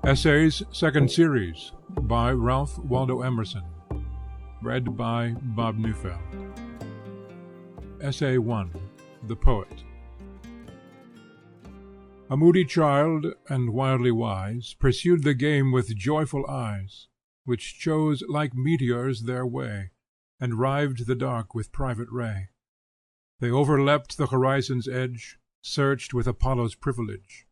Essays, Second Series, by Ralph Waldo Emerson. Read by Bob Neufeld. Essay 1. The Poet. A moody child, and wildly wise, pursued the game with joyful eyes, which chose like meteors their way, and rived the dark with private ray. They overleapt the horizon's edge, searched with Apollo's privilege.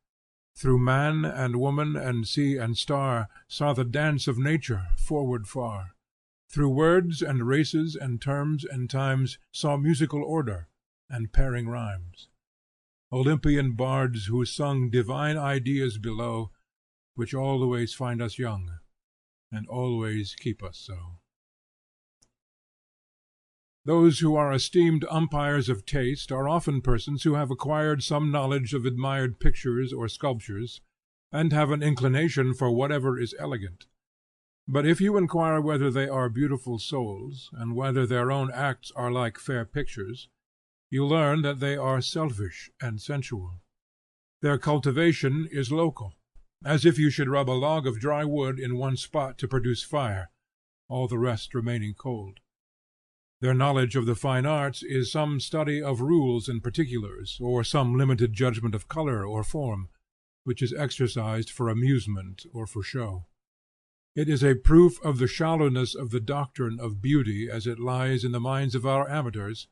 Through man and woman and sea and star, saw the dance of nature forward far. Through words and races and terms and times, saw musical order and pairing rhymes. Olympian bards who sung divine ideas below, which always find us young, and always keep us so. Those who are esteemed umpires of taste are often persons who have acquired some knowledge of admired pictures or sculptures, and have an inclination for whatever is elegant. But if you inquire whether they are beautiful souls, and whether their own acts are like fair pictures, you learn that they are selfish and sensual. Their cultivation is local, as if you should rub a log of dry wood in one spot to produce fire, all the rest remaining cold. Their knowledge of the fine arts is some study of rules and particulars, or some limited judgment of color or form, which is exercised for amusement or for show. It is a proof of the shallowness of the doctrine of beauty as it lies in the minds of our amateurs,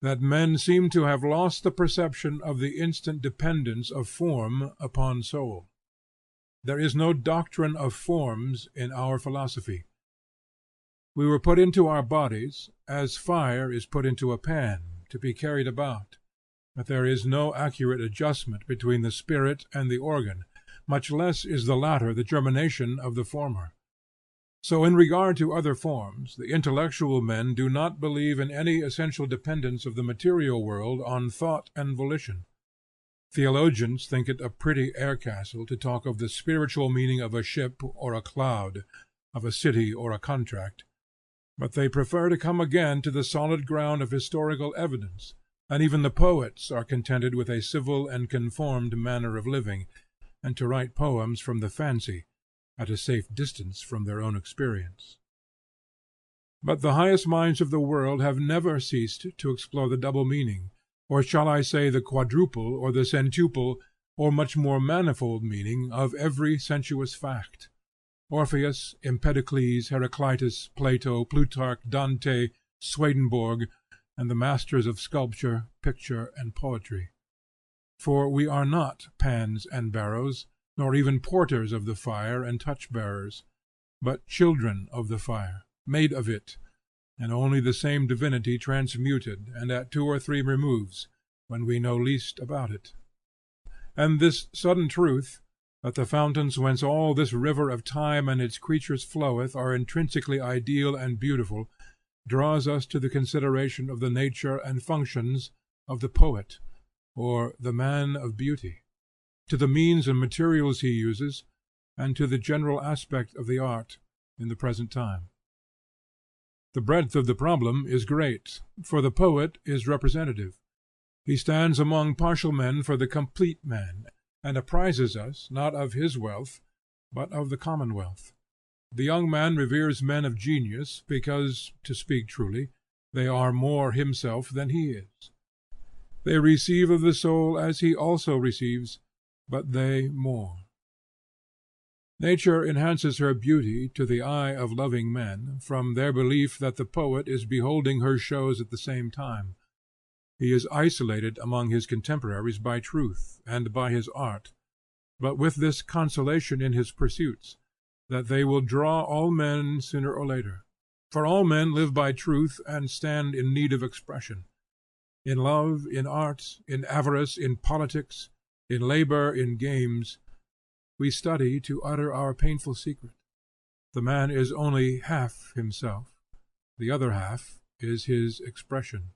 that men seem to have lost the perception of the instant dependence of form upon soul. There is no doctrine of forms in our philosophy. We were put into our bodies, as fire is put into a pan, to be carried about, but there is no accurate adjustment between the spirit and the organ, much less is the latter the germination of the former. So in regard to other forms, the intellectual men do not believe in any essential dependence of the material world on thought and volition. Theologians think it a pretty air castle to talk of the spiritual meaning of a ship or a cloud, of a city or a contract, but they prefer to come again to the solid ground of historical evidence, and even the poets are contented with a civil and conformed manner of living, and to write poems from the fancy, at a safe distance from their own experience. But the highest minds of the world have never ceased to explore the double meaning, or shall I say the quadruple or the centuple, or much more manifold meaning of every sensuous fact. Orpheus, Empedocles, Heraclitus, Plato, Plutarch, Dante, Swedenborg, and the masters of sculpture, picture, and poetry. For we are not pans and barrows, nor even porters of the fire and touch-bearers, but children of the fire, made of it, and only the same divinity transmuted, and at 2 or 3 removes, when we know least about it. And this sudden truth, that the fountains whence all this river of time and its creatures floweth are intrinsically ideal and beautiful, draws us to the consideration of the nature and functions of the poet, or the man of beauty, to the means and materials he uses, and to the general aspect of the art in the present time. The breadth of the problem is great, for the poet is representative. He stands among partial men for the complete man, and apprises us not of his wealth, but of the commonwealth. The young man reveres men of genius, because, to speak truly, they are more himself than he is. They receive of the soul as he also receives, but they more. Nature enhances her beauty to the eye of loving men, from their belief that the poet is beholding her shows at the same time. He is isolated among his contemporaries by truth and by his art, but with this consolation in his pursuits, that they will draw all men sooner or later. For all men live by truth and stand in need of expression. In love, in art, in avarice, in politics, in labor, in games, we study to utter our painful secret. The man is only half himself, the other half is his expression.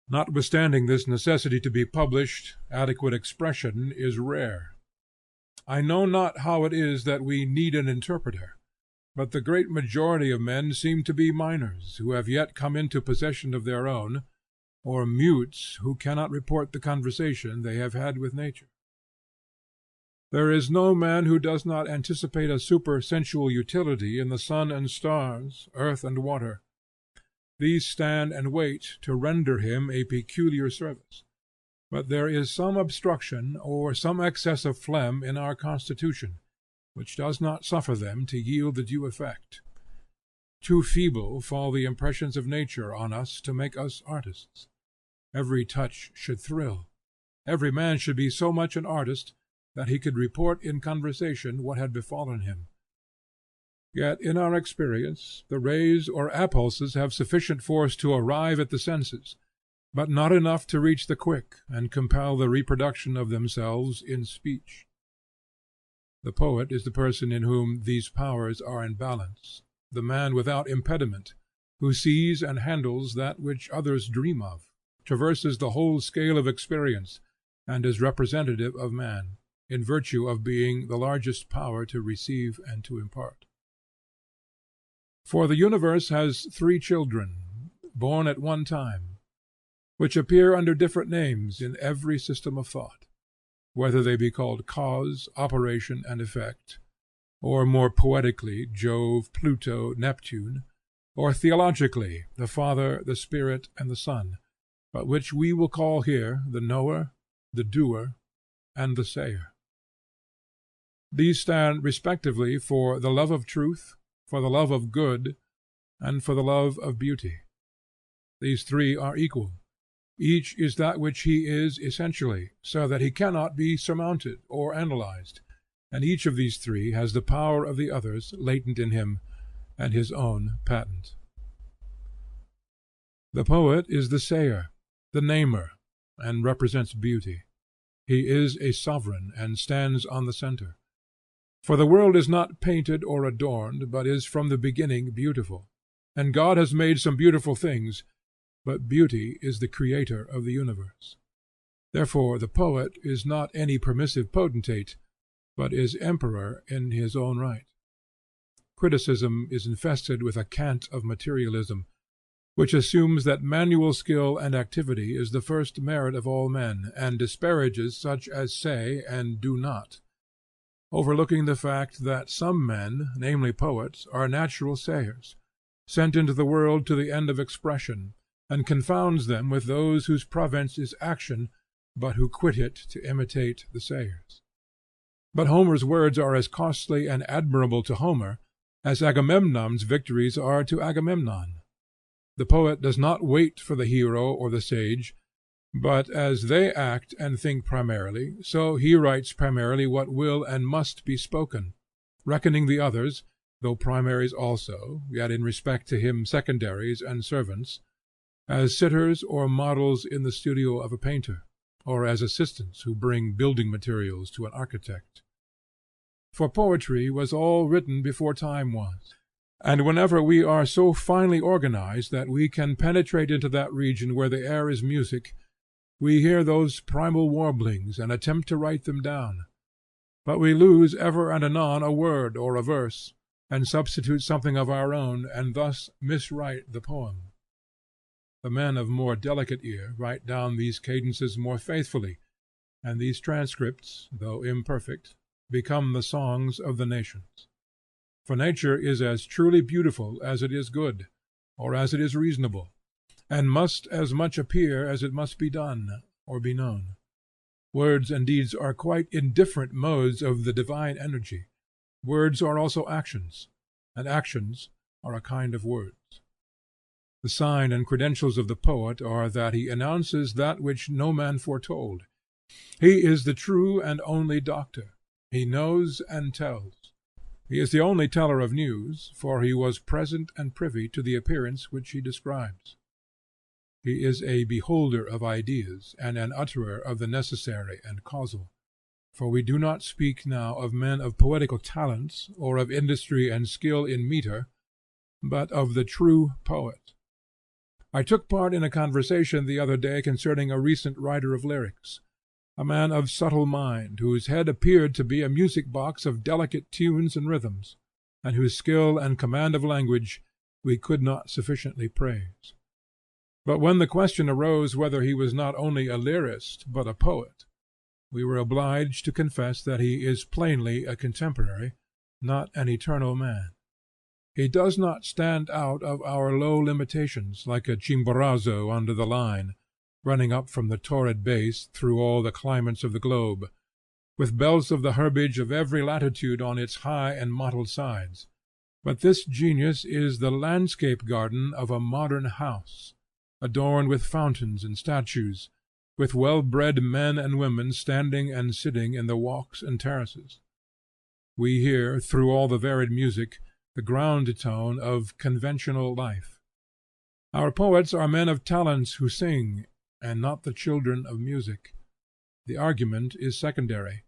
Notwithstanding this necessity to be published, adequate expression is rare. I know not how it is that we need an interpreter, but the great majority of men seem to be minors who have yet come into possession of their own, or mutes who cannot report the conversation they have had with nature. There is no man who does not anticipate a supersensual utility in the sun and stars, earth and water. These stand and wait to render him a peculiar service. But there is some obstruction or some excess of phlegm in our constitution, which does not suffer them to yield the due effect. Too feeble fall the impressions of nature on us to make us artists. Every touch should thrill. Every man should be so much an artist that he could report in conversation what had befallen him. Yet in our experience the rays or appulses have sufficient force to arrive at the senses, but not enough to reach the quick and compel the reproduction of themselves in speech. The poet is the person in whom these powers are in balance, the man without impediment, who sees and handles that which others dream of, traverses the whole scale of experience, and is representative of man, in virtue of being the largest power to receive and to impart. For the universe has three children, born at one time, which appear under different names in every system of thought, whether they be called cause, operation, and effect, or more poetically Jove, Pluto, Neptune, or theologically the Father, the Spirit, and the Son, but which we will call here the knower, the doer, and the sayer. These stand respectively for the love of truth, for the love of good, and for the love of beauty. These three are equal. Each is that which he is essentially, so that he cannot be surmounted or analyzed, and each of these three has the power of the others latent in him, and his own patent. The poet is the sayer, the namer, and represents beauty. He is a sovereign, and stands on the centre. For the world is not painted or adorned, but is from the beginning beautiful. And God has made some beautiful things, but beauty is the creator of the universe. Therefore the poet is not any permissive potentate, but is emperor in his own right. Criticism is infested with a cant of materialism, which assumes that manual skill and activity is the first merit of all men, and disparages such as say and do not, overlooking the fact that some men, namely poets, are natural sayers, sent into the world to the end of expression, and confounds them with those whose province is action, but who quit it to imitate the sayers. But Homer's words are as costly and admirable to Homer as Agamemnon's victories are to Agamemnon. The poet does not wait for the hero or the sage, but as they act and think primarily, so he writes primarily what will and must be spoken, reckoning the others, though primaries also, yet in respect to him secondaries and servants, as sitters or models in the studio of a painter, or as assistants who bring building materials to an architect. For poetry was all written before time was, and whenever we are so finely organized that we can penetrate into that region where the air is music, we hear those primal warblings and attempt to write them down, but we lose ever and anon a word or a verse, and substitute something of our own, and thus miswrite the poem. The men of more delicate ear write down these cadences more faithfully, and these transcripts, though imperfect, become the songs of the nations. For nature is as truly beautiful as it is good, or as it is reasonable, and must as much appear as it must be done, or be known. Words and deeds are quite indifferent modes of the divine energy. Words are also actions, and actions are a kind of words. The sign and credentials of the poet are that he announces that which no man foretold. He is the true and only doctor. He knows and tells. He is the only teller of news, for he was present and privy to the appearance which he describes. He is a beholder of ideas, and an utterer of the necessary and causal. For we do not speak now of men of poetical talents, or of industry and skill in metre, but of the true poet. I took part in a conversation the other day concerning a recent writer of lyrics, a man of subtle mind, whose head appeared to be a music box of delicate tunes and rhythms, and whose skill and command of language we could not sufficiently praise. But when the question arose whether he was not only a lyrist but a poet, we were obliged to confess that he is plainly a contemporary, not an eternal man. He does not stand out of our low limitations, like a Chimborazo under the line, running up from the torrid base through all the climates of the globe, with belts of the herbage of every latitude on its high and mottled sides. But this genius is the landscape garden of a modern house, adorned with fountains and statues, with well-bred men and women standing and sitting in the walks and terraces. We hear, through all the varied music, the ground tone of conventional life. Our poets are men of talents who sing, and not the children of music. The argument is secondary,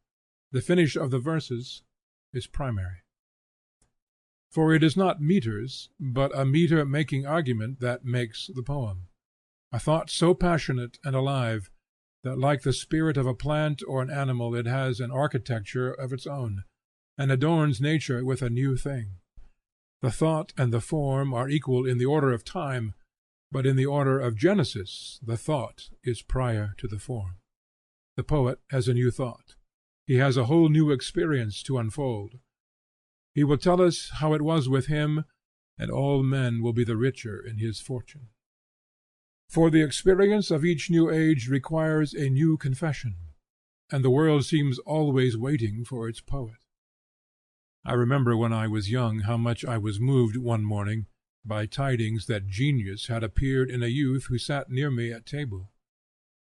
the finish of the verses is primary. For it is not meters, but a meter-making argument that makes the poem, a thought so passionate and alive that like the spirit of a plant or an animal it has an architecture of its own, and adorns nature with a new thing. The thought and the form are equal in the order of time, but in the order of genesis the thought is prior to the form. The poet has a new thought. He has a whole new experience to unfold. He will tell us how it was with him, and all men will be the richer in his fortune. For the experience of each new age requires a new confession, and the world seems always waiting for its poet. I remember when I was young how much I was moved one morning by tidings that genius had appeared in a youth who sat near me at table.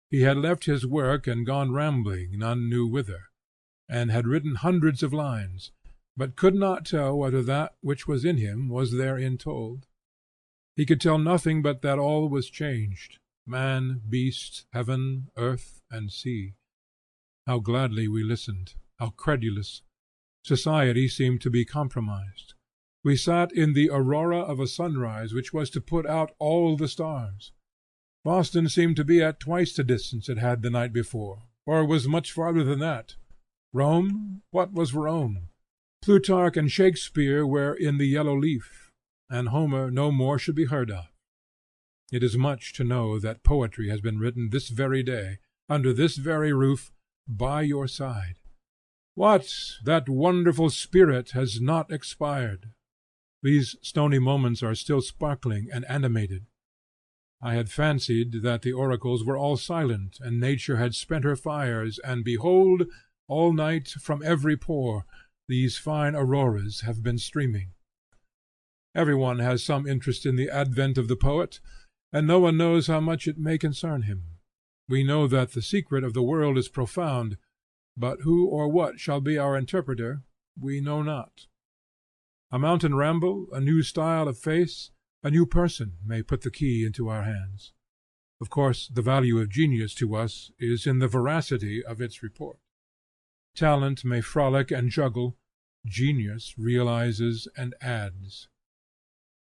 He had left his work and gone rambling none knew whither, and had written hundreds of lines, but could not tell whether that which was in him was therein told. He could tell nothing but that all was changed, man, beast, heaven, earth, and sea. How gladly we listened, how credulous! Society seemed to be compromised. We sat in the aurora of a sunrise which was to put out all the stars. Boston seemed to be at twice the distance it had the night before, or was much farther than that. Rome? What was Rome? Plutarch and Shakespeare were in the yellow leaf, and Homer no more should be heard of. It is much to know that poetry has been written this very day, under this very roof, by your side. What! That wonderful spirit has not expired. These stony moments are still sparkling and animated. I had fancied that the oracles were all silent, and nature had spent her fires, and behold, all night, from every pore, these fine auroras have been streaming. Every one has some interest in the advent of the poet, and no one knows how much it may concern him. We know that the secret of the world is profound, but who or what shall be our interpreter we know not. A mountain ramble, a new style of face, a new person may put the key into our hands. Of course the value of genius to us is in the veracity of its report. Talent may frolic and juggle, genius realizes and adds.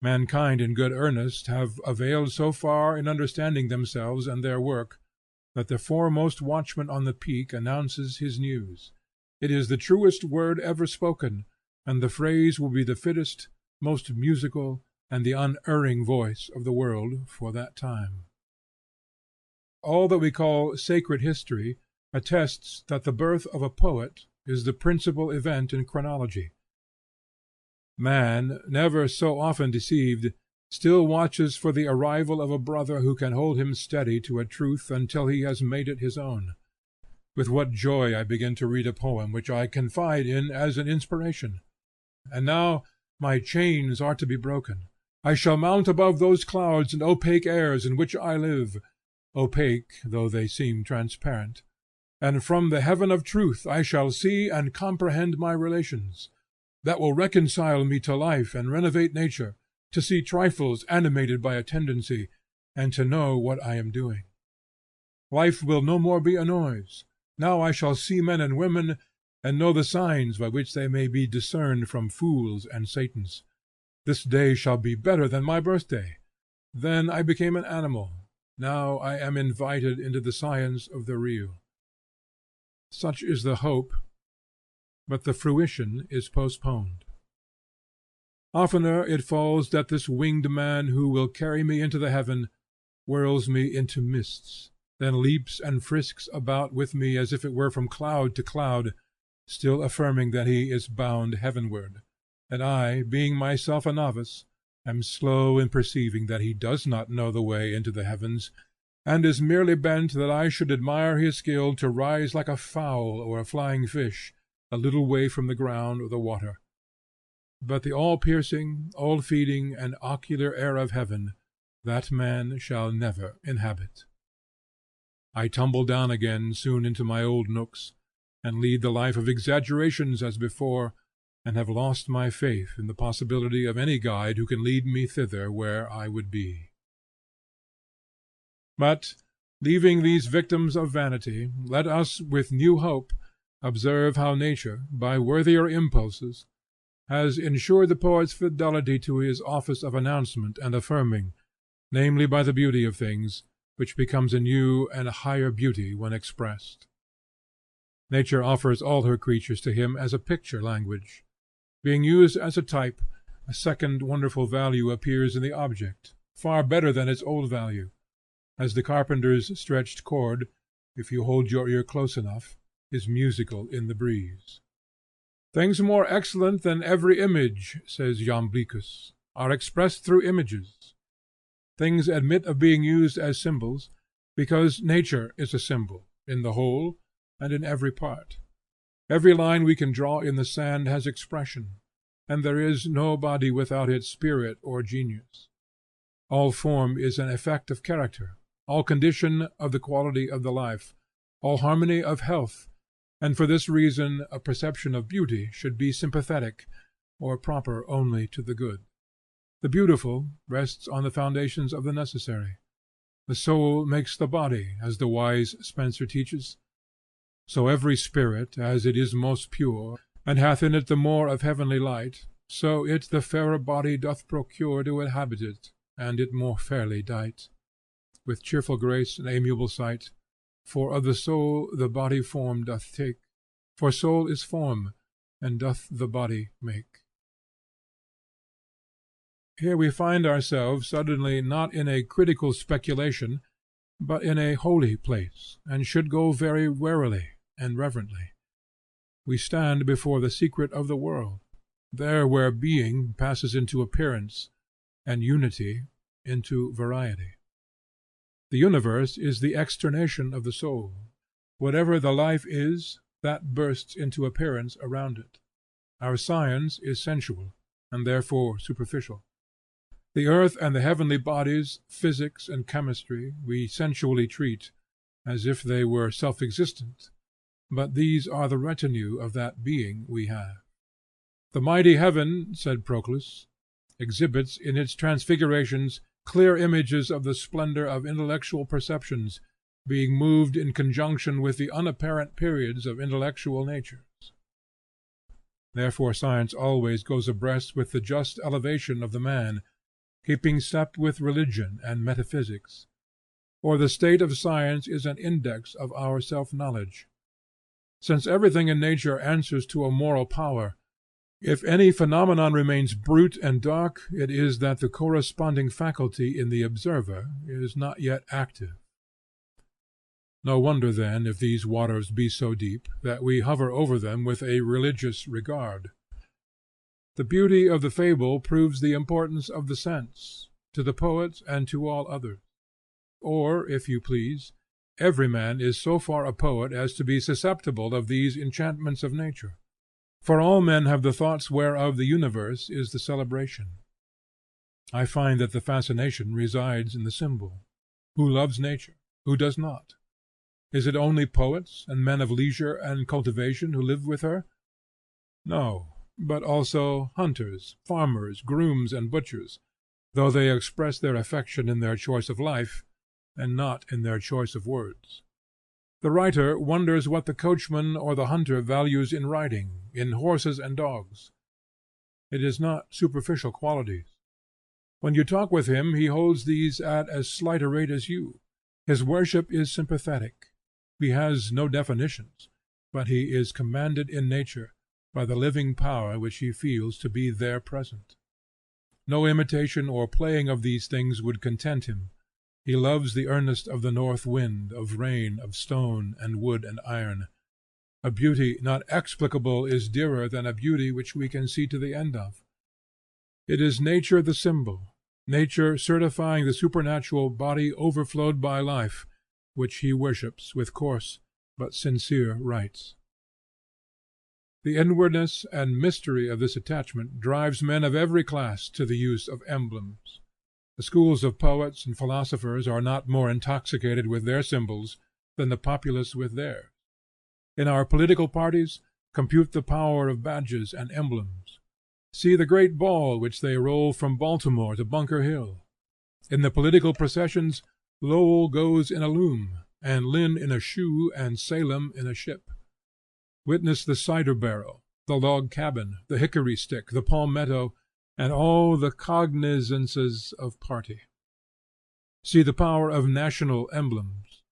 Mankind in good earnest have availed so far in understanding themselves and their work, that the foremost watchman on the peak announces his news. It is the truest word ever spoken, and the phrase will be the fittest, most musical, and the unerring voice of the world for that time. All that we call sacred history attests that the birth of a poet is the principal event in chronology. Man, never so often deceived, still watches for the arrival of a brother who can hold him steady to a truth until he has made it his own. With what joy I begin to read a poem which I confide in as an inspiration! And now my chains are to be broken. I shall mount above those clouds and opaque airs in which I live, opaque though they seem transparent, and from the heaven of truth I shall see and comprehend my relations. That will reconcile me to life and renovate nature, to see trifles animated by a tendency, and to know what I am doing. Life will no more be a noise. Now I shall see men and women, and know the signs by which they may be discerned from fools and Satans. This day shall be better than my birthday. Then I became an animal. Now I am invited into the science of the real. Such is the hope, but the fruition is postponed. Oftener it falls that this winged man who will carry me into the heaven whirls me into mists, then leaps and frisks about with me as if it were from cloud to cloud, still affirming that he is bound heavenward, and I, being myself a novice, am slow in perceiving that he does not know the way into the heavens, and is merely bent that I should admire his skill to rise like a fowl or a flying fish a little way from the ground or the water. But the all-piercing, all-feeding, and ocular air of heaven, that man shall never inhabit. I tumble down again soon into my old nooks, and lead the life of exaggerations as before, and have lost my faith in the possibility of any guide who can lead me thither where I would be. But, leaving these victims of vanity, let us with new hope observe how nature, by worthier impulses, has ensured the poet's fidelity to his office of announcement and affirming, namely by the beauty of things, which becomes a new and a higher beauty when expressed. Nature offers all her creatures to him as a picture language. Being used as a type, a second wonderful value appears in the object, far better than its old value, as the carpenter's stretched cord, if you hold your ear close enough, is musical in the breeze. Things more excellent than every image, says Jamblichus, are expressed through images. Things admit of being used as symbols, because nature is a symbol, in the whole and in every part. Every line we can draw in the sand has expression, and there is no body without its spirit or genius. All form is an effect of character, all condition of the quality of the life, all harmony of health, and for this reason a perception of beauty should be sympathetic, or proper only to the good. The beautiful rests on the foundations of the necessary. The soul makes the body, as the wise Spenser teaches. So every spirit, as it is most pure, and hath in it the more of heavenly light, so it the fairer body doth procure to inhabit it, and it more fairly dight, with cheerful grace and amiable sight, for of the soul the body form doth take, for soul is form, and doth the body make. Here we find ourselves suddenly not in a critical speculation, but in a holy place, and should go very warily and reverently. We stand before the secret of the world, there where being passes into appearance, and unity into variety. The universe is the externation of the soul. Whatever the life is, that bursts into appearance around it. Our science is sensual, and therefore superficial. The earth and the heavenly bodies, physics and chemistry, we sensually treat, as if they were self-existent, but these are the retinue of that being we have. The mighty heaven, said Proclus, exhibits in its transfigurations clear images of the splendor of intellectual perceptions, being moved in conjunction with the unapparent periods of intellectual natures. Therefore science always goes abreast with the just elevation of the man, keeping step with religion and metaphysics, or the state of science is an index of our self-knowledge. Since everything in nature answers to a moral power, if any phenomenon remains brute and dark, it is that the corresponding faculty in the observer is not yet active. No wonder then if these waters be so deep, that we hover over them with a religious regard. The beauty of the fable proves the importance of the sense, to the poet and to all others. Or, if you please, every man is so far a poet as to be susceptible of these enchantments of nature. For all men have the thoughts whereof the universe is the celebration. I find that the fascination resides in the symbol. Who loves nature? Who does not? Is it only poets and men of leisure and cultivation who live with her? No, but also hunters, farmers, grooms, and butchers, though they express their affection in their choice of life, and not in their choice of words. The writer wonders what the coachman or the hunter values in riding, in horses and dogs. It is not superficial qualities. When you talk with him he holds these at as slight a rate as you. His worship is sympathetic. He has no definitions, but he is commanded in nature by the living power which he feels to be there present. No imitation or playing of these things would content him. He loves the earnest of the north wind, of rain, of stone, and wood, and iron. A beauty not explicable is dearer than a beauty which we can see to the end of. It is nature the symbol, nature certifying the supernatural body overflowed by life, which he worships with coarse but sincere rites. The inwardness and mystery of this attachment drives men of every class to the use of emblems. The schools of poets and philosophers are not more intoxicated with their symbols than the populace with theirs. In our political parties, compute the power of badges and emblems. See the great ball which they roll from Baltimore to Bunker Hill. In the political processions, Lowell goes in a loom, and Lynn in a shoe, and Salem in a ship. Witness the cider barrel, the log cabin, the hickory stick, the palmetto, and all the cognizances of party. See the power of national emblems.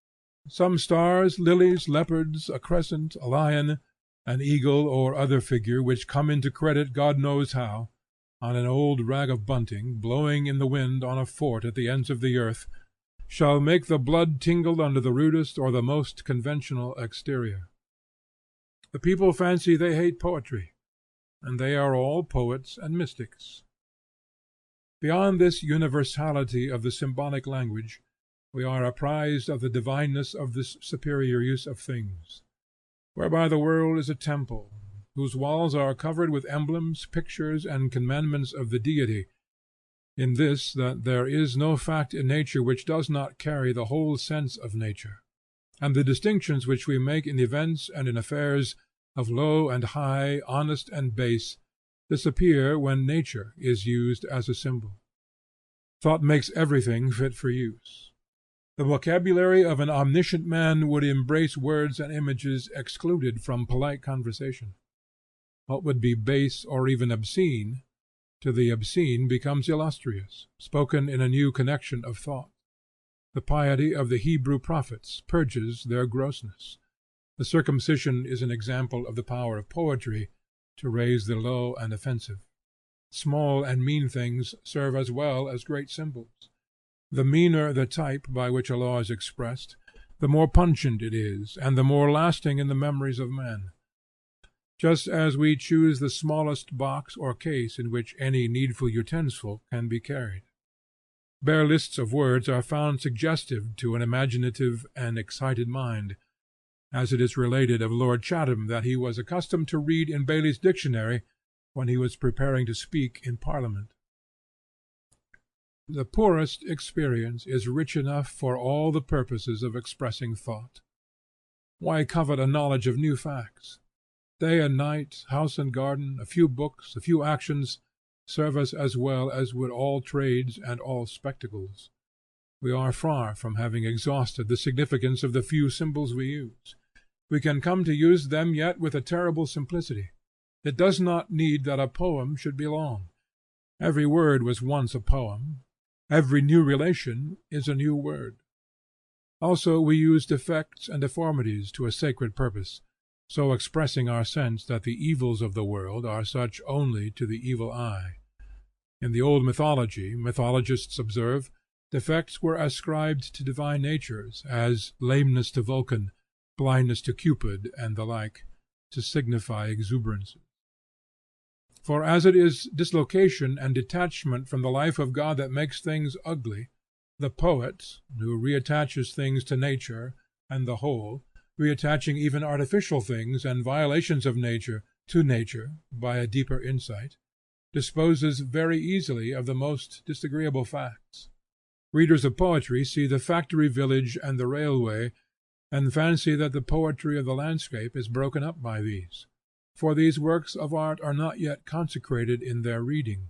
Some stars, lilies, leopards, a crescent, a lion, an eagle, or other figure which come into credit God knows how, on an old rag of bunting, blowing in the wind on a fort at the ends of the earth, shall make the blood tingle under the rudest or the most conventional exterior. The people fancy they hate poetry, and they are all poets and mystics. Beyond this universality of the symbolic language, we are apprised of the divineness of this superior use of things, whereby the world is a temple, whose walls are covered with emblems, pictures, and commandments of the Deity, in this that there is no fact in nature which does not carry the whole sense of nature, and the distinctions which we make in events and in affairs, of low and high, honest and base, disappear when nature is used as a symbol. Thought makes everything fit for use. The vocabulary of an omniscient man would embrace words and images excluded from polite conversation. What would be base or even obscene, to the obscene becomes illustrious, spoken in a new connection of thought. The piety of the Hebrew prophets purges their grossness. The circumcision is an example of the power of poetry to raise the low and offensive. Small and mean things serve as well as great symbols. The meaner the type by which a law is expressed, the more pungent it is, and the more lasting in the memories of men. Just as we choose the smallest box or case in which any needful utensil can be carried. Bare lists of words are found suggestive to an imaginative and excited mind, as it is related of Lord Chatham that he was accustomed to read in Bailey's Dictionary when he was preparing to speak in Parliament. The poorest experience is rich enough for all the purposes of expressing thought. Why covet a knowledge of new facts? Day and night, house and garden, a few books, a few actions, serve us as well as would all trades and all spectacles. We are far from having exhausted the significance of the few symbols we use. We can come to use them yet with a terrible simplicity. It does not need that a poem should be long. Every word was once a poem. Every new relation is a new word. Also we use defects and deformities to a sacred purpose, so expressing our sense that the evils of the world are such only to the evil eye. In the old mythology, mythologists observe, defects were ascribed to divine natures, as lameness to Vulcan, blindness to Cupid, and the like, to signify exuberances. For as it is dislocation and detachment from the life of God that makes things ugly, the poet, who reattaches things to nature and the whole, reattaching even artificial things and violations of nature to nature by a deeper insight, disposes very easily of the most disagreeable facts. Readers of poetry see the factory village and the railway, and fancy that the poetry of the landscape is broken up by these, for these works of art are not yet consecrated in their reading.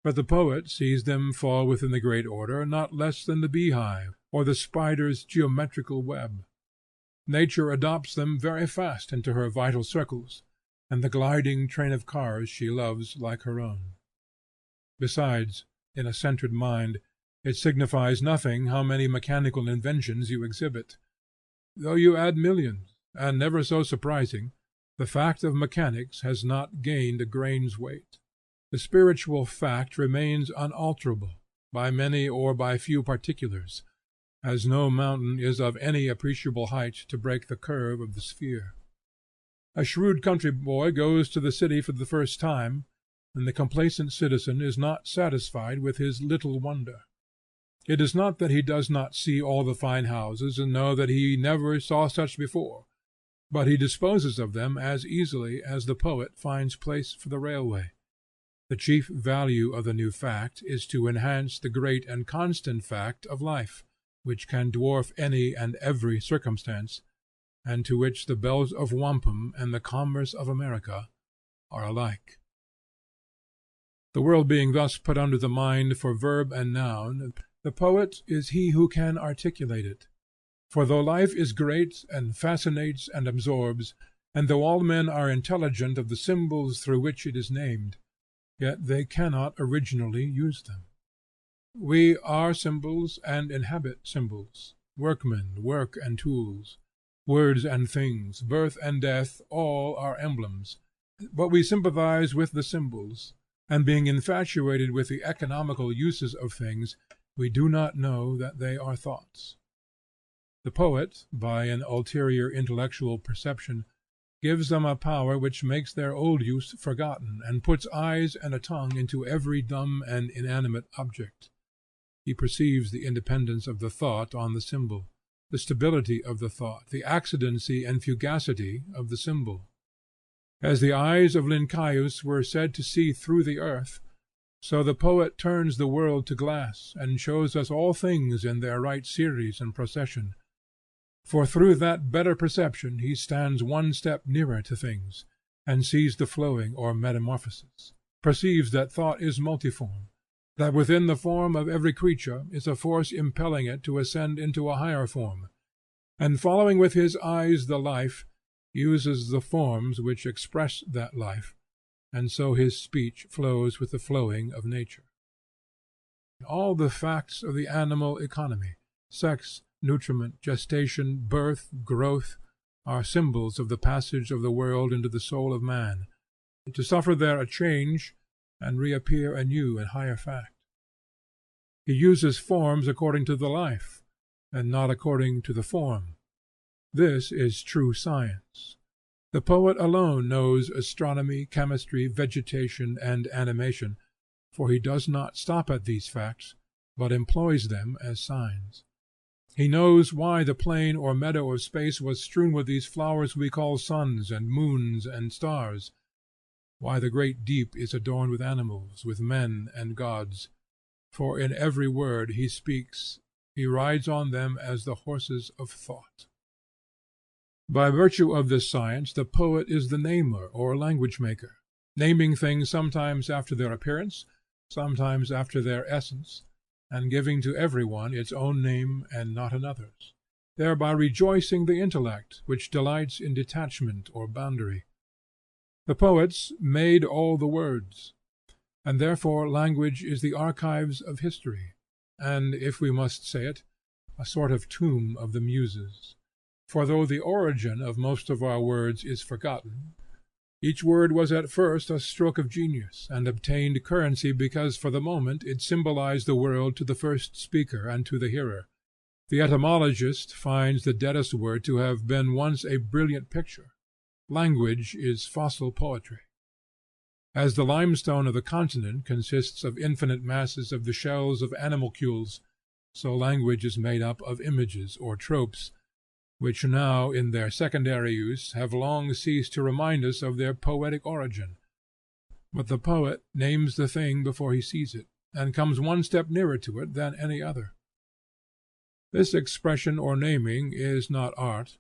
But the poet sees them fall within the great order not less than the beehive or the spider's geometrical web. Nature adopts them very fast into her vital circles, and the gliding train of cars she loves like her own. Besides, in a centred mind, it signifies nothing how many mechanical inventions you exhibit. Though you add millions, and never so surprising, the fact of mechanics has not gained a grain's weight. The spiritual fact remains unalterable, by many or by few particulars, as no mountain is of any appreciable height to break the curve of the sphere. A shrewd country boy goes to the city for the first time, and the complacent citizen is not satisfied with his little wonder. It is not that he does not see all the fine houses and know that he never saw such before, but he disposes of them as easily as the poet finds place for the railway. The chief value of the new fact is to enhance the great and constant fact of life, which can dwarf any and every circumstance, and to which the bells of wampum and the commerce of America are alike. The world being thus put under the mind for verb and noun, the poet is he who can articulate it. For though life is great and fascinates and absorbs, and though all men are intelligent of the symbols through which it is named, yet they cannot originally use them. We are symbols and inhabit symbols, workmen, work and tools, words and things, birth and death, all are emblems, but we sympathize with the symbols, and being infatuated with the economical uses of things, we do not know that they are thoughts. The poet, by an ulterior intellectual perception, gives them a power which makes their old use forgotten, and puts eyes and a tongue into every dumb and inanimate object. He perceives the independence of the thought on the symbol, the stability of the thought, the accidency and fugacity of the symbol. As the eyes of Lyncaeus were said to see through the earth, so the poet turns the world to glass, and shows us all things in their right series and procession. For through that better perception he stands one step nearer to things, and sees the flowing or metamorphosis, perceives that thought is multiform, that within the form of every creature is a force impelling it to ascend into a higher form, and following with his eyes the life, uses the forms which express that life, and so his speech flows with the flowing of nature. All the facts of the animal economy, sex, nutriment, gestation, birth, growth, are symbols of the passage of the world into the soul of man, to suffer there a change and reappear anew in higher fact. He uses forms according to the life, and not according to the form. This is true science. The poet alone knows astronomy, chemistry, vegetation, and animation, for he does not stop at these facts, but employs them as signs. He knows why the plain or meadow of space was strewn with these flowers we call suns and moons and stars, why the great deep is adorned with animals, with men and gods, for in every word he speaks he rides on them as the horses of thought. By virtue of this science the poet is the namer or language maker, naming things sometimes after their appearance, sometimes after their essence, and giving to every one its own name and not another's, thereby rejoicing the intellect which delights in detachment or boundary. The poets made all the words, and therefore language is the archives of history, and, if we must say it, a sort of tomb of the Muses. For though the origin of most of our words is forgotten, each word was at first a stroke of genius, and obtained currency because for the moment it symbolized the world to the first speaker and to the hearer. The etymologist finds the deadest word to have been once a brilliant picture. Language is fossil poetry. As the limestone of the continent consists of infinite masses of the shells of animalcules, so language is made up of images or tropes, which now in their secondary use have long ceased to remind us of their poetic origin. But the poet names the thing before he sees it, and comes one step nearer to it than any other. This expression or naming is not art,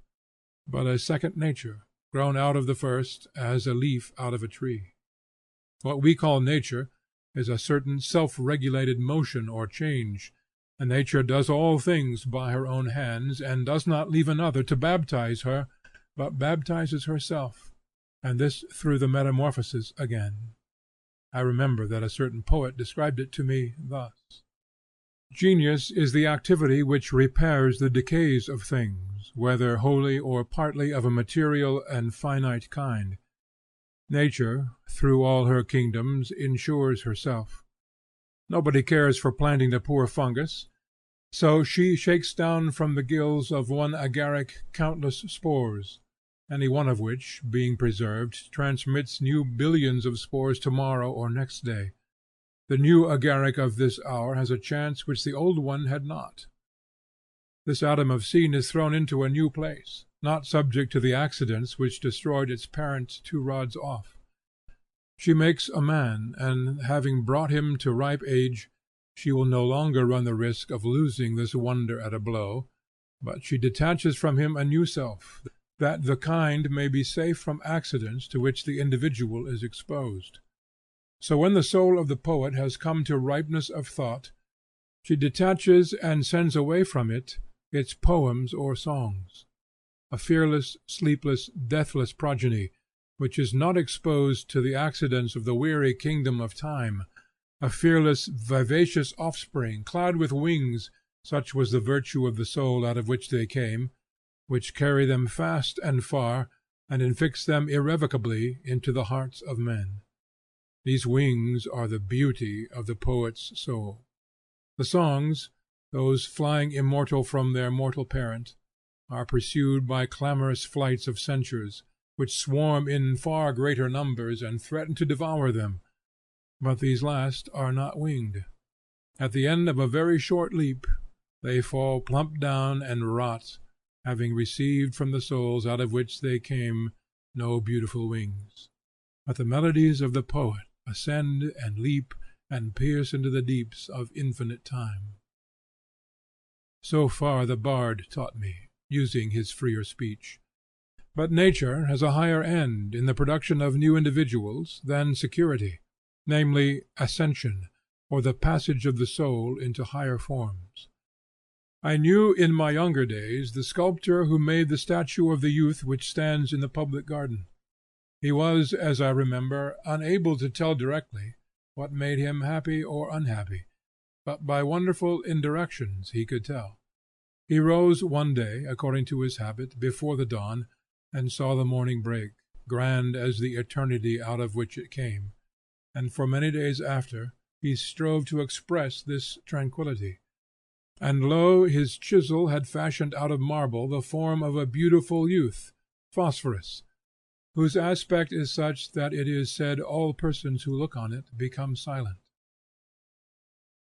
but a second nature, grown out of the first, as a leaf out of a tree. What we call nature is a certain self-regulated motion or change, and nature does all things by her own hands, and does not leave another to baptize her, but baptizes herself, and this through the metamorphosis again. I remember that a certain poet described it to me thus: Genius is the activity which repairs the decays of things, whether wholly or partly of a material and finite kind. Nature, through all her kingdoms, insures herself. Nobody cares for planting the poor fungus. So she shakes down from the gills of one agaric countless spores, any one of which, being preserved, transmits new billions of spores tomorrow or next day. The new agaric of this hour has a chance which the old one had not. This atom of seed is thrown into a new place, not subject to the accidents which destroyed its parent 2 rods off. She makes a man, and having brought him to ripe age, she will no longer run the risk of losing this wonder at a blow, but she detaches from him a new self, that the kind may be safe from accidents to which the individual is exposed. So when the soul of the poet has come to ripeness of thought, she detaches and sends away from it its poems or songs, a fearless, sleepless, deathless progeny, which is not exposed to the accidents of the weary kingdom of time, a fearless, vivacious offspring, clad with wings, such was the virtue of the soul out of which they came, which carry them fast and far, and infix them irrevocably into the hearts of men. These wings are the beauty of the poet's soul. The songs, those flying immortal from their mortal parent, are pursued by clamorous flights of censures, which swarm in far greater numbers and threaten to devour them. But these last are not winged. At the end of a very short leap, they fall plump down and rot, having received from the souls out of which they came no beautiful wings. But the melodies of the poet ascend and leap and pierce into the deeps of infinite time. So far the bard taught me, using his freer speech. But nature has a higher end in the production of new individuals than security, namely ascension, or the passage of the soul into higher forms. I knew in my younger days the sculptor who made the statue of the youth which stands in the public garden. He was, as I remember, unable to tell directly what made him happy or unhappy, but by wonderful indirections he could tell. He rose one day, according to his habit, before the dawn, and saw the morning break, grand as the eternity out of which it came, and for many days after he strove to express this tranquillity. And lo, his chisel had fashioned out of marble the form of a beautiful youth, Phosphorus, whose aspect is such that it is said all persons who look on it become silent.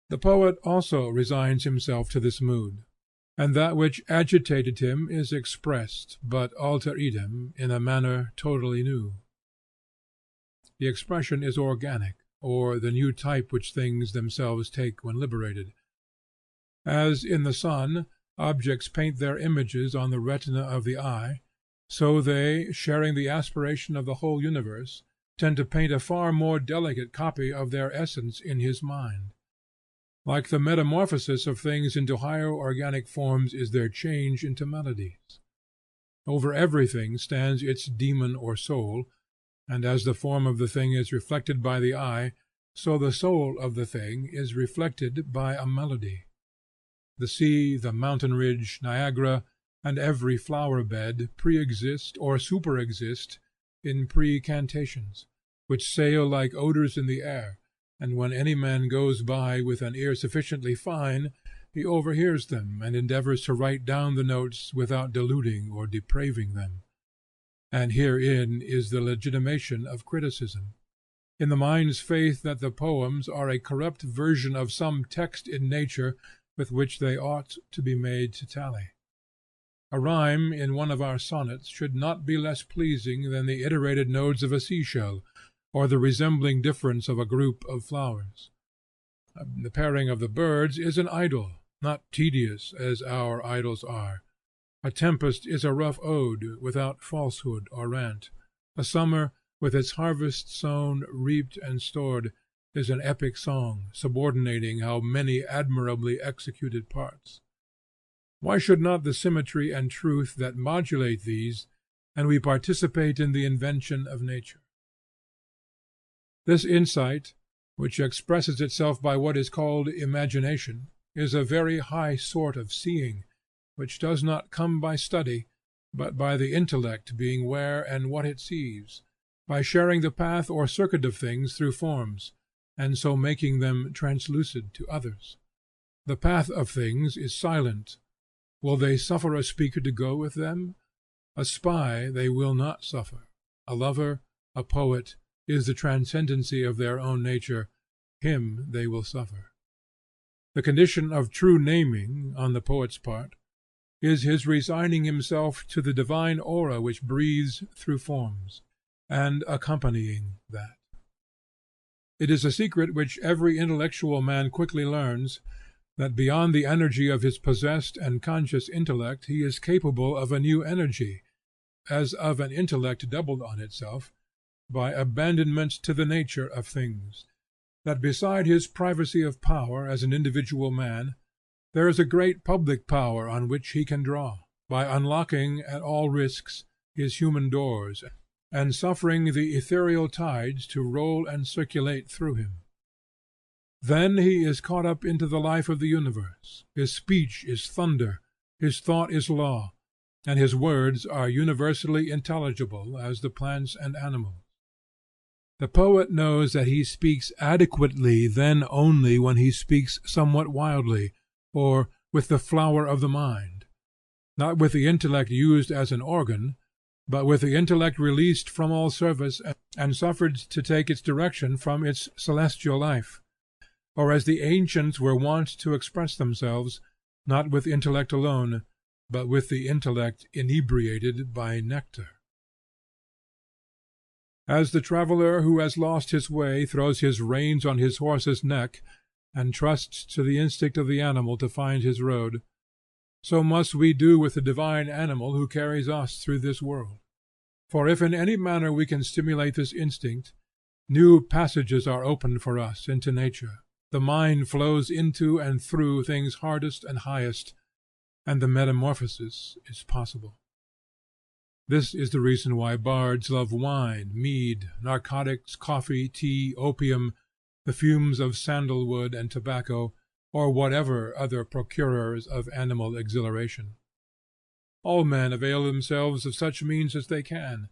The poet also resigns himself to this mood, and that which agitated him is expressed, but alter idem, in a manner totally new. The expression is organic, or the new type which things themselves take when liberated. As in the sun, objects paint their images on the retina of the eye, so they, sharing the aspiration of the whole universe, tend to paint a far more delicate copy of their essence in his mind. Like the metamorphosis of things into higher organic forms is their change into melodies. Over everything stands its demon or soul, and as the form of the thing is reflected by the eye, so the soul of the thing is reflected by a melody. The sea, the mountain ridge, Niagara, and every flower bed pre-exist or super-exist in pre-cantations, which sail like odors in the air, and when any man goes by with an ear sufficiently fine, he overhears them and endeavors to write down the notes without diluting or depraving them. And herein is the legitimation of criticism, in the mind's faith that the poems are a corrupt version of some text in nature with which they ought to be made to tally. A rhyme in one of our sonnets should not be less pleasing than the iterated nodes of a sea-shell, or the resembling difference of a group of flowers. The pairing of the birds is an idyl, not tedious as our idyls are. A tempest is a rough ode, without falsehood or rant. A summer, with its harvest sown, reaped, and stored, is an epic song, subordinating how many admirably executed parts. Why should not the symmetry and truth that modulate these, and we participate in the invention of nature? This insight, which expresses itself by what is called imagination, is a very high sort of seeing, which does not come by study, but by the intellect being where and what it sees, by sharing the path or circuit of things through forms, and so making them translucid to others. The path of things is silent. Will they suffer a speaker to go with them? A spy they will not suffer. A lover, a poet, is the transcendency of their own nature, him they will suffer. The condition of true naming, on the poet's part, is his resigning himself to the divine aura which breathes through forms, and accompanying that. It is a secret which every intellectual man quickly learns, that beyond the energy of his possessed and conscious intellect he is capable of a new energy, as of an intellect doubled on itself, by abandonment to the nature of things; that beside his privacy of power as an individual man, there is a great public power on which he can draw, by unlocking at all risks his human doors, and suffering the ethereal tides to roll and circulate through him. Then he is caught up into the life of the universe; his speech is thunder, his thought is law, and his words are universally intelligible as the plants and animals. The poet knows that he speaks adequately then only when he speaks somewhat wildly, or with the flower of the mind, not with the intellect used as an organ, but with the intellect released from all service and suffered to take its direction from its celestial life, or as the ancients were wont to express themselves, not with intellect alone, but with the intellect inebriated by nectar. As the traveller who has lost his way throws his reins on his horse's neck, and trusts to the instinct of the animal to find his road, so must we do with the divine animal who carries us through this world. For if in any manner we can stimulate this instinct, new passages are opened for us into nature, the mind flows into and through things hardest and highest, and the metamorphosis is possible. This is the reason why bards love wine, mead, narcotics, coffee, tea, opium, the fumes of sandalwood and tobacco, or whatever other procurers of animal exhilaration. All men avail themselves of such means as they can,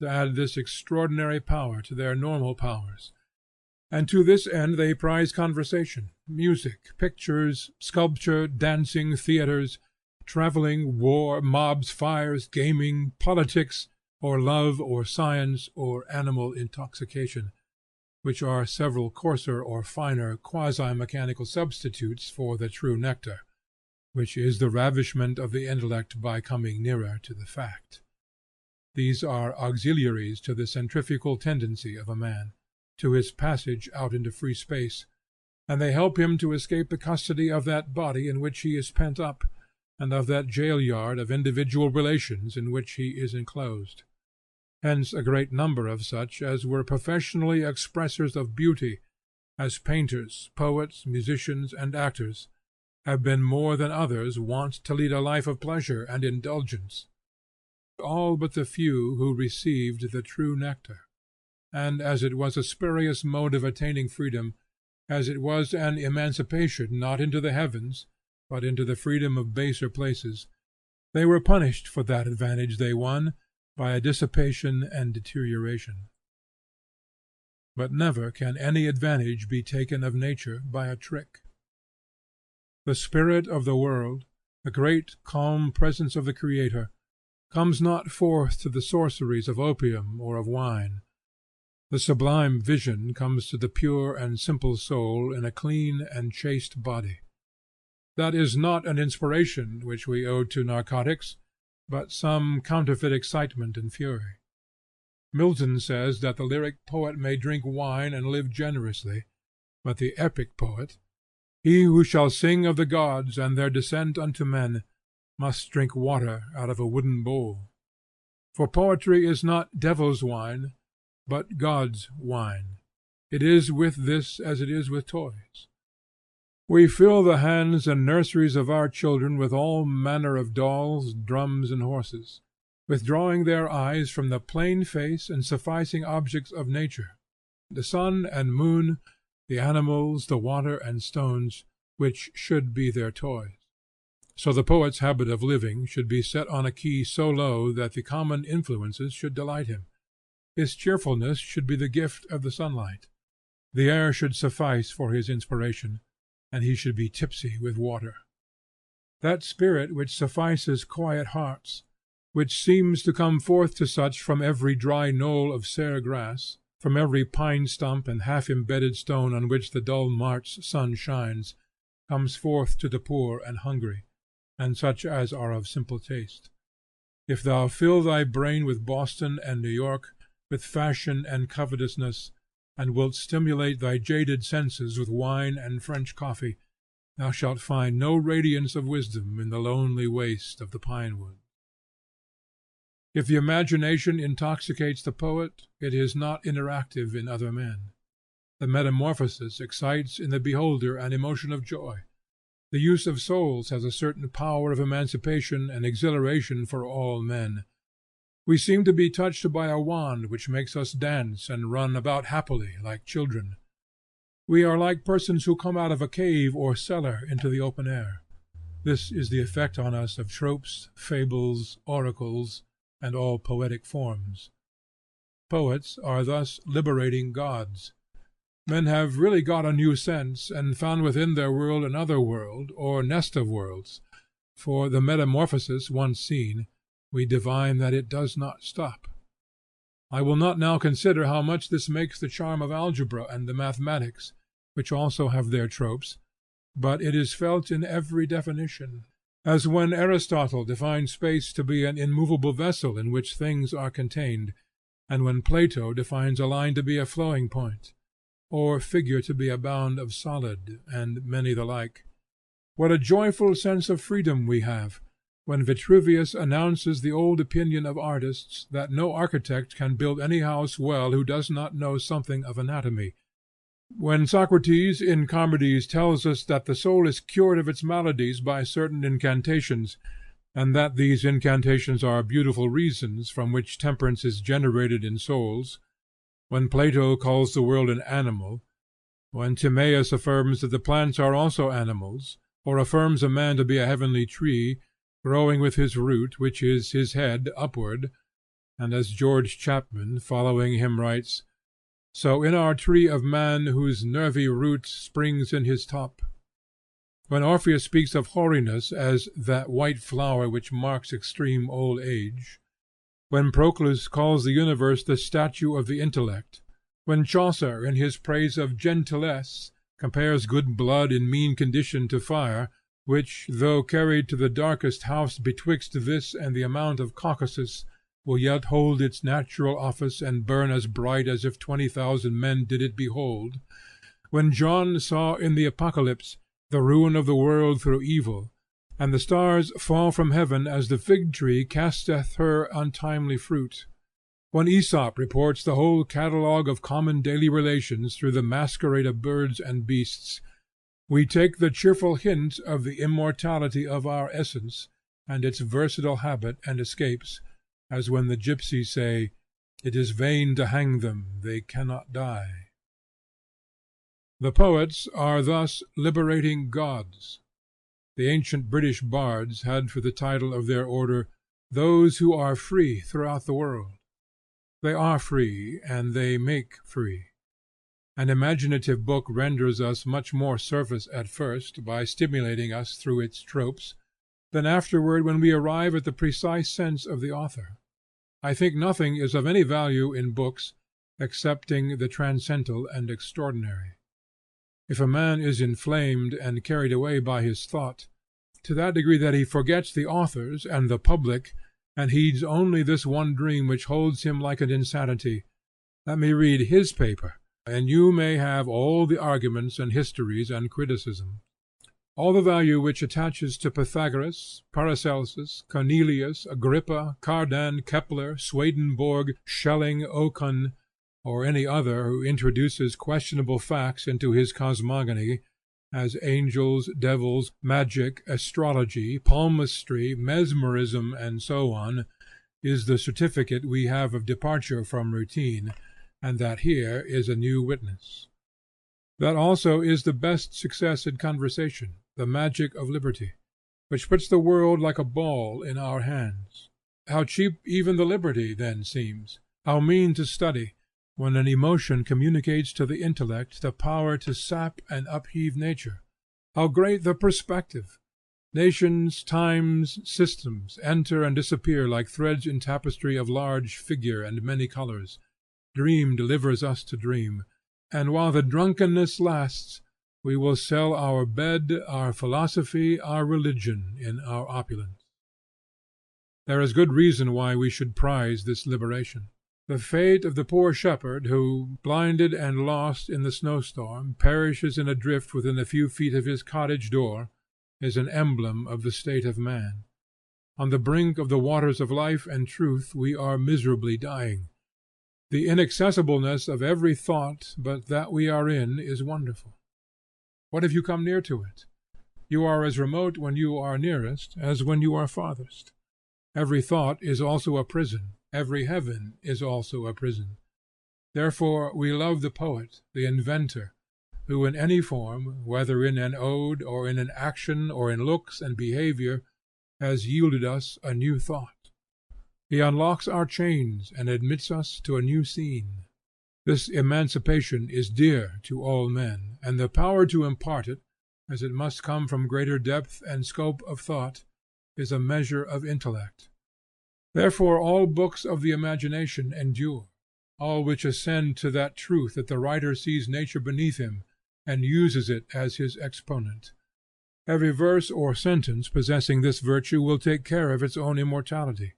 to add this extraordinary power to their normal powers, and to this end they prize conversation, music, pictures, sculpture, dancing, theatres, travelling, war, mobs, fires, gaming, politics, or love, or science, or animal intoxication, which are several coarser or finer quasi-mechanical substitutes for the true nectar, which is the ravishment of the intellect by coming nearer to the fact. These are auxiliaries to the centrifugal tendency of a man, to his passage out into free space, and they help him to escape the custody of that body in which he is pent up, and of that jail yard of individual relations in which he is enclosed. Hence a great number of such as were professionally expressors of beauty, as painters, poets, musicians, and actors, have been more than others wont to lead a life of pleasure and indulgence, all but the few who received the true nectar; and as it was a spurious mode of attaining freedom, as it was an emancipation not into the heavens, but into the freedom of baser places, they were punished for that advantage they won by a dissipation and deterioration. But never can any advantage be taken of nature by a trick. The spirit of the world, the great calm presence of the Creator, comes not forth to the sorceries of opium or of wine. The sublime vision comes to the pure and simple soul in a clean and chaste body. That is not an inspiration which we owe to narcotics, but some counterfeit excitement and fury. Milton says that the lyric poet may drink wine and live generously, but the epic poet, he who shall sing of the gods and their descent unto men, must drink water out of a wooden bowl. For poetry is not devil's wine, but God's wine. It is with this as it is with toys. We fill the hands and nurseries of our children with all manner of dolls, drums, and horses, withdrawing their eyes from the plain face and sufficing objects of nature, the sun and moon, the animals, the water and stones, which should be their toys. So the poet's habit of living should be set on a key so low that the common influences should delight him. His cheerfulness should be the gift of the sunlight. The air should suffice for his inspiration, and he should be tipsy with water. That spirit which suffices quiet hearts, which seems to come forth to such from every dry knoll of sere grass, from every pine stump and half embedded stone on which the dull March sun shines, comes forth to the poor and hungry, and such as are of simple taste. If thou fill thy brain with Boston and New York, with fashion and covetousness, and wilt stimulate thy jaded senses with wine and French coffee, thou shalt find no radiance of wisdom in the lonely waste of the pine wood. If the imagination intoxicates the poet, it is not interactive in other men. The metamorphosis excites in the beholder an emotion of joy. The use of souls has a certain power of emancipation and exhilaration for all men. We seem to be touched by a wand which makes us dance and run about happily like children. We are like persons who come out of a cave or cellar into the open air. This is the effect on us of tropes, fables, oracles, and all poetic forms. Poets are thus liberating gods. Men have really got a new sense, and found within their world another world, or nest of worlds. For the metamorphosis once seen, we divine that it does not stop. I will not now consider how much this makes the charm of algebra and the mathematics, which also have their tropes, but it is felt in every definition, as when Aristotle defined space to be an immovable vessel in which things are contained, and when Plato defines a line to be a flowing point, or figure to be a bound of solid, and many the like. What a joyful sense of freedom we have, when Vitruvius announces the old opinion of artists, that no architect can build any house well who does not know something of anatomy; when Socrates in Charmides tells us that the soul is cured of its maladies by certain incantations, and that these incantations are beautiful reasons from which temperance is generated in souls; when Plato calls the world an animal; when Timaeus affirms that the plants are also animals, or affirms a man to be a heavenly tree, growing with his root, which is his head, upward; and as George Chapman, following him, writes, so in our tree of man whose nervy root springs in his top; when Orpheus speaks of hoariness as that white flower which marks extreme old age; when Proclus calls the universe the statue of the intellect; when Chaucer in his praise of gentilesse compares good blood in mean condition to fire, which, though carried to the darkest house betwixt this and the Mount of Caucasus, will yet hold its natural office and burn as bright as if 20,000 men did it behold; when John saw in the Apocalypse the ruin of the world through evil, and the stars fall from heaven as the fig tree casteth her untimely fruit; when Aesop reports the whole catalogue of common daily relations through the masquerade of birds and beasts, we take the cheerful hint of the immortality of our essence, and its versatile habit and escapes, as when the gypsies say, it is vain to hang them, they cannot die. The poets are thus liberating gods. The ancient British bards had for the title of their order, those who are free throughout the world. They are free, and they make free. An imaginative book renders us much more service at first, by stimulating us through its tropes, than afterward when we arrive at the precise sense of the author. I think nothing is of any value in books excepting the transcendental and extraordinary. If a man is inflamed and carried away by his thought, to that degree that he forgets the authors and the public, and heeds only this one dream which holds him like an insanity, let me read his paper, and you may have all the arguments and histories and criticism. All the value which attaches to Pythagoras, Paracelsus, Cornelius, Agrippa, Cardan, Kepler, Swedenborg, Schelling, Ockham, or any other who introduces questionable facts into his cosmogony, as angels, devils, magic, astrology, palmistry, mesmerism, and so on, is the certificate we have of departure from routine, and that here is a new witness. That also is the best success in conversation, the magic of liberty, which puts the world like a ball in our hands. How cheap even the liberty then seems, how mean to study, when an emotion communicates to the intellect the power to sap and upheave nature, How great the perspective! Nations, times, systems, enter and disappear like threads in tapestry of large figure and many colors. Dream delivers us to dream, and while the drunkenness lasts, we will sell our bed, our philosophy, our religion, in our opulence. There is good reason why we should prize this liberation. The fate of the poor shepherd who, blinded and lost in the snowstorm, perishes in a drift within a few feet of his cottage door, is an emblem of the state of man. On the brink of the waters of life and truth we are miserably dying. The inaccessibleness of every thought but that we are in is wonderful. What if you come near to it? You are as remote when you are nearest as when you are farthest. Every thought is also a prison, every heaven is also a prison. Therefore we love the poet, the inventor, who in any form, whether in an ode or in an action or in looks and behavior, has yielded us a new thought. He unlocks our chains and admits us to a new scene. This emancipation is dear to all men, and the power to impart it, as it must come from greater depth and scope of thought, is a measure of intellect. Therefore all books of the imagination endure, all which ascend to that truth that the writer sees nature beneath him and uses it as his exponent. Every verse or sentence possessing this virtue will take care of its own immortality.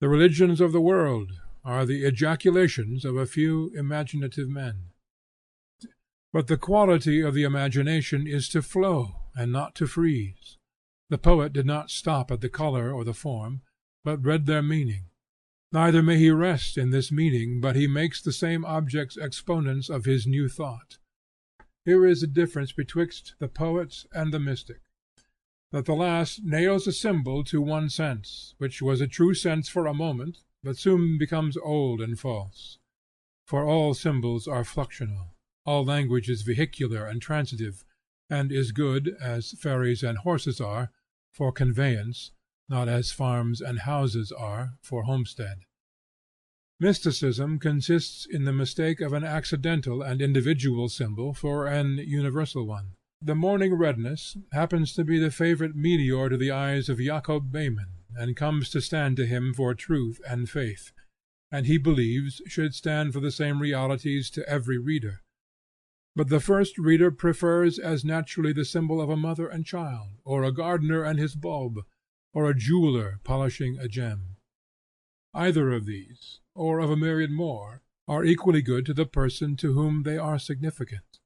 The religions of the world are the ejaculations of a few imaginative men. But the quality of the imagination is to flow and not to freeze. The poet did not stop at the color or the form, but read their meaning. Neither may he rest in this meaning, but he makes the same objects exponents of his new thought. Here is the difference betwixt the poet and the mystic, that the last nails a symbol to one sense, which was a true sense for a moment, but soon becomes old and false. For all symbols are fluxional, all language is vehicular and transitive, and is good, as ferries and horses are, for conveyance, not as farms and houses are for homestead. Mysticism consists in the mistake of an accidental and individual symbol for an universal one. The morning redness happens to be the favorite meteor to the eyes of Jacob Behmen, and comes to stand to him for truth and faith, and he believes should stand for the same realities to every reader. But the first reader prefers as naturally the symbol of a mother and child, or a gardener and his bulb, or a jeweler polishing a gem. Either of these, or of a myriad more, are equally good to the person to whom they are significant.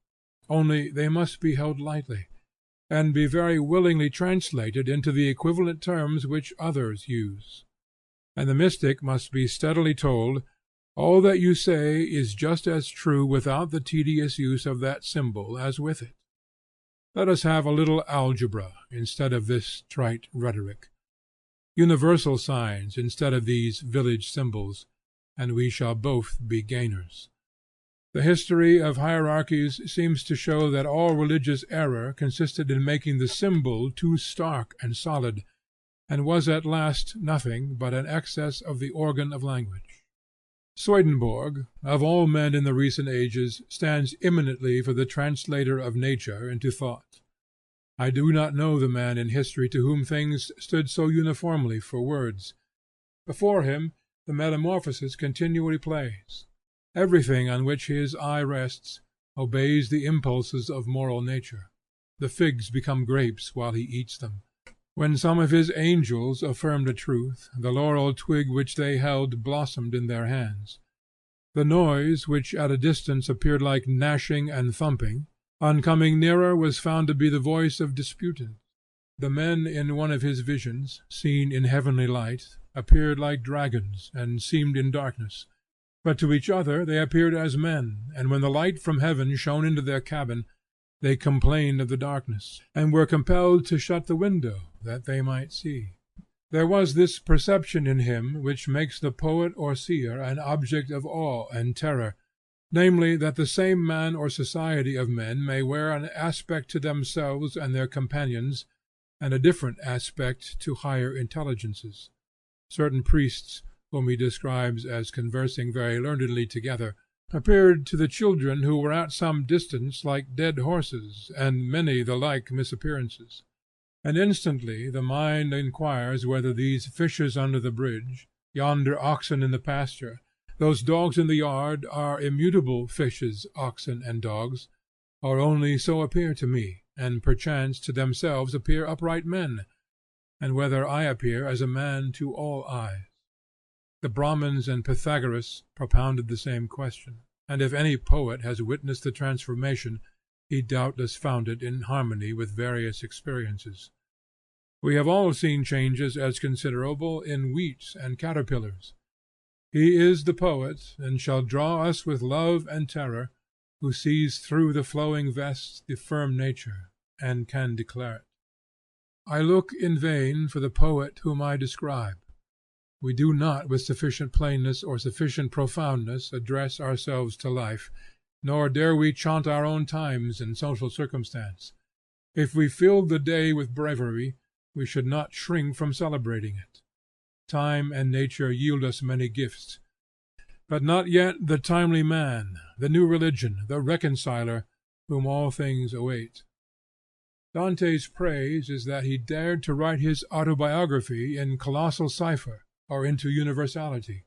Only they must be held lightly, and be very willingly translated into the equivalent terms which others use. And the mystic must be steadily told, all that you say is just as true without the tedious use of that symbol as with it. Let us have a little algebra instead of this trite rhetoric, universal signs instead of these village symbols, and we shall both be gainers. The history of hierarchies seems to show that all religious error consisted in making the symbol too stark and solid, and was at last nothing but an excess of the organ of language. Swedenborg, of all men in the recent ages, stands eminently for the translator of nature into thought. I do not know the man in history to whom things stood so uniformly for words. Before him the metamorphosis continually plays. Everything on which his eye rests obeys the impulses of moral nature. The figs become grapes while he eats them. When some of his angels affirmed a truth, the laurel twig which they held blossomed in their hands. The noise, which at a distance appeared like gnashing and thumping, on coming nearer was found to be the voice of disputants. The men in one of his visions, seen in heavenly light, appeared like dragons, and seemed in darkness. But to each other they appeared as men, and when the light from heaven shone into their cabin, they complained of the darkness, and were compelled to shut the window that they might see. There was this perception in him which makes the poet or seer an object of awe and terror, namely, that the same man or society of men may wear an aspect to themselves and their companions, and a different aspect to higher intelligences. Certain priests, whom he describes as conversing very learnedly together, appeared to the children who were at some distance like dead horses, and many the like misappearances. And instantly the mind inquires whether these fishes under the bridge, yonder oxen in the pasture, those dogs in the yard, are immutable fishes, oxen, and dogs, or only so appear to me, and perchance to themselves appear upright men, and whether I appear as a man to all eyes. The Brahmins and Pythagoras propounded the same question, and if any poet has witnessed the transformation, he doubtless found it in harmony with various experiences. We have all seen changes as considerable in wheat and caterpillars. He is the poet, and shall draw us with love and terror, who sees through the flowing vest the firm nature, and can declare it. I look in vain for the poet whom I describe. We do not with sufficient plainness or sufficient profoundness address ourselves to life, nor dare we chaunt our own times and social circumstance. If we filled the day with bravery, we should not shrink from celebrating it. Time and nature yield us many gifts, but not yet the timely man, the new religion, the reconciler, whom all things await. Dante's praise is that he dared to write his autobiography in colossal cipher, or into universality.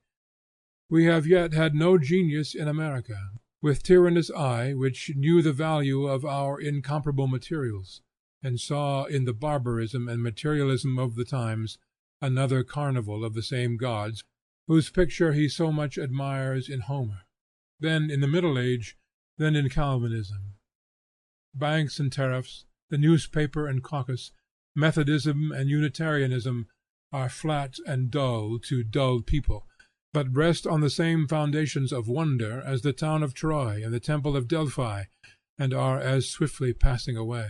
We have yet had no genius in America, with tyrannous eye, which knew the value of our incomparable materials, and saw in the barbarism and materialism of the times another carnival of the same gods, whose picture he so much admires in Homer, then in the Middle Age, then in Calvinism. Banks and tariffs, the newspaper and caucus, Methodism and Unitarianism, are flat and dull to dull people, but rest on the same foundations of wonder as the town of Troy and the temple of Delphi, and are as swiftly passing away.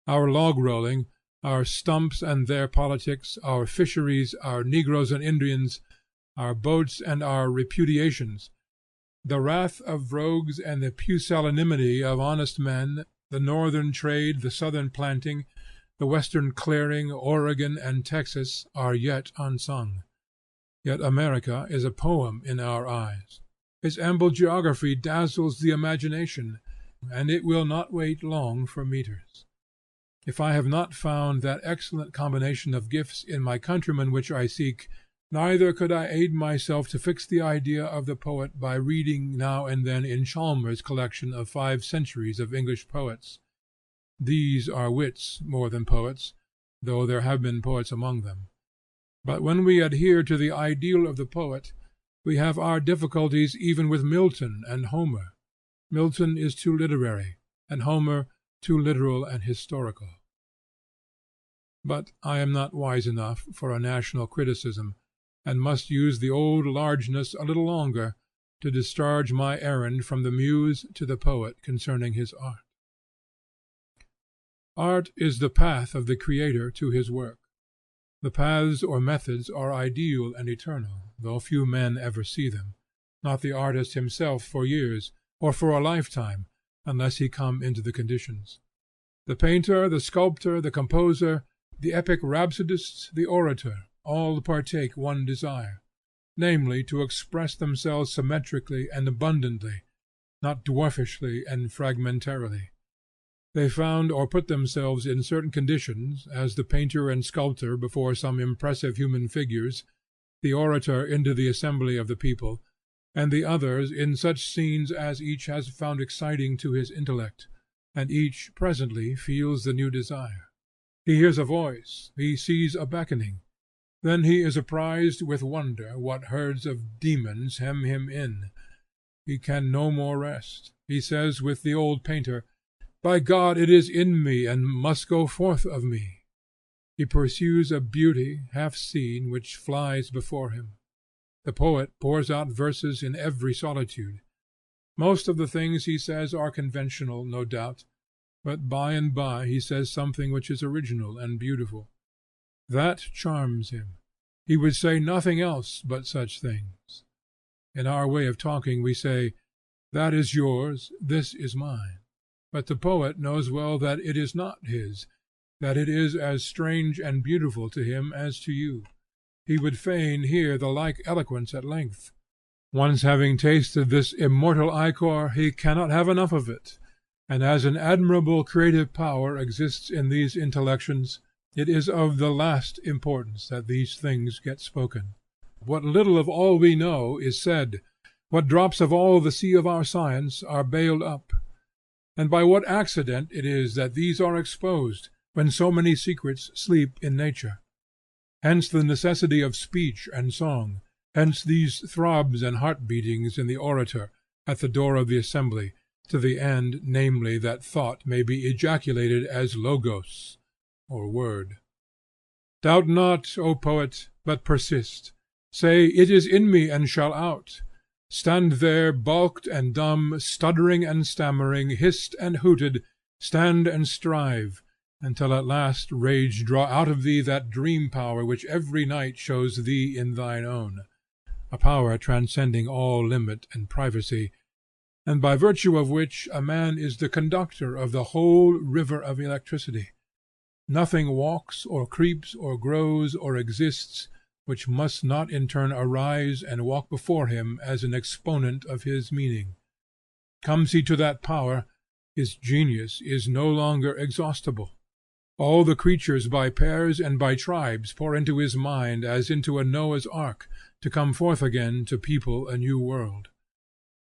Our log rolling, our stumps and their politics, our fisheries, our negroes and Indians, our boats and our repudiations, the wrath of rogues and the pusillanimity of honest men, the northern trade, the southern planting, the western clearing, Oregon and Texas, are yet unsung. Yet America is a poem in our eyes. Its ample geography dazzles the imagination, and it will not wait long for meters. If I have not found that excellent combination of gifts in my countrymen which I seek, neither could I aid myself to fix the idea of the poet by reading now and then in Chalmers's collection of 5 centuries of English poets. These are wits more than poets, though there have been poets among them. But when we adhere to the ideal of the poet, we have our difficulties even with Milton and Homer. Milton is too literary, and Homer too literal and historical. But I am not wise enough for a national criticism, and must use the old largeness a little longer to discharge my errand from the muse to the poet concerning his art. Art is the path of the Creator to his work. The paths or methods are ideal and eternal, though few men ever see them, not the artist himself for years, or for a lifetime, unless he come into the conditions. The painter, the sculptor, the composer, the epic rhapsodist, the orator, all partake one desire, namely to express themselves symmetrically and abundantly, not dwarfishly and fragmentarily. They found or put themselves in certain conditions, as the painter and sculptor before some impressive human figures, the orator into the assembly of the people, and the others in such scenes as each has found exciting to his intellect, and each presently feels the new desire. He hears a voice, he sees a beckoning, then he is apprised with wonder what herds of demons hem him in. He can no more rest. He says with the old painter, "By God it is in me, and must go forth of me." He pursues a beauty half seen which flies before him. The poet pours out verses in every solitude. Most of the things he says are conventional, no doubt, but by and by he says something which is original and beautiful. That charms him. He would say nothing else but such things. In our way of talking we say, "That is yours, this is mine." But the poet knows well that it is not his, that it is as strange and beautiful to him as to you. He would fain hear the like eloquence at length. Once having tasted this immortal ichor, he cannot have enough of it, and as an admirable creative power exists in these intellections, it is of the last importance that these things get spoken. What little of all we know is said, what drops of all the sea of our science are baled up, and by what accident it is that these are exposed, when so many secrets sleep in nature. Hence the necessity of speech and song, hence these throbs and heart beatings in the orator at the door of the assembly, to the end, namely, that thought may be ejaculated as logos, or word. Doubt not, O poet, but persist. Say, it is in me and shall out. Stand there balked and dumb, stuttering and stammering, hissed and hooted, stand and strive, until at last rage draw out of thee that dream power which every night shows thee in thine own, a power transcending all limit and privacy, and by virtue of which a man is the conductor of the whole river of electricity. Nothing walks or creeps or grows or exists which must not in turn arise and walk before him as an exponent of his meaning. Comes he to that power, his genius is no longer exhaustible. All the creatures by pairs and by tribes pour into his mind as into a Noah's ark, to come forth again to people a new world.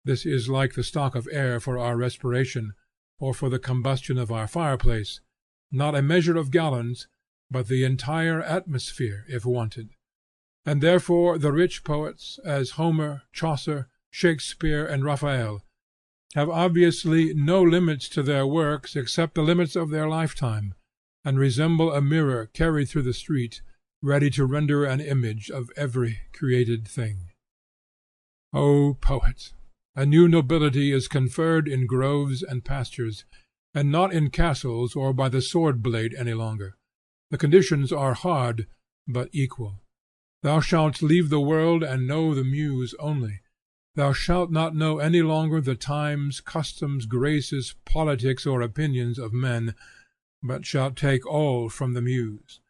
This is like the stock of air for our respiration, or for the combustion of our fireplace, not a measure of gallons, but the entire atmosphere if wanted. And therefore the rich poets, as Homer, Chaucer, Shakespeare, and Raphael, have obviously no limits to their works except the limits of their lifetime, and resemble a mirror carried through the street, ready to render an image of every created thing. O poet! A new nobility is conferred in groves and pastures, and not in castles or by the sword blade any longer. The conditions are hard, but equal. Thou shalt leave the world and know the muse only. Thou shalt not know any longer the times, customs, graces, politics, or opinions of men, but shalt take all from the muse.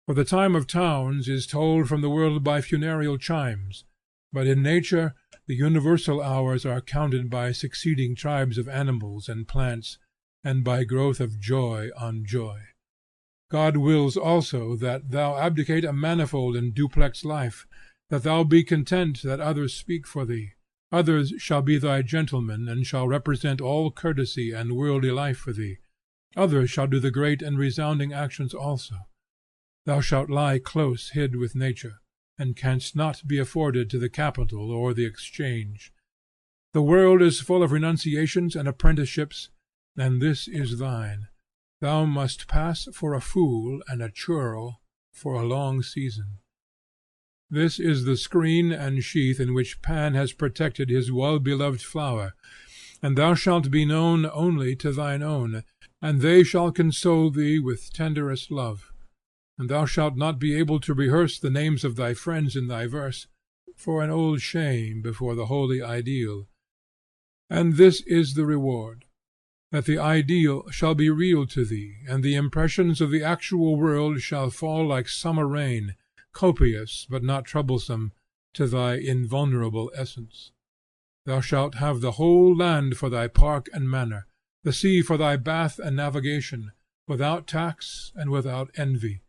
For the time of towns is told from the world by funereal chimes, but in nature the universal hours are counted by succeeding tribes of animals and plants, and by growth of joy on joy. God wills also that thou abdicate a manifold and duplex life, that thou be content that others speak for thee. Others shall be thy gentlemen, and shall represent all courtesy and worldly life for thee. Others shall do the great and resounding actions also. Thou shalt lie close hid with nature, and canst not be afforded to the capital or the exchange. The world is full of renunciations and apprenticeships, and this is thine. Thou must pass for a fool and a churl for a long season. This is the screen and sheath in which Pan has protected his well-beloved flower, and thou shalt be known only to thine own, and they shall console thee with tenderest love. And thou shalt not be able to rehearse the names of thy friends in thy verse, for an old shame before the holy ideal. And this is the reward, that the ideal shall be real to thee, and the impressions of the actual world shall fall like summer rain, copious but not troublesome, to thy invulnerable essence. Thou shalt have the whole land for thy park and manor, the sea for thy bath and navigation, without tax and without envy.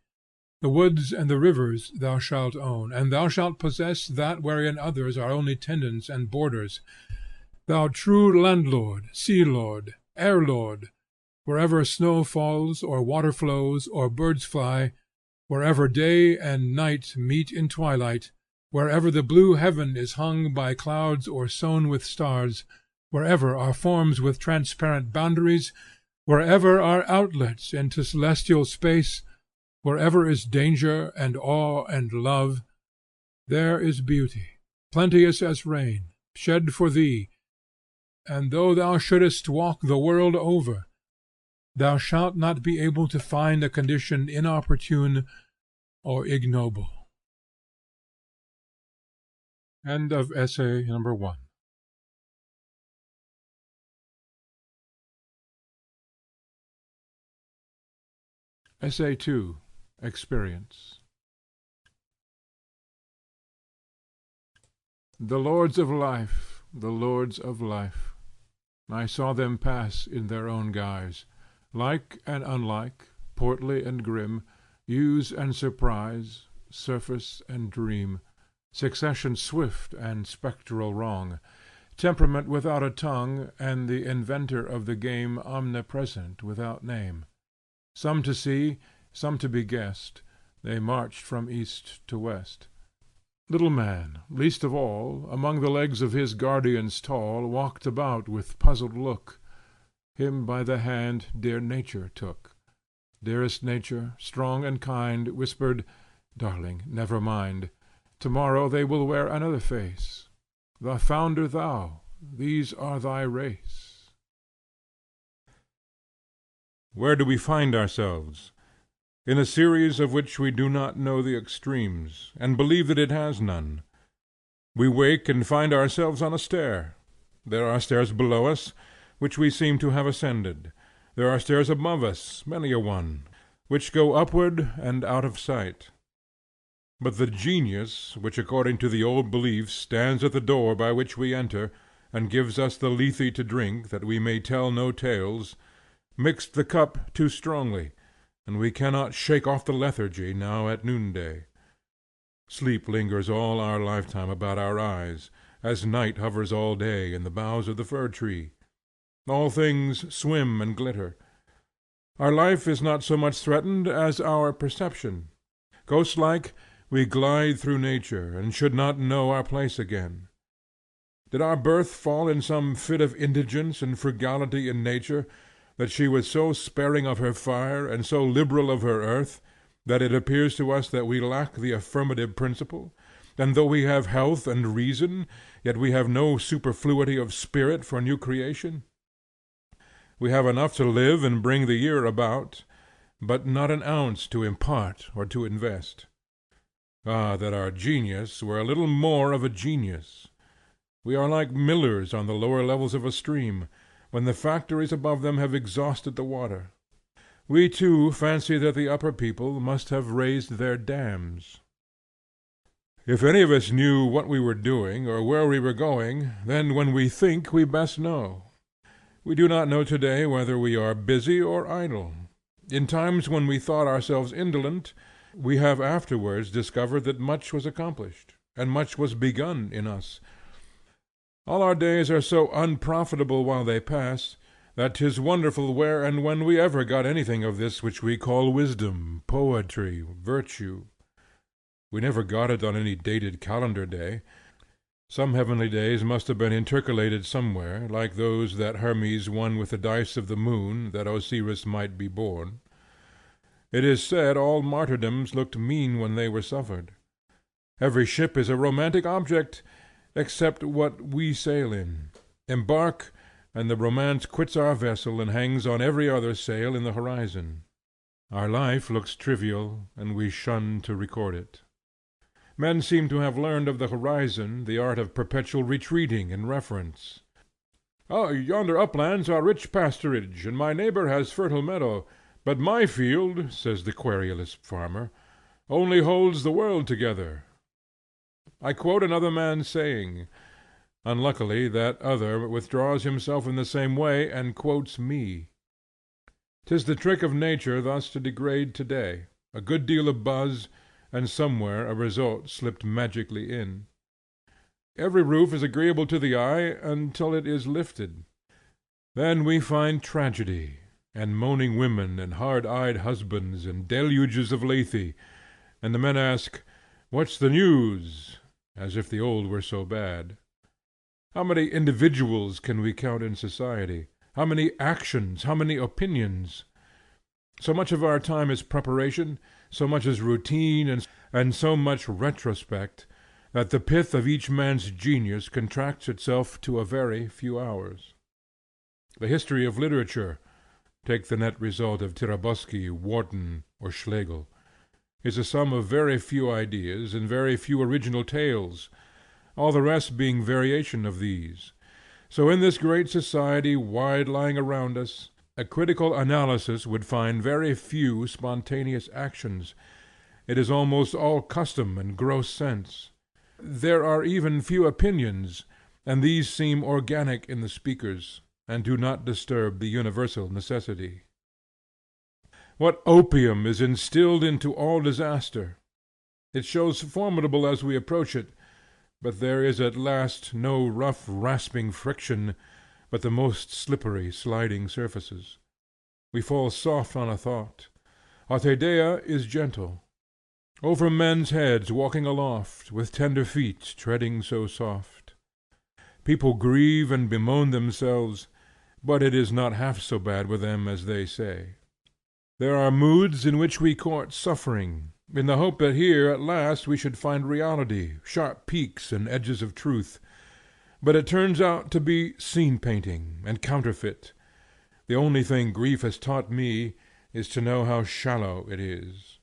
The woods and the rivers thou shalt own, and thou shalt possess that wherein others are only tenants and boarders. Thou true landlord, sea lord, air lord, wherever snow falls, or water flows, or birds fly, wherever day and night meet in twilight, wherever the blue heaven is hung by clouds or sown with stars, wherever are forms with transparent boundaries, wherever are outlets into celestial space, wherever is danger and awe and love, there is beauty, plenteous as rain, shed for thee, and though thou shouldest walk the world over, thou shalt not be able to find a condition inopportune or ignoble. End of Essay Number 1. Essay 2. Experience. The lords of life, the lords of life, I saw them pass in their own guise, like and unlike, portly and grim, use and surprise, surface and dream, succession swift and spectral wrong, temperament without a tongue, and the inventor of the game omnipresent without name. Some to see, some to be guessed, they marched from east to west. Little man, least of all, among the legs of his guardians tall, walked about with puzzled look. Him by the hand dear Nature took. Dearest Nature, strong and kind, whispered, "Darling, never mind. To-morrow they will wear another face. The founder thou, these are thy race." Where do we find ourselves? In a series of which we do not know the extremes, and believe that it has none. We wake and find ourselves on a stair. There are stairs below us, which we seem to have ascended. There are stairs above us, many a one, which go upward and out of sight. But the genius, which according to the old belief stands at the door by which we enter, and gives us the lethe to drink that we may tell no tales, mixed the cup too strongly, and we cannot shake off the lethargy now at noonday. Sleep lingers all our lifetime about our eyes, as night hovers all day in the boughs of the fir tree. All things swim and glitter. Our life is not so much threatened as our perception. Ghost-like, we glide through nature, and should not know our place again. Did our birth fall in some fit of indigence and frugality in nature, that she was so sparing of her fire, and so liberal of her earth, that it appears to us that we lack the affirmative principle, and though we have health and reason, yet we have no superfluity of spirit for new creation? We have enough to live and bring the year about, but not an ounce to impart or to invest. Ah, that our genius were a little more of a genius! We are like millers on the lower levels of a stream, when the factories above them have exhausted the water. We too fancy that the upper people must have raised their dams. If any of us knew what we were doing, or where we were going, then when we think we best know. We do not know today whether we are busy or idle. In times when we thought ourselves indolent, we have afterwards discovered that much was accomplished, and much was begun in us. All our days are so unprofitable while they pass, that 'tis wonderful where and when we ever got anything of this which we call wisdom, poetry, virtue. We never got it on any dated calendar day. Some heavenly days must have been intercalated somewhere, like those that Hermes won with the dice of the moon, that Osiris might be born. It is said all martyrdoms looked mean when they were suffered. Every ship is a romantic object, except what we sail in. Embark, and the romance quits our vessel and hangs on every other sail in the horizon. Our life looks trivial, and we shun to record it. Men seem to have learned of the horizon the art of perpetual retreating and reference. Yonder uplands are rich pasturage, and my neighbor has fertile meadow, but my field, says the querulous farmer, only holds the world together. I quote another man's saying. Unluckily that other withdraws himself in the same way, and quotes me. 'Tis the trick of nature thus to degrade to day, a good deal of buzz, and somewhere a result slipped magically in. Every roof is agreeable to the eye until it is lifted. Then we find tragedy, and moaning women, and hard-eyed husbands, and deluges of Lethe, and the men ask, "What's the news?" as if the old were so bad. How many individuals can we count in society? How many actions? How many opinions? So much of our time is preparation, so much is routine, and so much retrospect, that the pith of each man's genius contracts itself to a very few hours. The history of literature, take the net result of Tirabosky, Warton, or Schlegel, is a sum of very few ideas and very few original tales, all the rest being variation of these. So in this great society wide lying around us, a critical analysis would find very few spontaneous actions. It is almost all custom and gross sense. there are even few opinions, and these seem organic in the speakers, and do not disturb the universal necessity. What opium is instilled into all disaster! It shows formidable as we approach it, but there is at last no rough rasping friction, but the most slippery sliding surfaces. We fall soft on a thought. Our Te is gentle. Over men's heads walking aloft, with tender feet treading so soft. People grieve and bemoan themselves, but it is not half so bad with them as they say. There are moods in which we court suffering, in the hope that here at last we should find reality, sharp peaks and edges of truth, but it turns out to be scene painting and counterfeit. The only thing grief has taught me is to know how shallow it is.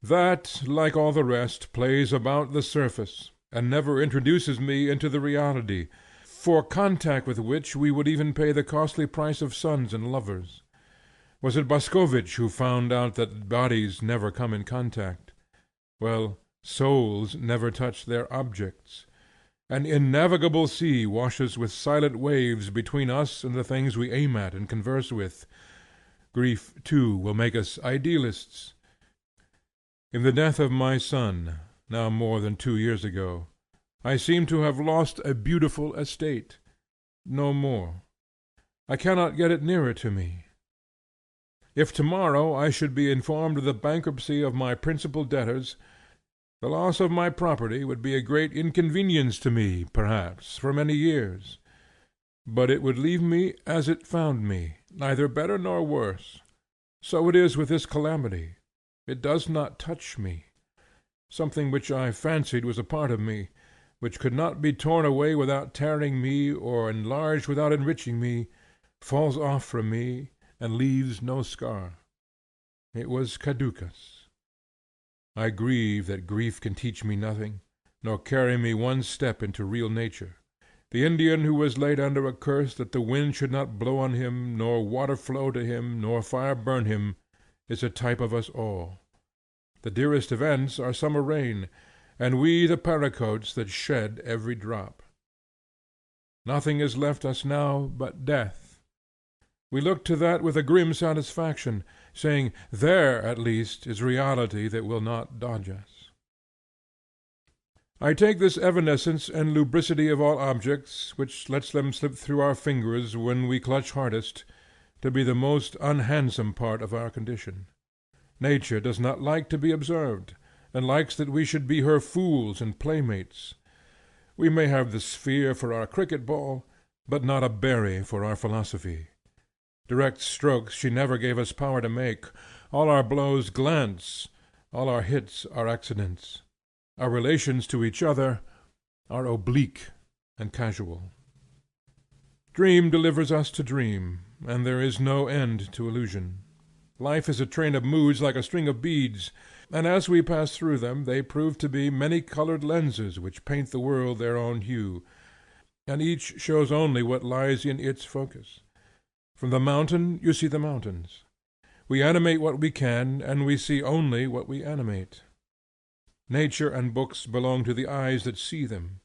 That, like all the rest, plays about the surface, and never introduces me into the reality, for contact with which we would even pay the costly price of sons and lovers. Was it Boscovich who found out that bodies never come in contact? Well, souls never touch their objects. An innavigable sea washes with silent waves between us and the things we aim at and converse with. Grief, too, will make us idealists. In the death of my son, now more than 2 years ago, I seem to have lost a beautiful estate. No more. I cannot get it nearer to me. If tomorrow I should be informed of the bankruptcy of my principal debtors, the loss of my property would be a great inconvenience to me, perhaps, for many years; but it would leave me as it found me, neither better nor worse. So it is with this calamity. It does not touch me. Something which I fancied was a part of me, which could not be torn away without tearing me, or enlarged without enriching me, falls off from me and leaves no scar. It was caducus. I grieve that grief can teach me nothing, nor carry me one step into real nature. The Indian who was laid under a curse that the wind should not blow on him, nor water flow to him, nor fire burn him, is a type of us all. The dearest events are summer rain, and we the paracoats that shed every drop. Nothing is left us now but death. We look to that with a grim satisfaction, saying, there at least is reality that will not dodge us. I take this evanescence and lubricity of all objects, which lets them slip through our fingers when we clutch hardest, to be the most unhandsome part of our condition. Nature does not like to be observed, and likes that we should be her fools and playmates. We may have the sphere for our cricket ball, but not a berry for our philosophy. Direct strokes she never gave us power to make. All our blows glance, all our hits are accidents. Our relations to each other are oblique and casual. Dream delivers us to dream, and there is no end to illusion. Life is a train of moods like a string of beads, and as we pass through them they prove to be many-colored lenses which paint the world their own hue, and each shows only what lies in its focus. From the mountain you see the mountains. We animate what we can, and we see only what we animate. Nature and books belong to the eyes that see them.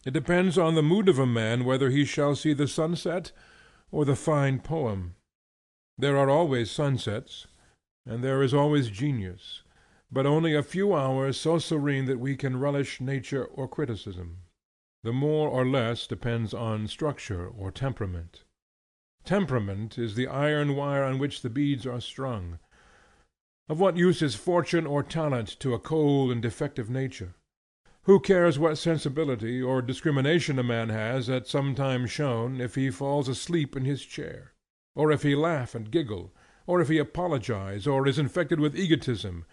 It depends on the mood of a man whether he shall see the sunset or the fine poem. There are always sunsets, and there is always genius, but only a few hours so serene that we can relish nature or criticism. The more or less depends on structure or temperament. Temperament is the iron wire on which the beads are strung. Of what use is fortune or talent to a cold and defective nature? Who cares what sensibility or discrimination a man has at some time shown, if he falls asleep in his chair, or if he laugh and giggle, or if he apologize, or is infected with egotism,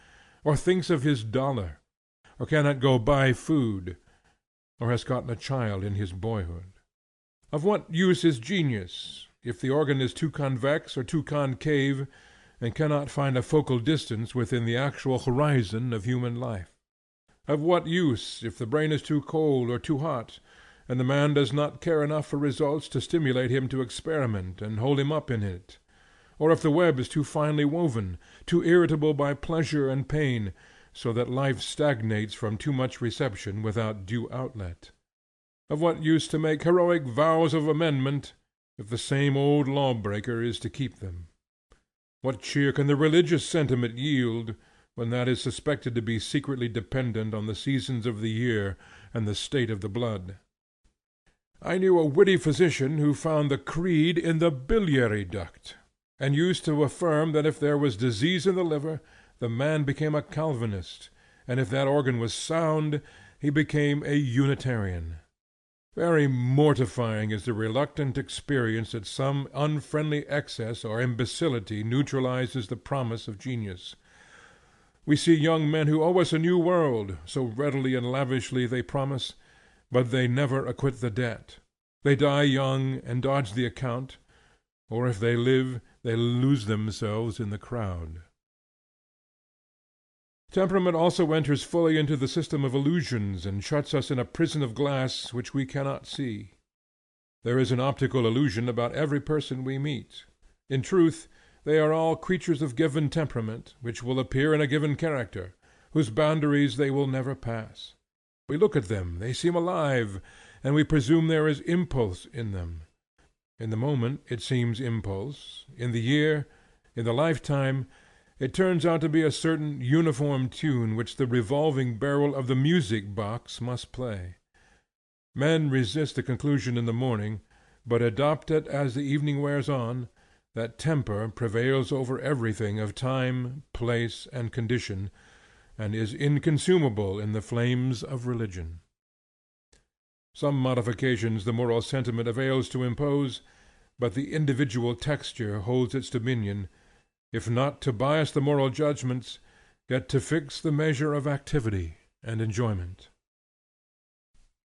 or thinks of his dollar, or cannot go buy food, or has gotten a child in his boyhood? Of what use is genius, if the organ is too convex or too concave, and cannot find a focal distance within the actual horizon of human life? Of what use, if the brain is too cold or too hot, and the man does not care enough for results to stimulate him to experiment and hold him up in it? Or if the web is too finely woven, too irritable by pleasure and pain, so that life stagnates from too much reception without due outlet. Of what use to make heroic vows of amendment, if the same old lawbreaker is to keep them? What cheer can the religious sentiment yield, when that is suspected to be secretly dependent on the seasons of the year and the state of the blood? I knew a witty physician who found the creed in the biliary duct, and used to affirm that if there was disease in the liver, the man became a Calvinist, and if that organ was sound, he became a Unitarian. Very mortifying is the reluctant experience that some unfriendly excess or imbecility neutralizes the promise of genius. We see young men who owe us a new world, so readily and lavishly they promise, but they never acquit the debt. They die young and dodge the account, or if they live, they lose themselves in the crowd. Temperament also enters fully into the system of illusions and shuts us in a prison of glass which we cannot see. There is an optical illusion about every person we meet. In truth, they are all creatures of given temperament, which will appear in a given character, whose boundaries they will never pass. We look at them, they seem alive, and we presume there is impulse in them. In the moment it seems impulse, in the year, in the lifetime, it turns out to be a certain uniform tune which the revolving barrel of the music box must play. Men resist the conclusion in the morning, but adopt it as the evening wears on, that temper prevails over everything of time, place, and condition, and is inconsumable in the flames of religion. Some modifications the moral sentiment avails to impose, but the individual texture holds its dominion, if not to bias the moral judgments, yet to fix the measure of activity and enjoyment.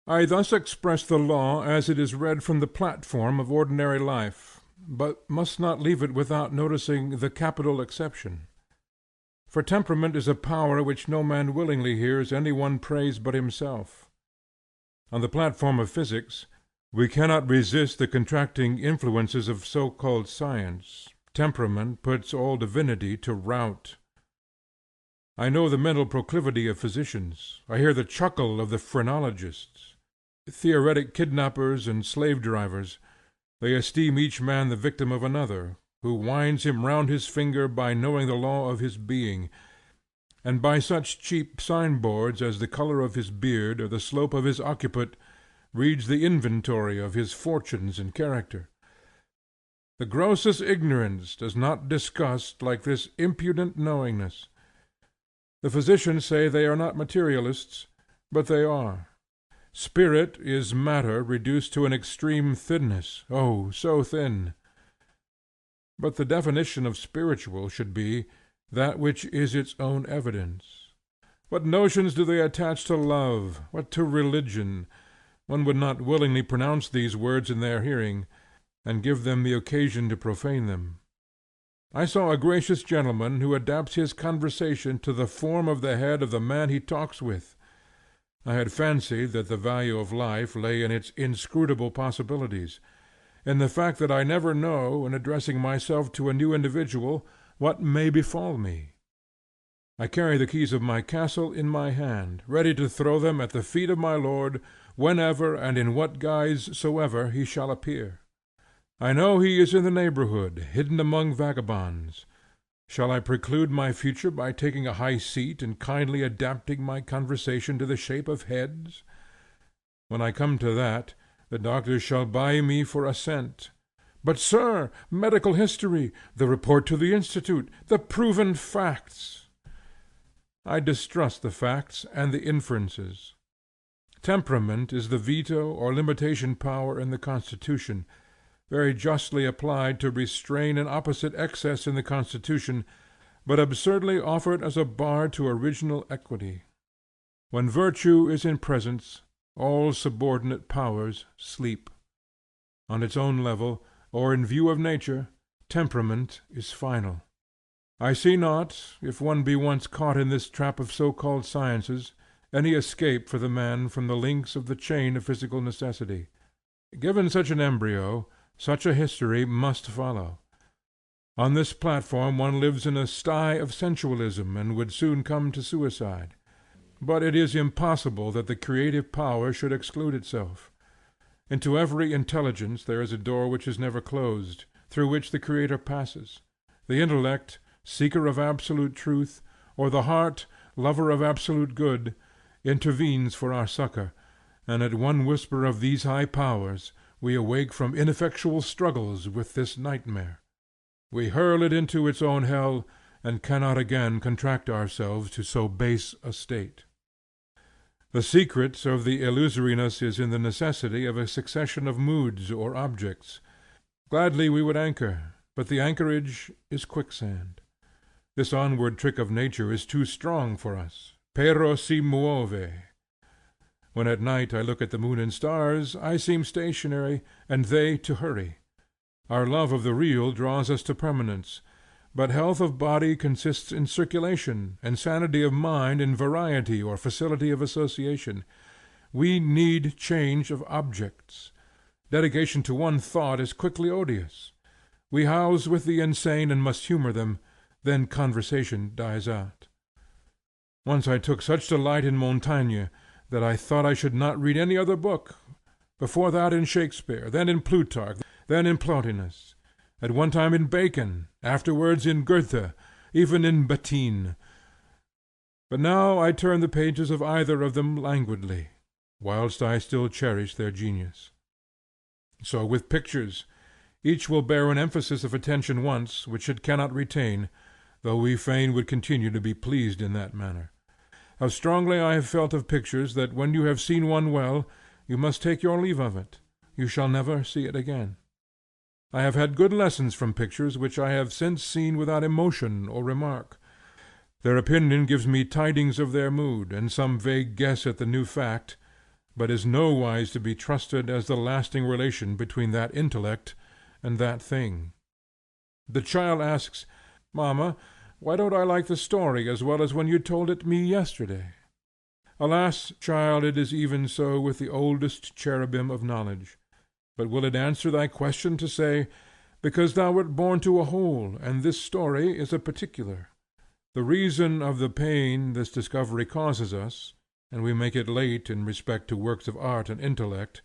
I thus express the law as it is read from the platform of ordinary life, but must not leave it without noticing the capital exception. For temperament is a power which no man willingly hears any one praise but himself. On the platform of physics, we cannot resist the contracting influences of so-called science. Temperament puts all divinity to rout. I know the mental proclivity of physicians. I hear the chuckle of the phrenologists. Theoretic kidnappers and slave drivers, they esteem each man the victim of another, who winds him round his finger by knowing the law of his being, and by such cheap signboards as the color of his beard or the slope of his occiput reads the inventory of his fortunes and character. The grossest ignorance does not disgust like this impudent knowingness. The physicians say they are not materialists, but they are. Spirit is matter reduced to an extreme thinness, oh, so thin! But the definition of spiritual should be, that which is its own evidence. What notions do they attach to love, what to religion? One would not willingly pronounce these words in their hearing, and give them the occasion to profane them. I saw a gracious gentleman who adapts his conversation to the form of the head of the man he talks with. I had fancied that the value of life lay in its inscrutable possibilities, in the fact that I never know, in addressing myself to a new individual, what may befall me. I carry the keys of my castle in my hand, ready to throw them at the feet of my Lord, whenever and in what guise soever he shall appear. I know he is in the neighborhood, hidden among vagabonds. Shall I preclude my future by taking a high seat and kindly adapting my conversation to the shape of heads? When I come to that, the doctors shall buy me for assent. But, sir, medical history, the report to the Institute, the proven facts. I distrust the facts and the inferences. Temperament is the veto or limitation power in the Constitution, very justly applied to restrain an opposite excess in the Constitution, but absurdly offered as a bar to original equity. When virtue is in presence, all subordinate powers sleep. On its own level, or in view of nature, temperament is final. I see not, if one be once caught in this trap of so-called sciences, any escape for the man from the links of the chain of physical necessity. Given such an embryo, such a history must follow. On this platform one lives in a sty of sensualism, and would soon come to suicide. But it is impossible that the creative power should exclude itself. Into every intelligence there is a door which is never closed, through which the Creator passes. The intellect, seeker of absolute truth, or the heart, lover of absolute good, intervenes for our succor, and at one whisper of these high powers we awake from ineffectual struggles with this nightmare. We hurl it into its own hell, and cannot again contract ourselves to so base a state. The secret of the illusoriness is in the necessity of a succession of moods or objects. Gladly we would anchor, but the anchorage is quicksand. This onward trick of nature is too strong for us. Pero si muove. When at night I look at the moon and stars, I seem stationary, and they to hurry. Our love of the real draws us to permanence, but health of body consists in circulation, and sanity of mind in variety or facility of association. We need change of objects. Dedication to one thought is quickly odious. We house with the insane and must humor them, then conversation dies out. Once I took such delight in Montaigne that I thought I should not read any other book, before that in Shakespeare, then in Plutarch, then in Plotinus, at one time in Bacon, afterwards in Goethe, even in Bettine. But now I turn the pages of either of them languidly, whilst I still cherish their genius. So with pictures, each will bear an emphasis of attention once, which it cannot retain, though we fain would continue to be pleased in that manner. How strongly I have felt of pictures, that when you have seen one well, you must take your leave of it. You shall never see it again. I have had good lessons from pictures which I have since seen without emotion or remark. Their opinion gives me tidings of their mood, and some vague guess at the new fact, but is nowise to be trusted as the lasting relation between that intellect and that thing. The child asks, "Mamma, why don't I like the story as well as when you told it me yesterday?" Alas, child, it is even so with the oldest cherubim of knowledge. But will it answer thy question to say, because thou wert born to a whole, and this story is a particular? The reason of the pain this discovery causes us, and we make it late in respect to works of art and intellect,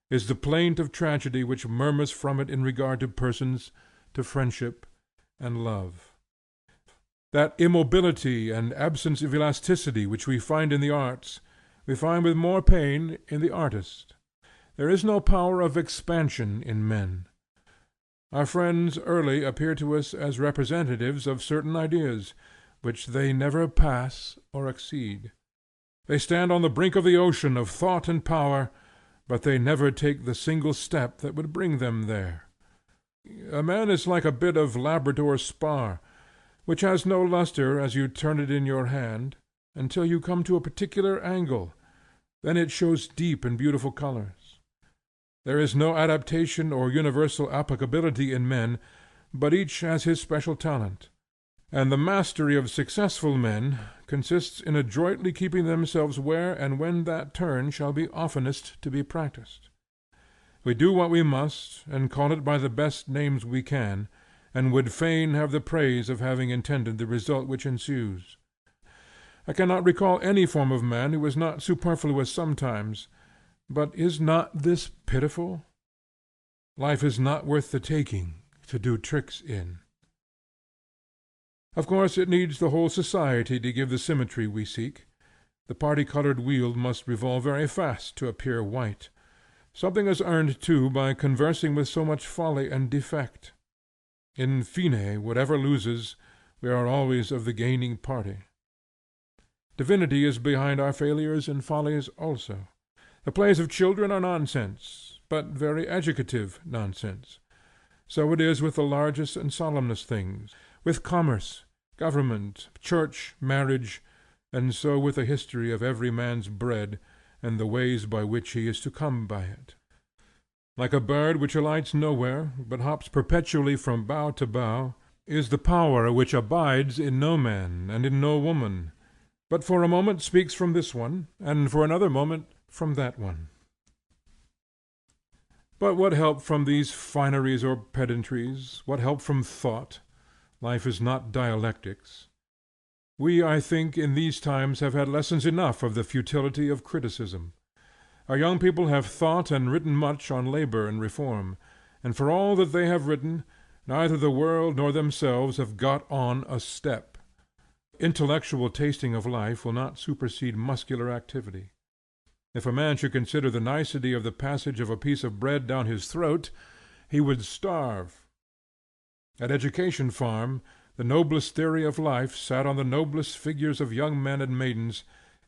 is the plaint of tragedy which murmurs from it in regard to persons, to friendship, and love. That immobility and absence of elasticity which we find in the arts, we find with more pain in the artist. There is no power of expansion in men. Our friends early appear to us as representatives of certain ideas, which they never pass or exceed. They stand on the brink of the ocean of thought and power, but they never take the single step that would bring them there. A man is like a bit of Labrador spar, which has no lustre as you turn it in your hand, until you come to a particular angle, then it shows deep and beautiful colors. There is no adaptation or universal applicability in men, but each has his special talent, and the mastery of successful men consists in adroitly keeping themselves where and when that turn shall be oftenest to be practised. We do what we must, and call it by the best names we can, and would fain have the praise of having intended the result which ensues. I cannot recall any form of man who is not superfluous sometimes, but is not this pitiful? Life is not worth the taking to do tricks in. Of course it needs the whole society to give the symmetry we seek. The party-colored wheel must revolve very fast to appear white. Something is earned too by conversing with so much folly and defect. In fine, whatever loses, we are always of the gaining party. Divinity is behind our failures and follies also. The plays of children are nonsense, but very educative nonsense. So it is with the largest and solemnest things, with commerce, government, church, marriage, and so with the history of every man's bread, and the ways by which he is to come by it. Like a bird which alights nowhere, but hops perpetually from bough to bough, is the power which abides in no man and in no woman, but for a moment speaks from this one, and for another moment from that one. But what help from these fineries or pedantries, what help from thought? Life is not dialectics. We, I think, in these times have had lessons enough of the futility of criticism. Our young people have thought and written much on labor and reform, and for all that they have written, neither the world nor themselves have got on a step. Intellectual tasting of life will not supersede muscular activity. If a man should consider the nicety of the passage of a piece of bread down his throat, he would starve. At Education Farm, the noblest theory of life sat on the noblest figures of young men and maidens,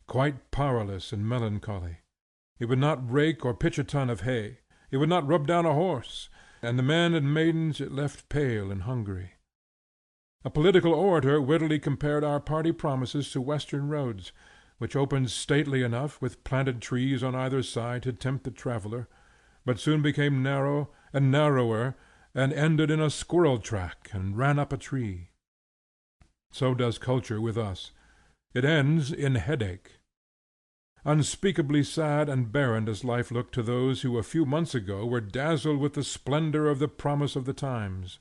quite powerless and melancholy. It would not rake or pitch a ton of hay. It would not rub down a horse, and the men and maidens it left pale and hungry. A political orator wittily compared our party promises to western roads, which opened stately enough with planted trees on either side to tempt the traveller, but soon became narrow and narrower, and ended in a squirrel track and ran up a tree. So does culture with us. It ends in headache. Unspeakably sad and barren does life look to those who a few months ago were dazzled with the splendor of the promise of the times.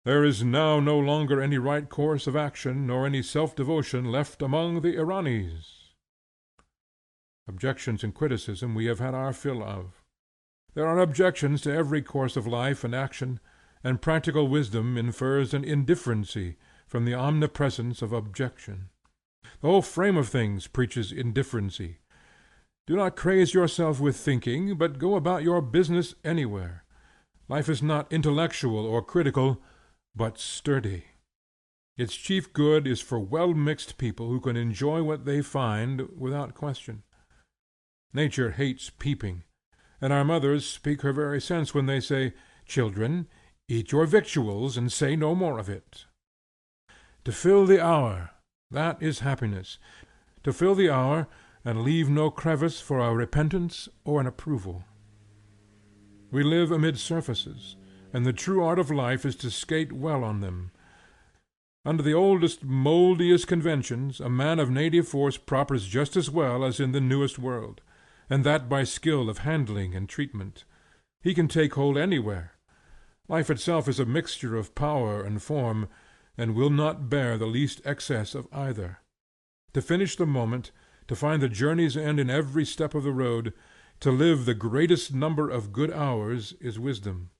There is now no longer any right course of action nor any self-devotion left among the Iranis. Objections and criticism we have had our fill of. There are objections to every course of life and action, and practical wisdom infers an indifferency from the omnipresence of objection. The whole frame of things preaches indifferency. Do not craze yourself with thinking, but go about your business anywhere. Life is not intellectual or critical, but sturdy. Its chief good is for well-mixed people who can enjoy what they find without question. Nature hates peeping, and our mothers speak her very sense when they say, "Children, eat your victuals and say no more of it." To fill the hour, that is happiness. To fill the hour and leave no crevice for a repentance or an approval. We live amid surfaces, and the true art of life is to skate well on them. Under the oldest, moldiest conventions, a man of native force prospers just as well as in the newest world, and that by skill of handling and treatment. He can take hold anywhere. Life itself is a mixture of power and form, and will not bear the least excess of either. To finish the moment, to find the journey's end in every step of the road, to live the greatest number of good hours, is wisdom.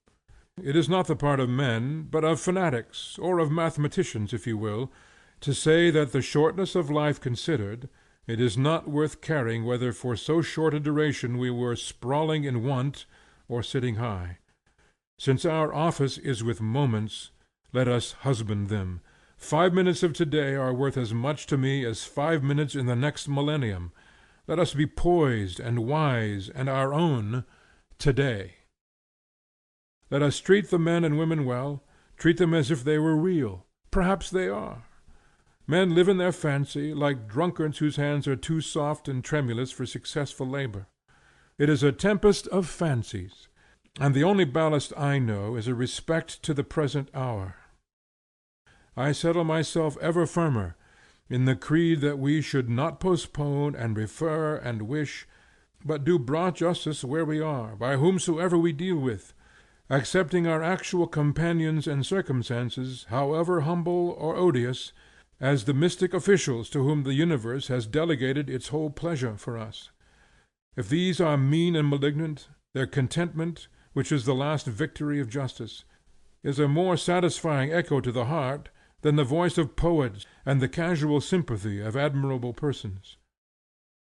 It is not the part of men, but of fanatics, or of mathematicians, if you will, to say that the shortness of life considered, it is not worth caring whether for so short a duration we were sprawling in want or sitting high. Since our office is with moments, let us husband them. 5 minutes of today are worth as much to me as 5 minutes in the next millennium. Let us be poised and wise and our own today. Let us treat the men and women well, treat them as if they were real. Perhaps they are. Men live in their fancy, like drunkards whose hands are too soft and tremulous for successful labor. It is a tempest of fancies, and the only ballast I know is a respect to the present hour. I settle myself ever firmer in the creed that we should not postpone and refer and wish, but do broad justice where we are, by whomsoever we deal with, accepting our actual companions and circumstances, however humble or odious, as the mystic officials to whom the universe has delegated its whole pleasure for us. If these are mean and malignant, their contentment, which is the last victory of justice, is a more satisfying echo to the heart than the voice of poets and the casual sympathy of admirable persons.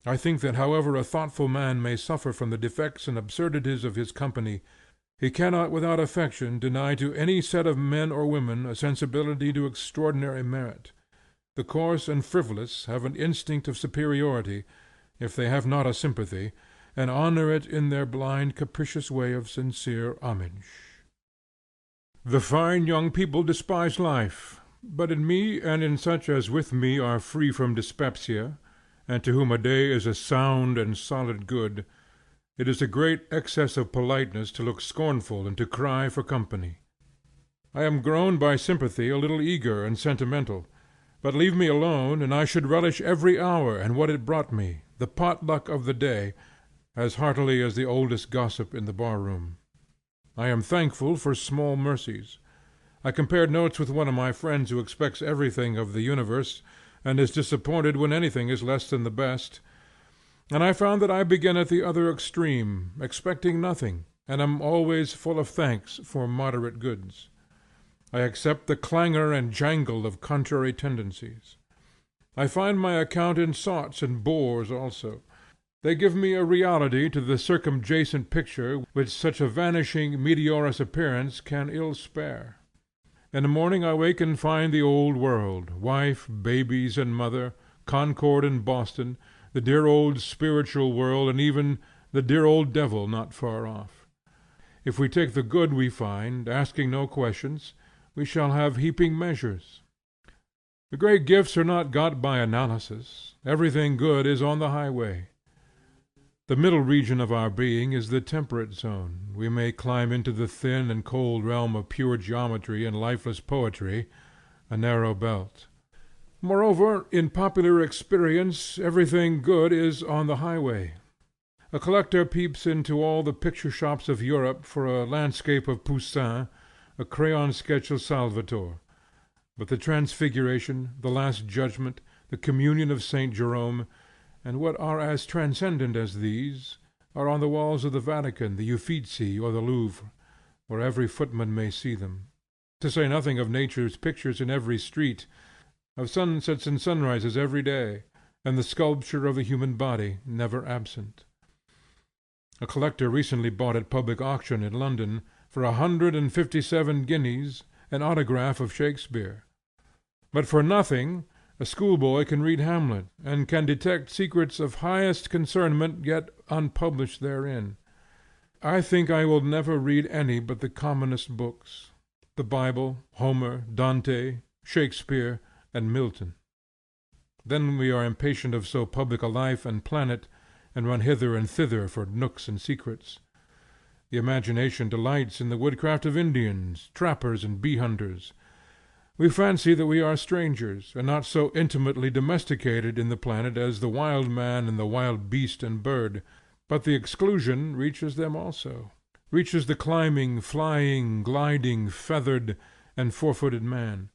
I think that however a thoughtful man may suffer from the defects and absurdities of his company, he cannot without affection deny to any set of men or women a sensibility to extraordinary merit. The coarse and frivolous have an instinct of superiority, if they have not a sympathy, and honor it in their blind capricious way of sincere homage. The fine young people despise life, but in me and in such as with me are free from dyspepsia, and to whom a day is a sound and solid good, it is a great excess of politeness to look scornful and to cry for company. I am grown by sympathy a little eager and sentimental, but leave me alone, and I should relish every hour and what it brought me, the pot-luck of the day, as heartily as the oldest gossip in the bar-room. I am thankful for small mercies. I compared notes with one of my friends who expects everything of the universe, and is disappointed when anything is less than the best, and I found that I begin at the other extreme, expecting nothing, and am always full of thanks for moderate goods. I accept the clangor and jangle of contrary tendencies. I find my account in sots and bores also. They give me a reality to the circumjacent picture which such a vanishing meteorous appearance can ill spare. In the morning I wake and find the old world, wife, babies, and mother, Concord and Boston, the dear old spiritual world, and even the dear old devil not far off. If we take the good we find, asking no questions, we shall have heaping measures. The great gifts are not got by analysis. Everything good is on the highway. The middle region of our being is the temperate zone. We may climb into the thin and cold realm of pure geometry and lifeless poetry, a narrow belt. Moreover, in popular experience, everything good is on the highway. A collector peeps into all the picture shops of Europe for a landscape of Poussin, a crayon sketch of Salvator. But the Transfiguration, the Last Judgment, the Communion of St. Jerome, and what are as transcendent as these, are on the walls of the Vatican, the Uffizi, or the Louvre, where every footman may see them, to say nothing of nature's pictures in every street, of sunsets and sunrises every day, and the sculpture of the human body never absent. A collector recently bought at public auction in London, for 157 guineas, an autograph of Shakespeare. But for nothing a schoolboy can read Hamlet, and can detect secrets of highest concernment yet unpublished therein. I think I will never read any but the commonest books, the Bible, Homer, Dante, Shakespeare, and Milton. Then we are impatient of so public a life and planet, and run hither and thither for nooks and secrets. The imagination delights in the woodcraft of Indians, trappers, and bee hunters. We fancy that we are strangers, and not so intimately domesticated in the planet as the wild man and the wild beast and bird, but the exclusion reaches them also, reaches the climbing, flying, gliding, feathered, and four-footed man.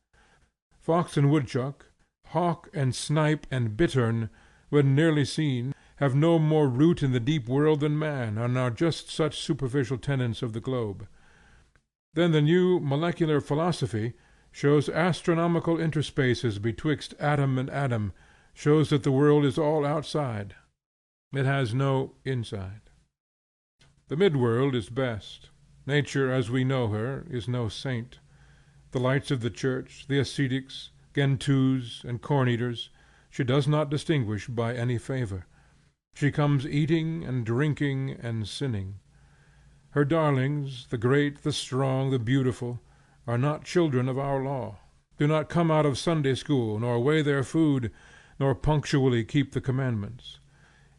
Fox and woodchuck, hawk and snipe and bittern, when nearly seen, have no more root in the deep world than man, and are just such superficial tenants of the globe. Then the new molecular philosophy shows astronomical interspaces betwixt atom and atom, shows that the world is all outside. It has no inside. The mid-world is best. Nature, as we know her, is no saint. The lights of the church, the ascetics, Gentoos, and corn-eaters, she does not distinguish by any favor. She comes eating and drinking and sinning. Her darlings, the great, the strong, the beautiful, are not children of our law, do not come out of Sunday school, nor weigh their food, nor punctually keep the commandments.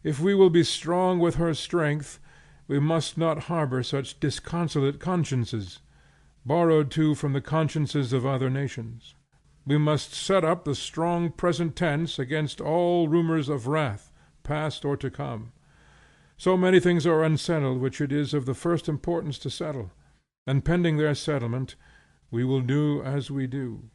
If we will be strong with her strength, we must not harbor such disconsolate consciences, borrowed too from the consciences of other nations. We must set up the strong present tense against all rumors of wrath, past or to come. So many things are unsettled which it is of the first importance to settle, and pending their settlement, we will do as we do.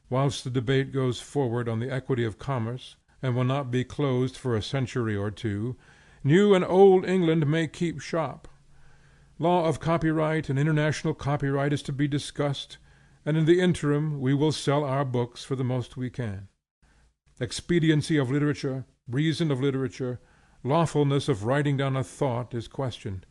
Whilst the debate goes forward on the equity of commerce, and will not be closed for a century or two, New and Old England may keep shop. Law of copyright and international copyright is to be discussed, and in the interim we will sell our books for the most we can. Expediency of literature, reason of literature, lawfulness of writing down a thought is questioned.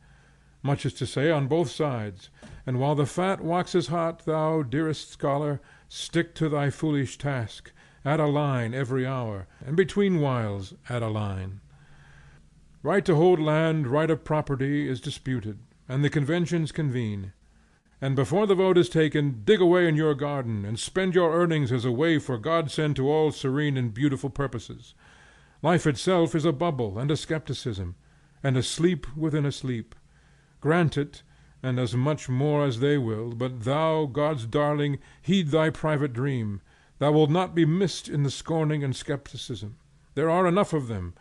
Much is to say on both sides, and while the fat waxes hot, thou, dearest scholar, stick to thy foolish task, add a line every hour, and between whiles add a line. Right to hold land, right of property, is disputed, and the conventions convene. And before the vote is taken, dig away in your garden, and spend your earnings as a waif or godsend to all serene and beautiful purposes. Life itself is a bubble and a skepticism, and a sleep within a sleep. Grant it, and as much more as they will, but thou, God's darling, heed thy private dream. Thou wilt not be missed in the scorning and skepticism. There are enough of them.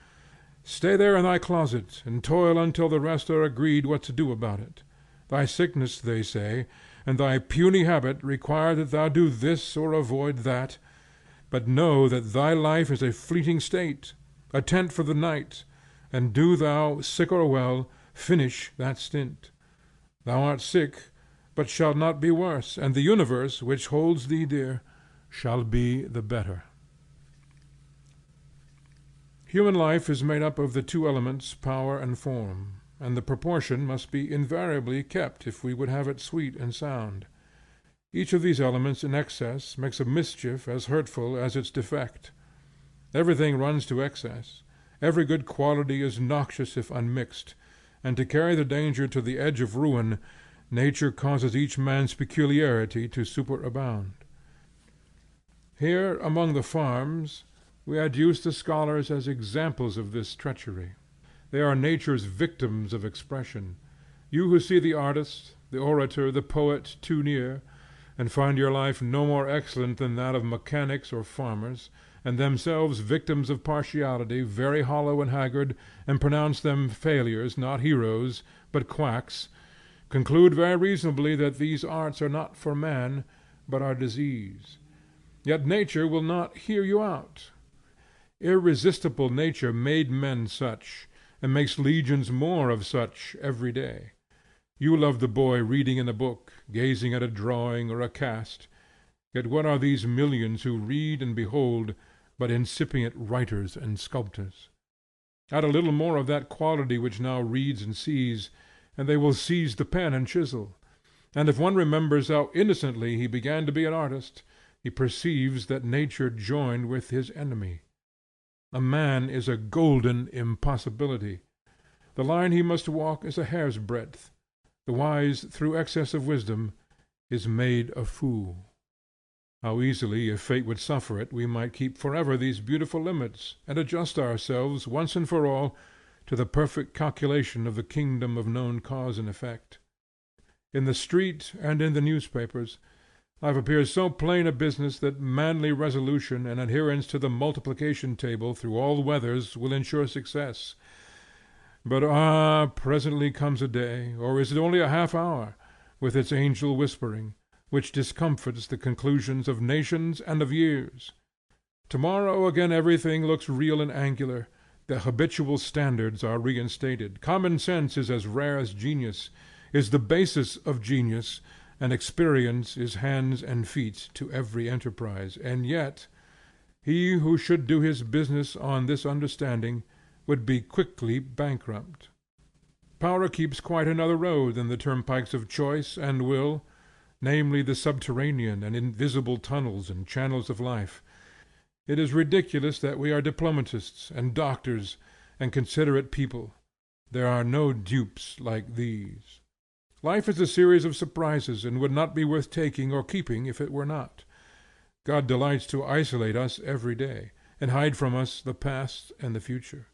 Stay there in thy closet, and toil until the rest are agreed what to do about it. Thy sickness, they say, and thy puny habit require that thou do this or avoid that, but know that thy life is a fleeting state, a tent for the night, and do thou, sick or well, finish that stint. Thou art sick, but shalt not be worse, and the universe, which holds thee dear, shall be the better. Human life is made up of the two elements, power and form, and the proportion must be invariably kept if we would have it sweet and sound. Each of these elements in excess makes a mischief as hurtful as its defect. Everything runs to excess. Every good quality is noxious if unmixed, and to carry the danger to the edge of ruin, nature causes each man's peculiarity to superabound. Here among the farms we adduce the scholars as examples of this treachery. They are nature's victims of expression. You who see the artist, the orator, the poet too near, and find your life no more excellent than that of mechanics or farmers, and themselves victims of partiality, very hollow and haggard, and pronounce them failures, not heroes, but quacks, conclude very reasonably that these arts are not for man, but are disease. Yet nature will not hear you out. Irresistible nature made men such, and makes legions more of such every day. You love the boy reading in a book, gazing at a drawing or a cast, yet what are these millions who read and behold but incipient writers and sculptors? Add a little more of that quality which now reads and sees, and they will seize the pen and chisel. And if one remembers how innocently he began to be an artist, he perceives that nature joined with his enemy. A man is a golden impossibility. The line he must walk is a hair's breadth. The wise, through excess of wisdom, is made a fool. How easily, if fate would suffer it, we might keep forever these beautiful limits, and adjust ourselves, once and for all, to the perfect calculation of the kingdom of known cause and effect. In the street and in the newspapers, life appears so plain a business that manly resolution and adherence to the multiplication table through all weathers will ensure success. But presently comes a day, or is it only a half hour, with its angel whispering, which discomfits the conclusions of nations and of years. Tomorrow again everything looks real and angular, the habitual standards are reinstated, common sense is as rare as genius, is the basis of genius, and experience is hands and feet to every enterprise, and yet he who should do his business on this understanding would be quickly bankrupt. Power keeps quite another road than the turnpikes of choice and will, namely the subterranean and invisible tunnels and channels of life. It is ridiculous that we are diplomatists and doctors and considerate people. There are no dupes like these. Life is a series of surprises, and would not be worth taking or keeping if it were not. God delights to isolate us every day, and hide from us the past and the future.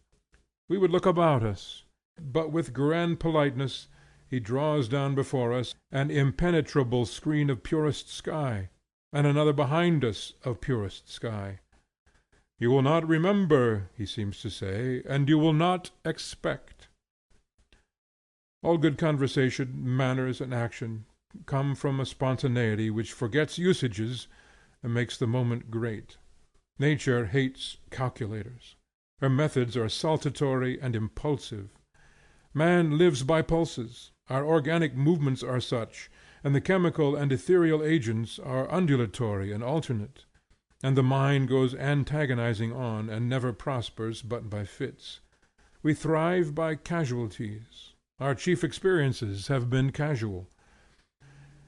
We would look about us, but with grand politeness he draws down before us an impenetrable screen of purest sky, and another behind us of purest sky. You will not remember, he seems to say, and you will not expect. All good conversation, manners, and action come from a spontaneity which forgets usages and makes the moment great. Nature hates calculators. Her methods are saltatory and impulsive. Man lives by pulses. Our organic movements are such, and the chemical and ethereal agents are undulatory and alternate, and the mind goes antagonizing on, and never prospers but by fits. We thrive by casualties. Our chief experiences have been casual.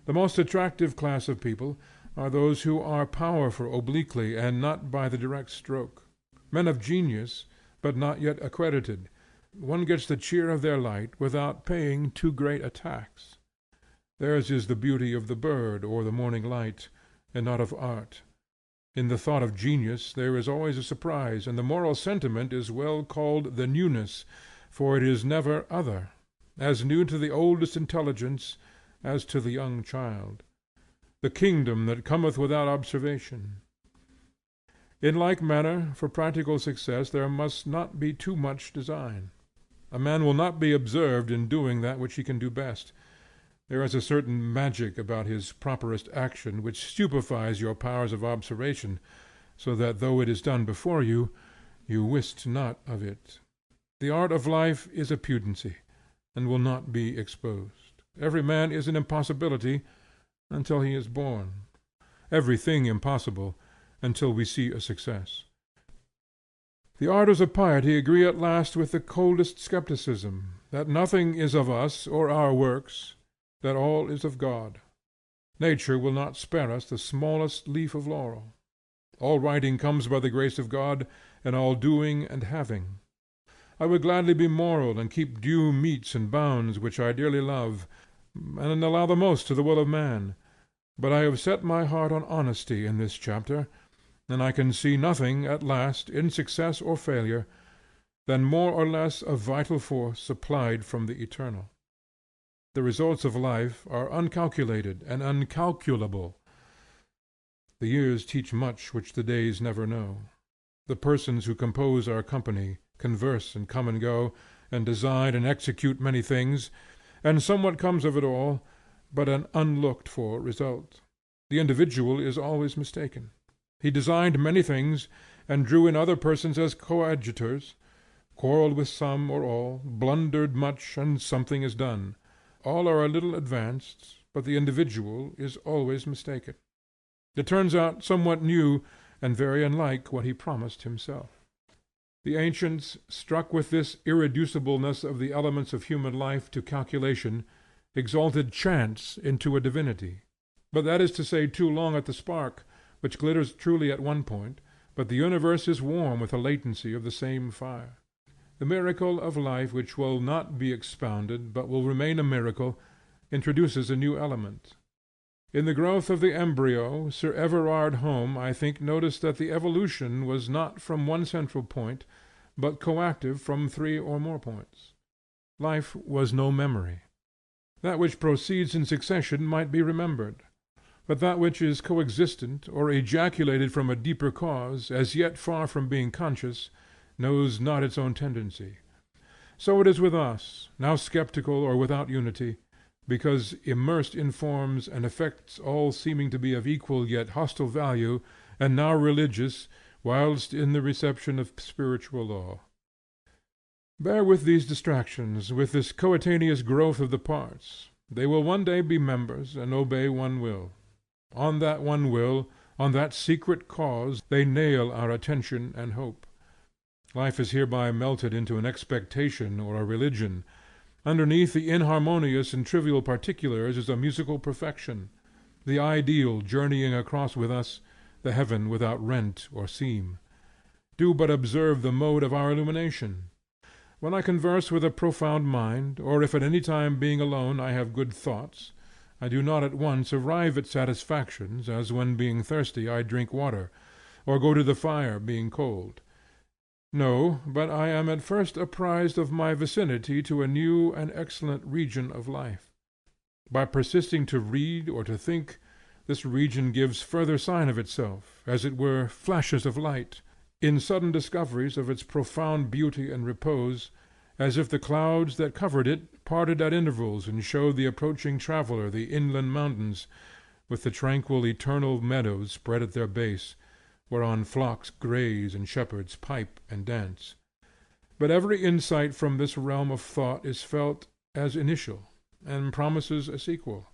The most attractive class of people are those who are powerful obliquely and not by the direct stroke. Men of genius, but not yet accredited. One gets the cheer of their light without paying too great a tax. Theirs is the beauty of the bird or the morning light, and not of art. In the thought of genius there is always a surprise, and the moral sentiment is well called the newness, for it is never other, as new to the oldest intelligence as to the young child. The kingdom that cometh without observation. In like manner, for practical success there must not be too much design. A man will not be observed in doing that which he can do best, There is a certain magic about his properest action which stupefies your powers of observation, so that though it is done before you, you wist not of it. The art of life is a pudency, and will not be exposed. Every man is an impossibility until he is born; everything impossible until we see a success. The ardors of piety agree at last with the coldest skepticism, that nothing is of us or our works, that all is of God. Nature will not spare us the smallest leaf of laurel. All writing comes by the grace of God, and all doing and having. I would gladly be moral and keep due metes and bounds which I dearly love, and allow the most to the will of man, but I have set my heart on honesty in this chapter, and I can see nothing at last, in success or failure, than more or less of vital force supplied from the Eternal. The results of life are uncalculated and uncalculable. The years teach much which the days never know. The persons who compose our company converse and come and go, and design and execute many things, and somewhat comes of it all, but an unlooked for result. The individual is always mistaken. He designed many things, and drew in other persons as coadjutors, quarreled with some or all, blundered much, and something is done. All are a little advanced, but the individual is always mistaken. It turns out somewhat new, and very unlike what he promised himself. The ancients, struck with this irreducibleness of the elements of human life to calculation, exalted chance into a divinity. But that is to stay too long at the spark, which glitters truly at one point, but the universe is warm with the latency of the same fire. The miracle of life which will not be expounded, but will remain a miracle, introduces a new element. In the growth of the embryo, Sir Everard Home, I think, noticed that the evolution was not from one central point, but coactive from 3 or more points. Life was no memory. That which proceeds in succession might be remembered, but that which is coexistent or ejaculated from a deeper cause, as yet far from being conscious, knows not its own tendency. So it is with us, now skeptical or without unity, because immersed in forms and effects all seeming to be of equal yet hostile value, and now religious, whilst in the reception of spiritual law. Bear with these distractions, with this coetaneous growth of the parts. They will one day be members, and obey one will. On that one will, on that secret cause, they nail our attention and hope. Life is hereby melted into an expectation or a religion. Underneath the inharmonious and trivial particulars is a musical perfection, the ideal journeying across with us, the heaven without rent or seam. Do but observe the mode of our illumination. When I converse with a profound mind, or if at any time being alone I have good thoughts, I do not at once arrive at satisfactions, as when being thirsty I drink water, or go to the fire being cold. No, but I am at first apprised of my vicinity to a new and excellent region of life. By persisting to read or to think, this region gives further sign of itself, as it were flashes of light, in sudden discoveries of its profound beauty and repose, as if the clouds that covered it parted at intervals and showed the approaching traveller the inland mountains, with the tranquil eternal meadows spread at their base, whereon flocks graze and shepherds pipe and dance. But every insight from this realm of thought is felt as initial, and promises a sequel.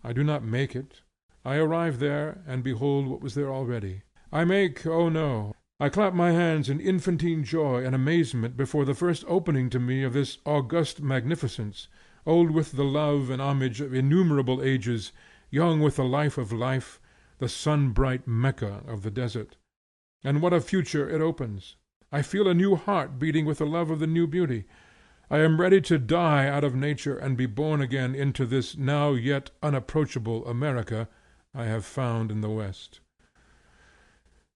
I do not make it. I arrive there, and behold what was there already. I make, oh no! I clap my hands in infantine joy and amazement before the first opening to me of this august magnificence, old with the love and homage of innumerable ages, young with the life of life, the sun-bright Mecca of the desert. And what a future it opens! I feel a new heart beating with the love of the new beauty. I am ready to die out of nature and be born again into this now yet unapproachable America I have found in the West.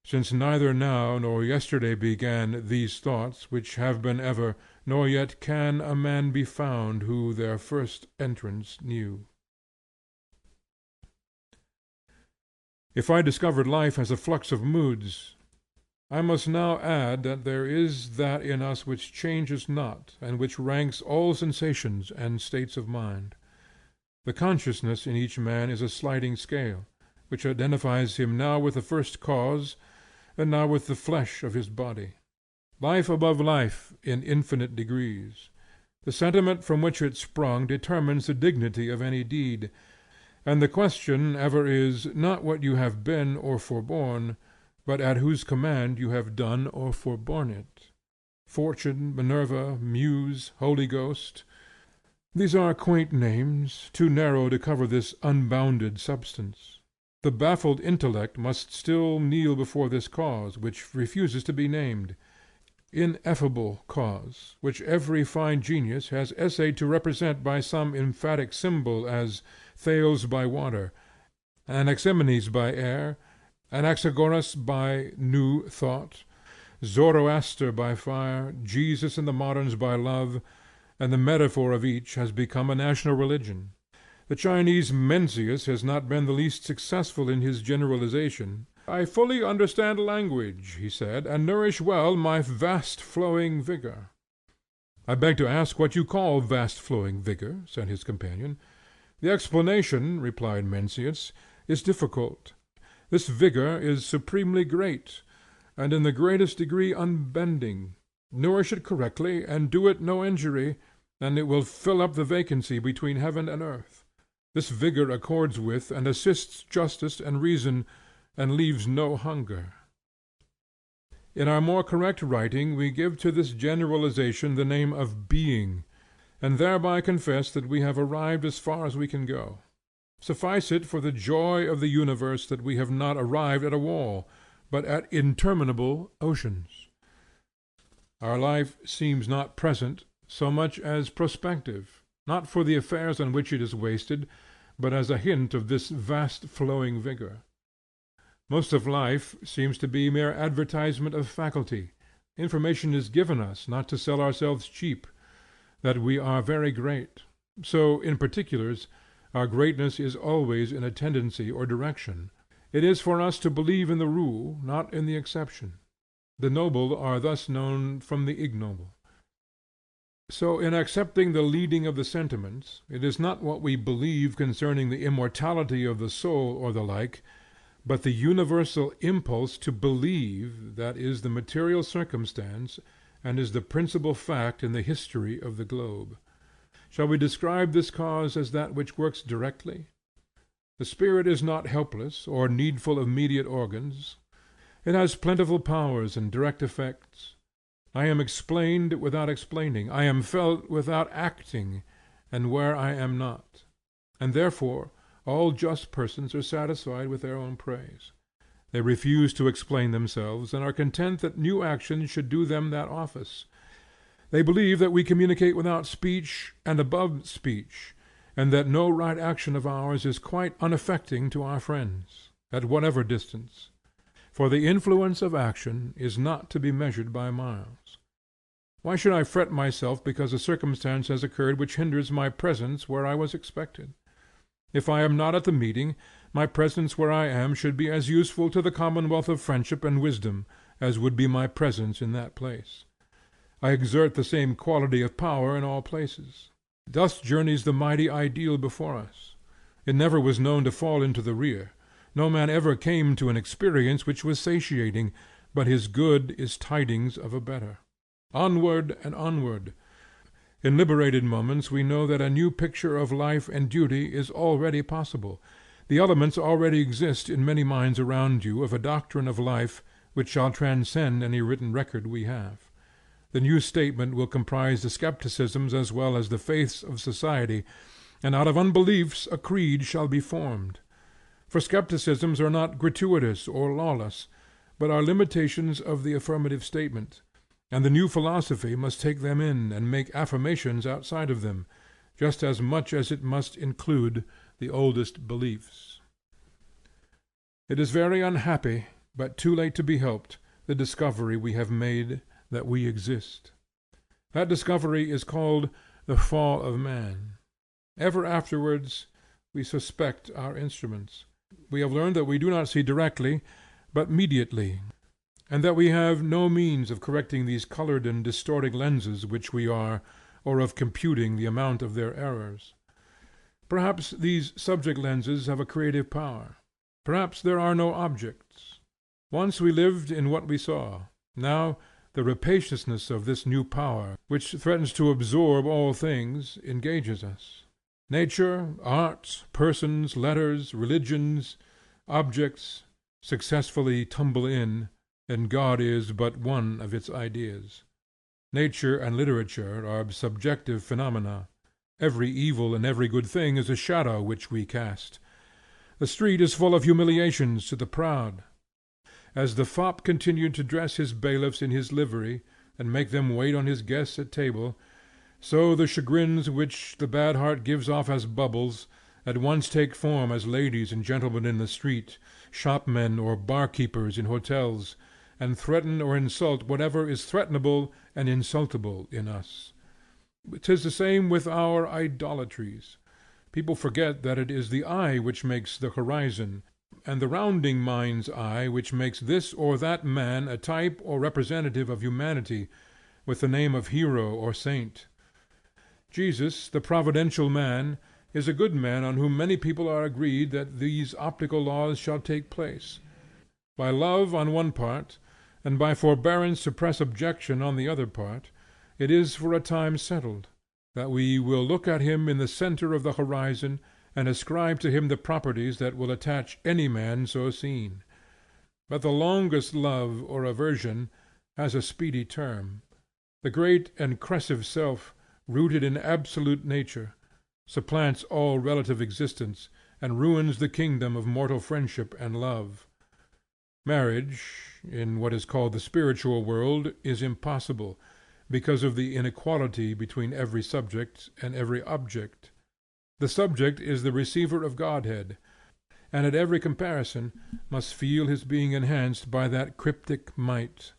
Since neither now nor yesterday began these thoughts which have been ever, nor yet can a man be found who their first entrance knew. If I discovered life as a flux of moods, I must now add that there is that in us which changes not, and which ranks all sensations and states of mind. The consciousness in each man is a sliding scale, which identifies him now with the first cause, and now with the flesh of his body. Life above life in infinite degrees. The sentiment from which it sprung determines the dignity of any deed, and the question ever is, not what you have been or forborne, but at whose command you have done or forborne it. Fortune, Minerva, Muse, Holy Ghost, these are quaint names, too narrow to cover this unbounded substance. The baffled intellect must still kneel before this cause, which refuses to be named. Ineffable cause, which every fine genius has essayed to represent by some emphatic symbol, as Thales by water, Anaximenes by air, Anaxagoras by new thought, Zoroaster by fire, Jesus and the moderns by love, and the metaphor of each has become a national religion. The Chinese Mencius has not been the least successful in his generalization. I fully understand language, he said, and nourish well my vast flowing vigor. I beg to ask what you call vast flowing vigor, said his companion. The explanation, replied Mencius, is difficult. This vigor is supremely great, and in the greatest degree unbending. Nourish it correctly, and do it no injury, and it will fill up the vacancy between heaven and earth. This vigor accords with and assists justice and reason, and leaves no hunger. In our more correct writing we give to this generalization the name of being, and thereby confess that we have arrived as far as we can go. Suffice it for the joy of the universe that we have not arrived at a wall, but at interminable oceans. Our life seems not present so much as prospective, not for the affairs on which it is wasted, but as a hint of this vast flowing vigor. Most of life seems to be mere advertisement of faculty. Information is given us, not to sell ourselves cheap, that we are very great. So, in particulars, our greatness is always in a tendency or direction. It is for us to believe in the rule, not in the exception. The noble are thus known from the ignoble. So in accepting the leading of the sentiments, it is not what we believe concerning the immortality of the soul or the like, but the universal impulse to believe that is the material circumstance and is the principal fact in the history of the globe. Shall we describe this cause as that which works directly? The spirit is not helpless or needful of mediate organs. It has plentiful powers and direct effects. I am explained without explaining, I am felt without acting, and where I am not. And therefore all just persons are satisfied with their own praise. They refuse to explain themselves, and are content that new actions should do them that office. They believe that we communicate without speech and above speech, and that no right action of ours is quite unaffecting to our friends, at whatever distance. For the influence of action is not to be measured by miles. Why should I fret myself because a circumstance has occurred which hinders my presence where I was expected? If I am not at the meeting, my presence where I am should be as useful to the commonwealth of friendship and wisdom as would be my presence in that place. I exert the same quality of power in all places. Thus journeys the mighty ideal before us. It never was known to fall into the rear. No man ever came to an experience which was satiating, but his good is tidings of a better. Onward and onward. In liberated moments we know that a new picture of life and duty is already possible. The elements already exist in many minds around you of a doctrine of life which shall transcend any written record we have. The new statement will comprise the skepticisms as well as the faiths of society, and out of unbeliefs a creed shall be formed. For skepticisms are not gratuitous or lawless, but are limitations of the affirmative statement, and the new philosophy must take them in and make affirmations outside of them, just as much as it must include the oldest beliefs. It is very unhappy, but too late to be helped, the discovery we have made that we exist. That discovery is called the fall of man. Ever afterwards we suspect our instruments. We have learned that we do not see directly, but mediately, and that we have no means of correcting these colored and distorting lenses which we are, or of computing the amount of their errors. Perhaps these subject lenses have a creative power. Perhaps there are no objects. Once we lived in what we saw. Now the rapaciousness of this new power, which threatens to absorb all things, engages us. Nature, art, persons, letters, religions, objects, successfully tumble in, and God is but one of its ideas. Nature and literature are subjective phenomena. Every evil and every good thing is a shadow which we cast. The street is full of humiliations to the proud. As the fop continued to dress his bailiffs in his livery, and make them wait on his guests at table, so the chagrins which the bad heart gives off as bubbles, at once take form as ladies and gentlemen in the street, shopmen or barkeepers in hotels, and threaten or insult whatever is threatenable and insultable in us. 'Tis the same with our idolatries. People forget that it is the eye which makes the horizon, and the rounding mind's eye which makes this or that man a type or representative of humanity, with the name of hero or saint. Jesus, the providential man, is a good man on whom many people are agreed that these optical laws shall take place. By love on one part, and by forbearance to press objection on the other part, it is for a time settled, that we will look at him in the centre of the horizon, and ascribe to him the properties that will attach any man so seen. But the longest love or aversion has a speedy term. The great and crescive self, rooted in absolute nature, supplants all relative existence, and ruins the kingdom of mortal friendship and love. Marriage, in what is called the spiritual world, is impossible, because of the inequality between every subject and every object. The subject is the receiver of Godhead, and at every comparison must feel his being enhanced by that cryptic might.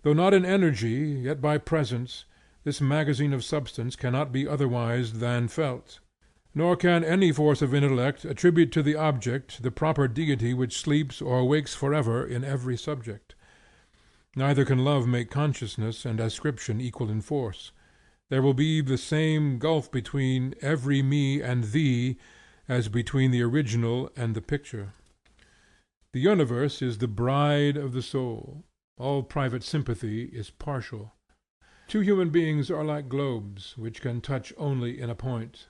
Though not in energy, yet by presence, this magazine of substance cannot be otherwise than felt. Nor can any force of intellect attribute to the object the proper deity which sleeps or awakes forever in every subject. Neither can love make consciousness and ascription equal in force. There will be the same gulf between every me and thee as between the original and the picture. The universe is the bride of the soul. All private sympathy is partial. Two human beings are like globes, which can touch only in a point.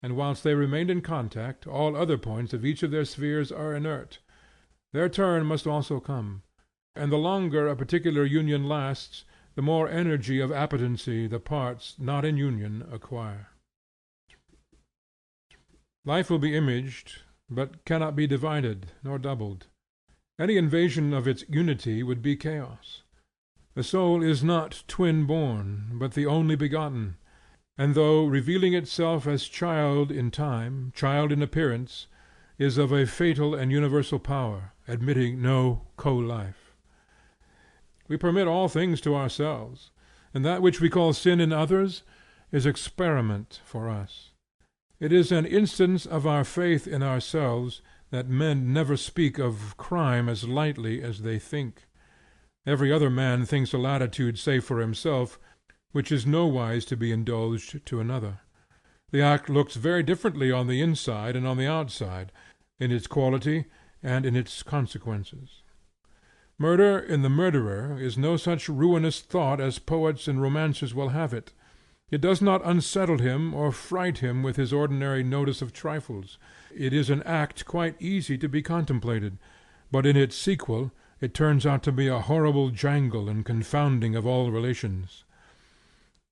And whilst they remain in contact, all other points of each of their spheres are inert. Their turn must also come. And the longer a particular union lasts, the more energy of appetency the parts not in union acquire. Life will be imaged, but cannot be divided nor doubled. Any invasion of its unity would be chaos. The soul is not twin born, but the only begotten, and though revealing itself as child in time, child in appearance, is of a fatal and universal power, admitting no co-life. We permit all things to ourselves, and that which we call sin in others is experiment for us. It is an instance of our faith in ourselves that men never speak of crime as lightly as they think. Every other man thinks a latitude safe for himself, which is nowise to be indulged to another. The act looks very differently on the inside and on the outside, in its quality and in its consequences. Murder in the murderer is no such ruinous thought as poets and romancers will have it. It does not unsettle him or fright him with his ordinary notice of trifles. It is an act quite easy to be contemplated, but in its sequel it turns out to be a horrible jangle and confounding of all relations.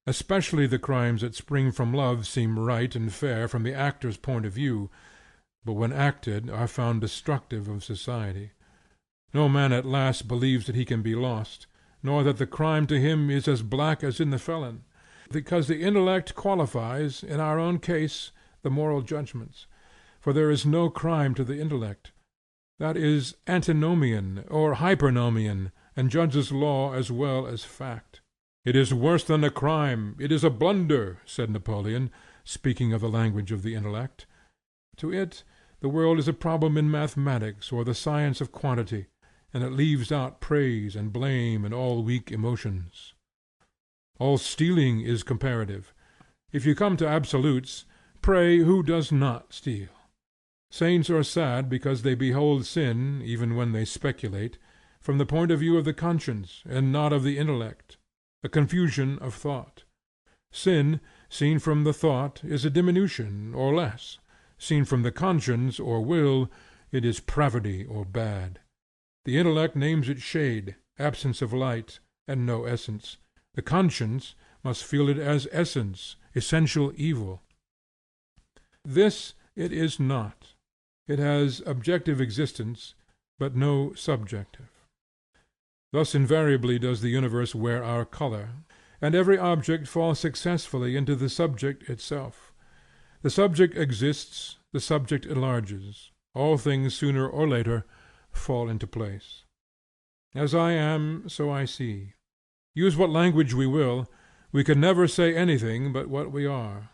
Especially the crimes that spring from love seem right and fair from the actor's point of view, but when acted are found destructive of society. No man at last believes that he can be lost, nor that the crime to him is as black as in the felon, because the intellect qualifies, in our own case, the moral judgments. For there is no crime to the intellect. That is antinomian or hypernomian, and judges law as well as fact. It is worse than a crime, it is a blunder, said Napoleon, speaking of the language of the intellect. To it, the world is a problem in mathematics or the science of quantity, and it leaves out praise and blame and all weak emotions. All stealing is comparative. If you come to absolutes, Pray, who does not steal? Saints are sad because they behold sin, even when they speculate, from the point of view of the conscience, and not of the intellect, a confusion of thought. Sin, seen from the thought, is a diminution, or less; seen from the conscience, or will, it is pravity or bad. The intellect names it shade, absence of light, and no essence. The conscience must feel it as essence, essential evil. This it is not. It has objective existence, but no subjective. Thus invariably does the universe wear our color, and every object fall successfully into the subject itself. The subject exists, the subject enlarges. All things sooner or later fall into place. As I am, so I see. Use what language we will, we can never say anything but what we are.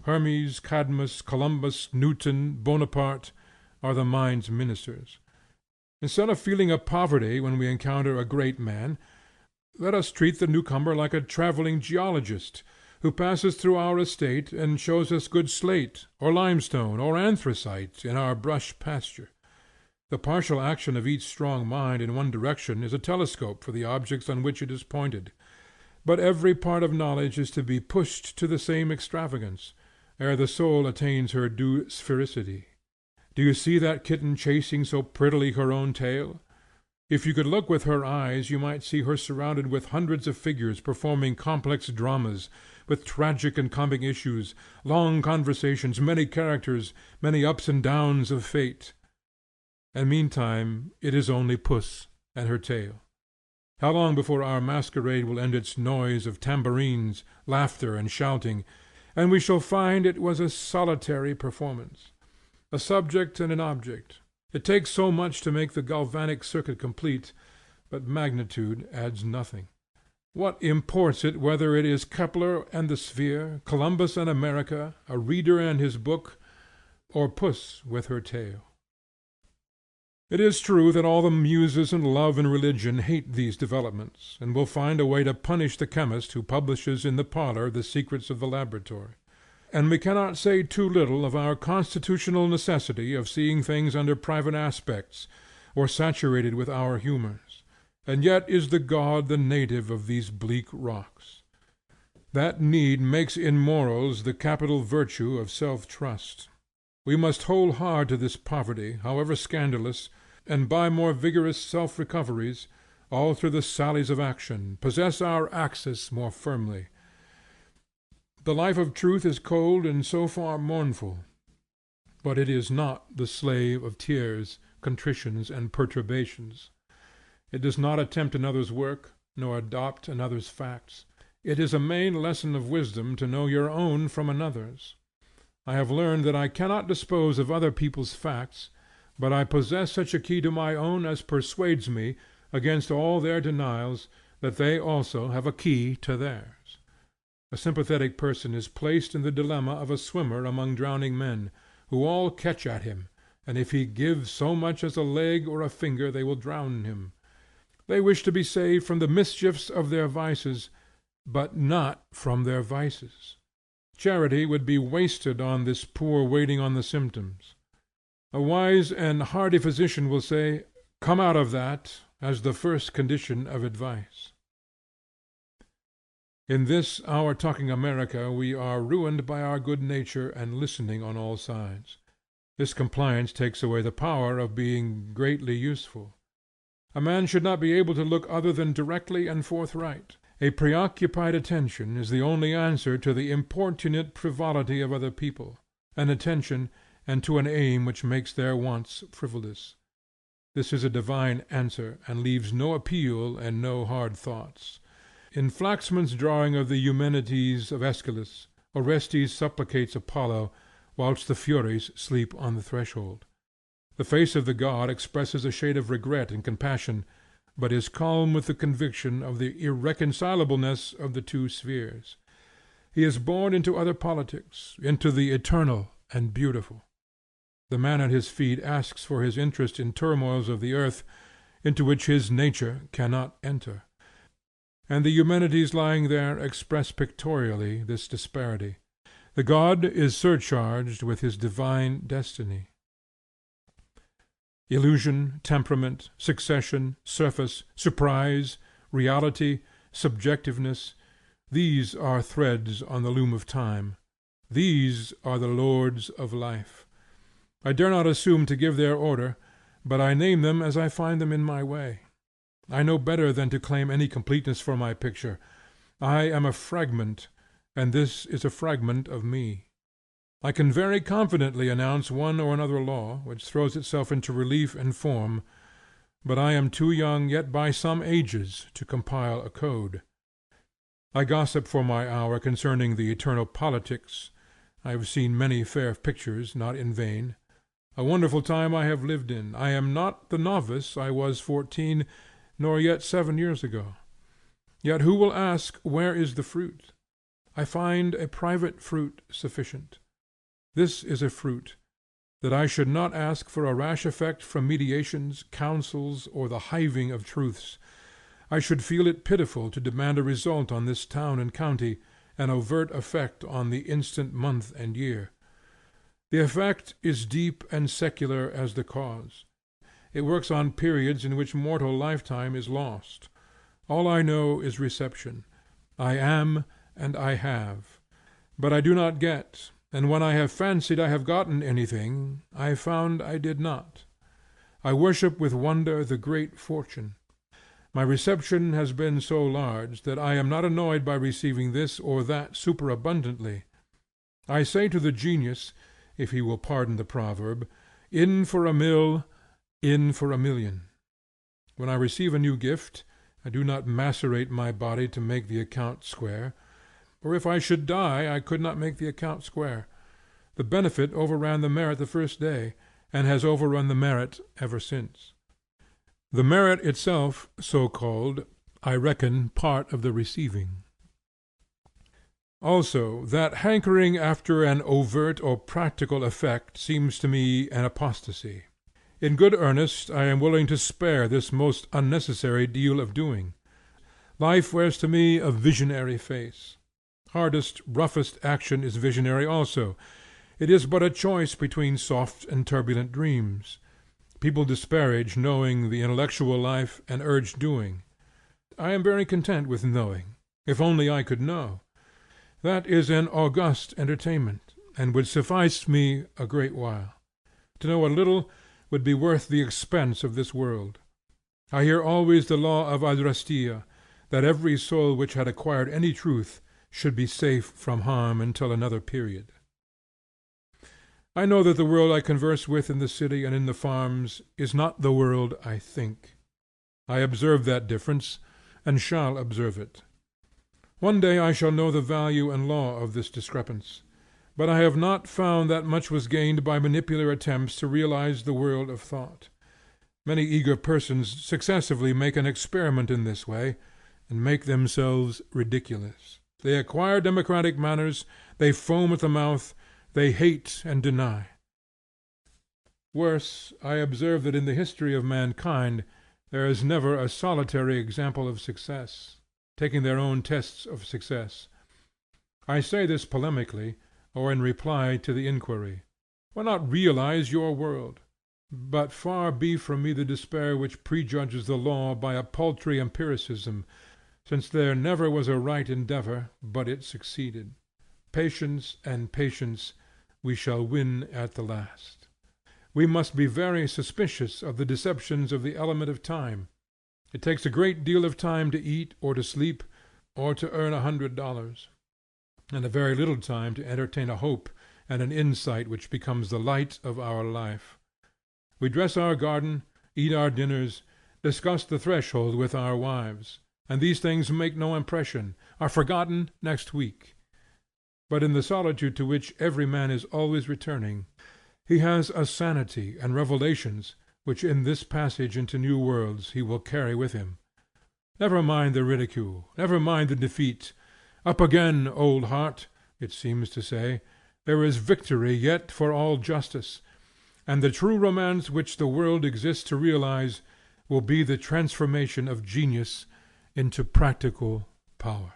Hermes, Cadmus, Columbus, Newton, Bonaparte, are the mind's ministers. Instead of feeling a poverty when we encounter a great man, let us treat the newcomer like a travelling geologist, who passes through our estate and shows us good slate, or limestone, or anthracite in our brush pasture. The partial action of each strong mind in one direction is a telescope for the objects on which it is pointed. But every part of knowledge is to be pushed to the same extravagance, ere the soul attains her due sphericity. Do you see that kitten chasing so prettily her own tail? If you could look with her eyes, you might see her surrounded with hundreds of figures performing complex dramas, with tragic and comic issues, long conversations, many characters, many ups and downs of fate. And meantime it is only puss and her tail. How long before our masquerade will end its noise of tambourines, laughter, and shouting, and we shall find it was a solitary performance? A subject and an object. It takes so much to make the galvanic circuit complete, but magnitude adds nothing. What imports it whether it is Kepler and the sphere, Columbus and America, a reader and his book, or puss with her tail? It is true that all the muses and love and religion hate these developments, and will find a way to punish the chemist who publishes in the parlor the secrets of the laboratory. And we cannot say too little of our constitutional necessity of seeing things under private aspects, or saturated with our humors. And yet is the God the native of these bleak rocks. That need makes in morals the capital virtue of self-trust. We must hold hard to this poverty, however scandalous, and by more vigorous self-recoveries, all through the sallies of action, possess our axis more firmly. The life of truth is cold and so far mournful, but it is not the slave of tears, contritions, and perturbations. It does not attempt another's work, nor adopt another's facts. It is a main lesson of wisdom to know your own from another's. I have learned that I cannot dispose of other people's facts, but I possess such a key to my own as persuades me, against all their denials, that they also have a key to theirs. A sympathetic person is placed in the dilemma of a swimmer among drowning men, who all catch at him, and if he give so much as a leg or a finger they will drown him. They wish to be saved from the mischiefs of their vices, but not from their vices. Charity would be wasted on this poor waiting on the symptoms. A wise and hardy physician will say, "Come out of that," as the first condition of advice. In this our talking America we are ruined by our good nature and listening on all sides. This compliance takes away the power of being greatly useful. A man should not be able to look other than directly and forthright. A preoccupied attention is the only answer to the importunate frivolity of other people, an attention, and to an aim which makes their wants frivolous. This is a divine answer, and leaves no appeal and no hard thoughts. In Flaxman's drawing of the Eumenides of Aeschylus, Orestes supplicates Apollo, whilst the Furies sleep on the threshold. The face of the god expresses a shade of regret and compassion, but is calm with the conviction of the irreconcilableness of the two spheres. He is born into other politics, into the eternal and beautiful. The man at his feet asks for his interest in turmoils of the earth, into which his nature cannot enter. And the Eumenides lying there express pictorially this disparity. The god is surcharged with his divine destiny. Illusion, temperament, succession, surface, surprise, reality, subjectiveness, these are threads on the loom of time. These are the lords of life. I dare not assume to give their order, but I name them as I find them in my way. I know better than to claim any completeness for my picture. I am a fragment, and this is a fragment of me. I can very confidently announce one or another law, which throws itself into relief and form, but I am too young yet by some ages to compile a code. I gossip for my hour concerning the eternal politics. I have seen many fair pictures, not in vain. A wonderful time I have lived in. I am not the novice I was 14, nor yet 7 years ago. Yet who will ask, where is the fruit? I find a private fruit sufficient. This is a fruit, that I should not ask for a rash effect from mediations, counsels, or the hiving of truths. I should feel it pitiful to demand a result on this town and county, an overt effect on the instant month and year. The effect is deep and secular as the cause. It works on periods in which mortal lifetime is lost. All I know is reception. I am and I have. But I do not get, and when I have fancied I have gotten anything, I found I did not. I worship with wonder the great fortune. My reception has been so large that I am not annoyed by receiving this or that superabundantly. I say to the genius, if he will pardon the proverb, in for a mill, in for a million. When I receive a new gift, I do not macerate my body to make the account square, or if I should die I could not make the account square. The benefit overran the merit the first day, and has overrun the merit ever since. The merit itself, so called, I reckon part of the receiving. Also, that hankering after an overt or practical effect seems to me an apostasy. In good earnest, I am willing to spare this most unnecessary deal of doing. Life wears to me a visionary face. Hardest, roughest action is visionary also. It is but a choice between soft and turbulent dreams. People disparage knowing the intellectual life and urge doing. I am very content with knowing, if only I could know. That is an august entertainment, and would suffice me a great while. To know a little would be worth the expense of this world. I hear always the law of Adrastia, that every soul which had acquired any truth should be safe from harm until another period. I know that the world I converse with in the city and in the farms is not the world I think. I observe that difference, and shall observe it. One day I shall know the value and law of this discrepance, but I have not found that much was gained by manipular attempts to realize the world of thought. Many eager persons successively make an experiment in this way, and make themselves ridiculous. They acquire democratic manners, they foam at the mouth, they hate and deny. Worse, I observe that in the history of mankind there is never a solitary example of success, taking their own tests of success. I say this polemically, or in reply to the inquiry, why not realize your world? But far be from me the despair which prejudges the law by a paltry empiricism, since there never was a right endeavor but it succeeded. Patience and patience we shall win at the last. We must be very suspicious of the deceptions of the element of time. It takes a great deal of time to eat or to sleep or to earn $100, and a very little time to entertain a hope and an insight which becomes the light of our life. We dress our garden, eat our dinners, discuss the threshold with our wives, and these things make no impression, are forgotten next week. But in the solitude to which every man is always returning, he has a sanity and revelations which in this passage into new worlds he will carry with him. Never mind the ridicule, never mind the defeat. Up again, old heart, it seems to say, there is victory yet for all justice, and the true romance which the world exists to realize will be the transformation of genius into practical power.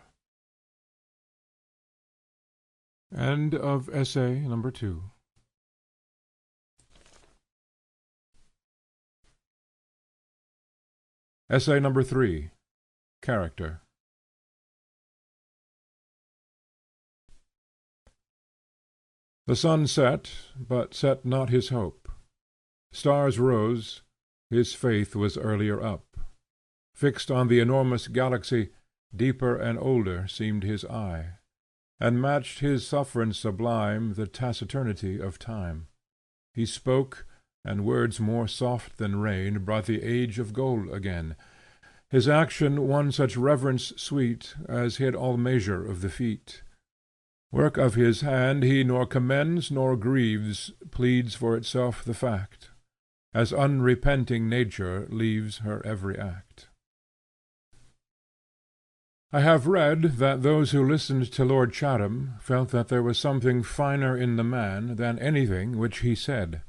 End of Essay number 2. Essay number 3. Character. The sun set, but set not his hope. Stars rose, his faith was earlier up. Fixed on the enormous galaxy, deeper and older seemed his eye, and matched his sufferance sublime the taciturnity of time. He spoke, and words more soft than rain brought the age of gold again. His action won such reverence sweet as hid all measure of the feat. Work of his hand he nor commends nor grieves, pleads for itself the fact, as unrepenting nature leaves her every act. I have read that those who listened to Lord Chatham felt that there was something finer in the man than anything which he said.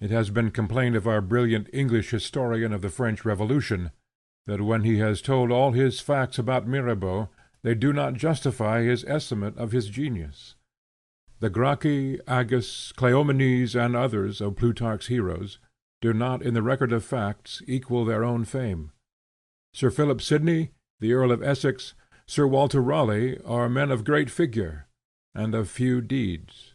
It has been complained of our brilliant English historian of the French Revolution, that when he has told all his facts about Mirabeau, they do not justify his estimate of his genius. The Gracchi, Agis, Cleomenes, and others of Plutarch's heroes, do not in the record of facts equal their own fame. Sir Philip Sidney, the Earl of Essex, Sir Walter Raleigh, are men of great figure, and of few deeds.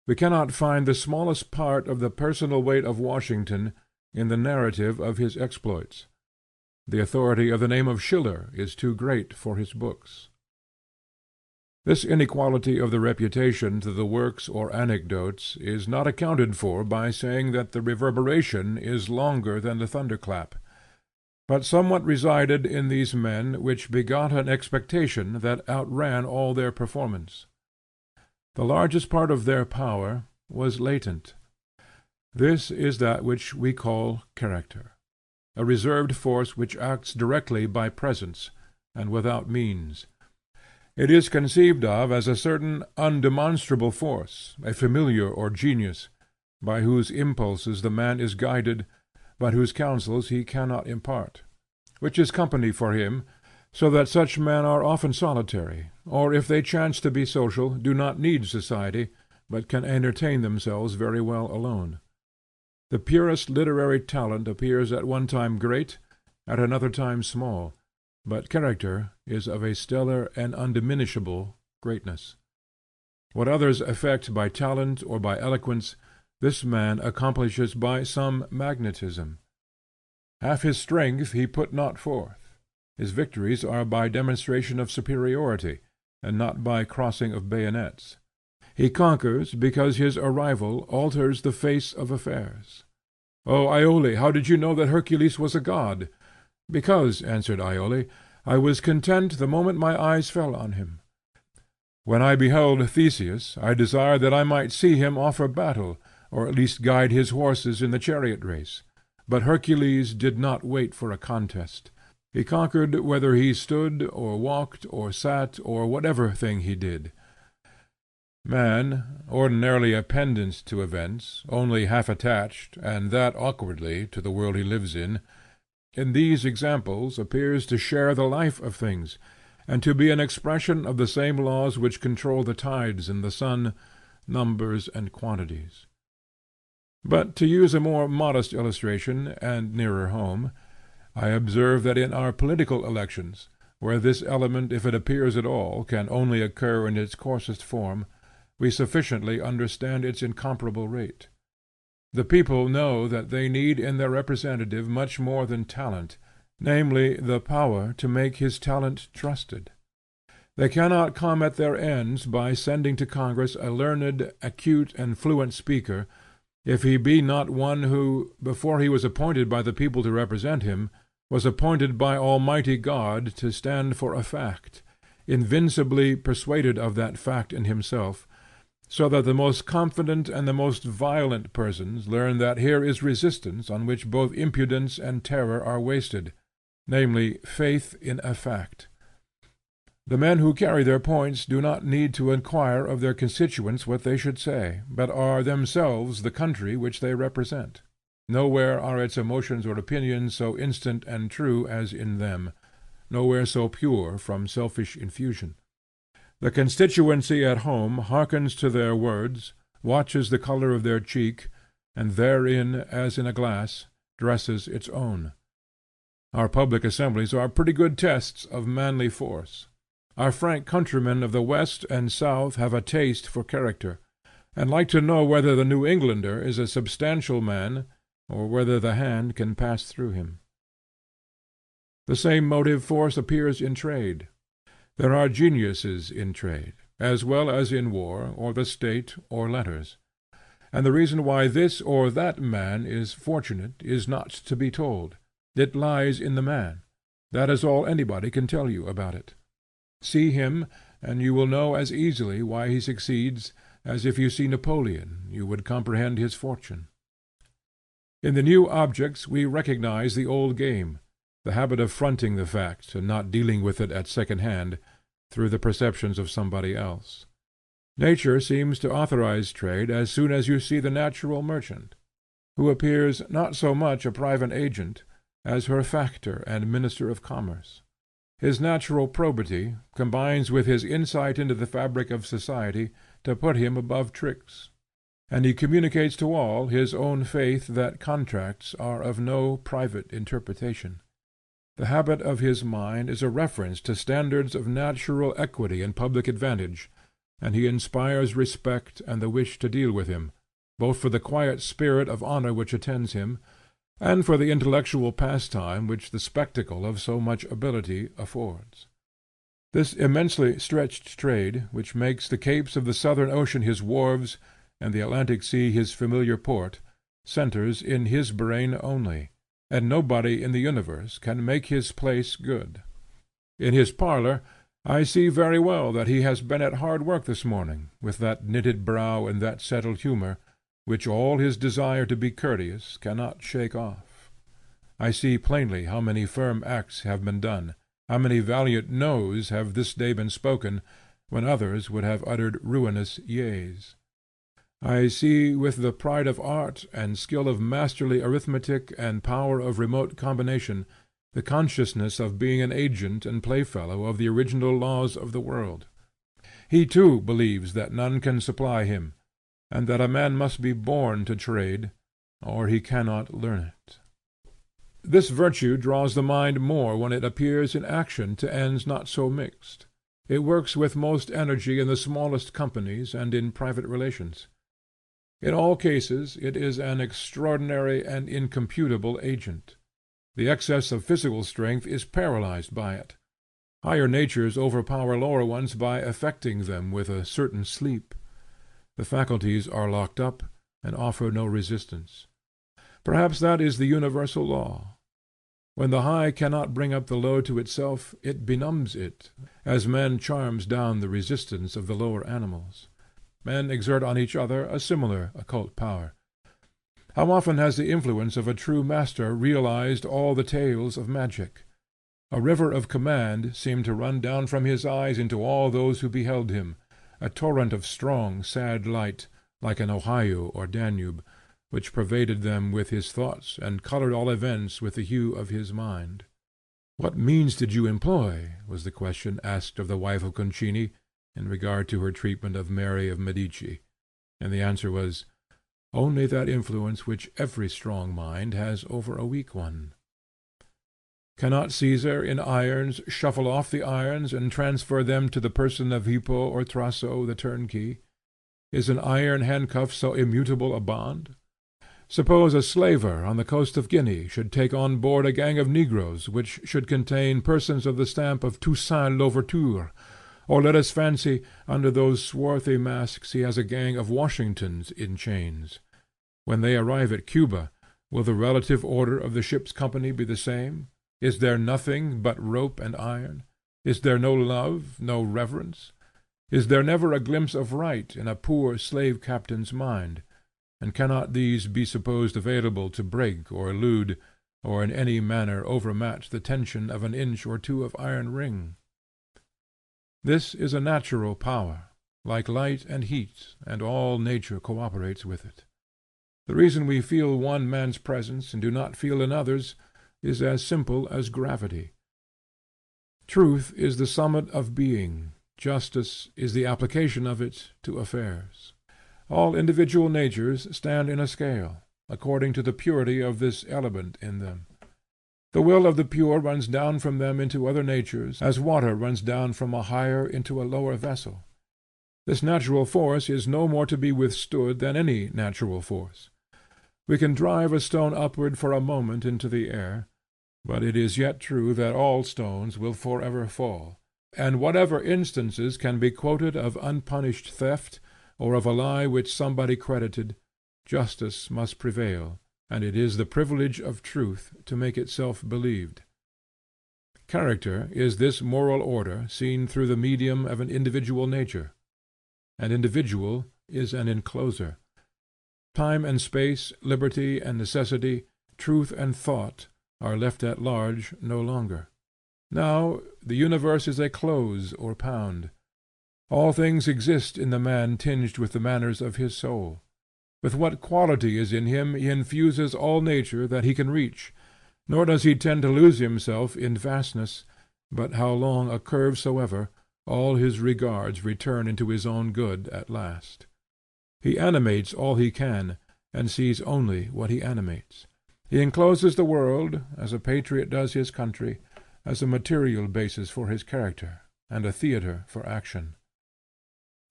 We cannot find the smallest part of the personal weight of Washington in the narrative of his exploits. The authority of the name of Schiller is too great for his books. This inequality of the reputation to the works or anecdotes is not accounted for by saying that the reverberation is longer than the thunderclap, but somewhat resided in these men which begot an expectation that outran all their performance. The largest part of their power was latent. This is that which we call character, a reserved force which acts directly by presence, and without means. It is conceived of as a certain undemonstrable force, a familiar or genius, by whose impulses the man is guided, but whose counsels he cannot impart, which is company for him, so that such men are often solitary, or if they chance to be social, do not need society, but can entertain themselves very well alone. The purest literary talent appears at one time great, at another time small, but character is of a stellar and undiminishable greatness. What others effect by talent or by eloquence, this man accomplishes by some magnetism. Half his strength he put not forth. His victories are by demonstration of superiority, and not by crossing of bayonets. He conquers because his arrival alters the face of affairs. "O Iole, how did you know that Hercules was a god?" "Because," answered Iole, "I was content the moment my eyes fell on him. When I beheld Theseus, I desired that I might see him offer battle, or at least guide his horses in the chariot race. But Hercules did not wait for a contest. He conquered whether he stood, or walked, or sat, or whatever thing he did." Man, ordinarily a pendant to events, only half attached, and that awkwardly, to the world he lives in these examples appears to share the life of things, and to be an expression of the same laws which control the tides and the sun, numbers and quantities. But to use a more modest illustration, and nearer home, I observe that in our political elections, where this element, if it appears at all, can only occur in its coarsest form, we sufficiently understand its incomparable rate. The people know that they need in their representative much more than talent, namely the power to make his talent trusted. They cannot come at their ends by sending to Congress a learned, acute, and fluent speaker, if he be not one who, before he was appointed by the people to represent him, was appointed by Almighty God to stand for a fact, invincibly persuaded of that fact in himself, so that the most confident and the most violent persons learn that here is resistance on which both impudence and terror are wasted, namely faith in a fact. The men who carry their points do not need to inquire of their constituents what they should say, but are themselves the country which they represent. Nowhere are its emotions or opinions so instant and true as in them, nowhere so pure from selfish infusion. The constituency at home hearkens to their words, watches the color of their cheek, and therein, as in a glass, dresses its own. Our public assemblies are pretty good tests of manly force. Our frank countrymen of the West and South have a taste for character, and like to know whether the New Englander is a substantial man, or whether the hand can pass through him. The same motive force appears in trade. There are geniuses in trade, as well as in war, or the state, or letters; and the reason why this or that man is fortunate is not to be told. It lies in the man. That is all anybody can tell you about it. See him, and you will know as easily why he succeeds as if you see Napoleon you would comprehend his fortune. In the new objects we recognize the old game, the habit of fronting the fact and not dealing with it at second hand, through the perceptions of somebody else. Nature seems to authorize trade as soon as you see the natural merchant, who appears not so much a private agent as her factor and minister of commerce. His natural probity combines with his insight into the fabric of society to put him above tricks, and he communicates to all his own faith that contracts are of no private interpretation. The habit of his mind is a reference to standards of natural equity and public advantage, and he inspires respect and the wish to deal with him, both for the quiet spirit of honor which attends him, and for the intellectual pastime which the spectacle of so much ability affords. This immensely stretched trade, which makes the capes of the Southern Ocean his wharves, and the Atlantic Sea his familiar port, centres in his brain only, and nobody in the universe can make his place good. In his parlor I see very well that he has been at hard work this morning, with that knitted brow and that settled humor, which all his desire to be courteous cannot shake off. I see plainly how many firm acts have been done, how many valiant noes have this day been spoken, when others would have uttered ruinous yeas. I see with the pride of art and skill of masterly arithmetic and power of remote combination the consciousness of being an agent and playfellow of the original laws of the world. He too believes that none can supply him, and that a man must be born to trade, or he cannot learn it. This virtue draws the mind more when it appears in action to ends not so mixed. It works with most energy in the smallest companies and in private relations. In all cases it is an extraordinary and incomputable agent. The excess of physical strength is paralyzed by it. Higher natures overpower lower ones by affecting them with a certain sleep. The faculties are locked up and offer no resistance. Perhaps that is the universal law. When the high cannot bring up the low to itself, it benumbs it, as man charms down the resistance of the lower animals. Men exert on each other a similar occult power. How often has the influence of a true master realized all the tales of magic! A river of command seemed to run down from his eyes into all those who beheld him, a torrent of strong, sad light, like an Ohio or Danube, which pervaded them with his thoughts and colored all events with the hue of his mind. What means did you employ? Was the question asked of the wife of Concini in regard to her treatment of Mary of Medici, and the answer was, only that influence which every strong mind has over a weak one. Cannot Caesar in irons shuffle off the irons and transfer them to the person of Hippo or Thraso the turnkey? Is an iron handcuff so immutable a bond? Suppose a slaver on the coast of Guinea should take on board a gang of negroes which should contain persons of the stamp of Toussaint Louverture, or let us fancy under those swarthy masks he has a gang of Washingtons in chains. When they arrive at Cuba, will the relative order of the ship's company be the same? Is there nothing but rope and iron? Is there no love, no reverence? Is there never a glimpse of right in a poor slave captain's mind? And cannot these be supposed available to break or elude, or in any manner overmatch the tension of an inch or two of iron ring? This is a natural power, like light and heat, and all nature cooperates with it. The reason we feel one man's presence and do not feel another's is as simple as gravity. Truth is the summit of being, Justice is the application of it to affairs. All individual natures stand in a scale, according to the purity of this element in them. The will of the pure runs down from them into other natures, as water runs down from a higher into a lower vessel. This natural force is no more to be withstood than any natural force. We can drive a stone upward for a moment into the air, but it is yet true that all stones will forever fall, and whatever instances can be quoted of unpunished theft, or of a lie which somebody credited, justice must prevail, and it is the privilege of truth to make itself believed. Character is this moral order seen through the medium of an individual nature. An individual is an encloser. Time and space, liberty and necessity, truth and thought are left at large no longer. Now the universe is a close or pound. All things exist in the man tinged with the manners of his soul. With what quality is in him he infuses all nature that he can reach, nor does he tend to lose himself in vastness, but how long a curve soever, all his regards return into his own good at last. He animates all he can, and sees only what he animates. He encloses the world, as a patriot does his country, as a material basis for his character, and a theatre for action.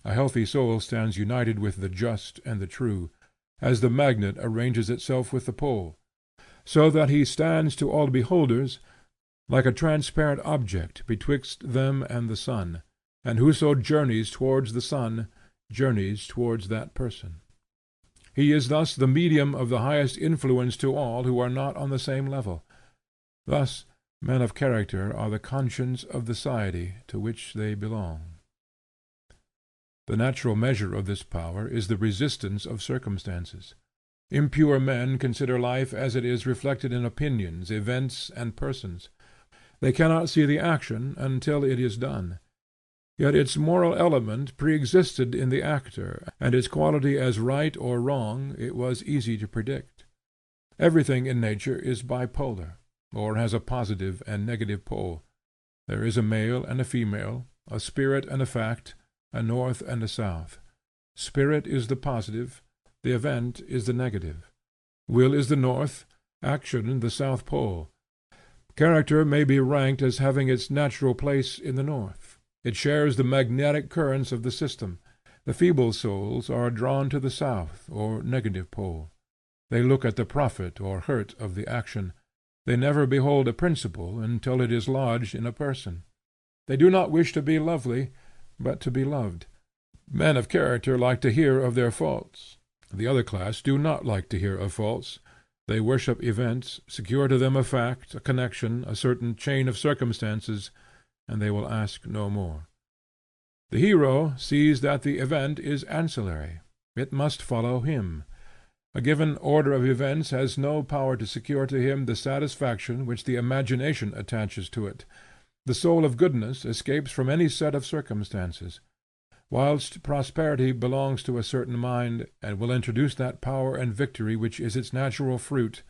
A healthy soul stands united with the just and the true, as the magnet arranges itself with the pole, so that he stands to all beholders like a transparent object betwixt them and the sun, and whoso journeys towards the sun journeys towards that person. He is thus the medium of the highest influence to all who are not on the same level. Thus men of character are the conscience of the society to which they belong. The natural measure of this power is the resistance of circumstances. Impure men consider life as it is reflected in opinions, events, and persons. They cannot see the action until it is done. Yet its moral element preexisted in the actor, and its quality as right or wrong it was easy to predict. Everything in nature is bipolar, or has a positive and negative pole. There is a male and a female, a spirit and a fact, a north and a south. Spirit is the positive, the event is the negative. Will is the north, action the south pole. Character may be ranked as having its natural place in the north. It shares the magnetic currents of the system. The feeble souls are drawn to the south, or negative pole. They look at the profit or hurt of the action. They never behold a principle until it is lodged in a person. They do not wish to be lovely, but to be loved. Men of character like to hear of their faults. The other class do not like to hear of faults. They worship events, secure to them a fact, a connection, a certain chain of circumstances, and they will ask no more. The hero sees that the event is ancillary. It must follow him. A given order of events has no power to secure to him the satisfaction which the imagination attaches to it. The soul of goodness escapes from any set of circumstances. Whilst prosperity belongs to a certain mind, and will introduce that power and victory which is its natural fruit,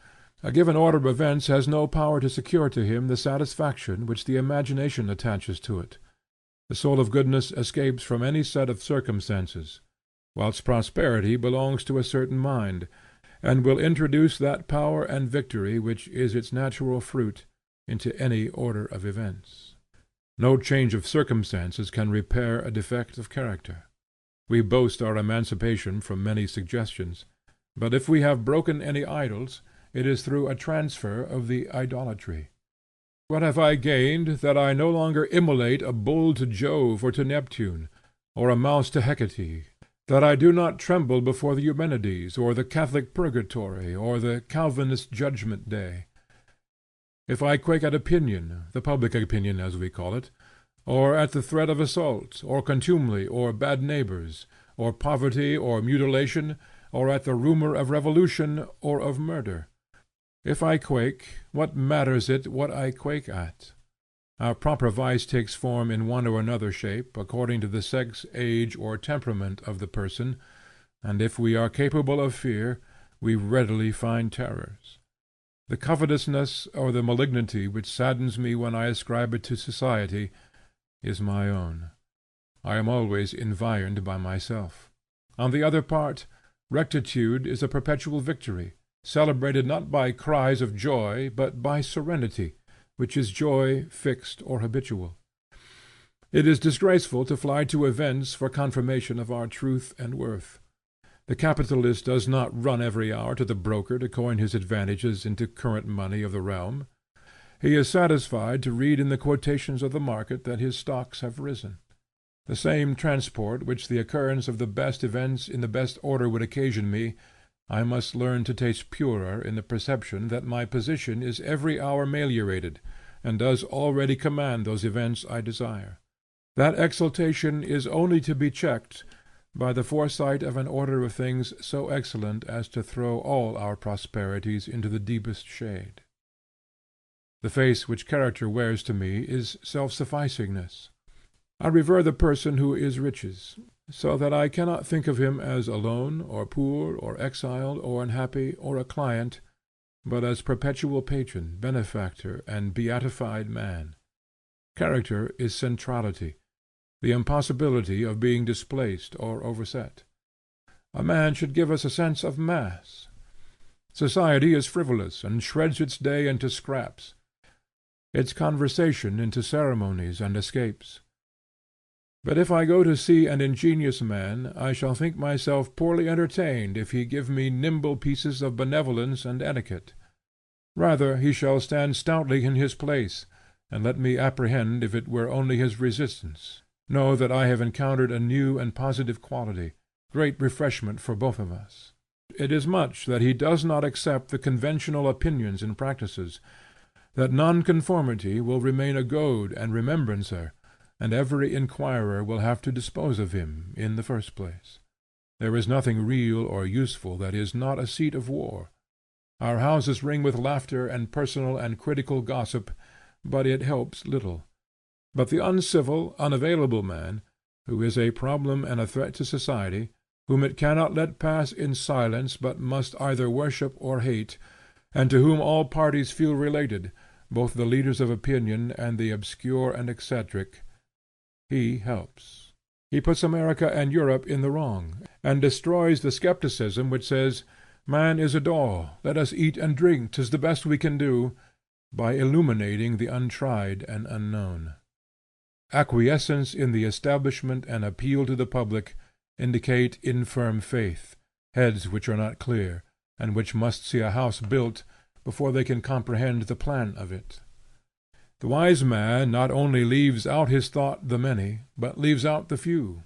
a given order of events has no power to secure to him the satisfaction which the imagination attaches to it. The soul of goodness escapes from any set of circumstances, whilst prosperity belongs to a certain mind, and will introduce that power and victory which is its natural fruit into any order of events. No change of circumstances can repair a defect of character. We boast our emancipation from many suggestions, but if we have broken any idols, it is through a transfer of the idolatry. What have I gained that I no longer immolate a bull to Jove or to Neptune, or a mouse to Hecate, that I do not tremble before the Eumenides, or the Catholic purgatory, or the Calvinist judgment day? If I quake at opinion, the public opinion as we call it, or at the threat of assault, or contumely, or bad neighbors, or poverty, or mutilation, or at the rumor of revolution or of murder, if I quake, what matters it what I quake at? Our proper vice takes form in one or another shape, according to the sex, age, or temperament of the person, and if we are capable of fear, we readily find terrors. The covetousness or the malignity which saddens me when I ascribe it to society is my own. I am always environed by myself. On the other part, rectitude is a perpetual victory, celebrated not by cries of joy, but by serenity, which is joy fixed or habitual. It is disgraceful to fly to events for confirmation of our truth and worth. The capitalist does not run every hour to the broker to coin his advantages into current money of the realm. He is satisfied to read in the quotations of the market that his stocks have risen. The same transport which the occurrence of the best events in the best order would occasion me, I must learn to taste purer in the perception that my position is every hour meliorated, and does already command those events I desire. That exultation is only to be checked by the foresight of an order of things so excellent as to throw all our prosperities into the deepest shade. The face which character wears to me is self-sufficingness. I revere the person who is riches, so that I cannot think of him as alone, or poor, or exiled, or unhappy, or a client, but as perpetual patron, benefactor, and beatified man. Character is centrality, the impossibility of being displaced or overset. A man should give us a sense of mass. Society is frivolous, and shreds its day into scraps, its conversation into ceremonies and escapes. But if I go to see an ingenious man, I shall think myself poorly entertained if he give me nimble pieces of benevolence and etiquette. Rather he shall stand stoutly in his place, and let me apprehend if it were only his resistance, know that I have encountered a new and positive quality, great refreshment for both of us. It is much that he does not accept the conventional opinions and practices, that nonconformity will remain a goad and remembrancer, and every inquirer will have to dispose of him in the first place. There is nothing real or useful that is not a seat of war. Our houses ring with laughter and personal and critical gossip, but it helps little. But the uncivil, unavailable man, who is a problem and a threat to society, whom it cannot let pass in silence but must either worship or hate, and to whom all parties feel related, both the leaders of opinion and the obscure and eccentric, he helps. He puts America and Europe in the wrong, and destroys the skepticism which says, man is a doll, let us eat and drink, 'tis the best we can do, by illuminating the untried and unknown. Acquiescence in the establishment and appeal to the public indicate infirm faith, heads which are not clear, and which must see a house built before they can comprehend the plan of it. The wise man not only leaves out his thought the many, but leaves out the few.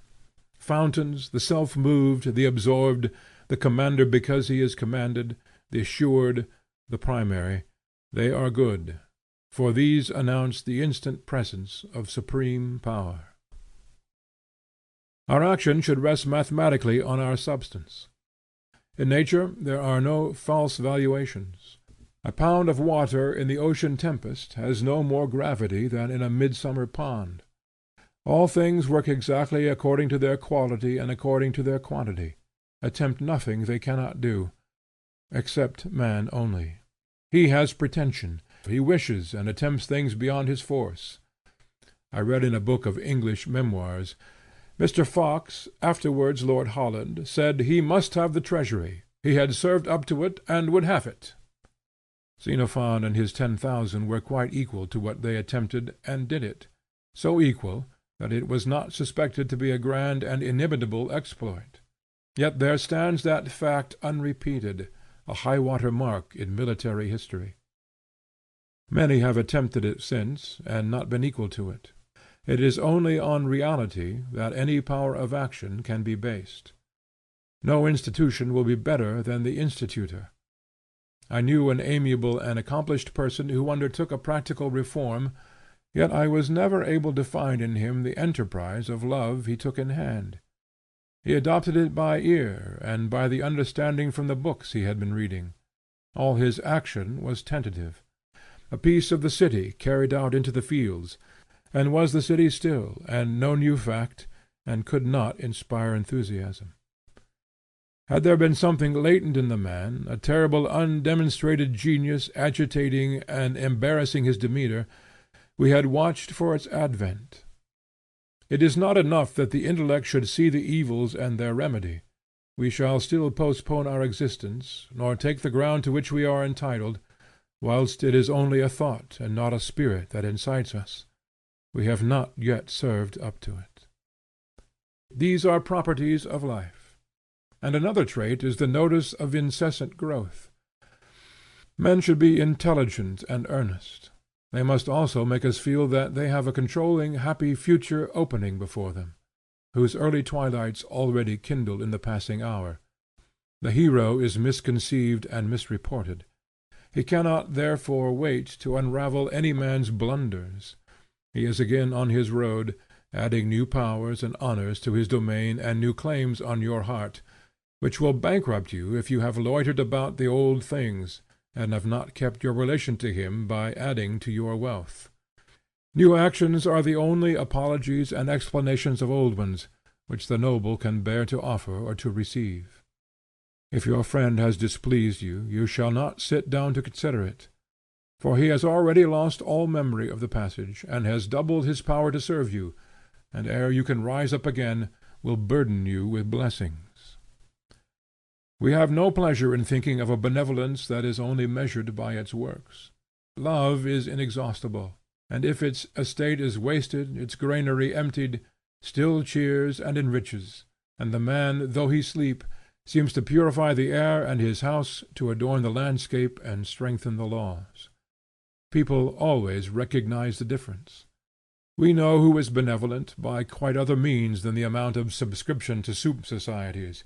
Fountains, the self-moved, the absorbed, the commander because he is commanded, the assured, the primary, they are good, for these announce the instant presence of supreme power. Our action should rest mathematically on our substance. In nature there are no false valuations. A pound of water in the ocean tempest has no more gravity than in a midsummer pond. All things work exactly according to their quality and according to their quantity, attempt nothing they cannot do, except man only. He has pretension, he wishes and attempts things beyond his force. I read in a book of English memoirs, Mr. Fox, afterwards Lord Holland, said he must have the treasury, he had served up to it and would have it. Xenophon and his 10,000 were quite equal to what they attempted and did it, so equal that it was not suspected to be a grand and inimitable exploit. Yet there stands that fact unrepeated, a high-water mark in military history. Many have attempted it since, and not been equal to it. It is only on reality that any power of action can be based. No institution will be better than the institutor. I knew an amiable and accomplished person who undertook a practical reform, yet I was never able to find in him the enterprise of love he took in hand. He adopted it by ear, and by the understanding from the books he had been reading. All his action was tentative. A piece of the city carried out into the fields, and was the city still, and no new fact, and could not inspire enthusiasm. Had there been something latent in the man, a terrible undemonstrated genius agitating and embarrassing his demeanor, we had watched for its advent. It is not enough that the intellect should see the evils and their remedy. We shall still postpone our existence, nor take the ground to which we are entitled, whilst it is only a thought and not a spirit that incites us. We have not yet served up to it. These are properties of life. And another trait is the notice of incessant growth. Men should be intelligent and earnest. They must also make us feel that they have a controlling, happy future opening before them, whose early twilights already kindle in the passing hour. The hero is misconceived and misreported. He cannot therefore wait to unravel any man's blunders. He is again on his road, adding new powers and honors to his domain and new claims on your heart, which will bankrupt you if you have loitered about the old things, and have not kept your relation to him by adding to your wealth. New actions are the only apologies and explanations of old ones, which the noble can bear to offer or to receive. If your friend has displeased you, you shall not sit down to consider it, for he has already lost all memory of the passage, and has doubled his power to serve you, and ere you can rise up again, will burden you with blessings. We have no pleasure in thinking of a benevolence that is only measured by its works. Love is inexhaustible, and if its estate is wasted, its granary emptied, still cheers and enriches, and the man, though he sleep, seems to purify the air and his house, to adorn the landscape and strengthen the laws. People always recognize the difference. We know who is benevolent by quite other means than the amount of subscription to soup societies.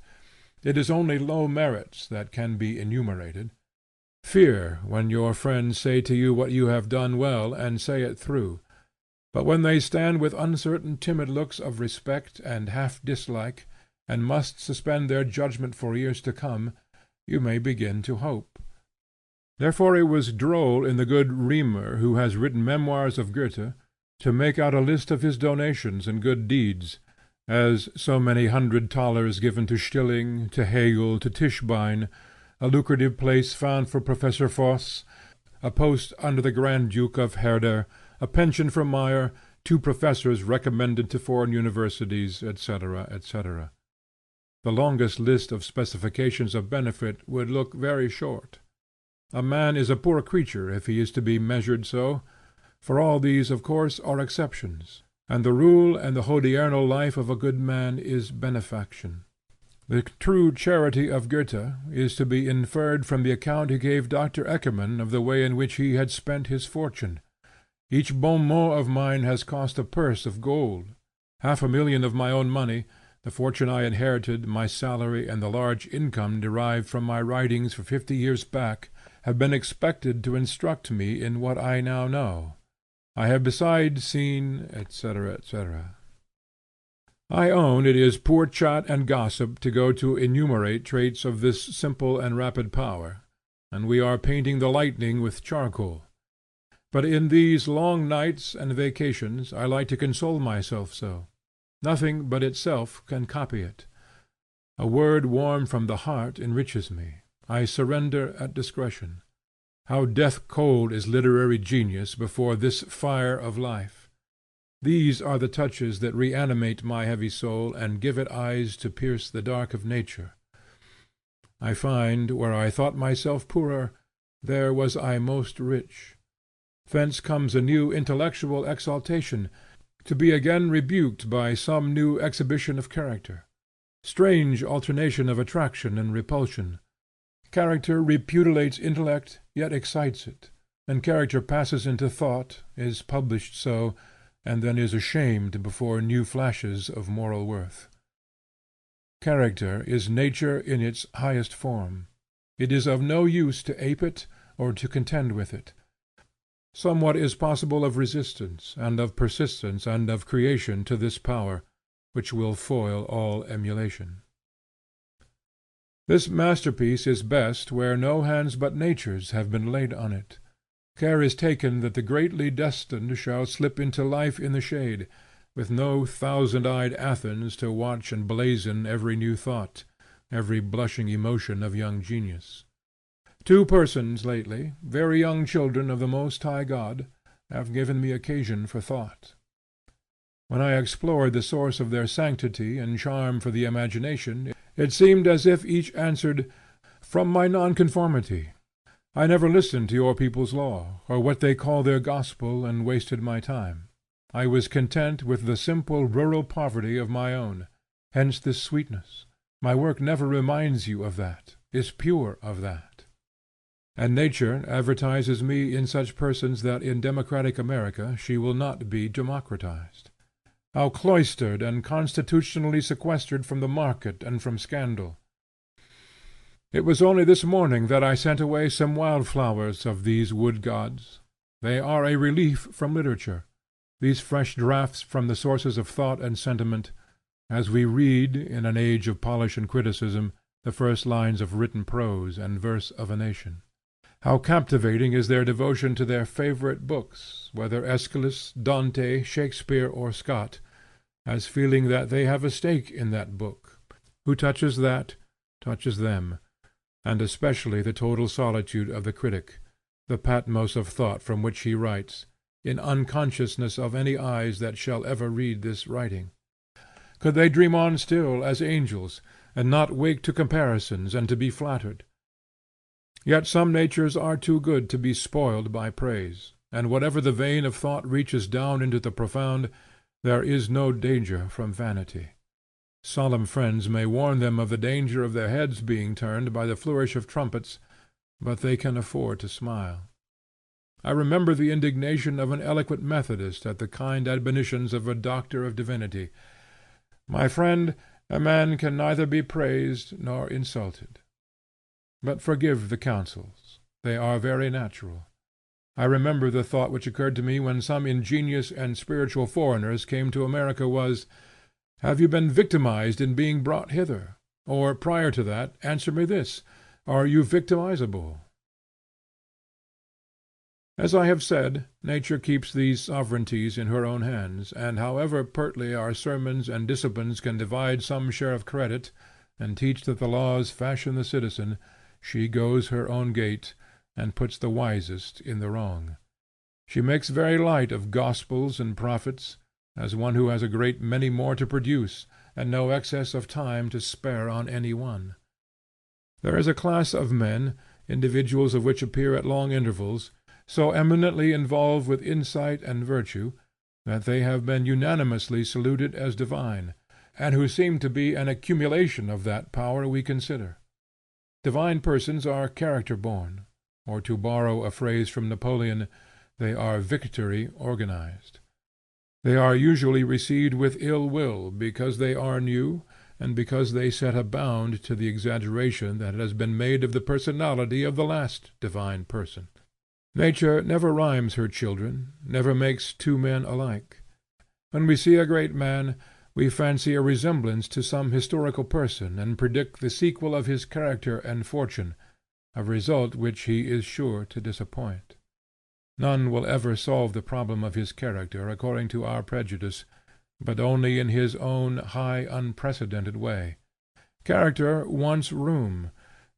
It is only low merits that can be enumerated. Fear when your friends say to you what you have done well, and say it through. But when they stand with uncertain timid looks of respect and half dislike, and must suspend their judgment for years to come, you may begin to hope. Therefore it was droll in the good Riemer, who has written memoirs of Goethe, to make out a list of his donations and good deeds, as so many $100 given to Stilling, to Hegel, to Tischbein, a lucrative place found for Professor Voss, a post under the Grand Duke of Herder, a pension for Meyer, 2 professors recommended to foreign universities, etc., etc. The longest list of specifications of benefit would look very short. A man is a poor creature if he is to be measured so, for all these of course are exceptions, and the rule and the hodiernal life of a good man is benefaction. The true charity of Goethe is to be inferred from the account he gave Dr. Eckermann of the way in which he had spent his fortune. Each bon mot of mine has cost a purse of gold. 500,000 of my own money, the fortune I inherited, my salary, and the large income derived from my writings for 50 years back, have been expected to instruct me in what I now know. I have besides seen, etc., etc. I own it is poor chat and gossip to go to enumerate traits of this simple and rapid power, and we are painting the lightning with charcoal. But in these long nights and vacations I like to console myself so. Nothing but itself can copy it. A word warm from the heart enriches me. I surrender at discretion. How death cold is literary genius before this fire of life! These are the touches that reanimate my heavy soul and give it eyes to pierce the dark of nature. I find, where I thought myself poorer, there was I most rich. Thence comes a new intellectual exaltation, to be again rebuked by some new exhibition of character. Strange alternation of attraction and repulsion. Character repudiates intellect, yet excites it, and character passes into thought, is published so, and then is ashamed before new flashes of moral worth. Character is nature in its highest form. It is of no use to ape it or to contend with it. Somewhat is possible of resistance, and of persistence, and of creation to this power, which will foil all emulation. This masterpiece is best where no hands but nature's have been laid on it. Care is taken that the greatly destined shall slip into life in the shade, with no thousand-eyed Athens to watch and blazon every new thought, every blushing emotion of young genius. 2 persons lately, very young children of the Most High God, have given me occasion for thought. When I explored the source of their sanctity and charm for the imagination, it seemed as if each answered, "From my nonconformity. I never listened to your people's law, or what they call their gospel, and wasted my time. I was content with the simple rural poverty of my own. Hence this sweetness. My work never reminds you of that, is pure of that." And Nature advertises me in such persons that in democratic America she will not be democratized. How cloistered and constitutionally sequestered from the market and from scandal! It was only this morning that I sent away some wild flowers of these wood gods. They are a relief from literature, these fresh draughts from the sources of thought and sentiment, as we read, in an age of polish and criticism, the first lines of written prose and verse of a nation. How captivating is their devotion to their favorite books, whether Aeschylus, Dante, Shakespeare, or Scott, as feeling that they have a stake in that book. Who touches that, touches them, and especially the total solitude of the critic, the Patmos of thought from which he writes, in unconsciousness of any eyes that shall ever read this writing. Could they dream on still as angels, and not wake to comparisons and to be flattered? Yet some natures are too good to be spoiled by praise, and whatever the vein of thought reaches down into the profound, there is no danger from vanity. Solemn friends may warn them of the danger of their heads being turned by the flourish of trumpets, but they can afford to smile. I remember the indignation of an eloquent Methodist at the kind admonitions of a doctor of divinity. "My friend, a man can neither be praised nor insulted." But forgive the counsels. They are very natural. I remember the thought which occurred to me when some ingenious and spiritual foreigners came to America was, "Have you been victimized in being brought hither? Or, prior to that, answer me this, are you victimizable?" As I have said, Nature keeps these sovereignties in her own hands, and however pertly our sermons and disciplines can divide some share of credit, and teach that the laws fashion the citizen, she goes her own gait, and puts the wisest in the wrong. She makes very light of gospels and prophets, as one who has a great many more to produce, and no excess of time to spare on any one. There is a class of men, individuals of which appear at long intervals, so eminently involved with insight and virtue, that they have been unanimously saluted as divine, and who seem to be an accumulation of that power we consider. Divine persons are character born, or to borrow a phrase from Napoleon, they are victory organized. They are usually received with ill will, because they are new, and because they set a bound to the exaggeration that has been made of the personality of the last divine person. Nature never rhymes her children, never makes two men alike. When we see a great man, we fancy a resemblance to some historical person, and predict the sequel of his character and fortune, a result which he is sure to disappoint. None will ever solve the problem of his character according to our prejudice, but only in his own high unprecedented way. Character wants room,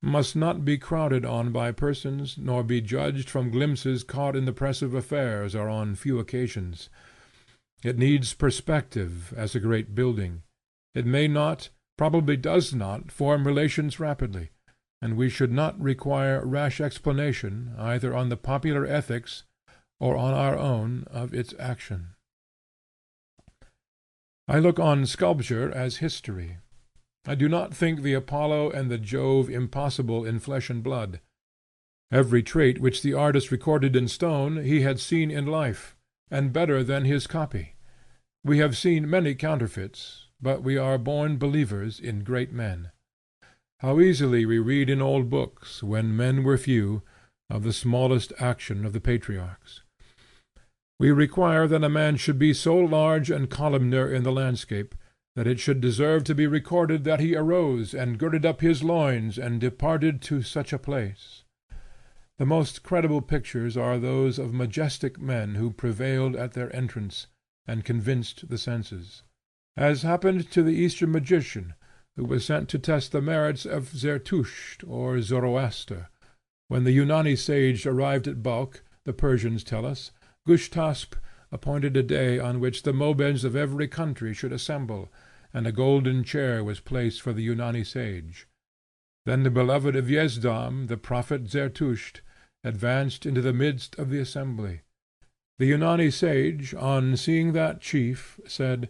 must not be crowded on by persons, nor be judged from glimpses caught in the press of affairs or on few occasions. It needs perspective as a great building. It may not, probably does not, form relations rapidly, and we should not require rash explanation either on the popular ethics or on our own of its action. I look on sculpture as history. I do not think the Apollo and the Jove impossible in flesh and blood. Every trait which the artist recorded in stone he had seen in life, and better than his copy. We have seen many counterfeits, but we are born believers in great men. How easily we read in old books, when men were few, of the smallest action of the patriarchs. We require that a man should be so large and columnar in the landscape, that it should deserve to be recorded that he arose and girded up his loins and departed to such a place. The most credible pictures are those of majestic men who prevailed at their entrance, and convinced the senses, as happened to the Eastern magician, who was sent to test the merits of Zertusht or Zoroaster. When the Yunani sage arrived at Balkh, the Persians tell us, Gushtasp, appointed a day on which the Mobeds of every country should assemble, and a golden chair was placed for the Yunani sage. Then the beloved of VIII, the prophet Zertusht, advanced into the midst of the assembly. The Yunani sage, on seeing that chief, said,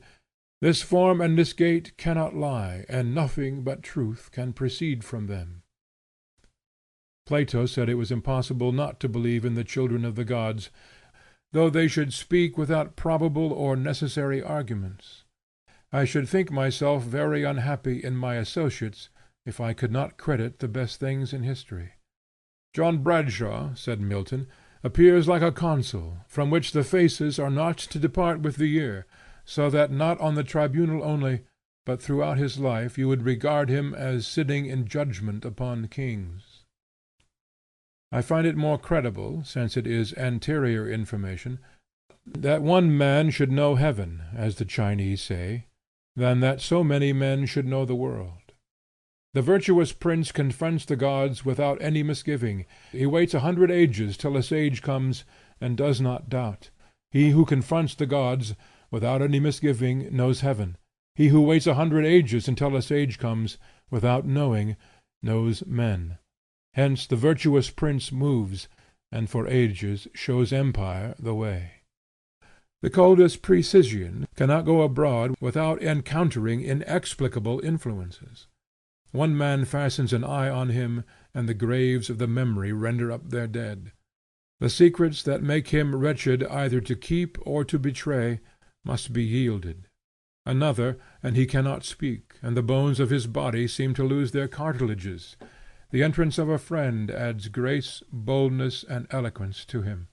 "This form and this gait cannot lie, and nothing but truth can proceed from them." Plato said it was impossible not to believe in the children of the gods, though they should speak without probable or necessary arguments. I should think myself very unhappy in my associates if I could not credit the best things in history. John Bradshaw, said Milton, appears like a consul, from which the faces are not to depart with the year, so that not on the tribunal only, but throughout his life you would regard him as sitting in judgment upon kings. I find it more credible, since it is anterior information, that one man should know heaven, as the Chinese say, than that so many men should know the world. The virtuous prince confronts the gods without any misgiving. He waits 100 ages till a sage comes, and does not doubt. He who confronts the gods, without any misgiving, knows heaven. He who waits 100 ages until a sage comes, without knowing, knows men. Hence the virtuous prince moves, and for ages shows empire the way. The coldest precisian cannot go abroad without encountering inexplicable influences. One man fastens an eye on him, and the graves of the memory render up their dead. The secrets that make him wretched either to keep or to betray must be yielded. Another, and he cannot speak, and the bones of his body seem to lose their cartilages. The entrance of a friend adds grace, boldness, and eloquence to him.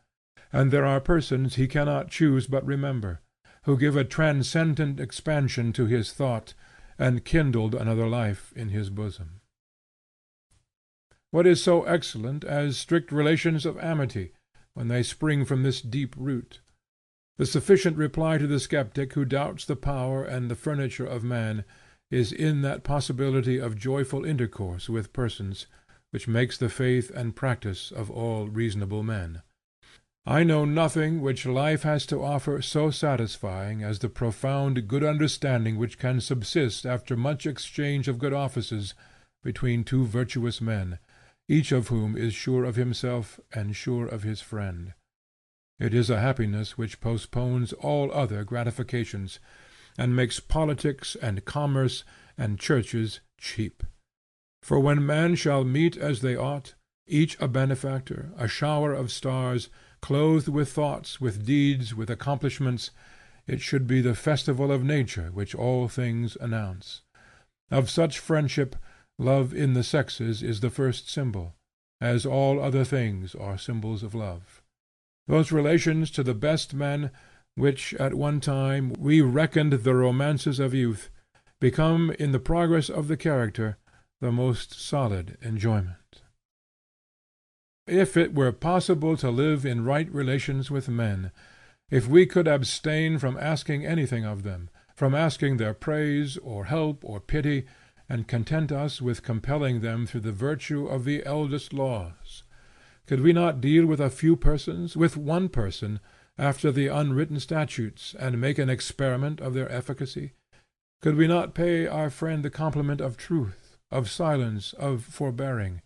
And there are persons he cannot choose but remember, who give a transcendent expansion to his thought, and kindled another life in his bosom. What is so excellent as strict relations of amity, when they spring from this deep root? The sufficient reply to the skeptic who doubts the power and the furniture of man is in that possibility of joyful intercourse with persons, which makes the faith and practice of all reasonable men. I know nothing which life has to offer so satisfying as the profound good understanding which can subsist after much exchange of good offices between two virtuous men, each of whom is sure of himself and sure of his friend. It is a happiness which postpones all other gratifications, and makes politics and commerce and churches cheap. For when men shall meet as they ought, each a benefactor, a shower of stars, clothed with thoughts, with deeds, with accomplishments, it should be the festival of nature which all things announce. Of such friendship, love in the sexes is the first symbol, as all other things are symbols of love. Those relations to the best men, which at one time we reckoned the romances of youth, become in the progress of the character the most solid enjoyment. If it were possible to live in right relations with men, if we could abstain from asking anything of them, from asking their praise or help or pity, and content us with compelling them through the virtue of the eldest laws, could we not deal with a few persons, with one person, after the unwritten statutes, and make an experiment of their efficacy? Could we not pay our friend the compliment of truth, of silence, of forbearing?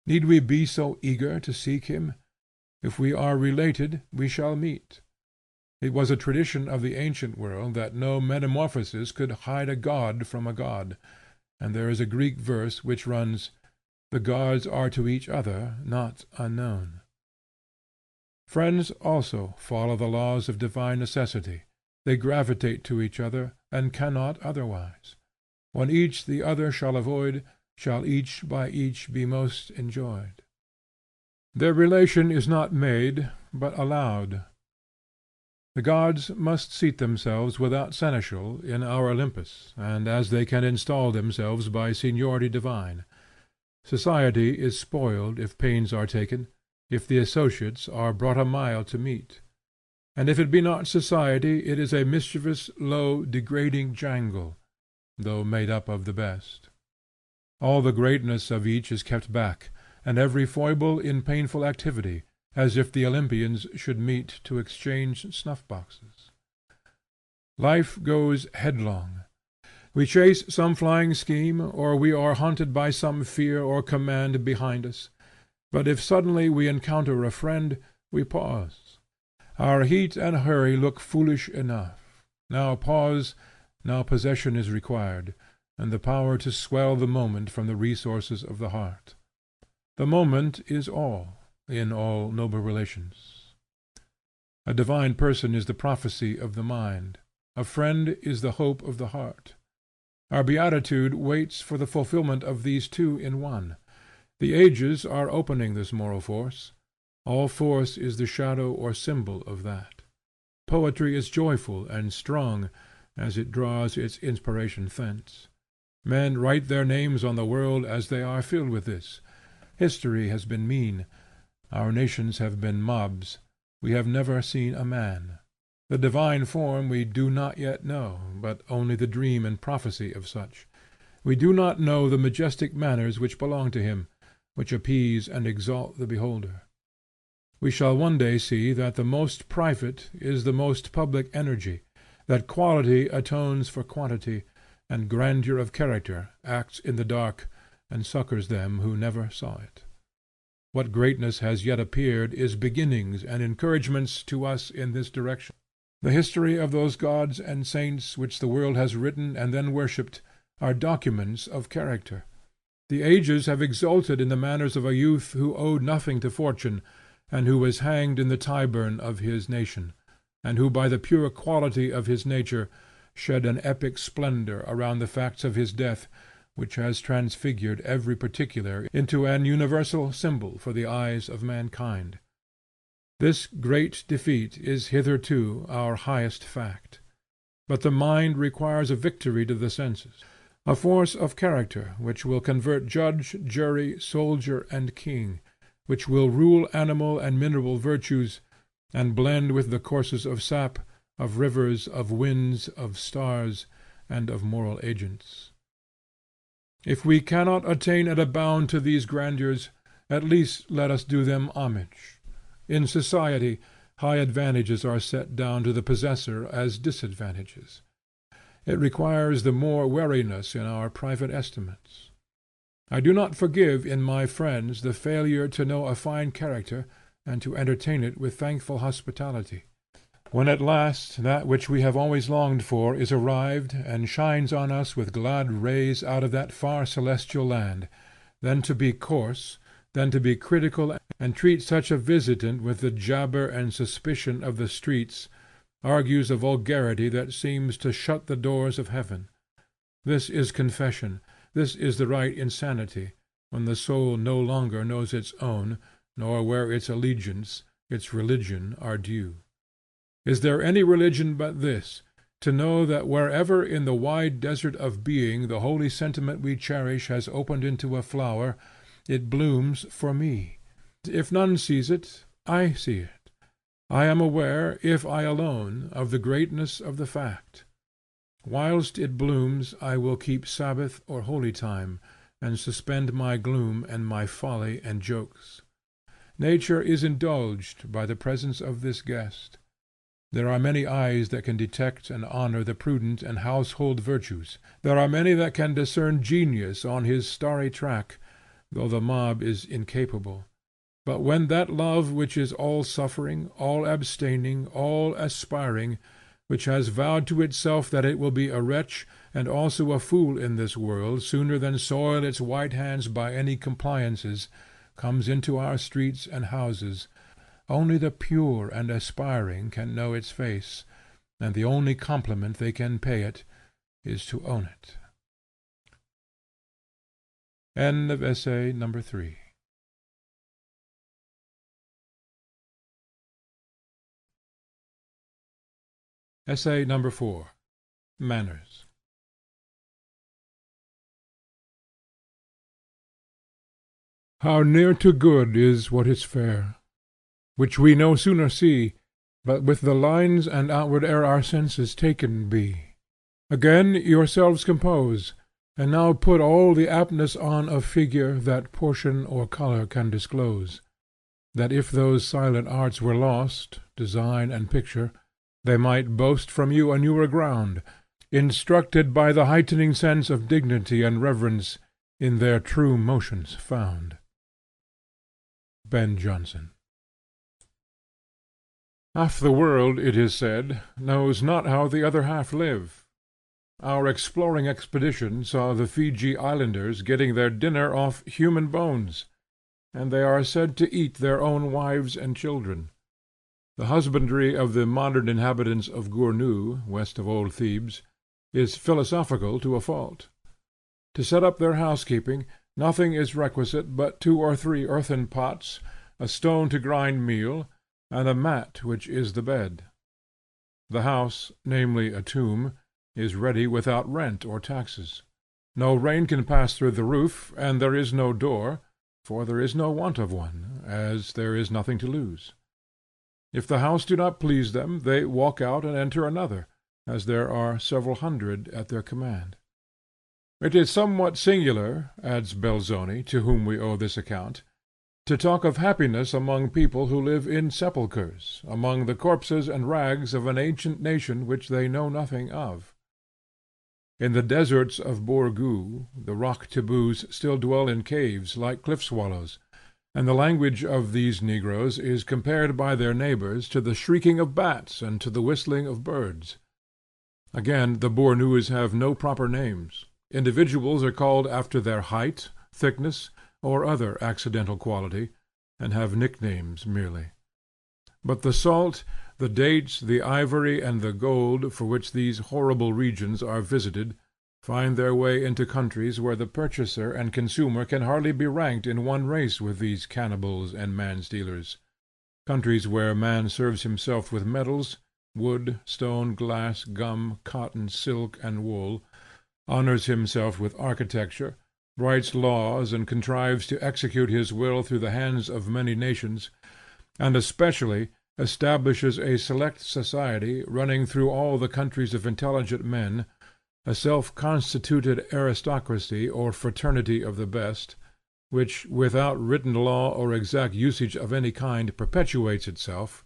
Need we be so eager to seek him? If we are related, we shall meet. It was a tradition of the ancient world that no metamorphosis could hide a god from a god, and there is a Greek verse which runs, "The gods are to each other not unknown." Friends also follow the laws of divine necessity. They gravitate to each other, and cannot otherwise. When each the other shall avoid, shall each by each be most enjoyed. Their relation is not made, but allowed. The gods must seat themselves without seneschal in our Olympus, and as they can install themselves by seniority divine. Society is spoiled if pains are taken, if the associates are brought a mile to meet. And if it be not society, it is a mischievous, low, degrading jangle, though made up of the best. All the greatness of each is kept back, and every foible in painful activity, as if the Olympians should meet to exchange snuff-boxes. Life goes headlong. We chase some flying scheme, or we are haunted by some fear or command behind us, but if suddenly we encounter a friend, we pause. Our heat and hurry look foolish enough. Now pause, now possession is required, and the power to swell the moment from the resources of the heart. The moment is all, in all noble relations. A divine person is the prophecy of the mind. A friend is the hope of the heart. Our beatitude waits for the fulfillment of these two in one. The ages are opening this moral force. All force is the shadow or symbol of that. Poetry is joyful and strong as it draws its inspiration thence. Men write their names on the world as they are filled with this. History has been mean. Our nations have been mobs. We have never seen a man. The divine form we do not yet know, but only the dream and prophecy of such. We do not know the majestic manners which belong to him, which appease and exalt the beholder. We shall one day see that the most private is the most public energy, that quality atones for quantity, and grandeur of character acts in the dark and succors them who never saw it. What greatness has yet appeared is beginnings and encouragements to us in this direction. The history of those gods and saints which the world has written and then worshipped are documents of character. The ages have exulted in the manners of a youth who owed nothing to fortune, and who was hanged in the Tyburn of his nation, and who by the pure quality of his nature shed an epic splendor around the facts of his death, which has transfigured every particular into an universal symbol for the eyes of mankind. This great defeat is hitherto our highest fact. But the mind requires a victory to the senses, a force of character which will convert judge, jury, soldier, and king, which will rule animal and mineral virtues, and blend with the courses of sap, of rivers, of winds, of stars, and of moral agents. If we cannot attain at a bound to these grandeurs, at least let us do them homage. In society, high advantages are set down to the possessor as disadvantages. It requires the more wariness in our private estimates. I do not forgive in my friends the failure to know a fine character and to entertain it with thankful hospitality. When at last that which we have always longed for is arrived and shines on us with glad rays out of that far celestial land, then to be coarse, then to be critical and treat such a visitant with the jabber and suspicion of the streets, argues a vulgarity that seems to shut the doors of heaven. This is confession, this is the right insanity, when the soul no longer knows its own, nor where its allegiance, its religion are due. Is there any religion but this, to know that wherever in the wide desert of being the holy sentiment we cherish has opened into a flower, it blooms for me. If none sees it, I see it. I am aware, if I alone, of the greatness of the fact. Whilst it blooms I will keep Sabbath or holy time, and suspend my gloom and my folly and jokes. Nature is indulged by the presence of this guest. There are many eyes that can detect and honor the prudent and household virtues. There are many that can discern genius on his starry track, though the mob is incapable. But when that love which is all suffering, all abstaining, all aspiring, which has vowed to itself that it will be a wretch and also a fool in this world sooner than soil its white hands by any compliances, comes into our streets and houses, only the pure and aspiring can know its face, and the only compliment they can pay it is to own it. End of essay number 3. Essay number 4. Manners. How near to good is what is fair, which we no sooner see, but with the lines and outward air our senses taken be. Again yourselves compose, and now put all the aptness on of figure that portion or color can disclose. that if those silent arts were lost, design and picture, they might boast from you a newer ground, instructed by the heightening sense of dignity and reverence in their true motions found. Ben Jonson. Half the world, it is said, knows not how the other half live. Our exploring expedition saw the Fiji Islanders getting their dinner off human bones, and they are said to eat their own wives and children. The husbandry of the modern inhabitants of Gournou, west of old Thebes, is philosophical to a fault. To set up their housekeeping, nothing is requisite but 2 or 3 earthen pots, a stone to grind meal, and a mat which is the bed. The house, namely a tomb, is ready without rent or taxes. No rain can pass through the roof, and there is no door, for there is no want of one, as there is nothing to lose. If the house do not please them, they walk out and enter another, as there are several hundred at their command. It is somewhat singular, adds Belzoni, to whom we owe this account, to talk of happiness among people who live in sepulchres, among the corpses and rags of an ancient nation which they know nothing of. In the deserts of Borgoo the rock taboos still dwell in caves like cliff swallows, and the language of these negroes is compared by their neighbors to the shrieking of bats and to the whistling of birds. Again, the Bornoos have no proper names. Individuals are called after their height, thickness, or other accidental quality, and have nicknames merely. But the salt, the dates, the ivory, and the gold, for which these horrible regions are visited, find their way into countries where the purchaser and consumer can hardly be ranked in one race with these cannibals and man-stealers; countries where man serves himself with metals, wood, stone, glass, gum, cotton, silk, and wool, honors himself with architecture, writes laws and contrives to execute his will through the hands of many nations, and especially establishes a select society running through all the countries of intelligent men, a self-constituted aristocracy or fraternity of the best, which without written law or exact usage of any kind perpetuates itself,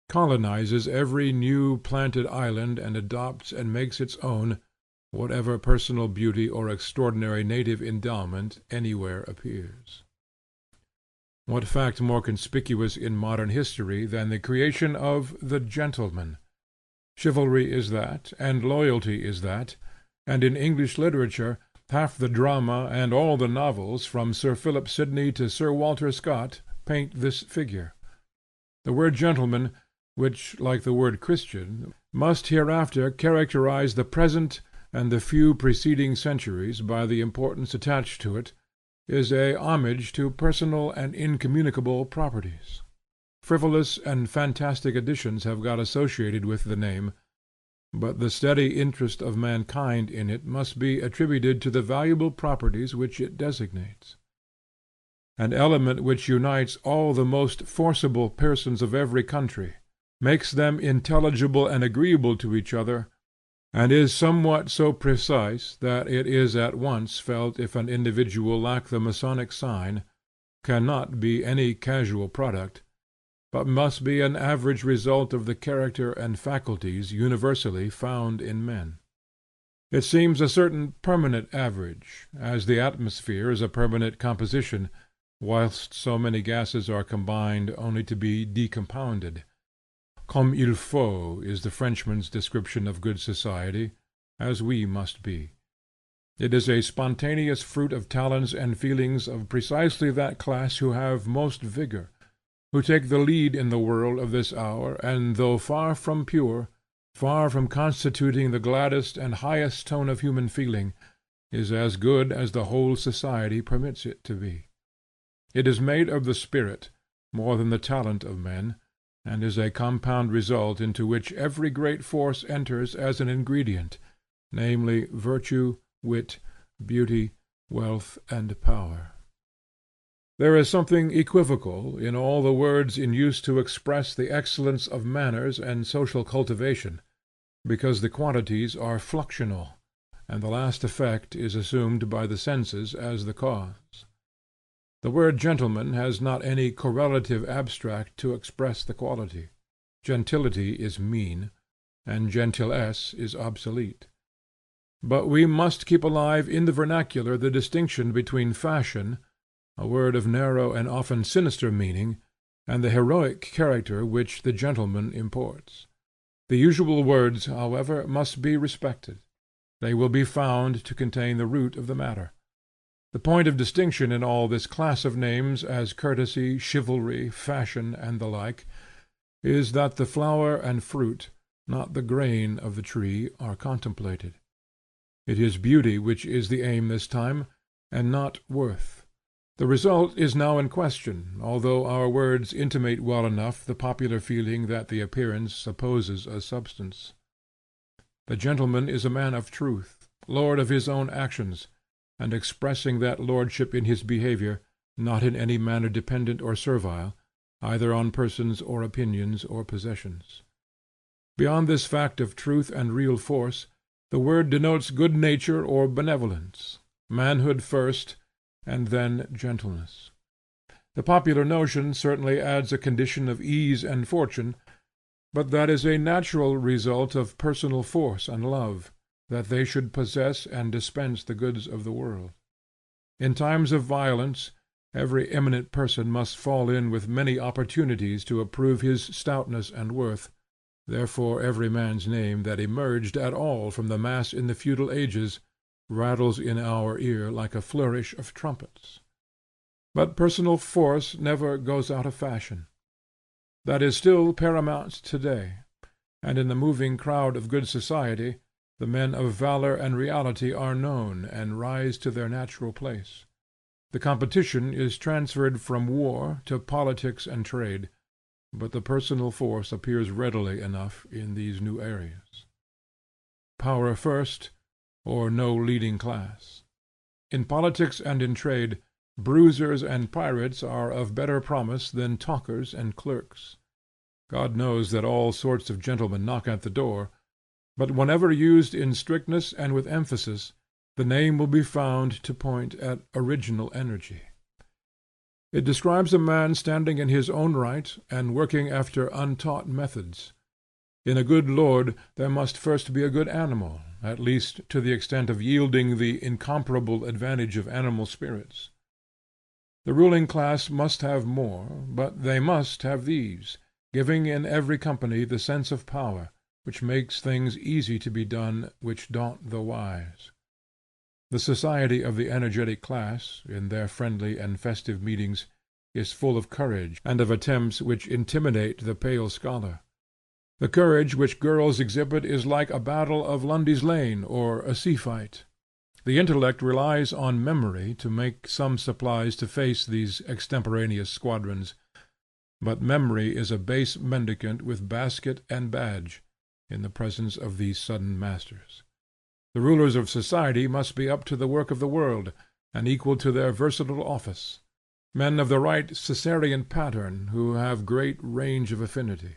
colonizes every new planted island and adopts and makes its own whatever personal beauty or extraordinary native endowment anywhere appears. What fact more conspicuous in modern history than the creation of the gentleman? Chivalry is that, and loyalty is that, and in English literature half the drama and all the novels, from Sir Philip Sidney to Sir Walter Scott, paint this figure. The word gentleman, which, like the word Christian, must hereafter characterize the present and the few preceding centuries by the importance attached to it, is a homage to personal and incommunicable properties. Frivolous and fantastic additions have got associated with the name, but the steady interest of mankind in it must be attributed to the valuable properties which it designates. An element which unites all the most forcible persons of every country, makes them intelligible and agreeable to each other, and is somewhat so precise that it is at once felt if an individual lack the Masonic sign, cannot be any casual product, but must be an average result of the character and faculties universally found in men. It seems a certain permanent average, as the atmosphere is a permanent composition, whilst so many gases are combined only to be decompounded. Comme il faut is the Frenchman's description of good society, as we must be. It is a spontaneous fruit of talents and feelings of precisely that class who have most vigor, who take the lead in the world of this hour, and though far from pure, far from constituting the gladdest and highest tone of human feeling, is as good as the whole society permits it to be. It is made of the spirit, more than the talent of men, and is a compound result into which every great force enters as an ingredient, namely virtue, wit, beauty, wealth, and power. There is something equivocal in all the words in use to express the excellence of manners and social cultivation, because the quantities are fluxional, and the last effect is assumed by the senses as the cause. The word gentleman has not any correlative abstract to express the quality. Gentility is mean, and gentilesse is obsolete. But we must keep alive in the vernacular the distinction between fashion, a word of narrow and often sinister meaning, and the heroic character which the gentleman imports. The usual words, however, must be respected. They will be found to contain the root of the matter. The point of distinction in all this class of names, as courtesy, chivalry, fashion, and the like, is that the flower and fruit, not the grain of the tree, are contemplated. It is beauty which is the aim this time, and not worth. The result is now in question, although our words intimate well enough the popular feeling that the appearance supposes a substance. The gentleman is a man of truth, lord of his own actions, and expressing that lordship in his behavior, not in any manner dependent or servile, either on persons or opinions or possessions. Beyond this fact of truth and real force, the word denotes good nature or benevolence, manhood first, and then gentleness. The popular notion certainly adds a condition of ease and fortune, but that is a natural result of personal force and love, that they should possess and dispense the goods of the world. In times of violence, every eminent person must fall in with many opportunities to approve his stoutness and worth, therefore every man's name that emerged at all from the mass in the feudal ages rattles in our ear like a flourish of trumpets. But personal force never goes out of fashion. That is still paramount today, and in the moving crowd of good society the men of valor and reality are known and rise to their natural place. The competition is transferred from war to politics and trade, but the personal force appears readily enough in these new areas. Power first, or no leading class. In politics and in trade, bruisers and pirates are of better promise than talkers and clerks. God knows that all sorts of gentlemen knock at the door, but whenever used in strictness and with emphasis, the name will be found to point at original energy. It describes a man standing in his own right and working after untaught methods. In a good lord there must first be a good animal, at least to the extent of yielding the incomparable advantage of animal spirits. The ruling class must have more, but they must have these, giving in every company the sense of power, which makes things easy to be done which daunt the wise. The society of the energetic class, in their friendly and festive meetings, is full of courage, and of attempts which intimidate the pale scholar. The courage which girls exhibit is like a battle of Lundy's Lane or a sea fight. The intellect relies on memory to make some supplies to face these extemporaneous squadrons, but memory is a base mendicant with basket and badge, in the presence of these sudden masters. The rulers of society must be up to the work of the world, and equal to their versatile office; men of the right Caesarean pattern, who have great range of affinity.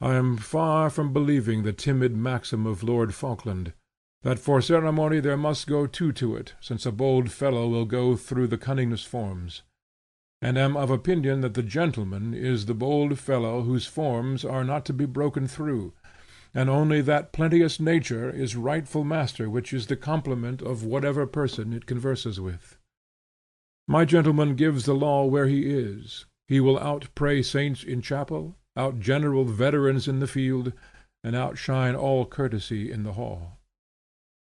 I am far from believing the timid maxim of Lord Falkland, that for ceremony there must go two to it, since a bold fellow will go through the cunningest forms; and am of opinion that the gentleman is the bold fellow whose forms are not to be broken through, and only that plenteous nature is rightful master which is the complement of whatever person it converses with. My gentleman gives the law where he is. He will outpray saints in chapel, outgeneral veterans in the field, and outshine all courtesy in the hall.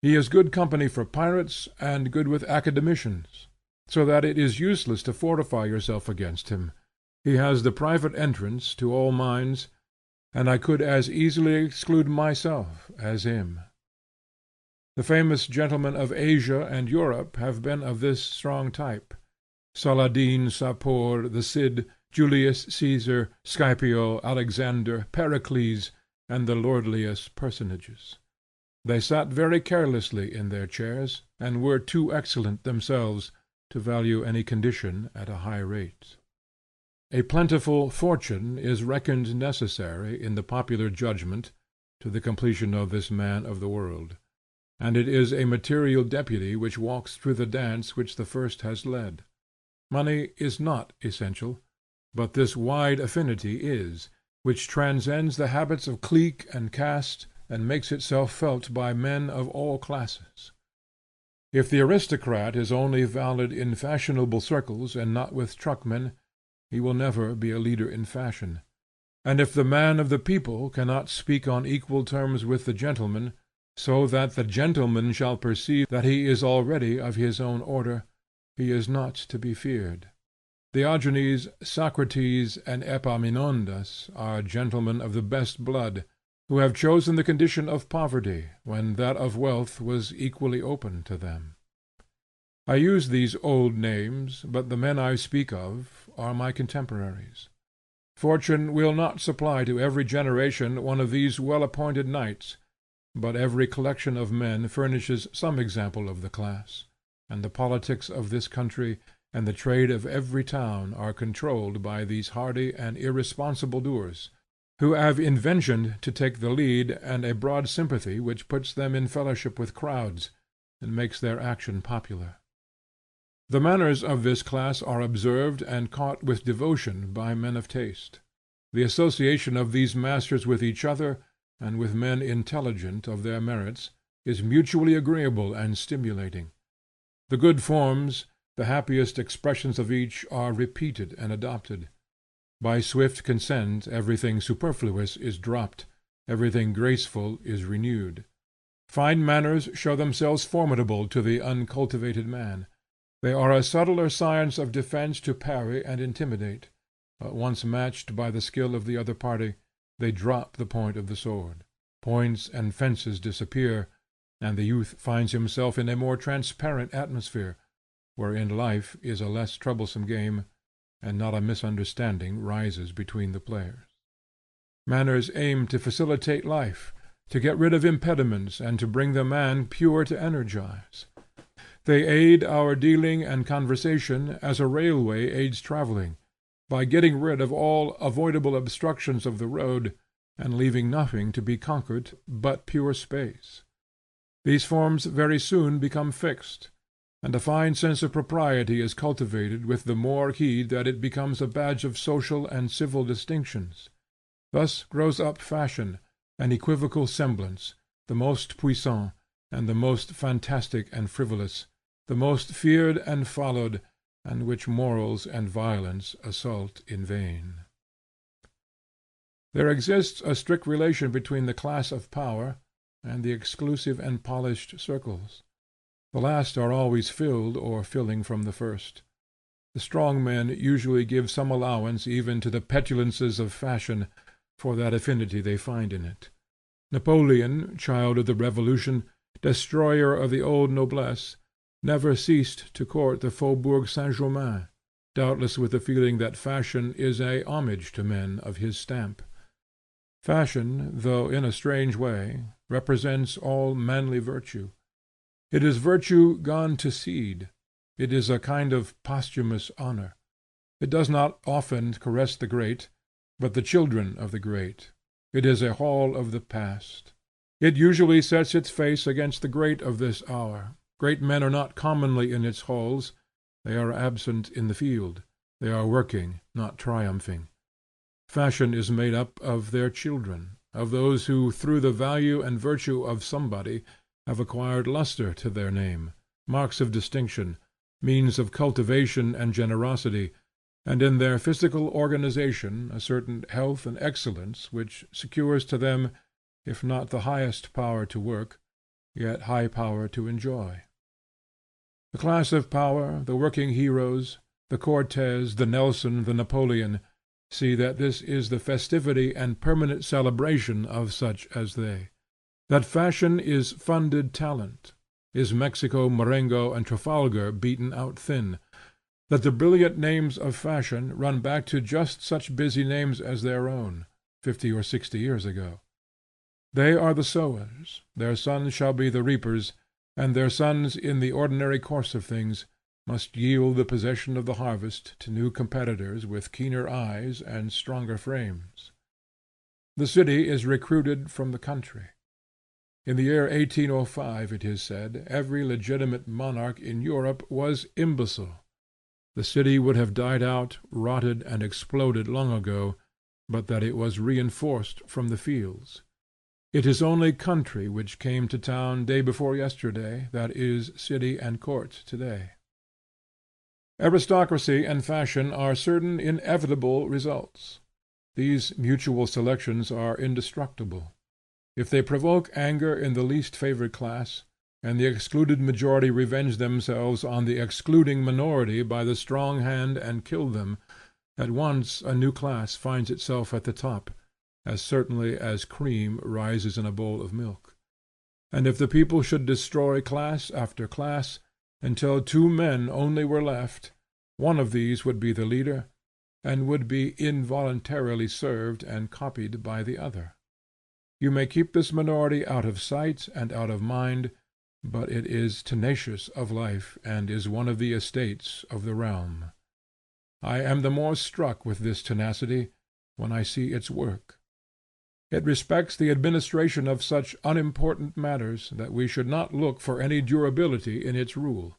He is good company for pirates and good with academicians, so that it is useless to fortify yourself against him. He has the private entrance to all minds, and I could as easily exclude myself as him. The famous gentlemen of Asia and Europe have been of this strong type: Saladin, Sapor, the Cid, Julius Caesar, Scipio, Alexander, Pericles, and the lordliest personages. They sat very carelessly in their chairs, and were too excellent themselves to value any condition at a high rate. A plentiful fortune is reckoned necessary, in the popular judgment, to the completion of this man of the world, and it is a material deputy which walks through the dance which the first has led. Money is not essential, but this wide affinity is, which transcends the habits of clique and caste, and makes itself felt by men of all classes. If the aristocrat is only valid in fashionable circles and not with truckmen, he will never be a leader in fashion; and if the man of the people cannot speak on equal terms with the gentleman, so that the gentleman shall perceive that he is already of his own order, he is not to be feared. Diogenes, Socrates, and Epaminondas are gentlemen of the best blood, who have chosen the condition of poverty when that of wealth was equally open to them. I use these old names, but the men I speak of are my contemporaries. Fortune will not supply to every generation one of these well-appointed knights, but every collection of men furnishes some example of the class, and the politics of this country and the trade of every town are controlled by these hardy and irresponsible doers, who have invention to take the lead and a broad sympathy which puts them in fellowship with crowds, and makes their action popular. The manners of this class are observed and caught with devotion by men of taste. The association of these masters with each other, and with men intelligent of their merits, is mutually agreeable and stimulating. The good forms, the happiest expressions of each, are repeated and adopted. By swift consent everything superfluous is dropped, everything graceful is renewed. Fine manners show themselves formidable to the uncultivated man. They are a subtler science of defence to parry and intimidate, but once matched by the skill of the other party, they drop the point of the sword. Points and fences disappear, and the youth finds himself in a more transparent atmosphere, wherein life is a less troublesome game, and not a misunderstanding rises between the players. Manners aim to facilitate life, to get rid of impediments, and to bring the man pure to energize. They aid our dealing and conversation as a railway aids travelling, by getting rid of all avoidable obstructions of the road, and leaving nothing to be conquered but pure space. These forms very soon become fixed, and a fine sense of propriety is cultivated with the more heed that it becomes a badge of social and civil distinctions. Thus grows up fashion, an equivocal semblance, the most puissant, and the most fantastic and frivolous, the most feared and followed, and which morals and violence assault in vain. There exists a strict relation between the class of power and the exclusive and polished circles. The last are always filled or filling from the first. The strong men usually give some allowance even to the petulances of fashion, for that affinity they find in it. Napoleon, child of the Revolution, destroyer of the old noblesse, never ceased to court the Faubourg Saint Germain, doubtless with the feeling that fashion is a homage to men of his stamp. Fashion, though in a strange way, represents all manly virtue. It is virtue gone to seed. It is a kind of posthumous honor. It does not often caress the great, but the children of the great. It is a hall of the past. It usually sets its face against the great of this hour. Great men are not commonly in its halls. They are absent in the field. They are working, not triumphing. Fashion is made up of their children, of those who through the value and virtue of somebody have acquired lustre to their name, marks of distinction, means of cultivation and generosity, and in their physical organization a certain health and excellence which secures to them, if not the highest power to work, yet high power to enjoy. The class of power, the working heroes, the Cortes, the Nelson, the Napoleon, see that this is the festivity and permanent celebration of such as they. That fashion is funded talent, is Mexico, Marengo, and Trafalgar beaten out thin, that the brilliant names of fashion run back to just such busy names as their own, 50 or 60 years ago. They are the sowers, their sons shall be the reapers, and their sons in the ordinary course of things must yield the possession of the harvest to new competitors with keener eyes and stronger frames. The city is recruited from the country. In the year 1805, it is said, every legitimate monarch in Europe was imbecile. The city would have died out, rotted, and exploded long ago, but that it was reinforced from the fields. It is only country which came to town day before yesterday that is city and court to day. Aristocracy and fashion are certain inevitable results. These mutual selections are indestructible. If they provoke anger in the least favored class, and the excluded majority revenge themselves on the excluding minority by the strong hand and kill them, at once a new class finds itself at the top, as certainly as cream rises in a bowl of milk. And if the people should destroy class after class, until two men only were left, one of these would be the leader, and would be involuntarily served and copied by the other. You may keep this minority out of sight and out of mind, but it is tenacious of life, and is one of the estates of the realm. I am the more struck with this tenacity when I see its work. It respects the administration of such unimportant matters that we should not look for any durability in its rule.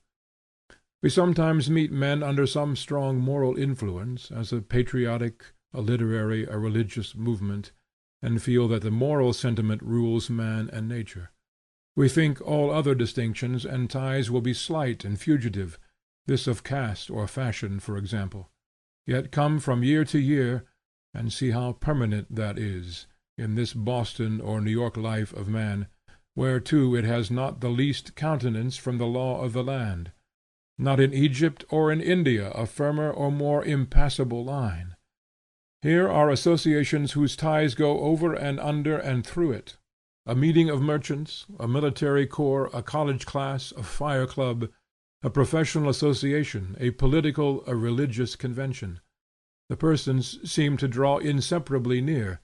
We sometimes meet men under some strong moral influence, as a patriotic, a literary, a religious movement, and feel that the moral sentiment rules man and nature. We think all other distinctions and ties will be slight and fugitive, this of caste or fashion, for example, yet come from year to year, and see how permanent that is, in this Boston or New York life of man, where too it has not the least countenance from the law of the land, not in Egypt or in India a firmer or more impassable line. Here are associations whose ties go over and under and through it, a meeting of merchants, a military corps, a college class, a fire club, a professional association, a political, a religious convention. The persons seem to draw inseparably near,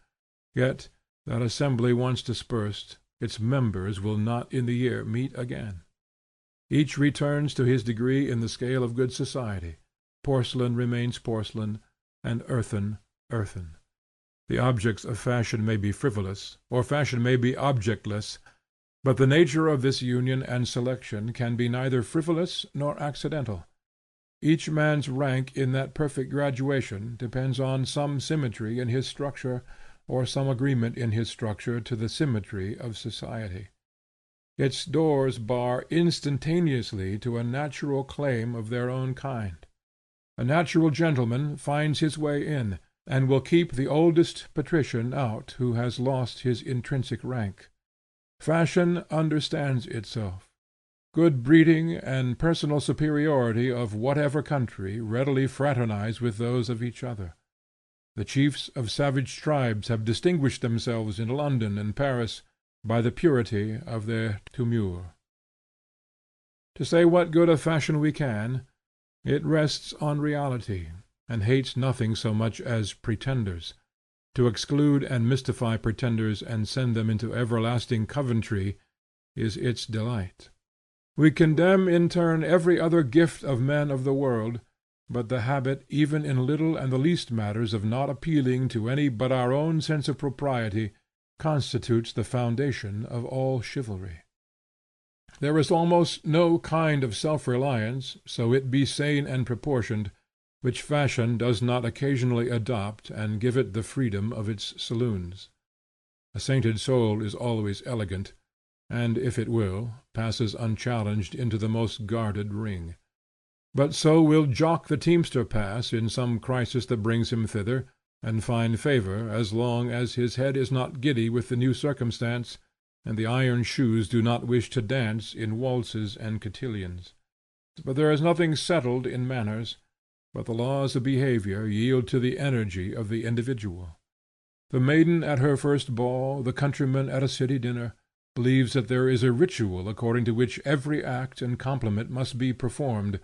yet, that assembly once dispersed, its members will not in the year meet again. Each returns to his degree in the scale of good society. Porcelain remains porcelain, and earthen, earthen. The objects of fashion may be frivolous, or fashion may be objectless, but the nature of this union and selection can be neither frivolous nor accidental. Each man's rank in that perfect graduation depends on some symmetry in his structure, or some agreement in his structure to the symmetry of society. Its doors bar instantaneously to a natural claim of their own kind. A natural gentleman finds his way in, and will keep the oldest patrician out who has lost his intrinsic rank. Fashion understands itself. Good breeding and personal superiority of whatever country readily fraternize with those of each other. The chiefs of savage tribes have distinguished themselves in London and Paris by the purity of their tournure. To say what good of fashion we can, it rests on reality, and hates nothing so much as pretenders. To exclude and mystify pretenders and send them into everlasting Coventry is its delight. We condemn in turn every other gift of men of the world, but the habit even in little and the least matters of not appealing to any but our own sense of propriety constitutes the foundation of all chivalry. There is almost no kind of self-reliance, so it be sane and proportioned, which fashion does not occasionally adopt and give it the freedom of its saloons. A sainted soul is always elegant, and, if it will, passes unchallenged into the most guarded ring. But so will Jock the teamster pass in some crisis that brings him thither, and find favor as long as his head is not giddy with the new circumstance, and the iron shoes do not wish to dance in waltzes and cotillions. But there is nothing settled in manners, but the laws of behavior yield to the energy of the individual. The maiden at her first ball, the countryman at a city dinner, believes that there is a ritual according to which every act and compliment must be performed,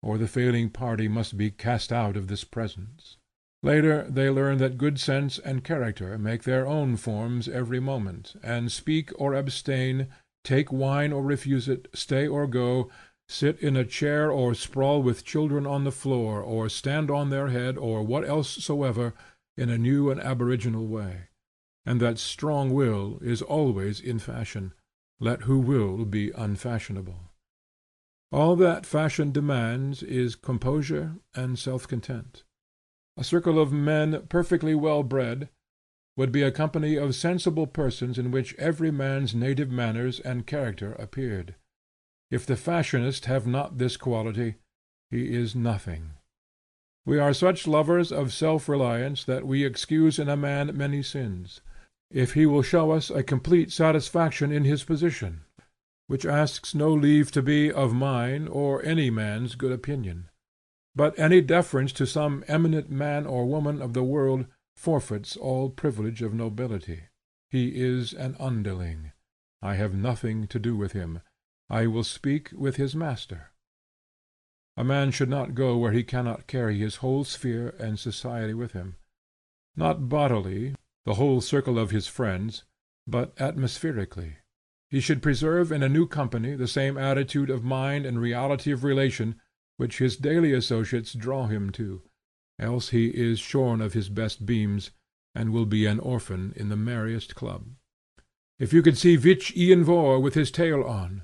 or the failing party must be cast out of this presence. Later they learn that good sense and character make their own forms every moment, and speak or abstain, take wine or refuse it, stay or go, sit in a chair or sprawl with children on the floor, or stand on their head, or what else soever, in a new and aboriginal way, and that strong will is always in fashion, let who will be unfashionable. All that fashion demands is composure and self-content. A circle of men perfectly well bred would be a company of sensible persons in which every man's native manners and character appeared. If the fashionist have not this quality, he is nothing. We are such lovers of self-reliance that we excuse in a man many sins, if he will show us a complete satisfaction in his position, which asks no leave to be of mine or any man's good opinion. But any deference to some eminent man or woman of the world forfeits all privilege of nobility. He is an underling. I have nothing to do with him. I will speak with his master. A man should not go where he cannot carry his whole sphere and society with him, not bodily, the whole circle of his friends, but atmospherically. He should preserve in a new company the same attitude of mind and reality of relation which his daily associates draw him to, else he is shorn of his best beams, and will be an orphan in the merriest club. If you could see VIII with his tail on,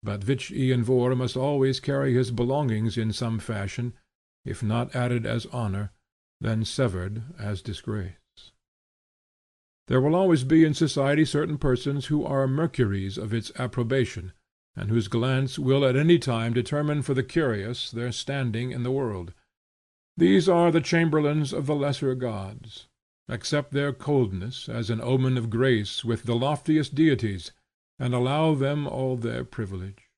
but VIII must always carry his belongings in some fashion, if not added as honor, then severed as disgrace. There will always be in society certain persons who are mercuries of its approbation, and whose glance will at any time determine for the curious their standing in the world. These are the chamberlains of the lesser gods. Accept their coldness as an omen of grace with the loftiest deities, and allow them all their privilege.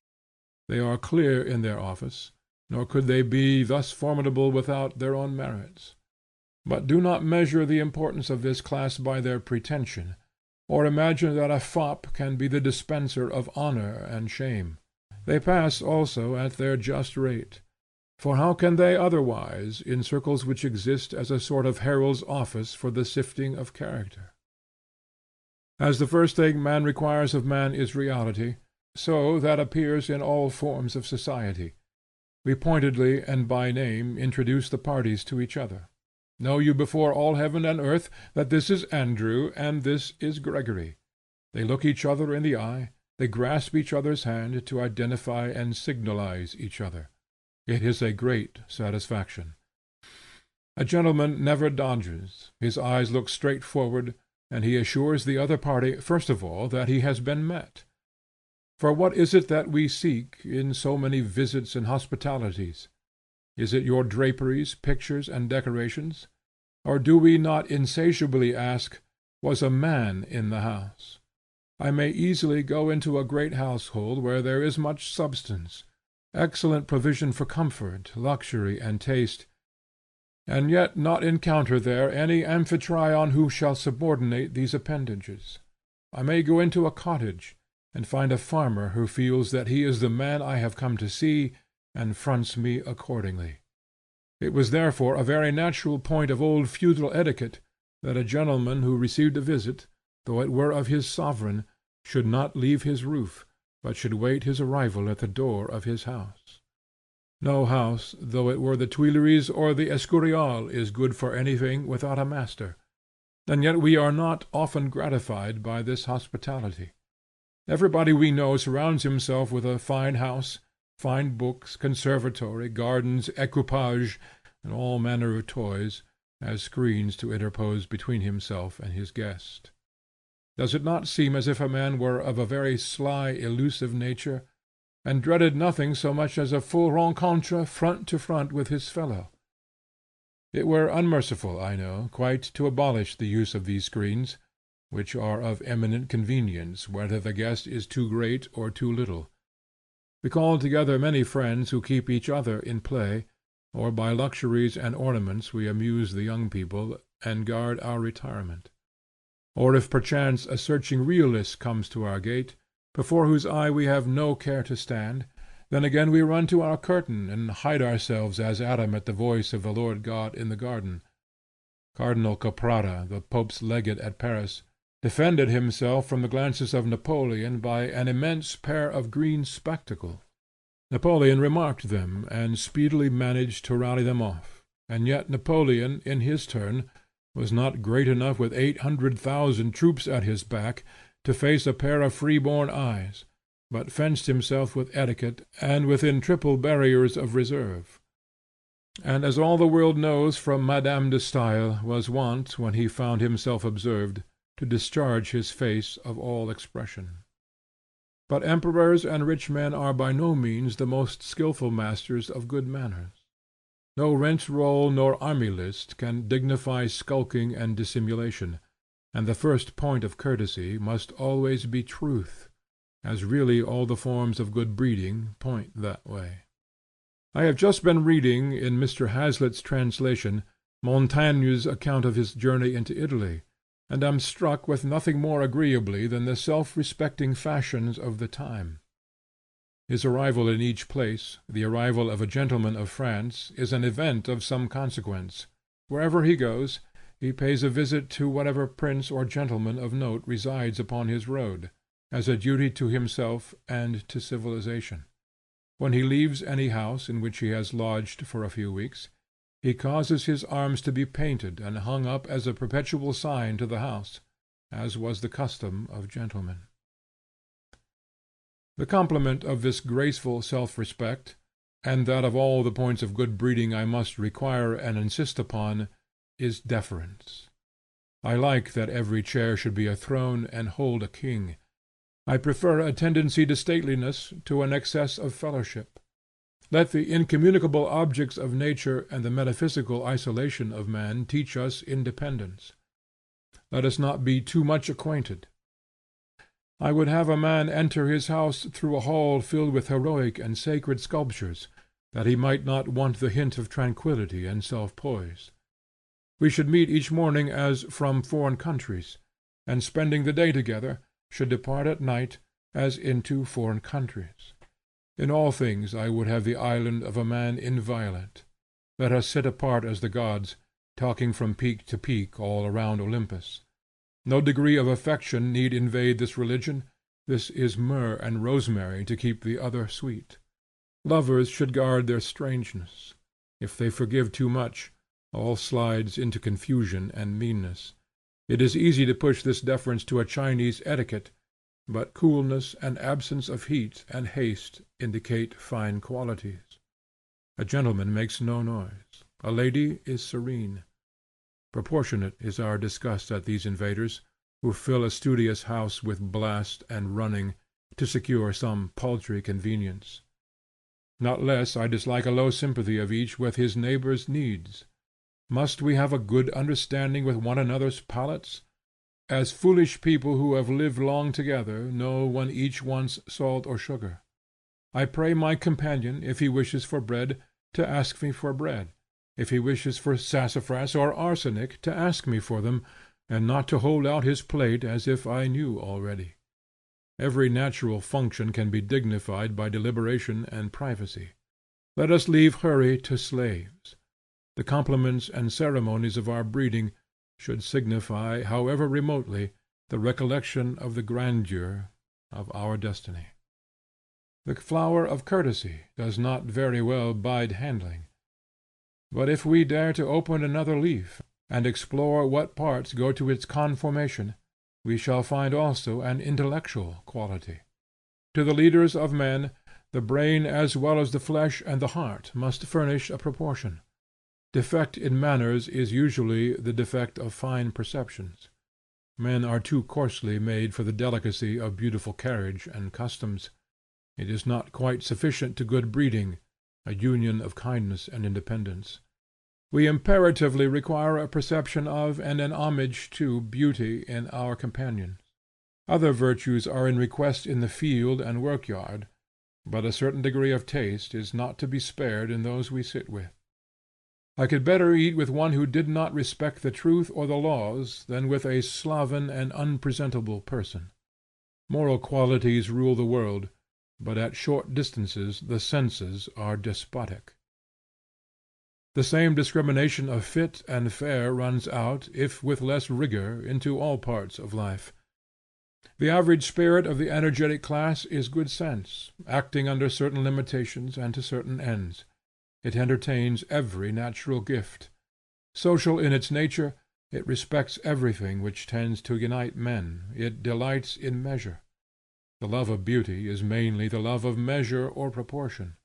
They are clear in their office, nor could they be thus formidable without their own merits. But do not measure the importance of this class by their pretension, or imagine that a fop can be the dispenser of honor and shame. They pass also at their just rate, for how can they otherwise in circles which exist as a sort of herald's office for the sifting of character? As the first thing man requires of man is reality, so that appears in all forms of society. We pointedly and by name introduce the parties to each other. Know you before all heaven and earth that this is Andrew and this is Gregory. They look each other in the eye, they grasp each other's hand to identify and signalize each other. It is a great satisfaction. A gentleman never dodges, his eyes look straight forward, and he assures the other party first of all that he has been met. For what is it that we seek in so many visits and hospitalities? Is it your draperies, pictures, and decorations? Or do we not insatiably ask, was a man in the house? I may easily go into a great household where there is much substance, excellent provision for comfort, luxury, and taste, and yet not encounter there any Amphitryon who shall subordinate these appendages. I may go into a cottage, and find a farmer who feels that he is the man I have come to see, and fronts me accordingly. It was therefore a very natural point of old feudal etiquette that a gentleman who received a visit, though it were of his sovereign, should not leave his roof, but should wait his arrival at the door of his house. No house, though it were the Tuileries or the Escurial, is good for anything without a master, and yet we are not often gratified by this hospitality. Everybody we know surrounds himself with a fine house, fine books, conservatory, gardens, equipage, and all manner of toys, as screens to interpose between himself and his guest. Does it not seem as if a man were of a very sly, elusive nature, and dreaded nothing so much as a full rencontre front to front with his fellow? It were unmerciful, I know, quite to abolish the use of these screens, which are of eminent convenience whether the guest is too great or too little. We call together many friends who keep each other in play, or by luxuries and ornaments we amuse the young people and guard our retirement. Or if perchance a searching realist comes to our gate, before whose eye we have no care to stand, then again we run to our curtain and hide ourselves as Adam at the voice of the Lord God in the garden. Cardinal Caprara, the Pope's legate at Paris, defended himself from the glances of Napoleon by an immense pair of green spectacles. Napoleon remarked them, and speedily managed to rally them off, and yet Napoleon, in his turn, was not great enough with 800,000 troops at his back to face a pair of free-born eyes, but fenced himself with etiquette and within triple barriers of reserve; and, as all the world knows from Madame de Stael, was wont, when he found himself observed, to discharge his face of all expression. But emperors and rich men are by no means the most skilful masters of good manners. No rent roll nor army list can dignify skulking and dissimulation, and the first point of courtesy must always be truth, as really all the forms of good breeding point that way. I have just been reading, in Mr. Hazlitt's translation, Montaigne's account of his journey into Italy, and am struck with nothing more agreeably than the self-respecting fashions of the time. His arrival in each place, the arrival of a gentleman of France, is an event of some consequence. Wherever he goes, he pays a visit to whatever prince or gentleman of note resides upon his road, as a duty to himself and to civilization. When he leaves any house in which he has lodged for a few weeks, he causes his arms to be painted and hung up as a perpetual sign to the house, as was the custom of gentlemen. The complement of this graceful self-respect, and that of all the points of good breeding I must require and insist upon, is deference. I like that every chair should be a throne and hold a king. I prefer a tendency to stateliness to an excess of fellowship. Let the incommunicable objects of nature and the metaphysical isolation of man teach us independence. Let us not be too much acquainted. I would have a man enter his house through a hall filled with heroic and sacred sculptures, that he might not want the hint of tranquillity and self-poise. We should meet each morning as from foreign countries, and spending the day together, should depart at night as into foreign countries. In all things I would have the island of a man inviolate. Let us sit apart as the gods, talking from peak to peak all around Olympus. No degree of affection need invade this religion. This is myrrh and rosemary to keep the other sweet. Lovers should guard their strangeness. If they forgive too much, all slides into confusion and meanness. It is easy to push this deference to a Chinese etiquette, but coolness and absence of heat and haste indicate fine qualities. A gentleman makes no noise. A lady is serene. Proportionate is our disgust at these invaders, who fill a studious house with blast and running, to secure some paltry convenience. Not less I dislike a low sympathy of each with his neighbor's needs. Must we have a good understanding with one another's palates? As foolish people who have lived long together know when each wants salt or sugar. I pray my companion, if he wishes for bread, to ask me for bread; if he wishes for sassafras or arsenic, to ask me for them, and not to hold out his plate as if I knew already. Every natural function can be dignified by deliberation and privacy. Let us leave hurry to slaves. The compliments and ceremonies of our breeding should signify, however remotely, the recollection of the grandeur of our destiny. The flower of courtesy does not very well bide handling. But if we dare to open another leaf, and explore what parts go to its conformation, we shall find also an intellectual quality. To the leaders of men, the brain as well as the flesh and the heart must furnish a proportion. Defect in manners is usually the defect of fine perceptions. Men are too coarsely made for the delicacy of beautiful carriage and customs. It is not quite sufficient to good breeding, a union of kindness and independence. We imperatively require a perception of and an homage to beauty in our companions. Other virtues are in request in the field and work–yard, but a certain degree of taste is not to be spared in those we sit with. I could better eat with one who did not respect the truth or the laws than with a sloven and unpresentable person. Moral qualities rule the world, but at short distances the senses are despotic. The same discrimination of fit and fair runs out, if with less rigor, into all parts of life. The average spirit of the energetic class is good sense, acting under certain limitations and to certain ends. It entertains every natural gift. Social in its nature, it respects everything which tends to unite men, it delights in measure. The love of beauty is mainly the love of measure or proportion.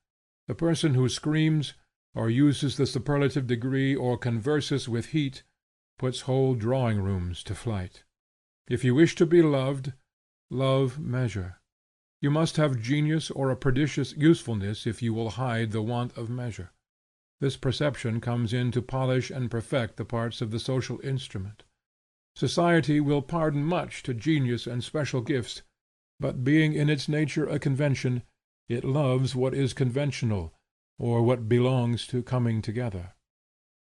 The person who screams, or uses the superlative degree, or converses with heat, puts whole drawing rooms to flight. If you wish to be loved, love measure. You must have genius or a prodigious usefulness if you will hide the want of measure. This perception comes in to polish and perfect the parts of the social instrument. Society will pardon much to genius and special gifts, but being in its nature a convention, it loves what is conventional, or what belongs to coming together.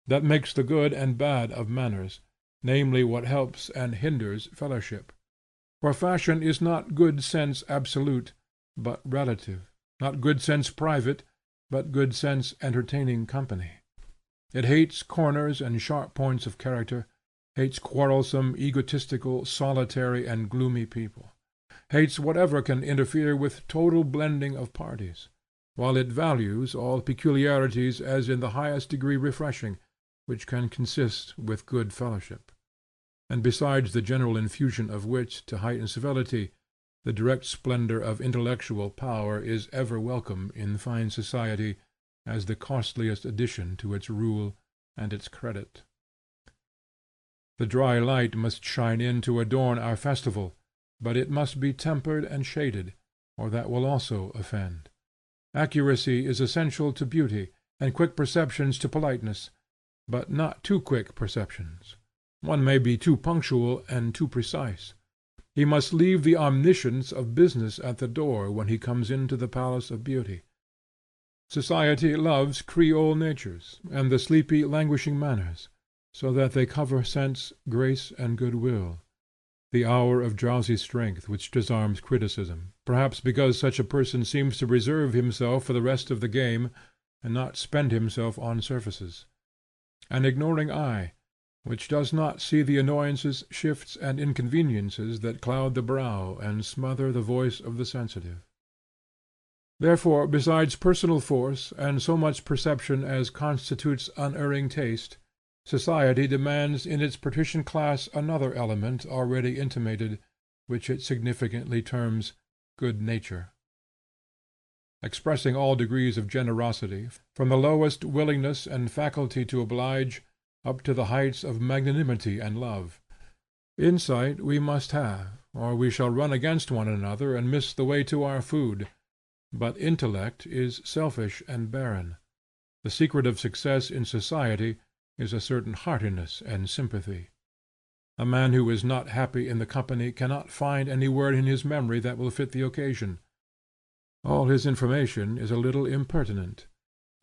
That makes the good and bad of manners, namely what helps and hinders fellowship. For fashion is not good sense absolute, but relative; not good sense private, but good sense entertaining company. It hates corners and sharp points of character, hates quarrelsome, egotistical, solitary, and gloomy people, hates whatever can interfere with total blending of parties, while it values all peculiarities as in the highest degree refreshing, which can consist with good fellowship. And besides the general infusion of wit to heighten civility, the direct splendor of intellectual power is ever welcome in fine society as the costliest addition to its rule and its credit. The dry light must shine in to adorn our festival, but it must be tempered and shaded, or that will also offend. Accuracy is essential to beauty, and quick perceptions to politeness, but not too quick perceptions. One may be too punctual and too precise. He must leave the omniscience of business at the door when he comes into the palace of beauty. Society loves Creole natures, and the sleepy, languishing manners, so that they cover sense, grace, and good will. The hour of drowsy strength which disarms criticism, perhaps because such a person seems to reserve himself for the rest of the game, and not spend himself on surfaces. An ignoring eye, which does not see the annoyances, shifts, and inconveniences that cloud the brow and smother the voice of the sensitive. Therefore, besides personal force and so much perception as constitutes unerring taste, society demands in its patrician class another element already intimated, which it significantly terms good nature. Expressing all degrees of generosity, from the lowest willingness and faculty to oblige, up to the heights of magnanimity and love. Insight we must have, or we shall run against one another and miss the way to our food, but intellect is selfish and barren. The secret of success in society is a certain heartiness and sympathy. A man who is not happy in the company cannot find any word in his memory that will fit the occasion. All his information is a little impertinent.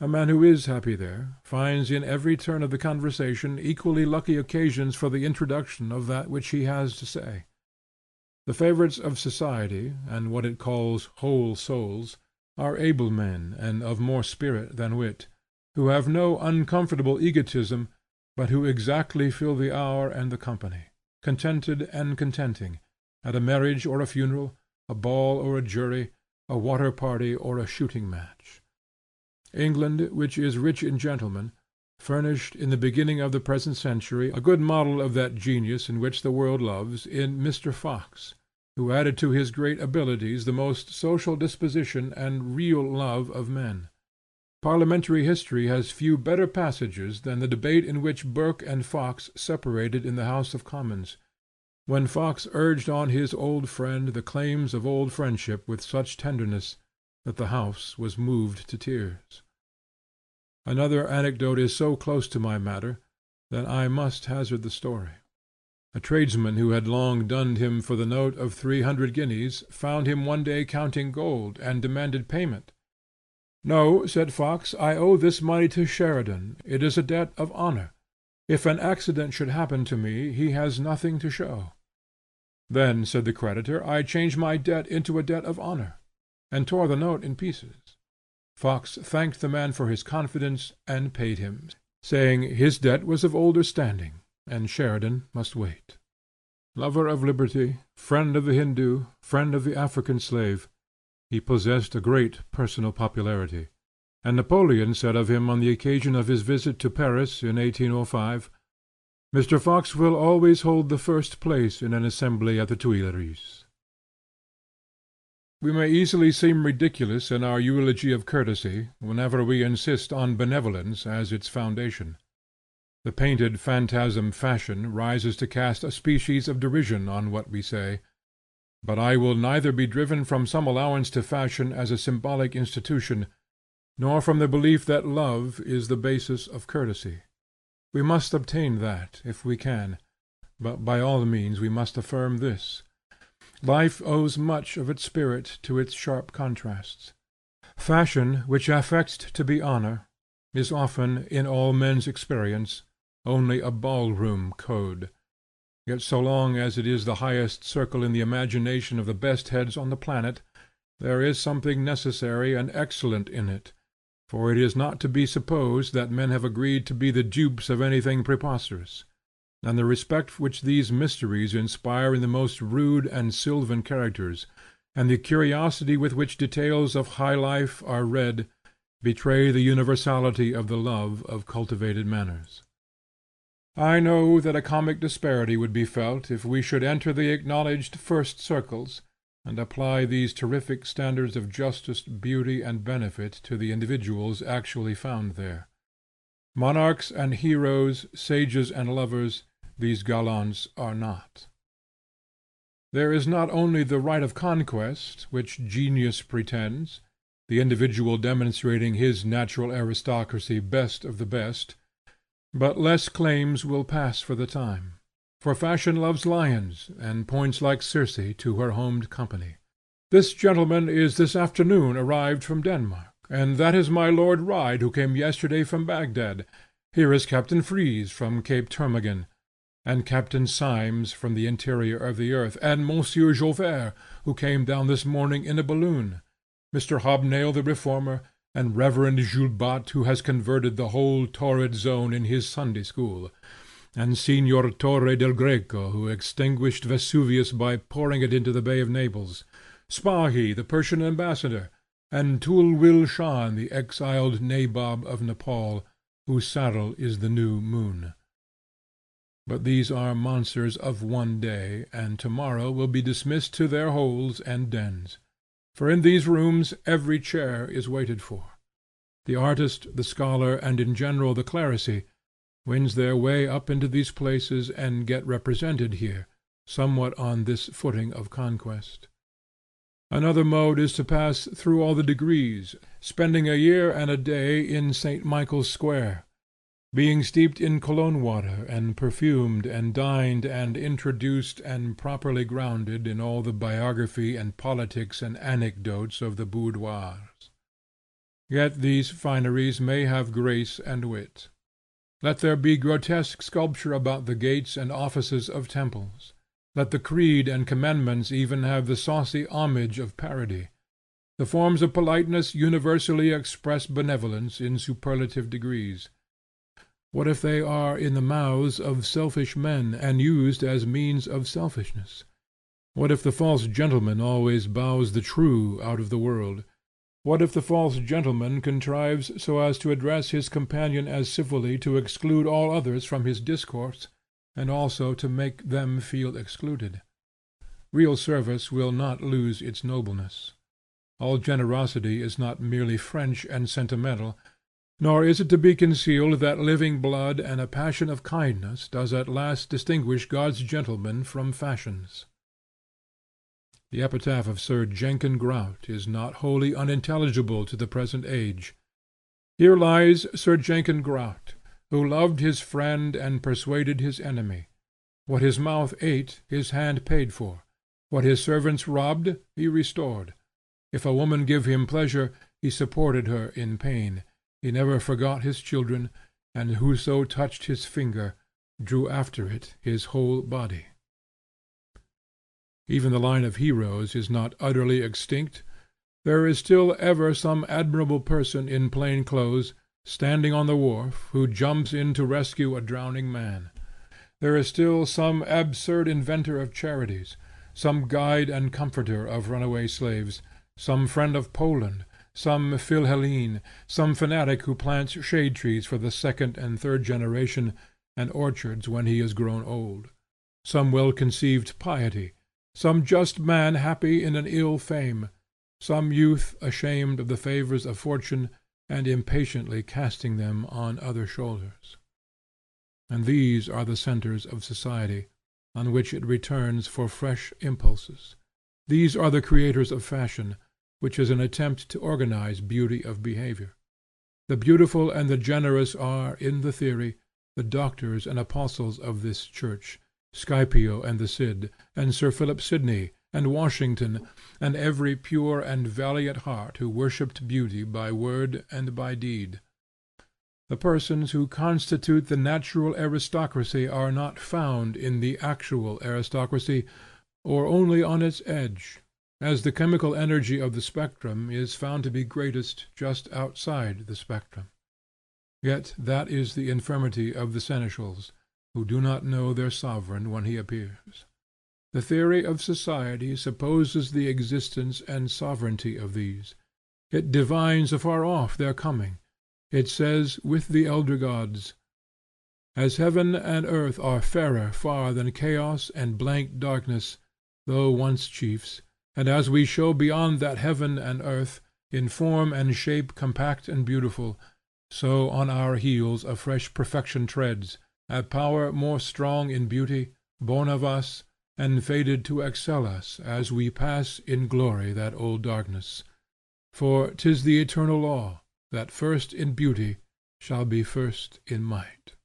A man who is happy there finds in every turn of the conversation equally lucky occasions for the introduction of that which he has to say. The favorites of society, and what it calls whole souls, are able men and of more spirit than wit, who have no uncomfortable egotism, but who exactly fill the hour and the company, contented and contenting, at a marriage or a funeral, a ball or a jury, a water party or a shooting match. England, which is rich in gentlemen, furnished in the beginning of the present century a good model of that genius in which the world loves, in Mr. Fox, who added to his great abilities the most social disposition and real love of men. Parliamentary history has few better passages than the debate in which Burke and Fox separated in the House of Commons, when Fox urged on his old friend the claims of old friendship with such tenderness that the House was moved to tears. Another anecdote is so close to my matter that I must hazard the story. A tradesman who had long dunned him for the note of 300 guineas found him one day counting gold, and demanded payment. "No," said Fox, "I owe this money to Sheridan. It is a debt of honor. If an accident should happen to me, he has nothing to show." "Then," said the creditor, "I change my debt into a debt of honor," and tore the note in pieces. Fox thanked the man for his confidence, and paid him, saying his debt was of older standing, and Sheridan must wait. Lover of liberty, friend of the Hindoo, friend of the African slave, he possessed a great personal popularity, and Napoleon said of him on the occasion of his visit to Paris in 1805, "Mr. Fox will always hold the first place in an assembly at the Tuileries." We may easily seem ridiculous in our eulogy of courtesy, whenever we insist on benevolence as its foundation. The painted phantasm Fashion rises to cast a species of derision on what we say. But I will neither be driven from some allowance to Fashion as a symbolic institution, nor from the belief that love is the basis of courtesy. We must obtain that, if we can, but by all means we must affirm this: life owes much of its spirit to its sharp contrasts. Fashion, which affects to be honor, is often, in all men's experience, only a ball-room code. Yet so long as it is the highest circle in the imagination of the best heads on the planet, there is something necessary and excellent in it, for it is not to be supposed that men have agreed to be the dupes of anything preposterous; and the respect which these mysteries inspire in the most rude and sylvan characters, and the curiosity with which details of high life are read, betray the universality of the love of cultivated manners. I know that a comic disparity would be felt if we should enter the acknowledged first circles, and apply these terrific standards of justice, beauty, and benefit to the individuals actually found there. Monarchs and heroes, sages and lovers, these gallants are not. There is not only the right of conquest, which genius pretends, the individual demonstrating his natural aristocracy best of the best, but less claims will pass for the time. For Fashion loves lions, and points like Circe to her homed company. This gentleman is this afternoon arrived from Denmark, and that is my Lord Ryde, who came yesterday from Bagdad. Here is Captain Freeze from Cape Termagant, and Captain Symes from the interior of the earth, and Monsieur Jauvert, who came down this morning in a balloon, Mr. Hobnail the reformer, and Reverend Jules Bot, who has converted the whole torrid zone in his Sunday school, and Signor Torre del Greco, who extinguished Vesuvius by pouring it into the Bay of Naples, Spahi, the Persian ambassador, and Tulwil Shan, the exiled nabob of Nepal, whose saddle is the new moon. But these are monsters of one day, and to-morrow will be dismissed to their holes and dens. For in these rooms every chair is waited for. The artist, the scholar, and in general the clerisy, wins their way up into these places and get represented here, somewhat on this footing of conquest. Another mode is to pass through all the degrees, spending a year and a day in St. Michael's Square, being steeped in Cologne water, and perfumed, and dined, and introduced, and properly grounded in all the biography and politics and anecdotes of the boudoirs. Yet these fineries may have grace and wit. Let there be grotesque sculpture about the gates and offices of temples. Let the creed and commandments even have the saucy homage of parody. The forms of politeness universally express benevolence in superlative degrees. What if they are in the mouths of selfish men, and used as means of selfishness? What if the false gentleman always bows the true out of the world? What if the false gentleman contrives so as to address his companion as civilly to exclude all others from his discourse, and also to make them feel excluded? Real service will not lose its nobleness. All generosity is not merely French and sentimental, nor is it to be concealed that living blood and a passion of kindness does at last distinguish God's gentlemen from Fashion's. The epitaph of Sir Jenkin Grout is not wholly unintelligible to the present age. Here lies Sir Jenkin Grout, who loved his friend and persuaded his enemy. What his mouth ate, his hand paid for. What his servants robbed, he restored. If a woman give him pleasure, he supported her in pain. He never forgot his children, and whoso touched his finger drew after it his whole body. Even the line of heroes is not utterly extinct. There is still ever some admirable person in plain clothes, standing on the wharf, who jumps in to rescue a drowning man. There is still some absurd inventor of charities, some guide and comforter of runaway slaves, some friend of Poland, some Philhellene, some fanatic who plants shade trees for the second and third generation, and orchards when he is grown old, some well-conceived piety, some just man happy in an ill fame, some youth ashamed of the favors of fortune and impatiently casting them on other shoulders. And these are the centres of society, on which it returns for fresh impulses. These are the creators of fashion, which is an attempt to organize beauty of behavior. The beautiful and the generous are, in the theory, the doctors and apostles of this church, Scipio and the Cid, and Sir Philip Sidney, and Washington, and every pure and valiant heart who worshipped beauty by word and by deed. The persons who constitute the natural aristocracy are not found in the actual aristocracy, or only on its edge, as the chemical energy of the spectrum is found to be greatest just outside the spectrum. Yet that is the infirmity of the seneschals, who do not know their sovereign when he appears. The theory of society supposes the existence and sovereignty of these. It divines afar off their coming. It says with the elder gods, as heaven and earth are fairer far than chaos and blank darkness, though once chiefs, and as we show beyond that heaven and earth, in form and shape compact and beautiful, so on our heels a fresh perfection treads, a power more strong in beauty, born of us, and fated to excel us as we pass in glory that old darkness. For 'tis the eternal law, that first in beauty shall be first in might.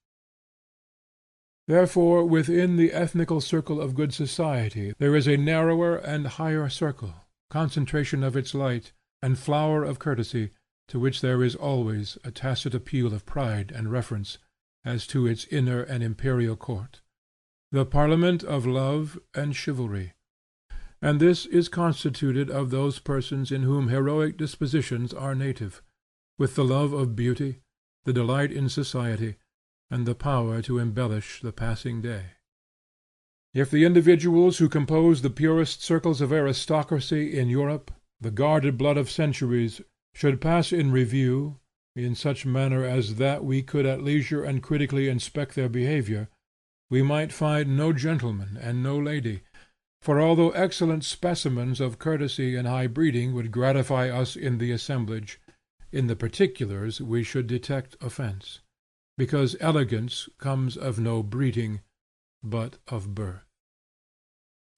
Therefore within the ethnical circle of good society there is a narrower and higher circle, concentration of its light, and flower of courtesy, to which there is always a tacit appeal of pride and reverence, as to its inner and imperial court, the parliament of love and chivalry. And this is constituted of those persons in whom heroic dispositions are native, with the love of beauty, the delight in society, and the power to embellish the passing day. If the individuals who compose the purest circles of aristocracy in Europe, the guarded blood of centuries, should pass in review, in such manner as that we could at leisure and critically inspect their behavior, we might find no gentleman and no lady, for although excellent specimens of courtesy and high breeding would gratify us in the assemblage, in the particulars we should detect offence, because elegance comes of no breeding, but of birth.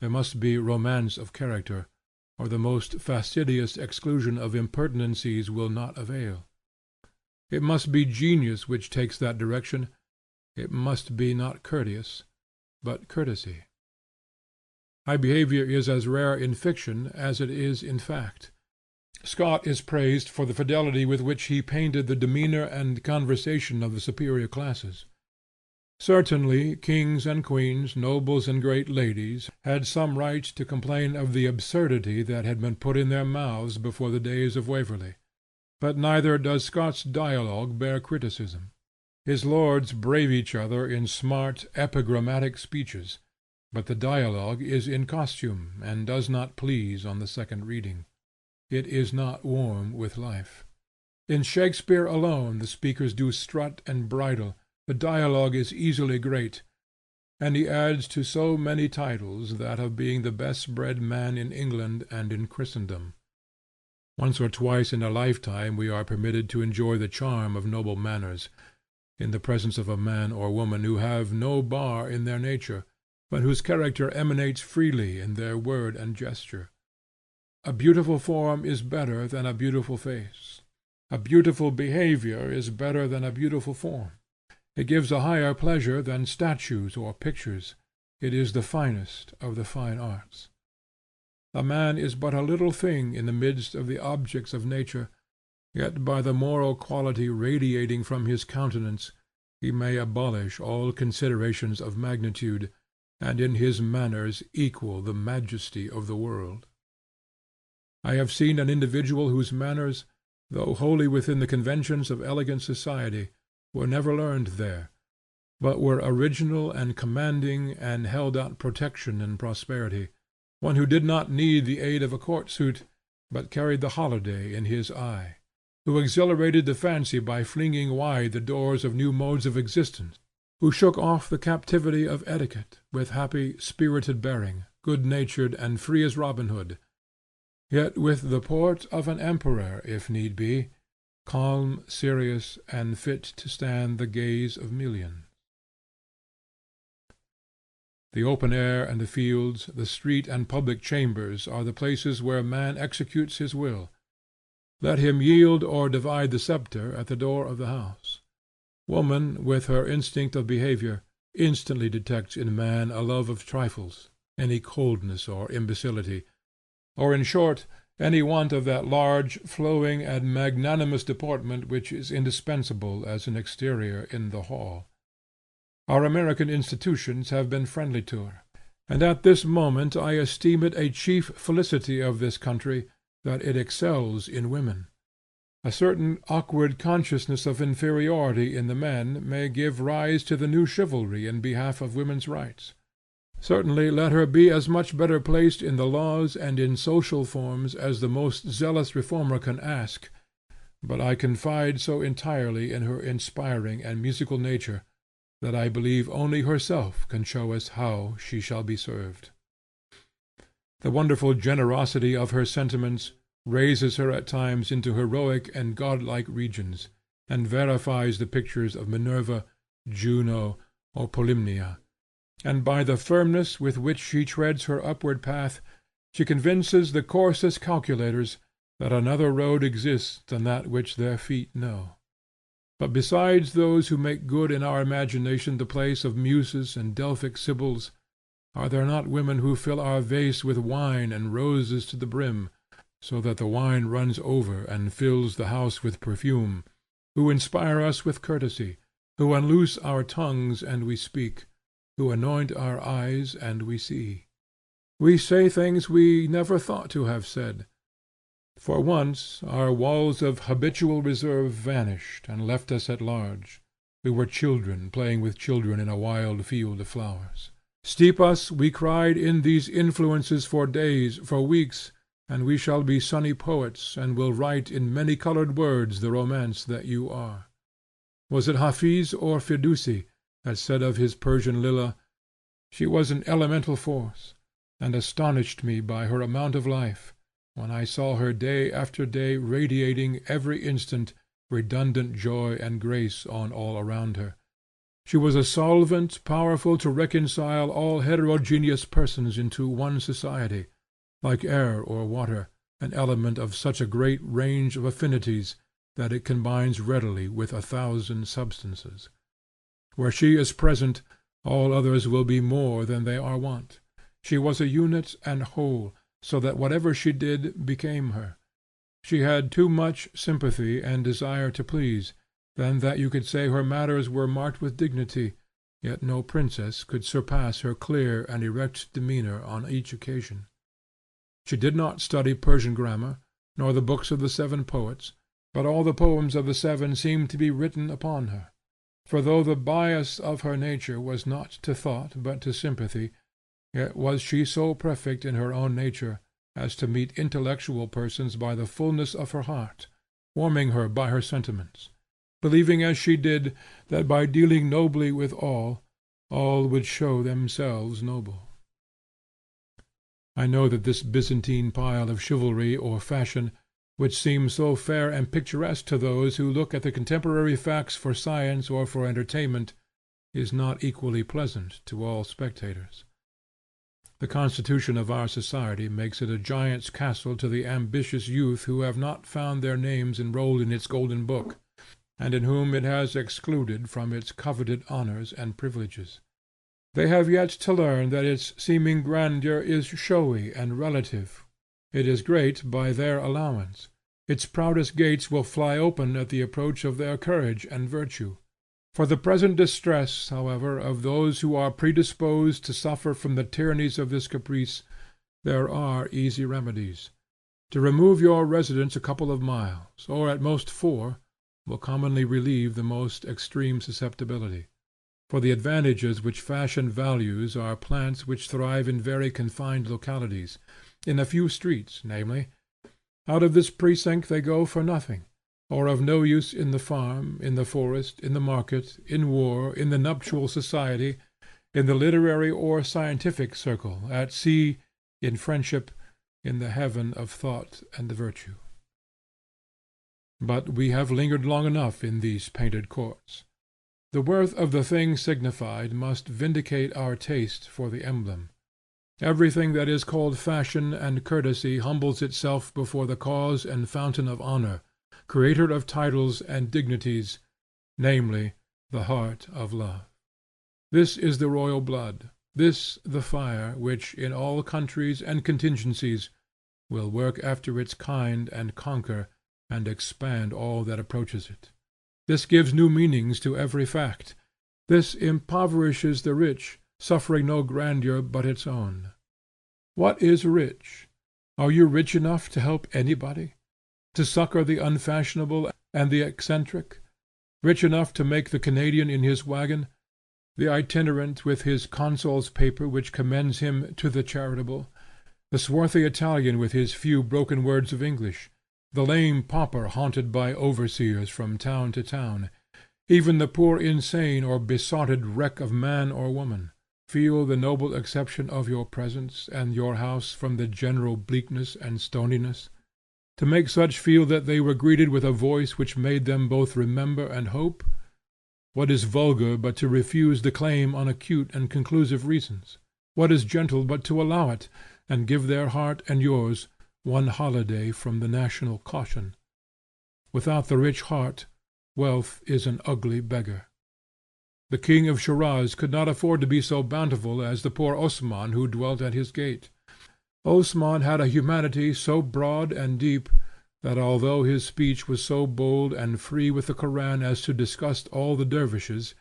There must be romance of character, or the most fastidious exclusion of impertinencies will not avail. It must be genius which takes that direction. It must be not courteous, but courtesy. High behavior is as rare in fiction as it is in fact. Scott is praised for the fidelity with which he painted the demeanor and conversation of the superior classes. Certainly kings and queens, nobles and great ladies, had some right to complain of the absurdity that had been put in their mouths before the days of Waverley. But neither does Scott's dialogue bear criticism. His lords brave each other in smart epigrammatic speeches, but the dialogue is in costume, and does not please on the second reading. It is not warm with life. In Shakespeare alone the speakers do strut and bridle, the dialogue is easily great, and he adds to so many titles that of being the best bred man in England and in Christendom. Once or twice in a lifetime we are permitted to enjoy the charm of noble manners, in the presence of a man or woman who have no bar in their nature, but whose character emanates freely in their word and gesture. A beautiful form is better than a beautiful face. A beautiful behavior is better than a beautiful form. It gives a higher pleasure than statues or pictures. It is the finest of the fine arts. A man is but a little thing in the midst of the objects of nature, yet by the moral quality radiating from his countenance he may abolish all considerations of magnitude, and in his manners equal the majesty of the world. I have seen an individual whose manners, though wholly within the conventions of elegant society, were never learned there, but were original and commanding, and held out protection and prosperity, one who did not need the aid of a court suit, but carried the holiday in his eye, who exhilarated the fancy by flinging wide the doors of new modes of existence, who shook off the captivity of etiquette with happy spirited bearing, good natured and free as Robin Hood, yet with the port of an emperor, if need be, calm, serious, and fit to stand the gaze of millions. The open air and the fields, the street and public chambers, are the places where man executes his will. Let him yield or divide the sceptre at the door of the house. Woman, with her instinct of behavior, instantly detects in man a love of trifles, any coldness or imbecility, or in short any want of that large, flowing, and magnanimous deportment which is indispensable as an exterior in the hall. Our American institutions have been friendly to her, and at this moment I esteem it a chief felicity of this country that it excels in women. A certain awkward consciousness of inferiority in the men may give rise to the new chivalry in behalf of women's rights. Certainly let her be as much better placed in the laws and in social forms as the most zealous reformer can ask, but I confide so entirely in her inspiring and musical nature that I believe only herself can show us how she shall be served. The wonderful generosity of her sentiments raises her at times into heroic and godlike regions, and verifies the pictures of Minerva, Juno, or Polymnia, and by the firmness with which she treads her upward path, she convinces the coarsest calculators that another road exists than that which their feet know. But besides those who make good in our imagination the place of muses and Delphic sibyls, are there not women who fill our vase with wine and roses to the brim, so that the wine runs over and fills the house with perfume, who inspire us with courtesy, who unloose our tongues and we speak, who anoint our eyes and we see? We say things we never thought to have said. For once our walls of habitual reserve vanished and left us at large. We were children playing with children in a wild field of flowers. Steep us, we cried, in these influences for days, for weeks, and we shall be sunny poets, and will write in many-colored words the romance that you are. Was it Hafiz or Firdusi that said of his Persian Lila, "She was an elemental force, and astonished me by her amount of life, when I saw her day after day radiating every instant redundant joy and grace on all around her. She was a solvent powerful to reconcile all heterogeneous persons into one society, like air or water, an element of such a great range of affinities that it combines readily with 1,000 substances. Where she is present, all others will be more than they are wont. She was a unit and whole, so that whatever she did became her. She had too much sympathy and desire to please, than that you could say her manners were marked with dignity, yet no princess could surpass her clear and erect demeanor on each occasion. She did not study Persian grammar, nor the books of the 7 poets, but all the poems of the 7 seemed to be written upon her. For though the bias of her nature was not to thought but to sympathy, yet was she so perfect in her own nature as to meet intellectual persons by the fullness of her heart, warming her by her sentiments, believing as she did that by dealing nobly with all would show themselves noble. I know that this Byzantine pile of chivalry or fashion, which seems so fair and picturesque to those who look at the contemporary facts for science or for entertainment, is not equally pleasant to all spectators. The constitution of our society makes it a giant's castle to the ambitious youth who have not found their names enrolled in its golden book, and in whom it has excluded from its coveted honors and privileges. They have yet to learn that its seeming grandeur is showy and relative. It is great by their allowance. Its proudest gates will fly open at the approach of their courage and virtue. For the present distress, however, of those who are predisposed to suffer from the tyrannies of this caprice, there are easy remedies. To remove your residence a couple of miles, or at most 4, will commonly relieve the most extreme susceptibility. For the advantages which fashion values are plants which thrive in very confined localities, in a few streets, namely. Out of this precinct they go for nothing, or of no use in the farm, in the forest, in the market, in war, in the nuptial society, in the literary or scientific circle, at sea, in friendship, in the heaven of thought and virtue. But we have lingered long enough in these painted courts. The worth of the thing signified must vindicate our taste for the emblem. Everything that is called fashion and courtesy humbles itself before the cause and fountain of honor, creator of titles and dignities, namely, the heart of love. This is the royal blood, this the fire which, in all countries and contingencies, will work after its kind and conquer and expand all that approaches it. This gives new meanings to every fact. This impoverishes the rich, suffering no grandeur but its own. What is rich? Are you rich enough to help anybody? To succor the unfashionable and the eccentric? Rich enough to make the Canadian in his wagon, the itinerant with his consul's paper which commends him to the charitable, the swarthy Italian with his few broken words of English, the lame pauper haunted by overseers from town to town, even the poor insane or besotted wreck of man or woman, feel the noble exception of your presence and your house from the general bleakness and stoniness? To make such feel that they were greeted with a voice which made them both remember and hope? What is vulgar but to refuse the claim on acute and conclusive reasons? What is gentle but to allow it, and give their heart and yours one holiday from the national caution? Without the rich heart, wealth is an ugly beggar. The king of Shiraz could not afford to be so bountiful as the poor Osman who dwelt at his gate. Osman had a humanity so broad and deep that although his speech was so bold and free with the Koran as to disgust all the dervishes,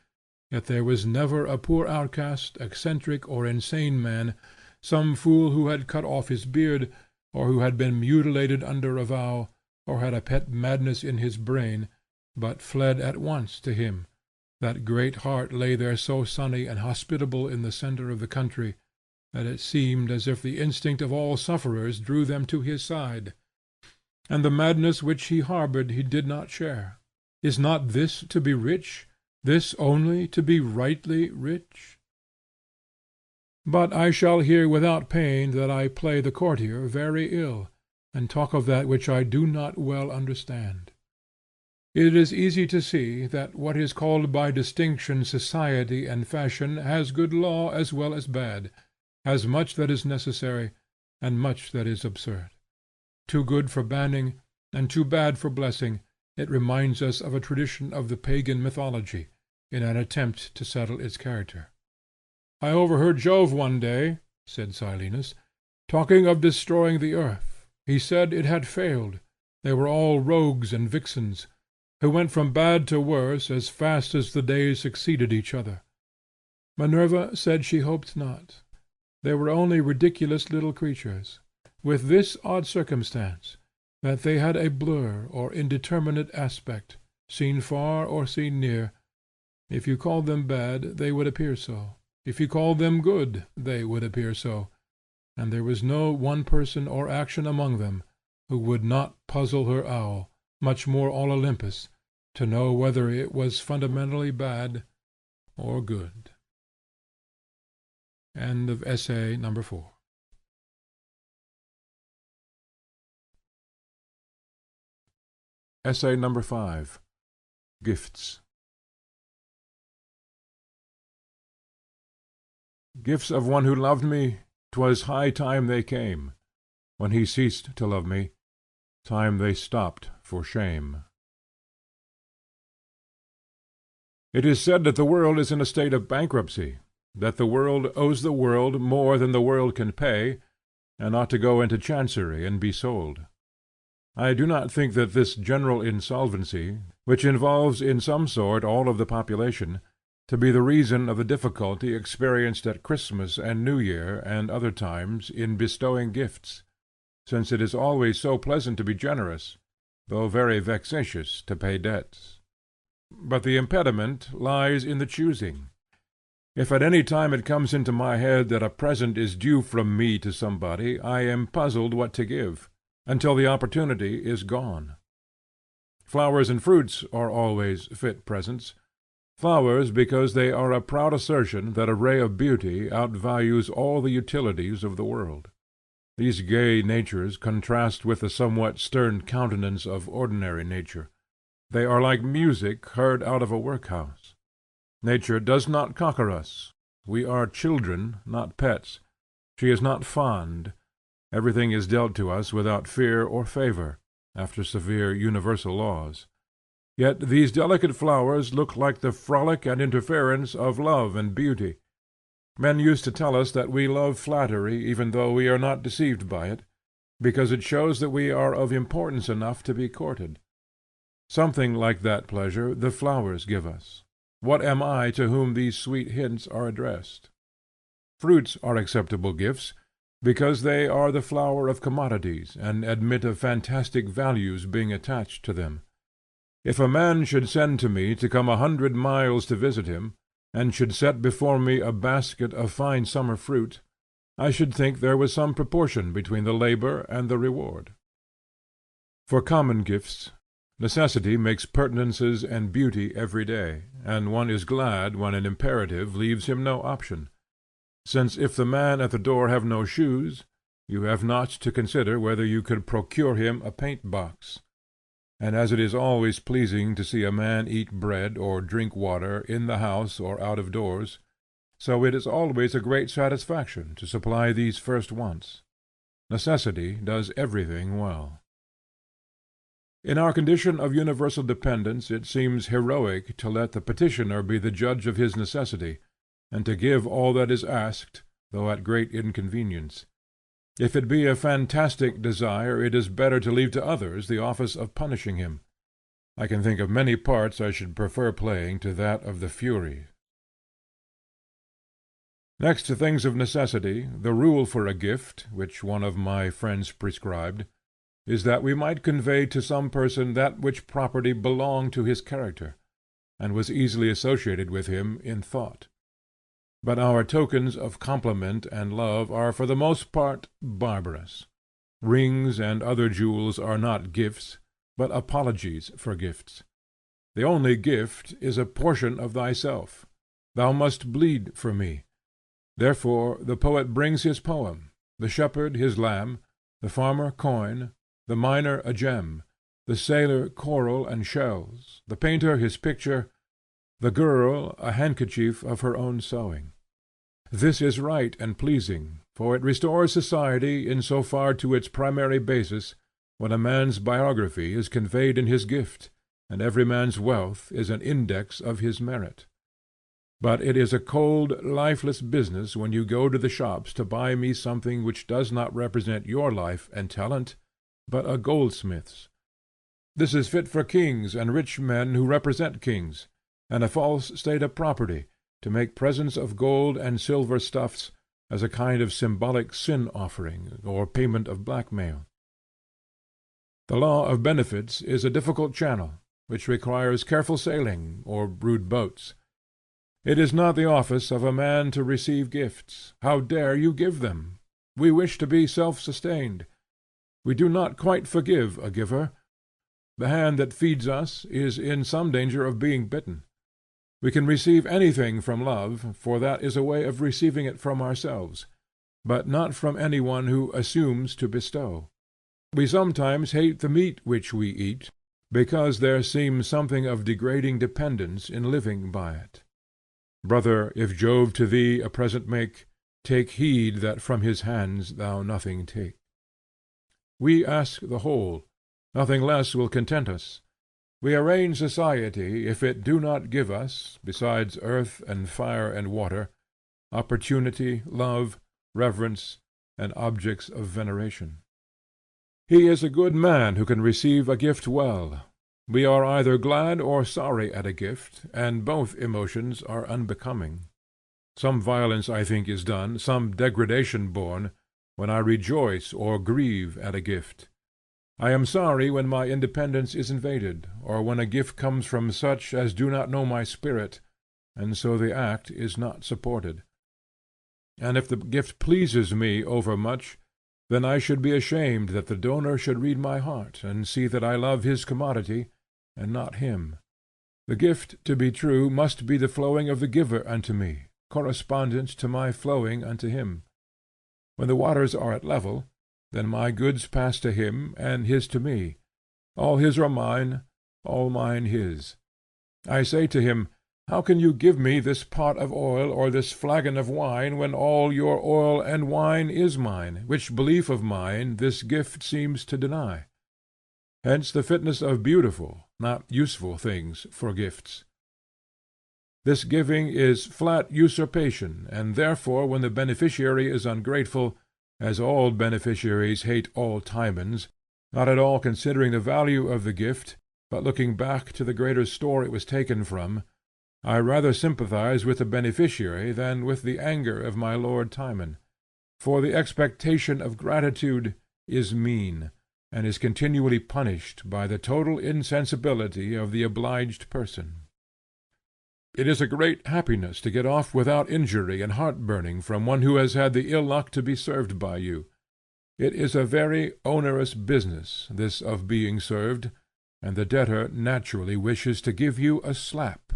yet there was never a poor outcast, eccentric or insane man, some fool who had cut off his beard, or who had been mutilated under a vow, or had a pet madness in his brain, but fled at once to him. That great heart lay there so sunny and hospitable in the centre of the country, that it seemed as if the instinct of all sufferers drew them to his side. And the madness which he harbored he did not share. Is not this to be rich, this only to be rightly rich? But I shall hear without pain that I play the courtier very ill, and talk of that which I do not well understand. It is easy to see that what is called by distinction society and fashion has good law as well as bad, has much that is necessary, and much that is absurd. Too good for banning, and too bad for blessing, it reminds us of a tradition of the pagan mythology, in an attempt to settle its character. I overheard Jove one day, said Silenus, talking of destroying the earth. He said it had failed. They were all rogues and vixens, who went from bad to worse as fast as the days succeeded each other. Minerva said she hoped not. They were only ridiculous little creatures, with this odd circumstance, that they had a blur or indeterminate aspect, seen far or seen near. If you called them bad, they would appear so. If you called them good, they would appear so, and there was no one person or action among them who would not puzzle her owl, much more all Olympus, to know whether it was fundamentally bad or good. End of essay number 4. Essay number 5. Gifts. Gifts of one who loved me, 'twas high time they came. When he ceased to love me, time they stopped for shame. It is said that the world is in a state of bankruptcy, that the world owes the world more than the world can pay, and ought to go into chancery and be sold. I do not think that this general insolvency, which involves in some sort all of the population, to be the reason of the difficulty experienced at Christmas and New Year and other times in bestowing gifts, since it is always so pleasant to be generous, though very vexatious to pay debts. But the impediment lies in the choosing. If at any time it comes into my head that a present is due from me to somebody, I am puzzled what to give, until the opportunity is gone. Flowers and fruits are always fit presents. Flowers, because they are a proud assertion that a ray of beauty outvalues all the utilities of the world. These gay natures contrast with the somewhat stern countenance of ordinary nature. They are like music heard out of a workhouse. Nature does not conquer us. We are children, not pets. She is not fond. Everything is dealt to us without fear or favor, after severe universal laws. Yet these delicate flowers look like the frolic and interference of love and beauty. Men used to tell us that we love flattery even though we are not deceived by it, because it shows that we are of importance enough to be courted. Something like that pleasure the flowers give us. What am I to whom these sweet hints are addressed? Fruits are acceptable gifts, because they are the flower of commodities, and admit of fantastic values being attached to them. If a man should send to me to come 100 miles to visit him, and should set before me a basket of fine summer fruit, I should think there was some proportion between the labor and the reward. For common gifts, necessity makes pertinences and beauty every day, and one is glad when an imperative leaves him no option. Since if the man at the door have no shoes, you have not to consider whether you could procure him a paint box. And as it is always pleasing to see a man eat bread or drink water in the house or out of doors, so it is always a great satisfaction to supply these first wants. Necessity does everything well. In our condition of universal dependence it seems heroic to let the petitioner be the judge of his necessity, and to give all that is asked, though at great inconvenience. If it be a fantastic desire, it is better to leave to others the office of punishing him. I can think of many parts I should prefer playing to that of the Furies. Next to things of necessity, the rule for a gift, which one of my friends prescribed, is that we might convey to some person that which property belonged to his character, and was easily associated with him in thought. But our tokens of compliment and love are for the most part barbarous. Rings and other jewels are not gifts, but apologies for gifts. The only gift is a portion of thyself. Thou must bleed for me. Therefore the poet brings his poem, the shepherd his lamb, the farmer coin, the miner a gem, the sailor coral and shells, the painter his picture, the girl a handkerchief of her own sewing. This is right and pleasing, for it restores society in so far to its primary basis, when a man's biography is conveyed in his gift, and every man's wealth is an index of his merit. But it is a cold, lifeless business when you go to the shops to buy me something which does not represent your life and talent, but a goldsmith's. This is fit for kings and rich men who represent kings, and a false state of property, to make presents of gold and silver stuffs as a kind of symbolic sin offering, or payment of blackmail. The law of benefits is a difficult channel, which requires careful sailing, or rude boats. It is not the office of a man to receive gifts. How dare you give them? We wish to be self-sustained. We do not quite forgive a giver. The hand that feeds us is in some danger of being bitten. We can receive anything from love, for that is a way of receiving it from ourselves, but not from any one who assumes to bestow. We sometimes hate the meat which we eat, because there seems something of degrading dependence in living by it. Brother, if Jove to thee a present make, take heed that from his hands thou nothing take. We ask the whole, nothing less will content us. We arraign society if it do not give us, besides earth and fire and water, opportunity, love, reverence, and objects of veneration. He is a good man who can receive a gift well. We are either glad or sorry at a gift, and both emotions are unbecoming. Some violence, I think, is done, some degradation born, when I rejoice or grieve at a gift. I am sorry when my independence is invaded, or when a gift comes from such as do not know my spirit, and so the act is not supported. And if the gift pleases me overmuch, then I should be ashamed that the donor should read my heart, and see that I love his commodity, and not him. The gift, to be true, must be the flowing of the giver unto me, correspondent to my flowing unto him. When the waters are at level, then my goods pass to him, and his to me. All his are mine, all mine his. I say to him, how can you give me this pot of oil or this flagon of wine, when all your oil and wine is mine, which belief of mine this gift seems to deny? Hence the fitness of beautiful, not useful things for gifts. This giving is flat usurpation, and therefore when the beneficiary is ungrateful, as all beneficiaries hate all Timons, not at all considering the value of the gift, but looking back to the greater store it was taken from, I rather sympathize with the beneficiary than with the anger of my lord Timon, for the expectation of gratitude is mean, and is continually punished by the total insensibility of the obliged person. It is a great happiness to get off without injury and heart-burning from one who has had the ill luck to be served by you. It is a very onerous business, this of being served, and the debtor naturally wishes to give you a slap.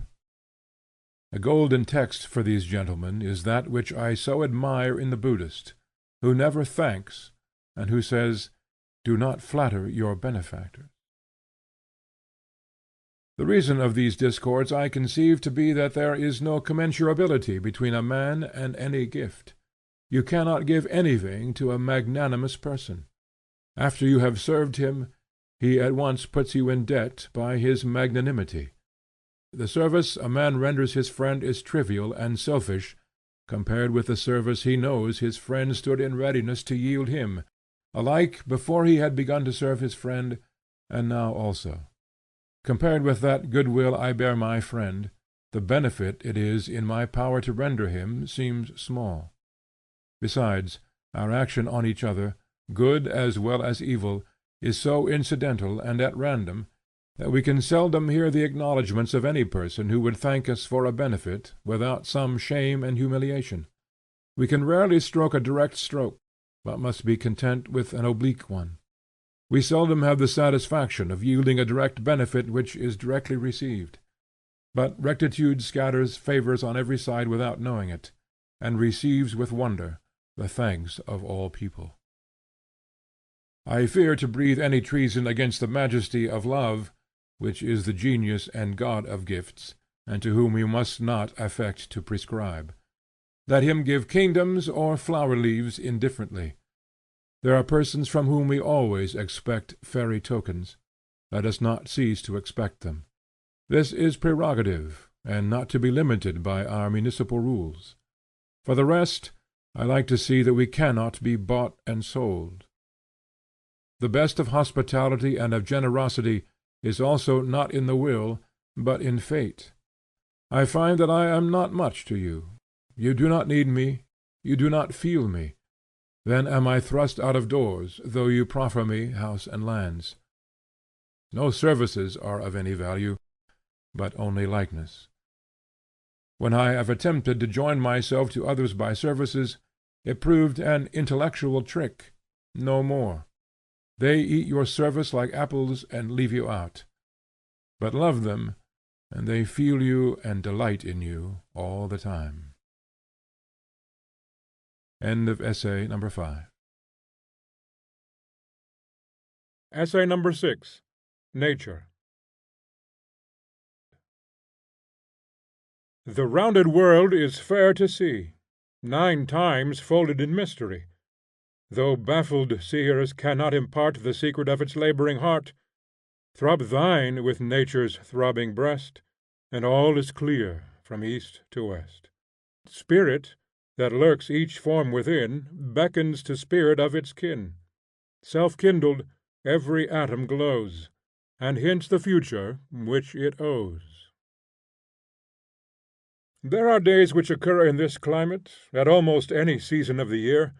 A golden text for these gentlemen is that which I so admire in the Buddhist, who never thanks, and who says, do not flatter your benefactors. The reason of these discords I conceive to be that there is no commensurability between a man and any gift. You cannot give anything to a magnanimous person. After you have served him, he at once puts you in debt by his magnanimity. The service a man renders his friend is trivial and selfish compared with the service he knows his friend stood in readiness to yield him, alike before he had begun to serve his friend, and now also. Compared with that goodwill I bear my friend, the benefit it is in my power to render him seems small. Besides, our action on each other, good as well as evil, is so incidental and at random, that we can seldom hear the acknowledgments of any person who would thank us for a benefit, without some shame and humiliation. We can rarely stroke a direct stroke, but must be content with an oblique one. We seldom have the satisfaction of yielding a direct benefit which is directly received. But rectitude scatters favors on every side without knowing it, and receives with wonder the thanks of all people. I fear to breathe any treason against the majesty of love, which is the genius and god of gifts, and to whom we must not affect to prescribe. Let him give kingdoms or flower leaves indifferently. There are persons from whom we always expect fairy tokens. Let us not cease to expect them. This is prerogative, and not to be limited by our municipal rules. For the rest, I like to see that we cannot be bought and sold. The best of hospitality and of generosity is also not in the will, but in fate. I find that I am not much to you. You do not need me, you do not feel me. Then am I thrust out of doors, though you proffer me house and lands. No services are of any value, but only likeness. When I have attempted to join myself to others by services, it proved an intellectual trick, no more. They eat your service like apples and leave you out. But love them, and they feel you and delight in you all the time. End of essay number 5. Essay number 6. Nature. The rounded world is fair to see, 9 times folded in mystery. Though baffled seers cannot impart the secret of its laboring heart, throb thine with nature's throbbing breast, and all is clear from east to west. Spirit, that lurks each form within, beckons to spirit of its kin. Self-kindled, every atom glows, and hints the future which it owes. There are days which occur in this climate, at almost any season of the year,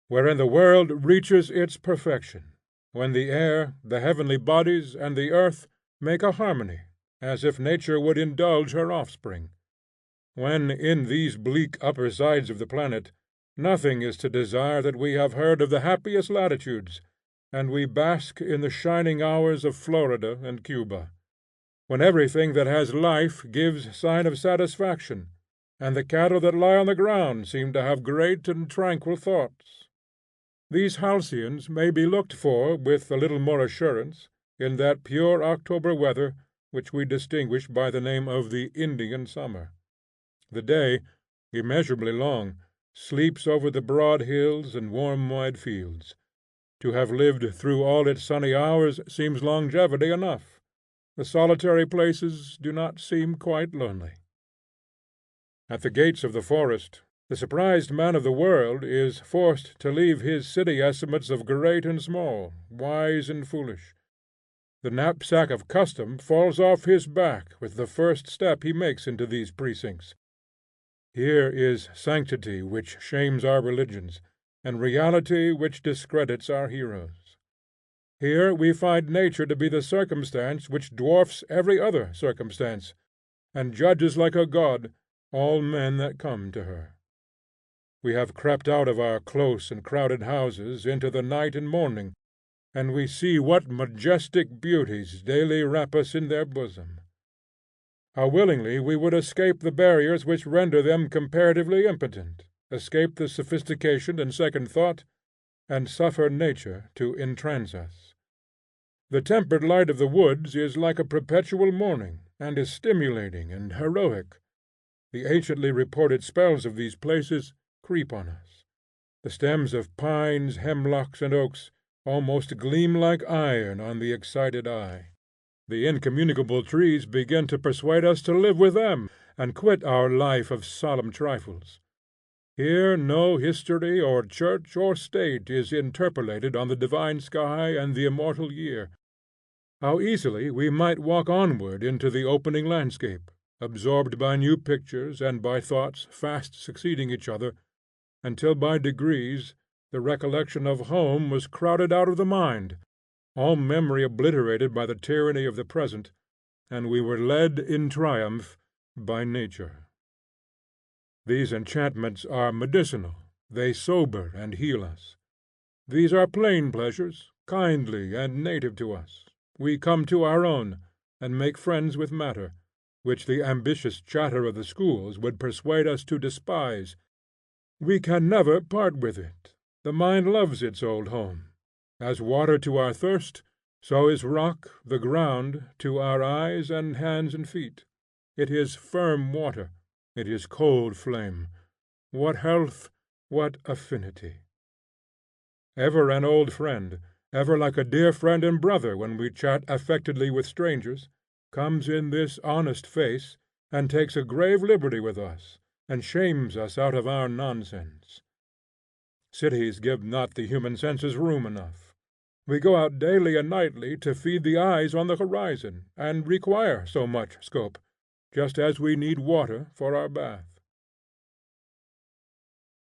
wherein the world reaches its perfection, when the air, the heavenly bodies, and the earth make a harmony, as if nature would indulge her offspring. When, in these bleak upper sides of the planet, nothing is to desire that we have heard of the happiest latitudes, and we bask in the shining hours of Florida and Cuba. When everything that has life gives sign of satisfaction, and the cattle that lie on the ground seem to have great and tranquil thoughts. These halcyons may be looked for with a little more assurance in that pure October weather which we distinguish by the name of the Indian summer. The day, immeasurably long, sleeps over the broad hills and warm wide fields. To have lived through all its sunny hours seems longevity enough. The solitary places do not seem quite lonely. At the gates of the forest, the surprised man of the world is forced to leave his city estimates of great and small, wise and foolish. The knapsack of custom falls off his back with the first step he makes into these precincts. Here is sanctity which shames our religions, and reality which discredits our heroes. Here we find nature to be the circumstance which dwarfs every other circumstance, and judges like a god all men that come to her. We have crept out of our close and crowded houses into the night and morning, and we see what majestic beauties daily wrap us in their bosom. How willingly we would escape the barriers which render them comparatively impotent, escape the sophistication and second thought, and suffer nature to entrance us. The tempered light of the woods is like a perpetual morning, and is stimulating and heroic. The anciently reported spells of these places creep on us. The stems of pines, hemlocks, and oaks almost gleam like iron on the excited eye. The incommunicable trees begin to persuade us to live with them, and quit our life of solemn trifles. Here no history or church or state is interpolated on the divine sky and the immortal year. How easily we might walk onward into the opening landscape, absorbed by new pictures and by thoughts fast succeeding each other, until by degrees the recollection of home was crowded out of the mind, all memory obliterated by the tyranny of the present, and we were led in triumph by nature. These enchantments are medicinal, they sober and heal us. These are plain pleasures, kindly and native to us. We come to our own, and make friends with matter, which the ambitious chatter of the schools would persuade us to despise. We can never part with it. The mind loves its old home. As water to our thirst, so is rock, the ground, to our eyes and hands and feet. It is firm water, it is cold flame. What health, what affinity! Ever an old friend, ever like a dear friend and brother when we chat affectedly with strangers, comes in this honest face, and takes a grave liberty with us, and shames us out of our nonsense. Cities give not the human senses room enough. We go out daily and nightly to feed the eyes on the horizon, and require so much scope, just as we need water for our bath.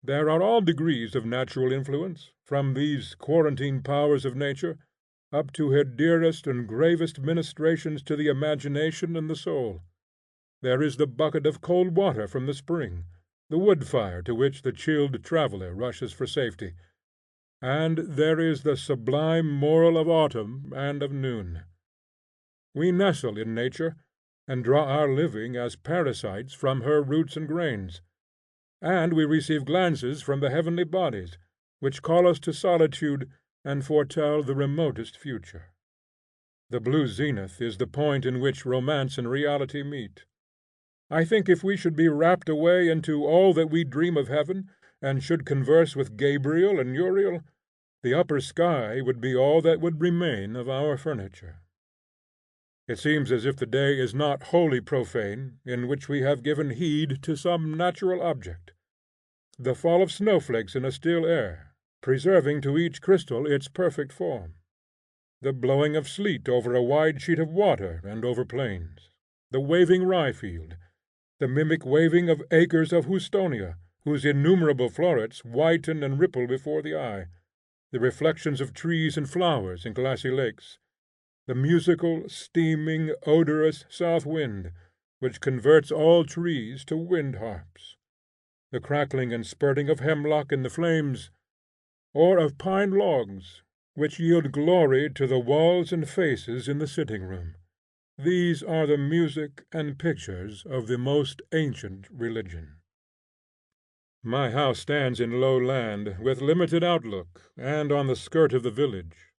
There are all degrees of natural influence, from these quarantine powers of nature, up to her dearest and gravest ministrations to the imagination and the soul. There is the bucket of cold water from the spring, the wood fire to which the chilled traveller rushes for safety, and there is the sublime moral of autumn and of noon. We nestle in nature, and draw our living as parasites from her roots and grains, and we receive glances from the heavenly bodies, which call us to solitude and foretell the remotest future. The blue zenith is the point in which romance and reality meet. I think if we should be rapt away into all that we dream of heaven, and should converse with Gabriel and Uriel, the upper sky would be all that would remain of our furniture. It seems as if the day is not wholly profane in which we have given heed to some natural object. The fall of snowflakes in a still air, preserving to each crystal its perfect form; the blowing of sleet over a wide sheet of water and over plains; the waving rye field; the mimic waving of acres of houstonia, whose innumerable florets whiten and ripple before the eye; the reflections of trees and flowers in glassy lakes; the musical, steaming, odorous south wind, which converts all trees to wind harps; the crackling and spurting of hemlock in the flames, or of pine logs, which yield glory to the walls and faces in the sitting room. These are the music and pictures of the most ancient religion. My house stands in low land, with limited outlook, and on the skirt of the village.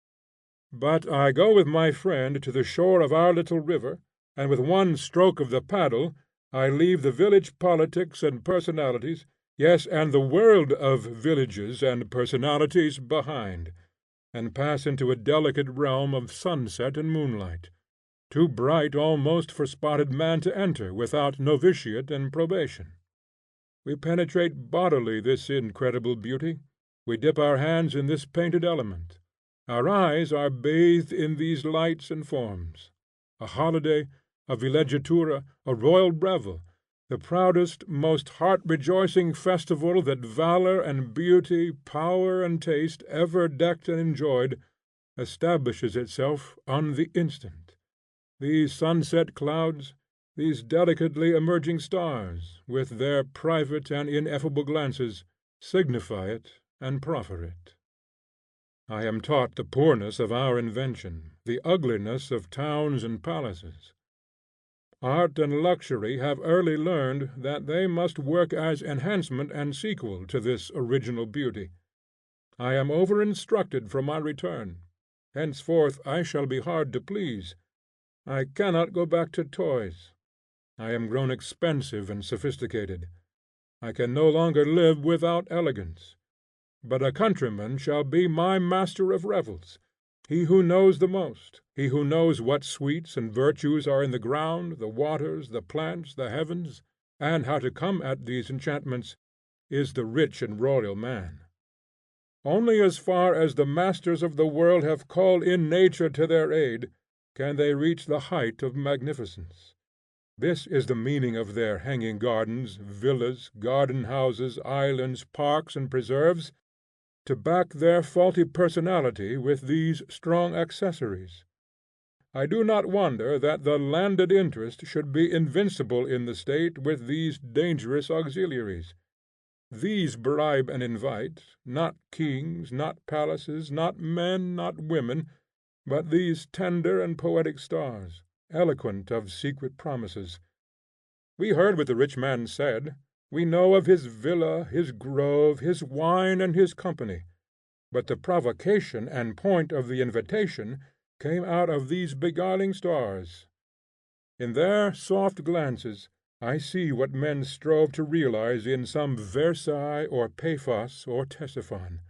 But I go with my friend to the shore of our little river, and with one stroke of the paddle I leave the village politics and personalities, yes, and the world of villages and personalities behind, and pass into a delicate realm of sunset and moonlight, too bright almost for spotted man to enter without novitiate and probation. We penetrate bodily this incredible beauty, we dip our hands in this painted element, our eyes are bathed in these lights and forms. A holiday, a villeggiatura, a royal revel, the proudest, most heart-rejoicing festival that valor and beauty, power and taste ever decked and enjoyed, establishes itself on the instant. These sunset clouds, these delicately emerging stars, with their private and ineffable glances, signify it and proffer it. I am taught the poorness of our invention, the ugliness of towns and palaces. Art and luxury have early learned that they must work as enhancement and sequel to this original beauty. I am over instructed for my return. Henceforth I shall be hard to please. I cannot go back to toys. I am grown expensive and sophisticated. I can no longer live without elegance. But a countryman shall be my master of revels, he who knows the most, he who knows what sweets and virtues are in the ground, the waters, the plants, the heavens, and how to come at these enchantments, is the rich and royal man. Only as far as the masters of the world have called in nature to their aid, can they reach the height of magnificence. This is the meaning of their hanging gardens, villas, garden houses, islands, parks, and preserves, to back their faulty personality with these strong accessories. I do not wonder that the landed interest should be invincible in the state with these dangerous auxiliaries. These bribe and invite, not kings, not palaces, not men, not women, but these tender and poetic stars, eloquent of secret promises. We heard what the rich man said, we know of his villa, his grove, his wine, and his company, but the provocation and point of the invitation came out of these beguiling stars. In their soft glances I see what men strove to realize in some Versailles or Paphos or Ctesiphon.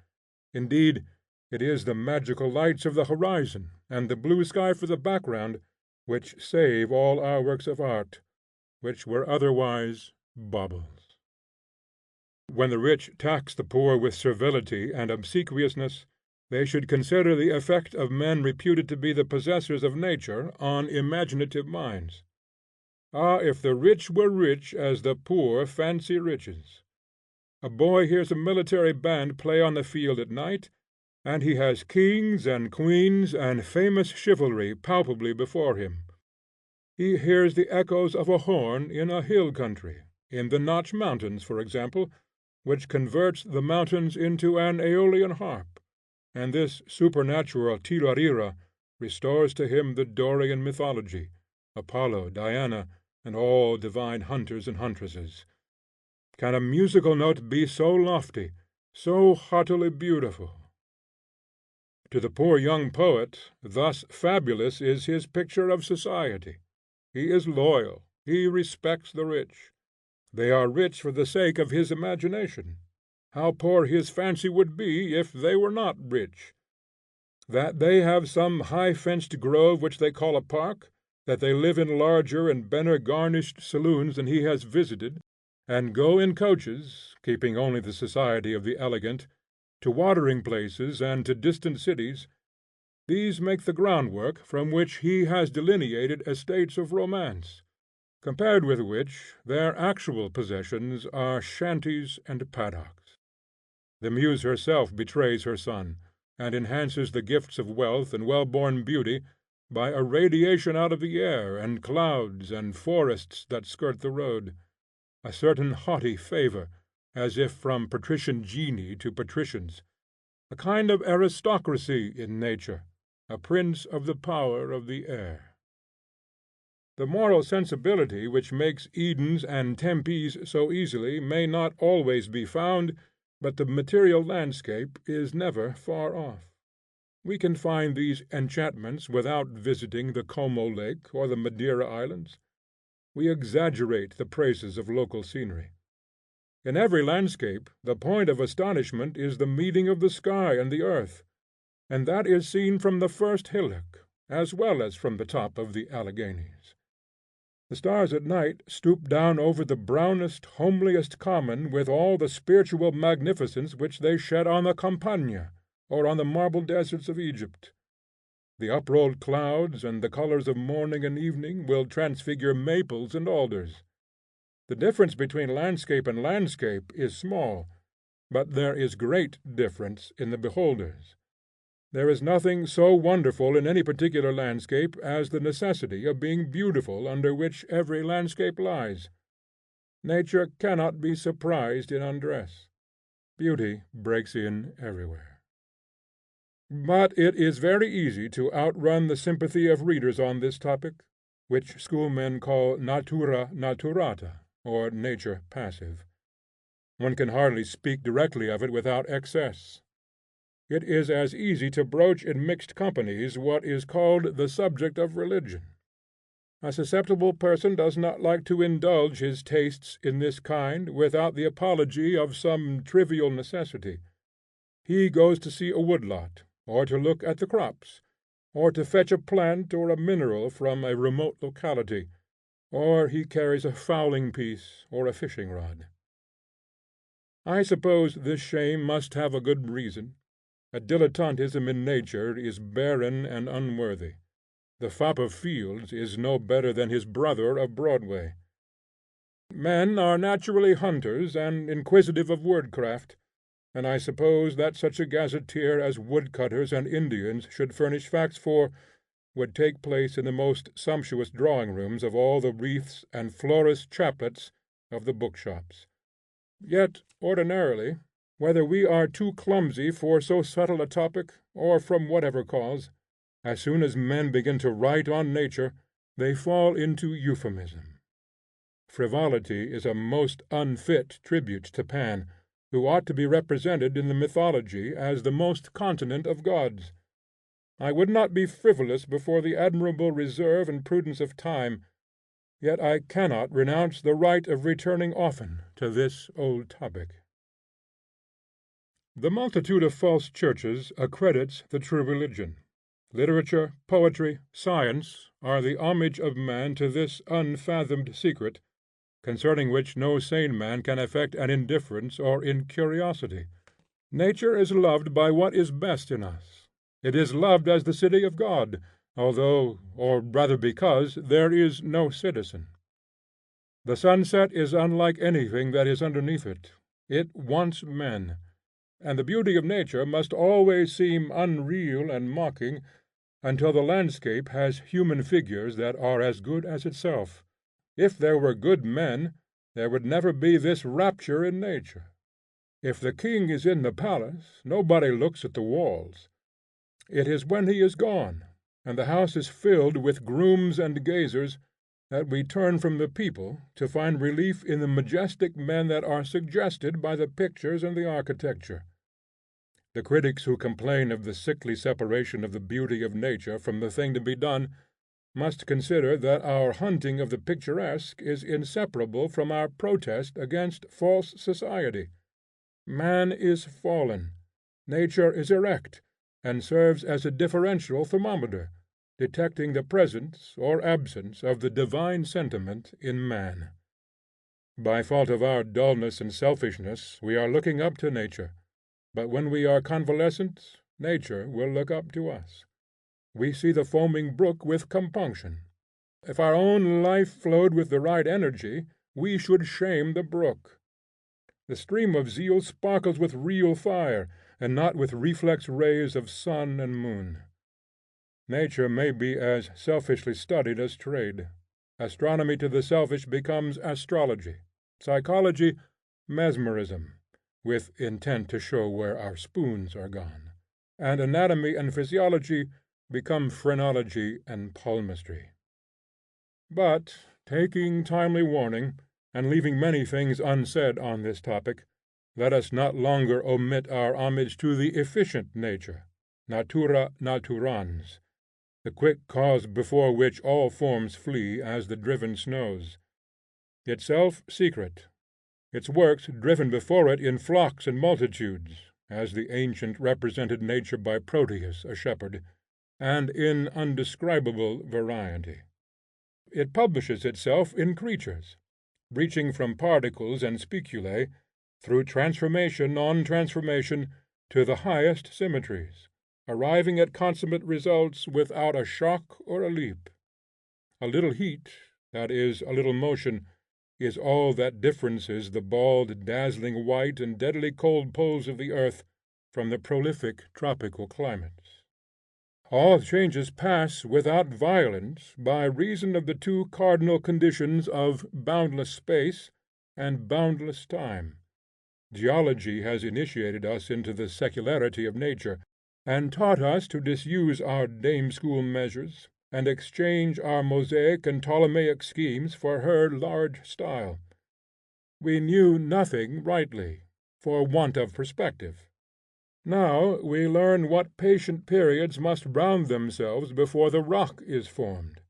Indeed, it is the magical lights of the horizon, and the blue sky for the background, which save all our works of art, which were otherwise baubles. When the rich tax the poor with servility and obsequiousness, they should consider the effect of men reputed to be the possessors of nature on imaginative minds. Ah, if the rich were rich as the poor fancy riches! A boy hears a military band play on the field at night, and he has kings and queens and famous chivalry palpably before him. He hears the echoes of a horn in a hill country, in the Notch Mountains, for example, which converts the mountains into an Aeolian harp, and this supernatural tirarira restores to him the Dorian mythology, Apollo, Diana, and all divine hunters and huntresses. Can a musical note be so lofty, so heartily beautiful? To the poor young poet, thus fabulous is his picture of society. He is loyal, he respects the rich. They are rich for the sake of his imagination. How poor his fancy would be if they were not rich! That they have some high-fenced grove which they call a park, that they live in larger and better garnished saloons than he has visited, and go in coaches, keeping only the society of the elegant, to watering places and to distant cities, these make the groundwork from which he has delineated estates of romance, compared with which their actual possessions are shanties and paddocks. The Muse herself betrays her son, and enhances the gifts of wealth and well-born beauty by a radiation out of the air and clouds and forests that skirt the road, a certain haughty favor, as if from patrician genii to patricians, a kind of aristocracy in nature, a prince of the power of the air. The moral sensibility which makes Edens and Tempes so easy may not always be found, but the material landscape is never far off. We can find these enchantments without visiting the Como Lake or the Madeira Islands. We exaggerate the praises of local scenery. In every landscape the point of astonishment is the meeting of the sky and the earth, and that is seen from the first hillock as well as from the top of the Alleghanies. The stars at night stoop down over the brownest, homeliest common with all the spiritual magnificence which they shed on the Campagna or on the marble deserts of Egypt. The uprolled clouds and the colors of morning and evening will transfigure maples and alders. The difference between landscape and landscape is small, but there is great difference in the beholders. There is nothing so wonderful in any particular landscape as the necessity of being beautiful under which every landscape lies. Nature cannot be surprised in undress. Beauty breaks in everywhere. But it is very easy to outrun the sympathy of readers on this topic, which schoolmen call natura naturata, or nature passive. One can hardly speak directly of it without excess. It is as easy to broach in mixed companies what is called the subject of religion. A susceptible person does not like to indulge his tastes in this kind without the apology of some trivial necessity. He goes to see a woodlot, or to look at the crops, or to fetch a plant or a mineral from a remote locality, or he carries a fowling piece or a fishing rod. I suppose this shame must have a good reason. A dilettantism in nature is barren and unworthy. The fop of fields is no better than his brother of Broadway. Men are naturally hunters and inquisitive of wordcraft, and I suppose that such a gazetteer as woodcutters and Indians should furnish facts for would take place in the most sumptuous drawing rooms of all the wreaths and florists' chaplets of the bookshops. Yet ordinarily, whether we are too clumsy for so subtle a topic, or from whatever cause, as soon as men begin to write on nature, they fall into euphemism. Frivolity is a most unfit tribute to Pan, who ought to be represented in the mythology as the most continent of gods. I would not be frivolous before the admirable reserve and prudence of time, yet I cannot renounce the right of returning often to this old topic. The multitude of false churches accredits the true religion. Literature, poetry, science, are the homage of man to this unfathomed secret, concerning which no sane man can affect an indifference or incuriosity. Nature is loved by what is best in us. It is loved as the city of God, although, or rather because, there is no citizen. The sunset is unlike anything that is underneath it. It wants men, and the beauty of nature must always seem unreal and mocking until the landscape has human figures that are as good as itself. If there were good men, there would never be this rapture in nature. If the king is in the palace, nobody looks at the walls. It is when he is gone, and the house is filled with grooms and gazers, that we turn from the people to find relief in the majestic men that are suggested by the pictures and the architecture. The critics who complain of the sickly separation of the beauty of nature from the thing to be done must consider that our hunting of the picturesque is inseparable from our protest against false society. Man is fallen, nature is erect, and serves as a differential thermometer, detecting the presence or absence of the divine sentiment in man. By fault of our dullness and selfishness we are looking up to nature, but when we are convalescent, nature will look up to us. We see the foaming brook with compunction. If our own life flowed with the right energy, we should shame the brook. The stream of zeal sparkles with real fire, and not with reflex rays of sun and moon. Nature may be as selfishly studied as trade. Astronomy to the selfish becomes astrology, psychology mesmerism, with intent to show where our spoons are gone, and anatomy and physiology become phrenology and palmistry. But, taking timely warning, and leaving many things unsaid on this topic, let us not longer omit our homage to the efficient nature, natura naturans, the quick cause before which all forms flee as the driven snows; itself secret, its works driven before it in flocks and multitudes, as the ancient represented nature by Proteus a shepherd, and in undescribable variety. It publishes itself in creatures, reaching from particles and speculae, through transformation on transformation, to the highest symmetries, arriving at consummate results without a shock or a leap. A little heat, that is, a little motion, is all that differences the bald, dazzling white and deadly cold poles of the earth from the prolific tropical climates. All changes pass without violence by reason of the two cardinal conditions of boundless space and boundless time. Geology has initiated us into the secularity of nature, and taught us to disuse our dame school measures, and exchange our Mosaic and Ptolemaic schemes for her large style. We knew nothing rightly, for want of perspective. Now we learn what patient periods must round themselves before the rock is formed,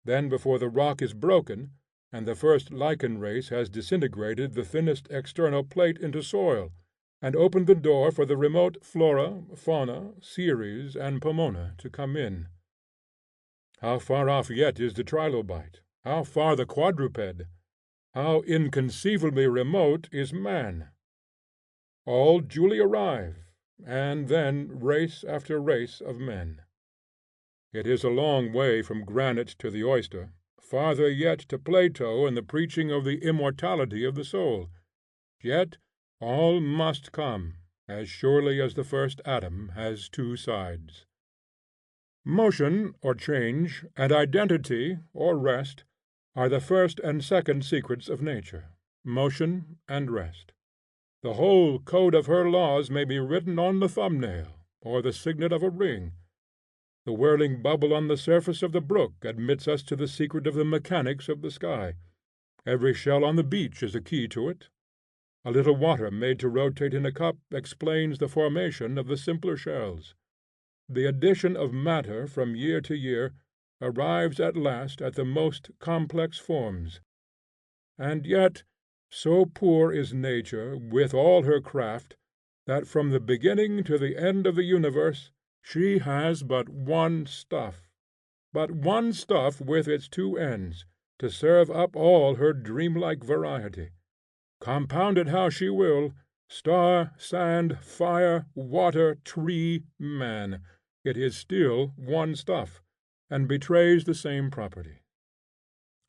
then before the rock is broken, and the first lichen race has disintegrated the thinnest external plate into soil, and opened the door for the remote Flora, Fauna, Ceres, and Pomona to come in. How far off yet is the trilobite, how far the quadruped, how inconceivably remote is man! All duly arrive, and then race after race of men. It is a long way from granite to the oyster, farther yet to Plato and the preaching of the immortality of the soul; yet all must come, as surely as the first atom has two sides. Motion or change, and identity or rest, are the first and second secrets of nature, motion and rest. The whole code of her laws may be written on the thumb nail, or the signet of a ring. The whirling bubble on the surface of the brook admits us to the secret of the mechanics of the sky. Every shell on the beach is a key to it. A little water made to rotate in a cup explains the formation of the simpler shells. The addition of matter from year to year arrives at last at the most complex forms. And yet so poor is nature with all her craft, that from the beginning to the end of the universe she has but one stuff with its two ends, to serve up all her dreamlike variety. Compound it how she will, star, sand, fire, water, tree, man, it is still one stuff, and betrays the same property.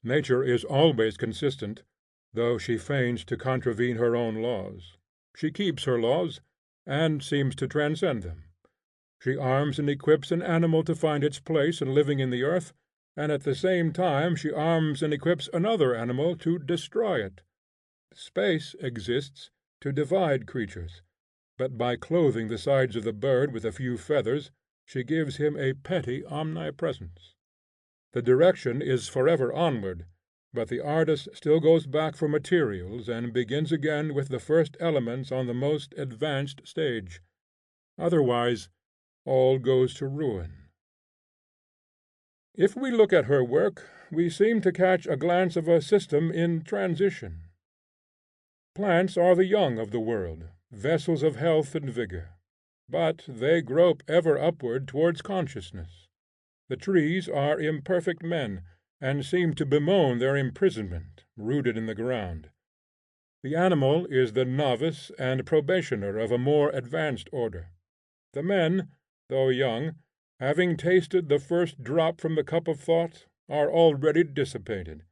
Nature is always consistent, though she feigns to contravene her own laws. She keeps her laws, and seems to transcend them. She arms and equips an animal to find its place in living in the earth, and at the same time she arms and equips another animal to destroy it. Space exists to divide creatures, but by clothing the sides of the bird with a few feathers she gives him a petty omnipresence. The direction is forever onward, but the artist still goes back for materials and begins again with the first elements on the most advanced stage. Otherwise all goes to ruin. If we look at her work, we seem to catch a glance of a system in transition. Plants are the young of the world, vessels of health and vigor, but they grope ever upward towards consciousness. The trees are imperfect men, and seem to bemoan their imprisonment, rooted in the ground. The animal is the novice and probationer of a more advanced order. The men, though young, having tasted the first drop from the cup of thought, are already dissipated.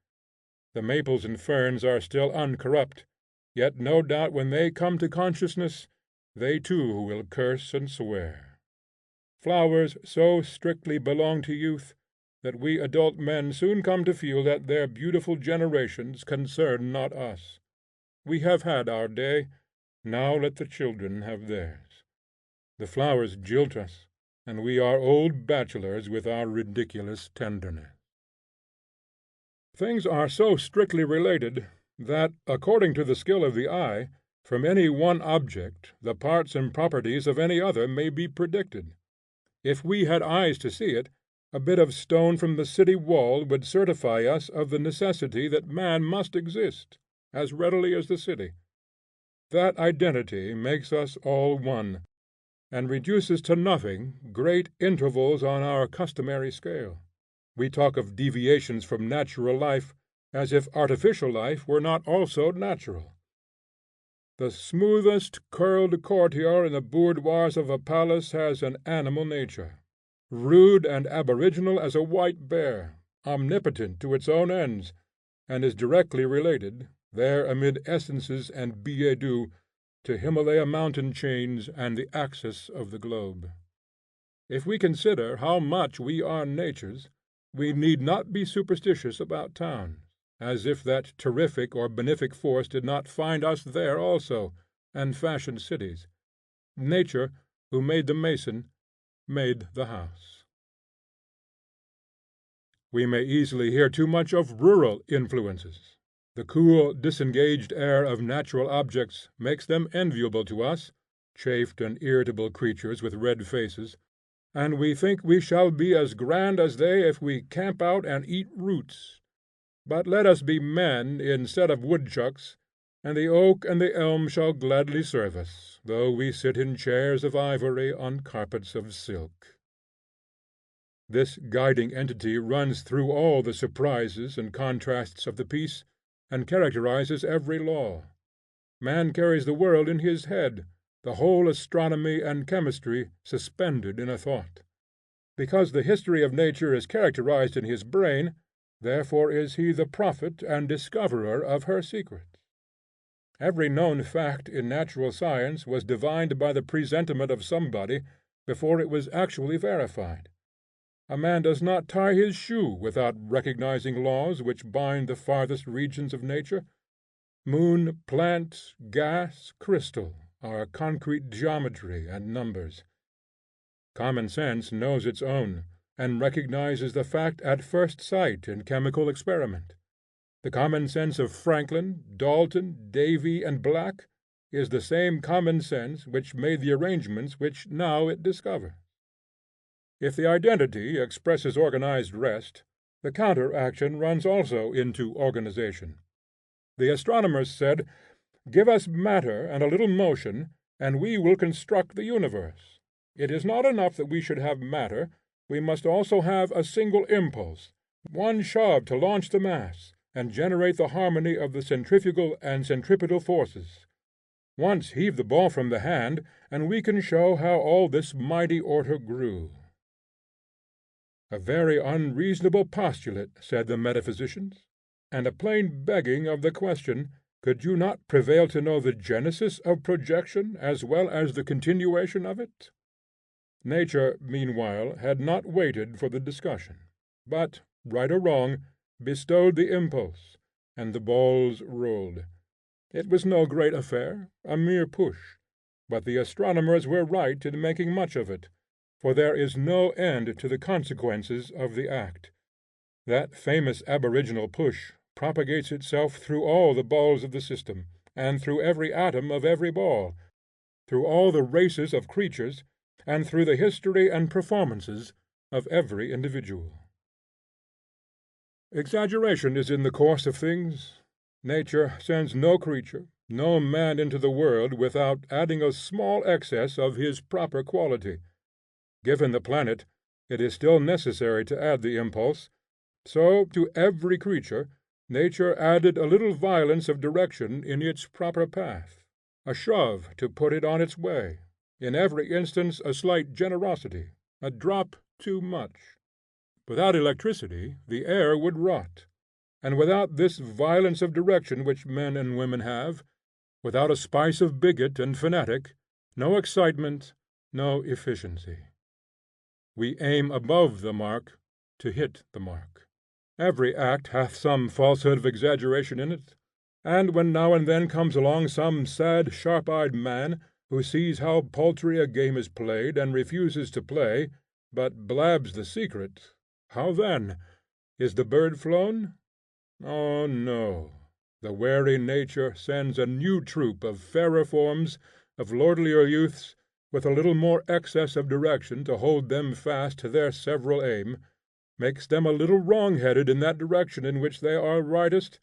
The maples and ferns are still uncorrupt, yet no doubt when they come to consciousness they too will curse and swear. Flowers so strictly belong to youth, that we adult men soon come to feel that their beautiful generations concern not us. We have had our day, now let the children have theirs. The flowers jilt us, and we are old bachelors with our ridiculous tenderness. Things are so strictly related that, according to the skill of the eye, from any one object the parts and properties of any other may be predicted. If we had eyes to see it, a bit of stone from the city wall would certify us of the necessity that man must exist, as readily as the city. That identity makes us all one, and reduces to nothing great intervals on our customary scale. We talk of deviations from natural life, as if artificial life were not also natural. The smoothest curled courtier in the boudoirs of a palace has an animal nature, rude and aboriginal as a white bear, omnipotent to its own ends, and is directly related, there amid essences and billets doux, to Himalaya mountain chains and the axis of the globe. If we consider how much we are nature's, we need not be superstitious about towns, as if that terrific or benefic force did not find us there also, and fashion cities. Nature, who made the mason, made the house. We may easily hear too much of rural influences. The cool, disengaged air of natural objects makes them enviable to us, chafed and irritable creatures with red faces, and we think we shall be as grand as they if we camp out and eat roots. But let us be men instead of woodchucks, and the oak and the elm shall gladly serve us, though we sit in chairs of ivory on carpets of silk. This guiding entity runs through all the surprises and contrasts of the piece, and characterizes every law. Man carries the world in his head, the whole astronomy and chemistry suspended in a thought. Because the history of nature is characterized in his brain, therefore is he the prophet and discoverer of her secrets. Every known fact in natural science was divined by the presentiment of somebody before it was actually verified. A man does not tie his shoe without recognizing laws which bind the farthest regions of nature. Moon, plant, gas, crystal, are concrete geometry and numbers. Common sense knows its own, and recognizes the fact at first sight in chemical experiment. The common sense of Franklin, Dalton, Davy, and Black is the same common sense which made the arrangements which now it discovers. If the identity expresses organized rest, the counter action runs also into organization. The astronomers said, "Give us matter and a little motion, and we will construct the universe. It is not enough that we should have matter, we must also have a single impulse, one shove to launch the mass, and generate the harmony of the centrifugal and centripetal forces. Once heave the ball from the hand, and we can show how all this mighty order grew." A very unreasonable postulate, said the metaphysicians, and a plain begging of the question, could you not prevail to know the genesis of projection as well as the continuation of it? Nature, meanwhile, had not waited for the discussion, but, right or wrong, bestowed the impulse, and the balls rolled. It was no great affair, a mere push, but the astronomers were right in making much of it, for there is no end to the consequences of the act. That famous aboriginal push propagates itself through all the balls of the system, and through every atom of every ball, through all the races of creatures, and through the history and performances of every individual. Exaggeration is in the course of things. Nature sends no creature, no man into the world without adding a small excess of his proper quality. Given the planet, it is still necessary to add the impulse. So to every creature nature added a little violence of direction in its proper path, a shove to put it on its way, in every instance a slight generosity, a drop too much. Without electricity the air would rot, and without this violence of direction which men and women have, without a spice of bigot and fanatic, no excitement, no efficiency. We aim above the mark to hit the mark. Every act hath some falsehood of exaggeration in it, and when now and then comes along some sad sharp-eyed man, who sees how paltry a game is played and refuses to play, but blabs the secret, how then? Is the bird flown? Oh no! The wary nature sends a new troop of fairer forms, of lordlier youths, with a little more excess of direction to hold them fast to their several aim, makes them a little wrong headed in that direction in which they are rightest,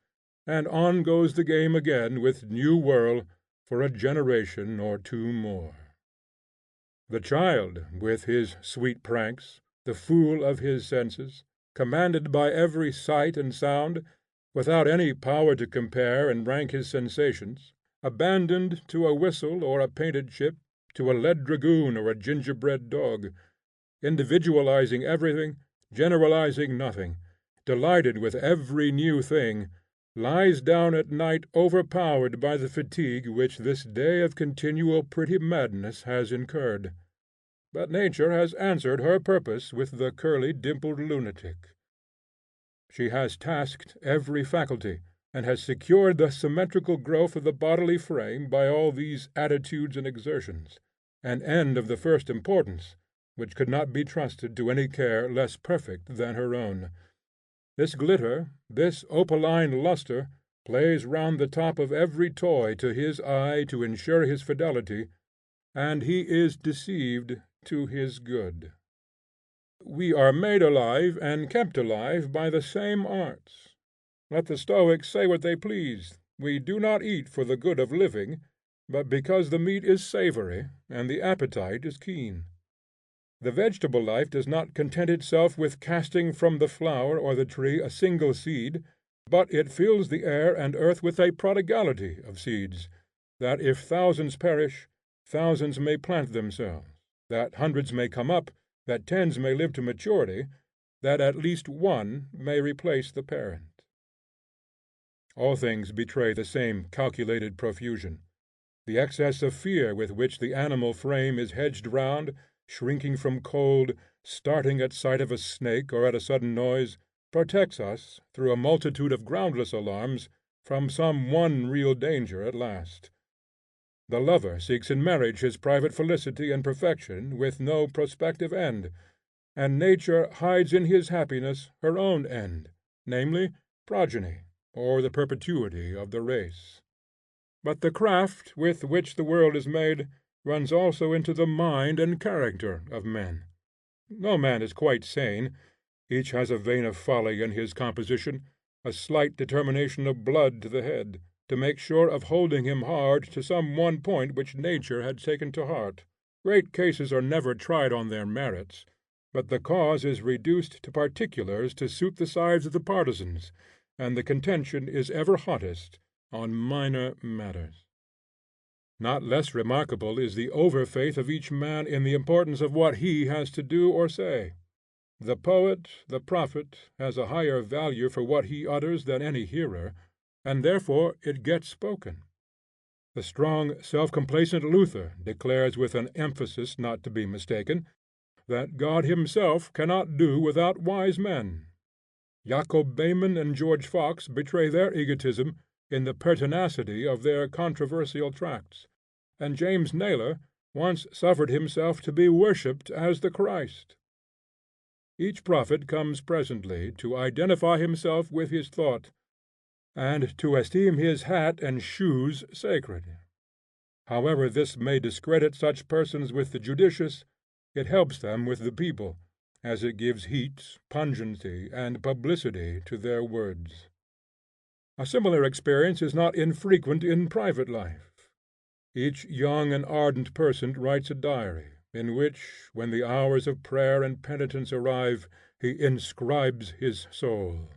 and on goes the game again with new whirl, for a generation or two more. The child with his sweet pranks, the fool of his senses, commanded by every sight and sound, without any power to compare and rank his sensations, abandoned to a whistle or a painted chip, to a lead dragoon or a gingerbread dog, individualizing everything, generalizing nothing, delighted with every new thing, lies down at night overpowered by the fatigue which this day of continual pretty madness has incurred. But nature has answered her purpose with the curly dimpled lunatic. She has tasked every faculty, and has secured the symmetrical growth of the bodily frame by all these attitudes and exertions, an end of the first importance, which could not be trusted to any care less perfect than her own. This glitter, this opaline lustre, plays round the top of every toy to his eye to ensure his fidelity, and he is deceived to his good. We are made alive and kept alive by the same arts. Let the Stoics say what they please, we do not eat for the good of living, but because the meat is savory and the appetite is keen. The vegetable life does not content itself with casting from the flower or the tree a single seed, but it fills the air and earth with a prodigality of seeds, that if thousands perish, thousands may plant themselves, that hundreds may come up, that tens may live to maturity, that at least one may replace the parent. All things betray the same calculated profusion. The excess of fear with which the animal frame is hedged round, shrinking from cold, starting at sight of a snake or at a sudden noise, protects us, through a multitude of groundless alarms, from some one real danger at last. The lover seeks in marriage his private felicity and perfection with no prospective end, and nature hides in his happiness her own end, namely, progeny, or the perpetuity of the race. But the craft with which the world is made runs also into the mind and character of men. No man is quite sane; each has a vein of folly in his composition, a slight determination of blood to the head, to make sure of holding him hard to some one point which nature had taken to heart. Great cases are never tried on their merits, but the cause is reduced to particulars to suit the sides of the partisans, and the contention is ever hottest on minor matters. Not less remarkable is the over faith of each man in the importance of what he has to do or say. The poet, the prophet, has a higher value for what he utters than any hearer, and therefore it gets spoken. The strong, self-complacent Luther declares with an emphasis not to be mistaken, that God himself cannot do without wise men. Jacob Behmen and George Fox betray their egotism in the pertinacity of their controversial tracts, and James Naylor once suffered himself to be worshipped as the Christ. Each prophet comes presently to identify himself with his thought, and to esteem his hat and shoes sacred. However this may discredit such persons with the judicious, it helps them with the people, as it gives heat, pungency, and publicity to their words. A similar experience is not infrequent in private life. Each young and ardent person writes a diary, in which, when the hours of prayer and penitence arrive, he inscribes his soul.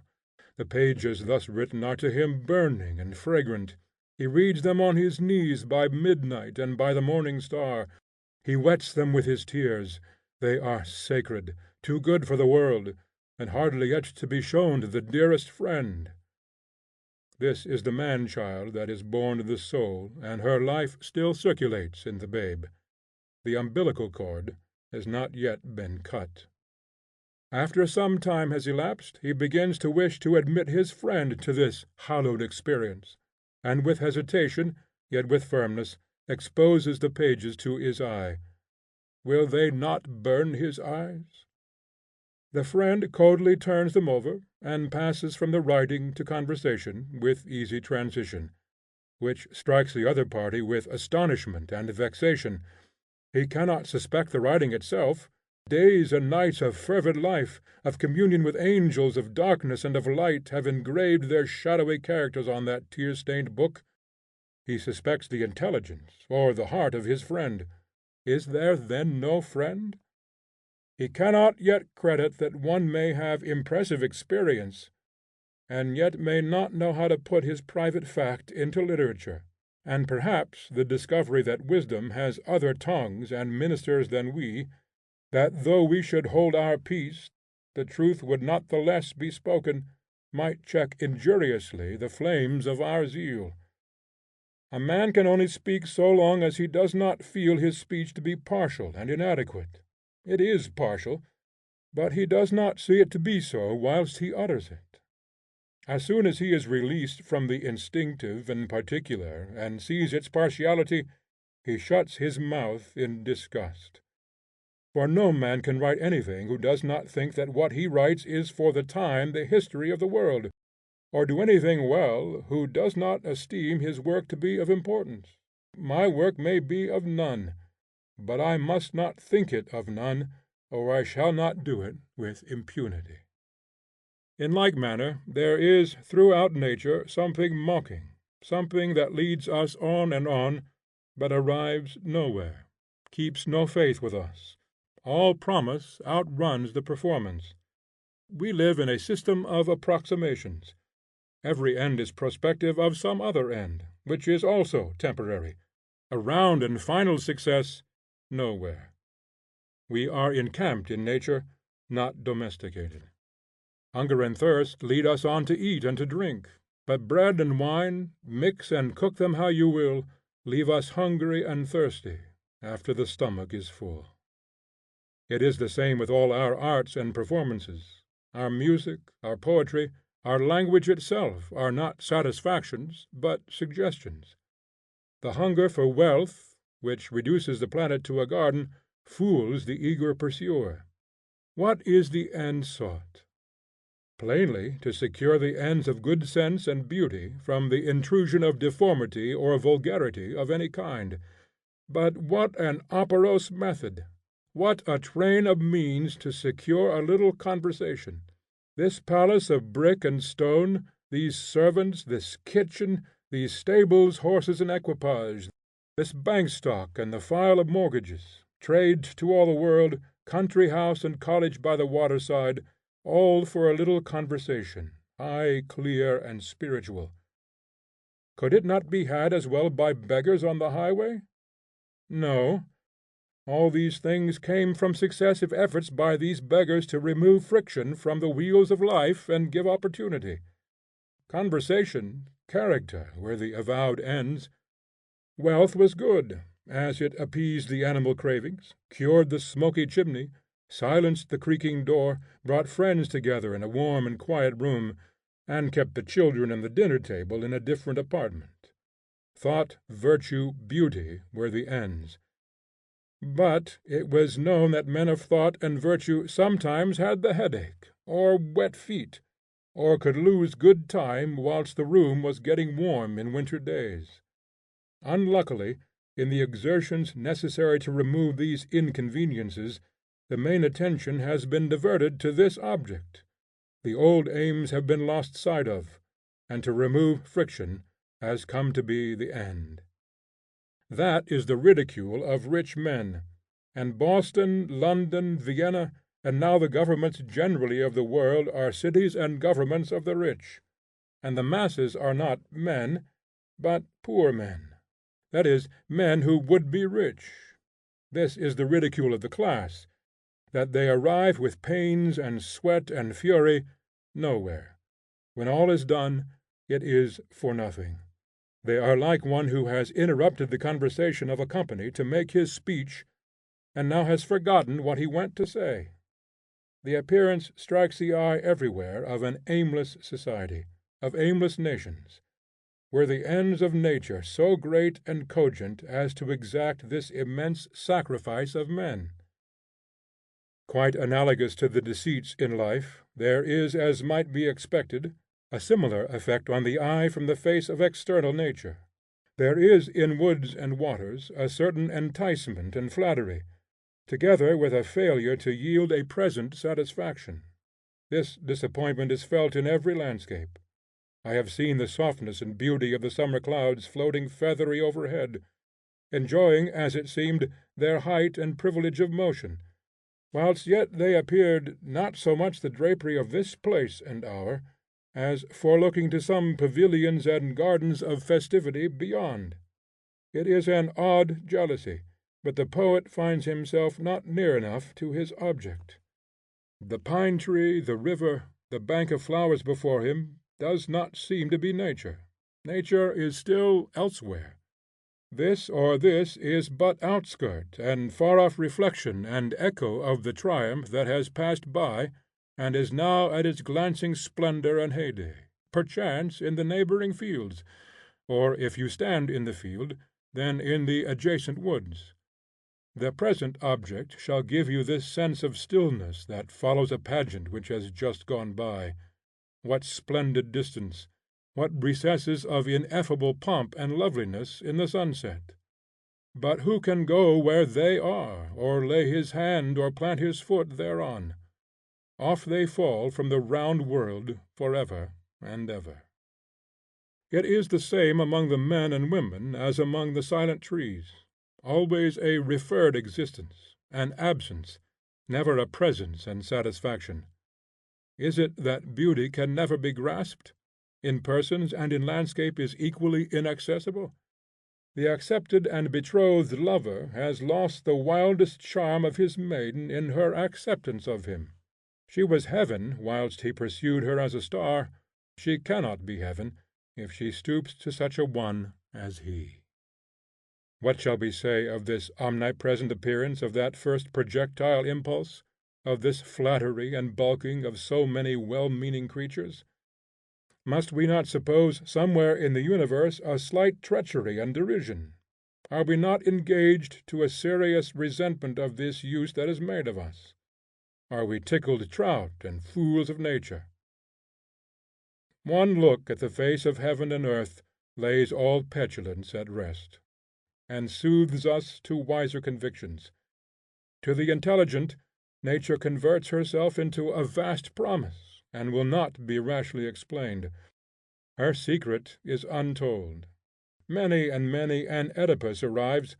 The pages thus written are to him burning and fragrant. He reads them on his knees by midnight and by the morning star. He wets them with his tears. They are sacred, too good for the world, and hardly yet to be shown to the dearest friend. This is the man child that is born to the soul, and her life still circulates in the babe. The umbilical cord has not yet been cut. After some time has elapsed, he begins to wish to admit his friend to this hallowed experience, and with hesitation, yet with firmness, exposes the pages to his eye. Will they not burn his eyes? The friend coldly turns them over, and passes from the writing to conversation with easy transition, which strikes the other party with astonishment and vexation. He cannot suspect the writing itself. Days and nights of fervid life, of communion with angels of darkness and of light, have engraved their shadowy characters on that tear stained book. He suspects the intelligence or the heart of his friend. Is there then no friend? He cannot yet credit that one may have impressive experience, and yet may not know how to put his private fact into literature, and perhaps the discovery that wisdom has other tongues and ministers than we, that though we should hold our peace, the truth would not the less be spoken, might check injuriously the flames of our zeal. A man can only speak so long as he does not feel his speech to be partial and inadequate. It is partial, but he does not see it to be so whilst he utters it. As soon as he is released from the instinctive and particular, and sees its partiality, he shuts his mouth in disgust. For no man can write anything who does not think that what he writes is for the time the history of the world, or do anything well who does not esteem his work to be of importance. My work may be of none, but I must not think it of none, or I shall not do it with impunity. In like manner there is throughout nature something mocking, something that leads us on, but arrives nowhere, keeps no faith with us. All promise outruns the performance. We live in a system of approximations. Every end is prospective of some other end, which is also temporary. A round and final success nowhere. We are encamped in nature, not domesticated. Hunger and thirst lead us on to eat and to drink, but bread and wine, mix and cook them how you will, leave us hungry and thirsty after the stomach is full. It is the same with all our arts and performances. Our music, our poetry, our language itself are not satisfactions, but suggestions. The hunger for wealth, which reduces the planet to a garden, fools the eager pursuer. What is the end sought? Plainly to secure the ends of good sense and beauty from the intrusion of deformity or vulgarity of any kind. But what an operose method! What a train of means to secure a little conversation! This palace of brick and stone, these servants, this kitchen, these stables, horses, and equipage, this bank stock and the file of mortgages, trade to all the world, country house and cottage by the waterside, all for a little conversation, high, clear, and spiritual. Could it not be had as well by beggars on the highway? No. All these things came from successive efforts by these beggars to remove friction from the wheels of life and give opportunity. Conversation, character, were the avowed ends. Wealth was good, as it appeased the animal cravings, cured the smoky chimney, silenced the creaking door, brought friends together in a warm and quiet room, and kept the children and the dinner table in a different apartment. Thought, virtue, beauty were the ends. But it was known that men of thought and virtue sometimes had the headache, or wet feet, or could lose good time whilst the room was getting warm in winter days. Unluckily, in the exertions necessary to remove these inconveniences, the main attention has been diverted to this object. The old aims have been lost sight of, and to remove friction has come to be the end. That is the ridicule of rich men, and Boston, London, Vienna, and now the governments generally of the world are cities and governments of the rich, and the masses are not men, but poor men, that is, men who would be rich. This is the ridicule of the class, that they arrive with pains and sweat and fury nowhere. When all is done, it is for nothing. They are like one who has interrupted the conversation of a company to make his speech, and now has forgotten what he went to say. The appearance strikes the eye everywhere of an aimless society, of aimless nations. Were the ends of nature so great and cogent as to exact this immense sacrifice of men? Quite analogous to the deceits in life, there is, as might be expected, a similar effect on the eye from the face of external nature. There is in woods and waters a certain enticement and flattery, together with a failure to yield a present satisfaction. This disappointment is felt in every landscape. I have seen the softness and beauty of the summer clouds floating feathery overhead, enjoying, as it seemed, their height and privilege of motion, whilst yet they appeared not so much the drapery of this place and hour, as forelooking to some pavilions and gardens of festivity beyond. It is an odd jealousy, but the poet finds himself not near enough to his object. The pine tree, the river, the bank of flowers before him, does not seem to be nature. Nature is still elsewhere. This or this is but outskirt and far off reflection and echo of the triumph that has passed by, and is now at its glancing splendor and heyday, perchance in the neighboring fields, or if you stand in the field, then in the adjacent woods. The present object shall give you this sense of stillness that follows a pageant which has just gone by. What splendid distance! What recesses of ineffable pomp and loveliness in the sunset! But who can go where they are, or lay his hand or plant his foot thereon? Off they fall from the round world forever and ever. It is the same among the men and women as among the silent trees, always a referred existence, an absence, never a presence and satisfaction. Is it that beauty can never be grasped? In persons and in landscape is equally inaccessible? The accepted and betrothed lover has lost the wildest charm of his maiden in her acceptance of him. She was heaven whilst he pursued her as a star; she cannot be heaven if she stoops to such a one as he. What shall we say of this omnipresent appearance of that first projectile impulse, of this flattery and bulking of so many well-meaning creatures? Must we not suppose somewhere in the universe a slight treachery and derision? Are we not engaged to a serious resentment of this use that is made of us? Are we tickled trout and fools of nature? One look at the face of heaven and earth lays all petulance at rest, and soothes us to wiser convictions. To the intelligent, nature converts herself into a vast promise, and will not be rashly explained. Her secret is untold. Many and many an Oedipus arrives;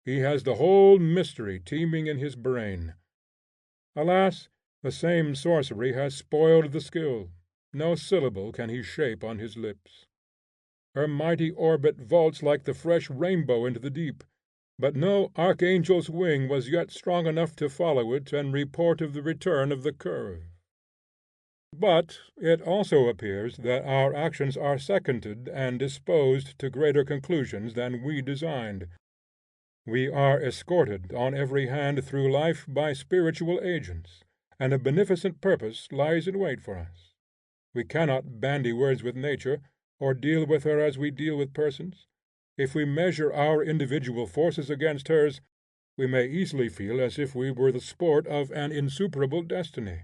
he has the whole mystery teeming in his brain. Alas, the same sorcery has spoiled the skill; no syllable can he shape on his lips. Her mighty orbit vaults like the fresh rainbow into the deep, but no archangel's wing was yet strong enough to follow it and report of the return of the curve. But it also appears that our actions are seconded and disposed to greater conclusions than we designed. We are escorted on every hand through life by spiritual agents, and a beneficent purpose lies in wait for us. We cannot bandy words with nature, or deal with her as we deal with persons. If we measure our individual forces against hers, we may easily feel as if we were the sport of an insuperable destiny.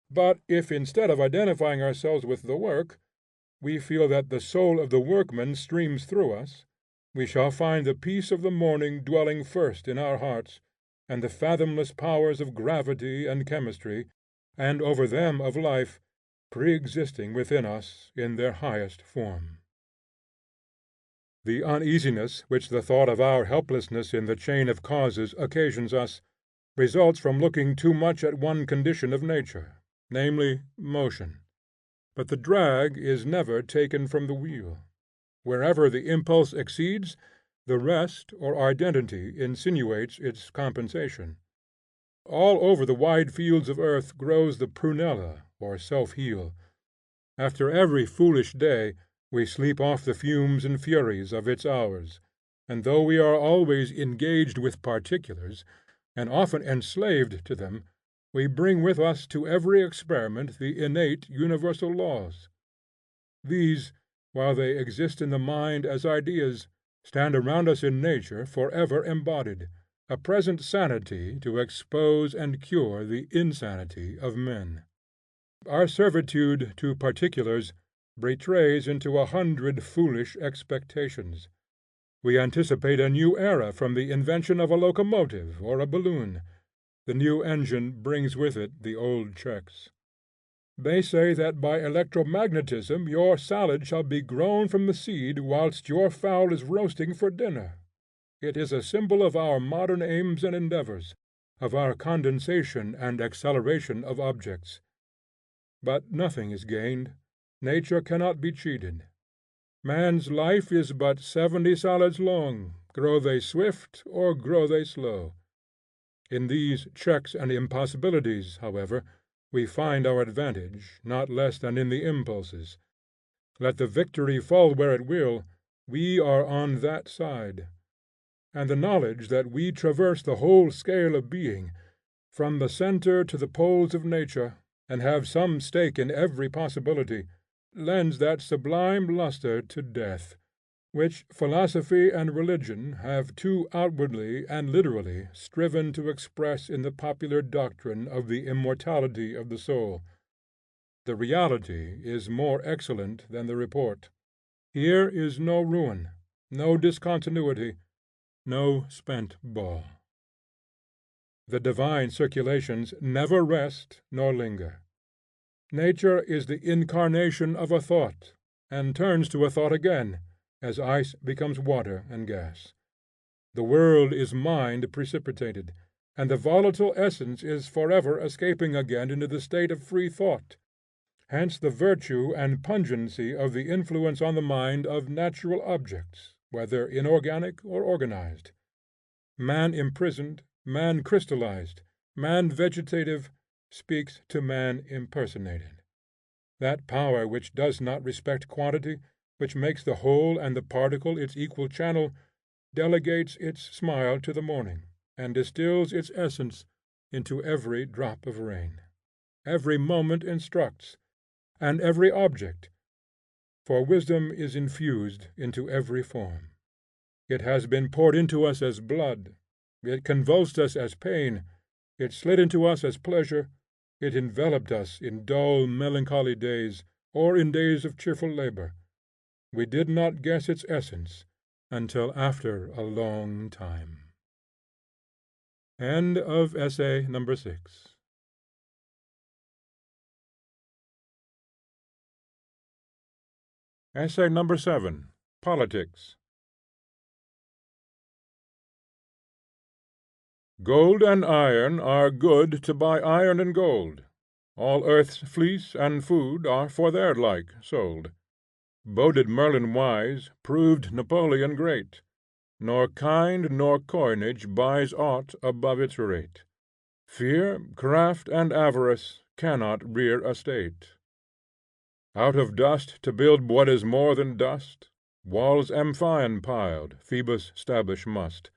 But if instead of identifying ourselves with the work, we feel that the soul of the workman streams through us, we shall find the peace of the morning dwelling first in our hearts, and the fathomless powers of gravity and chemistry, and over them of life, pre-existing within us in their highest form. The uneasiness which the thought of our helplessness in the chain of causes occasions us, results from looking too much at one condition of nature, namely motion. But the drag is never taken from the wheel. Wherever the impulse exceeds, the rest or identity insinuates its compensation. All over the wide fields of earth grows the prunella or self-heal. After every foolish day we sleep off the fumes and furies of its hours, and though we are always engaged with particulars, and often enslaved to them, we bring with us to every experiment the innate universal laws. These, while they exist in the mind as ideas, stand around us in nature forever embodied. a present sanity to expose and cure the insanity of men. Our servitude to particulars betrays into 100 foolish expectations. We anticipate a new era from the invention of a locomotive or a balloon. The new engine brings with it the old checks. They say that by electromagnetism your salad shall be grown from the seed whilst your fowl is roasting for dinner. It is a symbol of our modern aims and endeavors, of our condensation and acceleration of objects. But nothing is gained. Nature cannot be cheated. Man's life is but 70 salads long, grow they swift or grow they slow. In these checks and impossibilities, however, we find our advantage, not less than in the impulses. Let the victory fall where it will, we are on that side. And the knowledge that we traverse the whole scale of being, from the centre to the poles of nature, and have some stake in every possibility, lends that sublime lustre to death, which philosophy and religion have too outwardly and literally striven to express in the popular doctrine of the immortality of the soul. The reality is more excellent than the report. Here is no ruin, no discontinuity, no spent ball. The divine circulations never rest nor linger. Nature is the incarnation of a thought, and turns to a thought again, as ice becomes water and gas. The world is mind precipitated, and the volatile essence is forever escaping again into the state of free thought. Hence the virtue and pungency of the influence on the mind of natural objects, whether inorganic or organized. Man imprisoned, man crystallized, man vegetative, speaks to man impersonated. That power which does not respect quantity, which makes the whole and the particle its equal channel, delegates its smile to the morning, and distills its essence into every drop of rain. Every moment instructs, and every object, for wisdom is infused into every form. It has been poured into us as blood, it convulsed us as pain, it slid into us as pleasure, it enveloped us in dull melancholy days, or in days of cheerful labor. We did not guess its essence until after a long time. End of essay number 6. Essay number 7, Politics. Gold and iron are good to buy iron and gold. All earth's fleece and food are for their like sold. Boded Merlin wise, proved Napoleon great, nor kind nor coinage buys aught above its rate. Fear, craft, and avarice cannot rear a state. Out of dust to build what is more than dust, walls Amphion piled, Phoebus stablish must.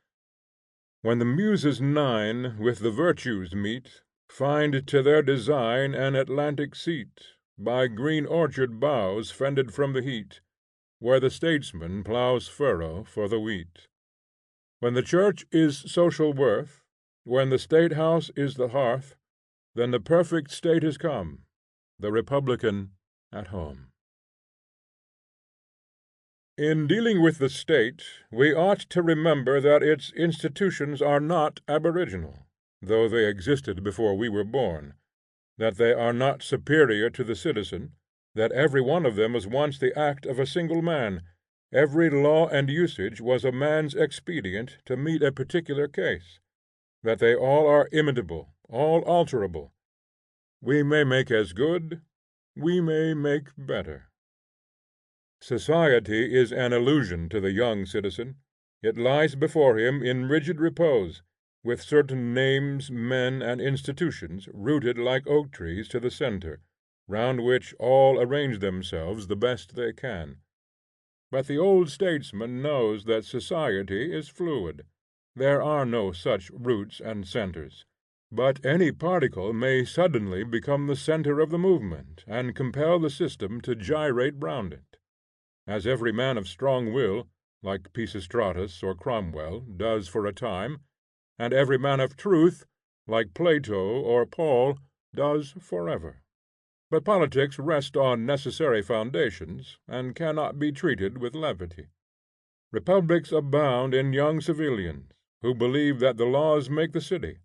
When the Muses 9 with the Virtues meet, find to their design an Atlantic seat, by green orchard boughs fended from the heat, where the statesman ploughs furrow for the wheat. When the church is social worth, when the state house is the hearth, then the perfect state is come, the republican at home. In dealing with the state, we ought to remember that its institutions are not aboriginal, though they existed before we were born; that they are not superior to the citizen; that every one of them was once the act of a single man; every law and usage was a man's expedient to meet a particular case; that they all are imitable, all alterable. We may make as good, we may make better. Society is an illusion to the young citizen. It lies before him in rigid repose, with certain names, men, and institutions rooted like oak trees to the centre, round which all arrange themselves the best they can. But the old statesman knows that society is fluid. There are no such roots and centres, but any particle may suddenly become the centre of the movement, and compel the system to gyrate round it. As every man of strong will, like Pisistratus or Cromwell, does for a time, and every man of truth, like Plato or Paul, does forever. But politics rest on necessary foundations, and cannot be treated with levity. Republics abound in young civilians, who believe that the laws make the city,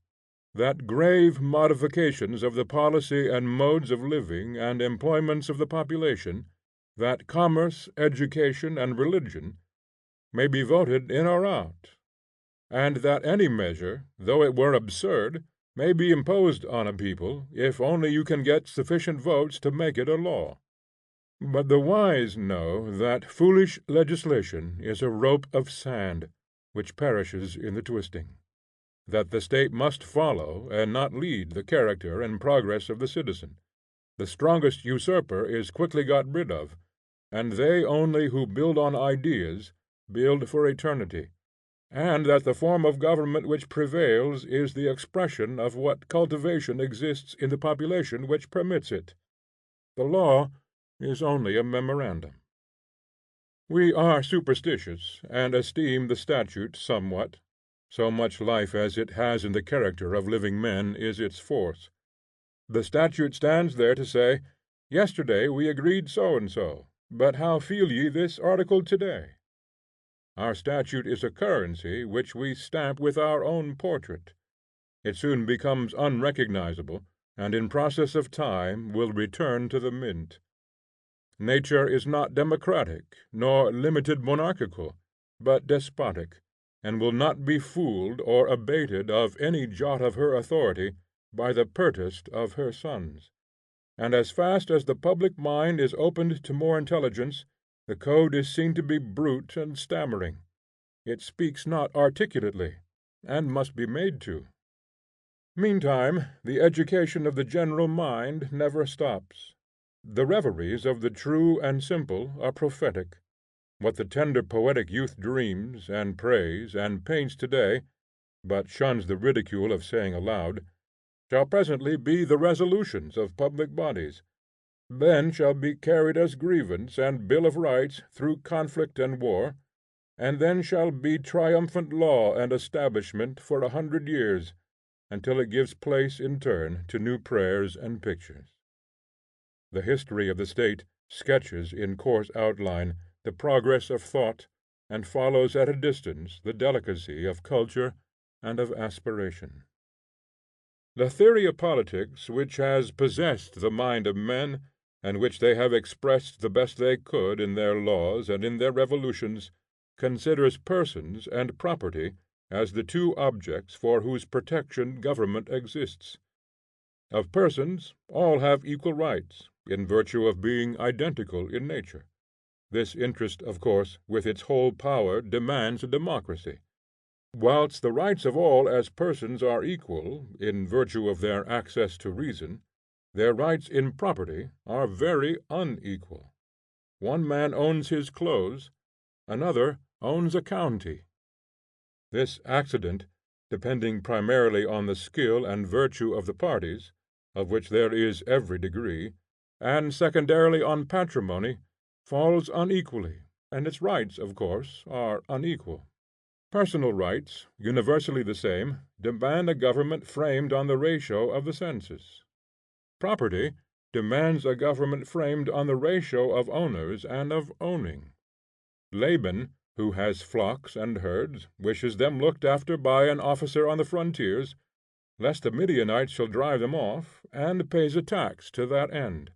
that grave modifications of the policy and modes of living and employments of the population, that commerce, education, and religion, may be voted in or out, and that any measure, though it were absurd, may be imposed on a people, if only you can get sufficient votes to make it a law. But the wise know that foolish legislation is a rope of sand, which perishes in the twisting; that the state must follow and not lead the character and progress of the citizen; the strongest usurper is quickly got rid of, and they only who build on ideas build for eternity; and that the form of government which prevails is the expression of what cultivation exists in the population which permits it. The law is only a memorandum. We are superstitious, and esteem the statute somewhat; so much life as it has in the character of living men is its force. The statute stands there to say, Yesterday we agreed so and so, but how feel ye this article to day? Our statute is a currency which we stamp with our own portrait. It soon becomes unrecognizable, and in process of time will return to the mint. Nature is not democratic, nor limited monarchical, but despotic, and will not be fooled or abated of any jot of her authority by the pertest of her sons. And as fast as the public mind is opened to more intelligence, the code is seen to be brute and stammering. It speaks not articulately, and must be made to. Meantime the education of the general mind never stops. The reveries of the true and simple are prophetic. What the tender poetic youth dreams, and prays, and paints to day, but shuns the ridicule of saying aloud, shall presently be the resolutions of public bodies; then shall be carried as grievance and bill of rights through conflict and war, and then shall be triumphant law and establishment for 100 years, until it gives place in turn to new prayers and pictures. The history of the state sketches in coarse outline the progress of thought, and follows at a distance the delicacy of culture and of aspiration. The theory of politics which has possessed the mind of men, and which they have expressed the best they could in their laws and in their revolutions, considers persons and property as the two objects for whose protection government exists. Of persons all have equal rights, in virtue of being identical in nature. This interest of course with its whole power demands a democracy. Whilst the rights of all as persons are equal, in virtue of their access to reason, their rights in property are very unequal. One man owns his clothes, another owns a county. This accident, depending primarily on the skill and virtue of the parties, of which there is every degree, and secondarily on patrimony, falls unequally, and its rights of course are unequal. Personal rights, universally the same, demand a government framed on the ratio of the census. Property demands a government framed on the ratio of owners and of owning. Laban, who has flocks and herds, wishes them looked after by an officer on the frontiers, lest the Midianites shall drive them off, and pays a tax to that end.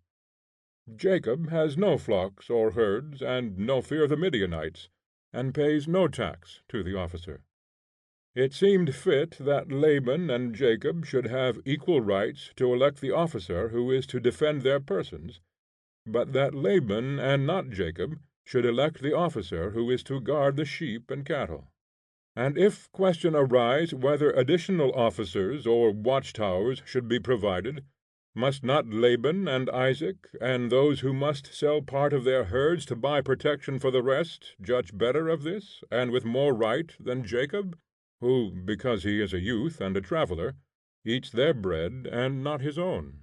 Jacob has no flocks or herds, and no fear of the Midianites, and pays no tax to the officer. It seemed fit that Laban and Jacob should have equal rights to elect the officer who is to defend their persons, but that Laban and not Jacob should elect the officer who is to guard the sheep and cattle. And if question arise whether additional officers or watchtowers should be provided, must not Laban and Isaac, and those who must sell part of their herds to buy protection for the rest, judge better of this, and with more right, than Jacob, who, because he is a youth and a traveller, eats their bread and not his own?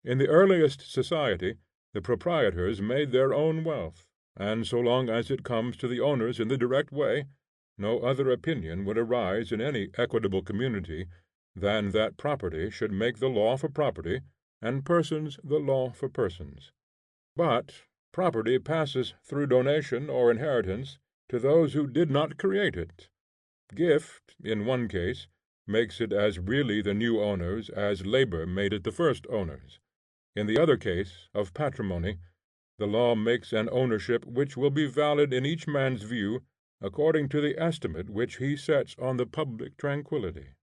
In the earliest society the proprietors made their own wealth, and so long as it comes to the owners in the direct way, no other opinion would arise in any equitable community than that property should make the law for property, and persons the law for persons. But property passes through donation or inheritance to those who did not create it. Gift, in one case, makes it as really the new owners as labor made it the first owners. In the other case, of patrimony, the law makes an ownership which will be valid in each man's view according to the estimate which he sets on the public tranquillity.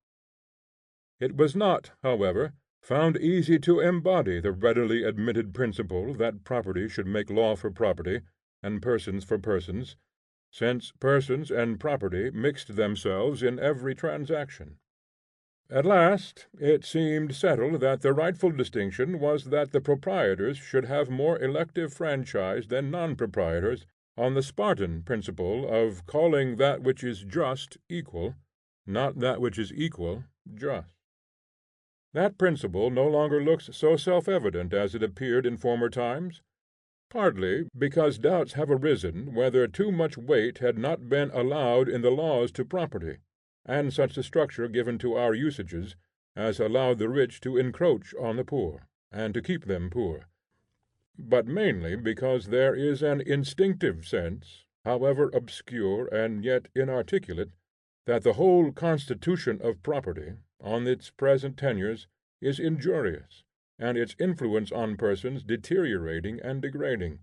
It was not, however, found easy to embody the readily admitted principle that property should make law for property, and persons for persons, since persons and property mixed themselves in every transaction. At last it seemed settled that the rightful distinction was that the proprietors should have more elective franchise than non-proprietors, on the Spartan principle of calling that which is just equal, not that which is equal just. That principle no longer looks so self-evident as it appeared in former times, partly because doubts have arisen whether too much weight had not been allowed in the laws to property, and such a structure given to our usages as allowed the rich to encroach on the poor, and to keep them poor; but mainly because there is an instinctive sense, however obscure and yet inarticulate, that the whole constitution of property, on its present tenures, is injurious, and its influence on persons deteriorating and degrading;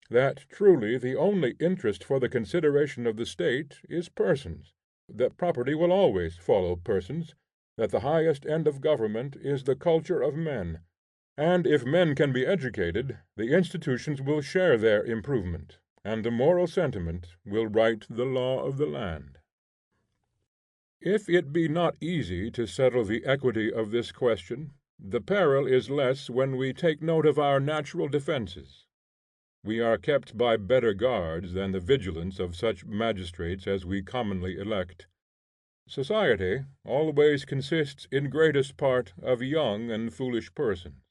that truly the only interest for the consideration of the state is persons, that property will always follow persons, that the highest end of government is the culture of men, and if men can be educated, the institutions will share their improvement, and the moral sentiment will write the law of the land. If it be not easy to settle the equity of this question, the peril is less when we take note of our natural defences. We are kept by better guards than the vigilance of such magistrates as we commonly elect. Society always consists in greatest part of young and foolish persons.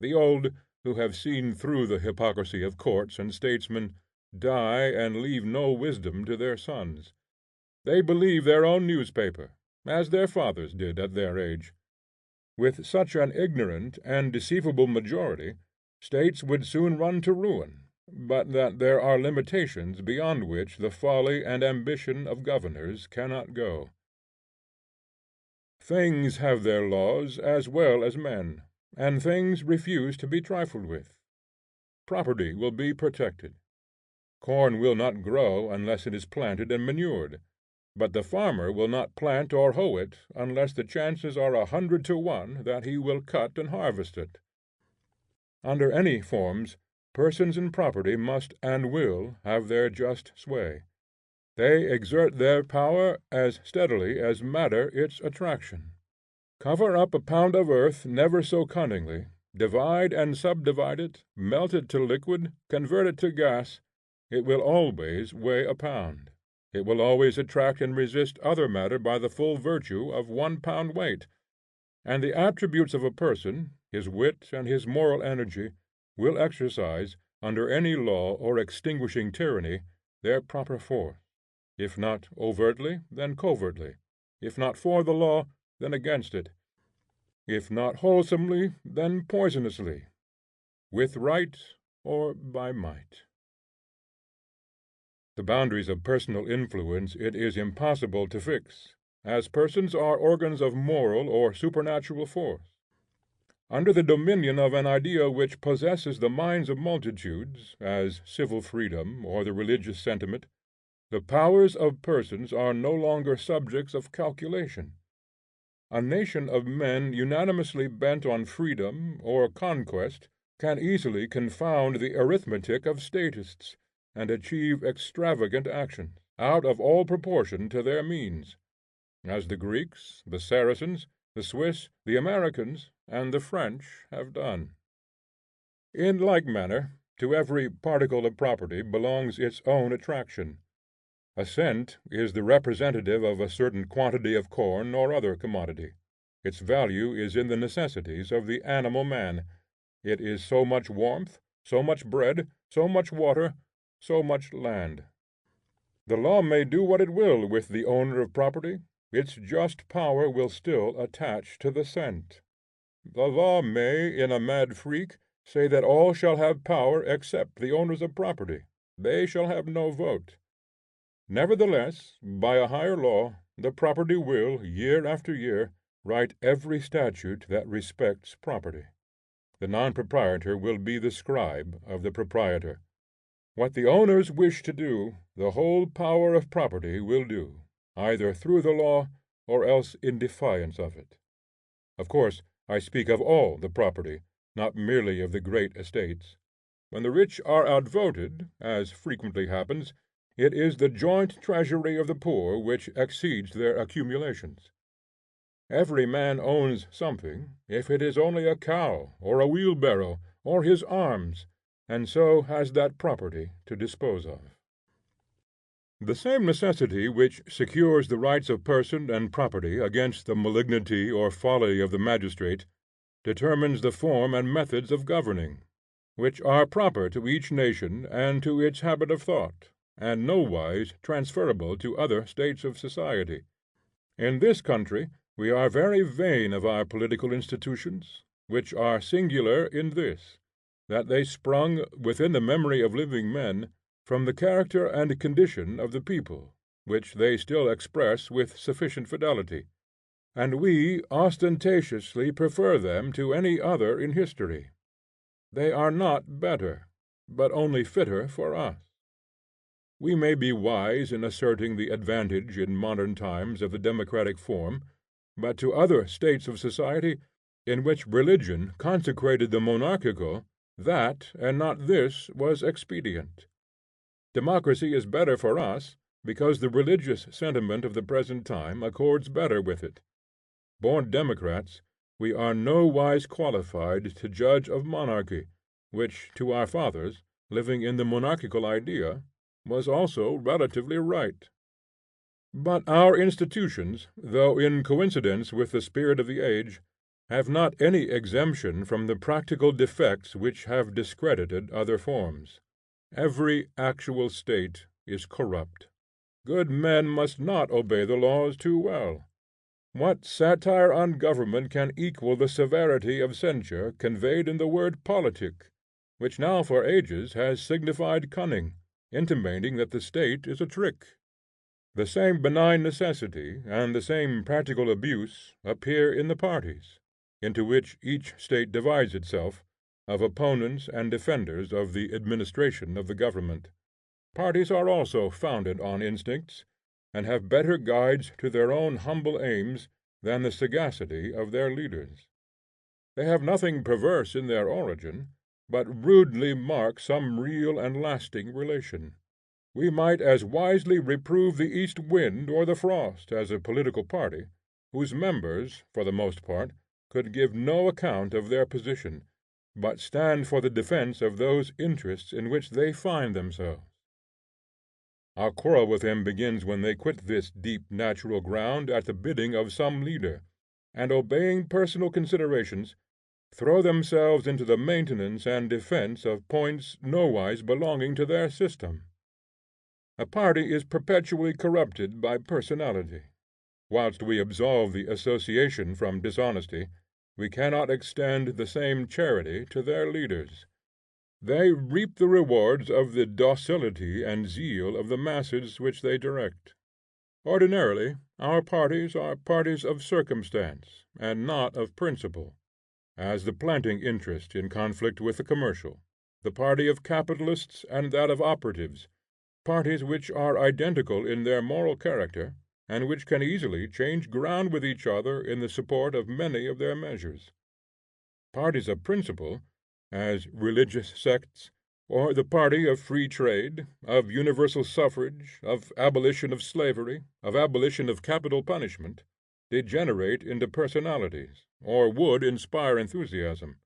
The old, who have seen through the hypocrisy of courts and statesmen, die and leave no wisdom to their sons. They believe their own newspaper, as their fathers did at their age. With such an ignorant and deceivable majority, states would soon run to ruin, but that there are limitations beyond which the folly and ambition of governors cannot go. Things have their laws as well as men, and things refuse to be trifled with. Property will be protected. Corn will not grow unless it is planted and manured, but the farmer will not plant or hoe it unless the chances are 100 to 1 that he will cut and harvest it. Under any forms, persons and property must and will have their just sway. They exert their power as steadily as matter its attraction. Cover up a pound of earth never so cunningly, divide and subdivide it, melt it to liquid, convert it to gas, it will always weigh a pound. It will always attract and resist other matter by the full virtue of 1 pound weight, and the attributes of a person, his wit and his moral energy, will exercise, under any law or extinguishing tyranny, their proper force, if not overtly, then covertly, if not for the law, then against it, if not wholesomely, then poisonously, with right or by might. The boundaries of personal influence it is impossible to fix, as persons are organs of moral or supernatural force. Under the dominion of an idea which possesses the minds of multitudes, as civil freedom or the religious sentiment, the powers of persons are no longer subjects of calculation. A nation of men unanimously bent on freedom or conquest can easily confound the arithmetic of statists, and achieve extravagant actions, out of all proportion to their means, as the Greeks, the Saracens, the Swiss, the Americans, and the French have done. In like manner, to every particle of property belongs its own attraction. A cent is the representative of a certain quantity of corn or other commodity. Its value is in the necessities of the animal man. It is so much warmth, so much bread, so much water, so much land. The law may do what it will with the owner of property, its just power will still attach to the cent. The law may, in a mad freak, say that all shall have power except the owners of property; they shall have no vote. Nevertheless, by a higher law, the property will, year after year, write every statute that respects property. The non proprietor will be the scribe of the proprietor. What the owners wish to do, the whole power of property will do, either through the law, or else in defiance of it. Of course, I speak of all the property, not merely of the great estates. When the rich are outvoted, as frequently happens, it is the joint treasury of the poor which exceeds their accumulations. Every man owns something, if it is only a cow, or a wheelbarrow, or his arms, and so has that property to dispose of. The same necessity which secures the rights of person and property against the malignity or folly of the magistrate, determines the form and methods of governing, which are proper to each nation and to its habit of thought, and nowise transferable to other states of society. In this country we are very vain of our political institutions, which are singular in this, that they sprung, within the memory of living men, from the character and condition of the people, which they still express with sufficient fidelity, and we ostentatiously prefer them to any other in history. They are not better, but only fitter for us. We may be wise in asserting the advantage in modern times of the democratic form, but to other states of society, in which religion consecrated the monarchical, that and not this was expedient. Democracy is better for us, because the religious sentiment of the present time accords better with it. Born democrats, we are nowise qualified to judge of monarchy, which to our fathers, living in the monarchical idea, was also relatively right. But our institutions, though in coincidence with the spirit of the age, have not any exemption from the practical defects which have discredited other forms. Every actual state is corrupt. Good men must not obey the laws too well. What satire on government can equal the severity of censure conveyed in the word politic, which now for ages has signified cunning, intimating that the state is a trick? The same benign necessity and the same practical abuse appear in the parties, into which each state divides itself, of opponents and defenders of the administration of the government. Parties are also founded on instincts, and have better guides to their own humble aims than the sagacity of their leaders. They have nothing perverse in their origin, but rudely mark some real and lasting relation. We might as wisely reprove the east wind or the frost as a political party, whose members, for the most part, could give no account of their position, but stand for the defence of those interests in which they find themselves. Our quarrel with them begins when they quit this deep natural ground at the bidding of some leader, and obeying personal considerations, throw themselves into the maintenance and defence of points nowise belonging to their system. A party is perpetually corrupted by personality. Whilst we absolve the association from dishonesty, we cannot extend the same charity to their leaders. They reap the rewards of the docility and zeal of the masses which they direct. Ordinarily our parties are parties of circumstance, and not of principle, as the planting interest in conflict with the commercial, the party of capitalists and that of operatives, parties which are identical in their moral character, and which can easily change ground with each other in the support of many of their measures. Parties of principle, as religious sects, or the party of free trade, of universal suffrage, of abolition of slavery, of abolition of capital punishment, degenerate into personalities, or would inspire enthusiasm.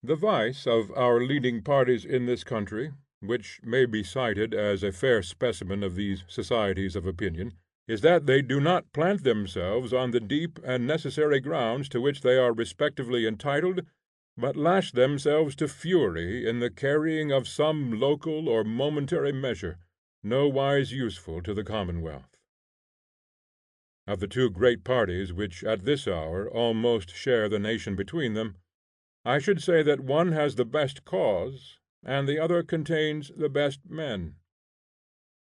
The vice of our leading parties in this country, which may be cited as a fair specimen of these societies of opinion, is that they do not plant themselves on the deep and necessary grounds to which they are respectively entitled, but lash themselves to fury in the carrying of some local or momentary measure, nowise useful to the commonwealth. Of the two great parties which at this hour almost share the nation between them, I should say that one has the best cause, and the other contains the best men.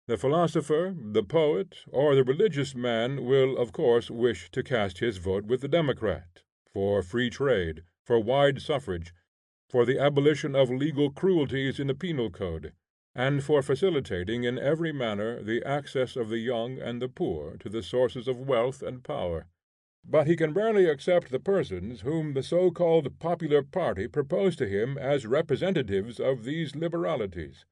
The philosopher, the poet, or the religious man will of course wish to cast his vote with the democrat, for free trade, for wide suffrage, for the abolition of legal cruelties in the penal code, and for facilitating in every manner the access of the young and the poor to the sources of wealth and power. But he can rarely accept the persons whom the so called popular party propose to him as representatives of these liberalities.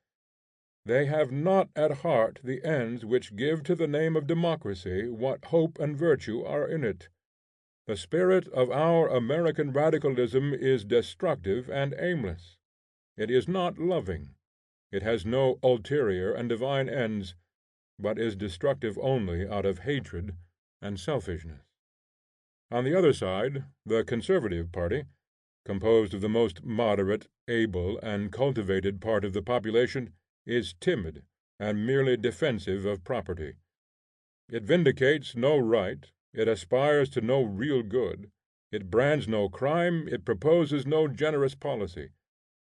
They have not at heart the ends which give to the name of democracy what hope and virtue are in it. The spirit of our American radicalism is destructive and aimless. It is not loving. It has no ulterior and divine ends, but is destructive only out of hatred and selfishness. On the other side, the conservative party, composed of the most moderate, able, and cultivated part of the population, is timid and merely defensive of property. It vindicates no right, it aspires to no real good, it brands no crime, it proposes no generous policy.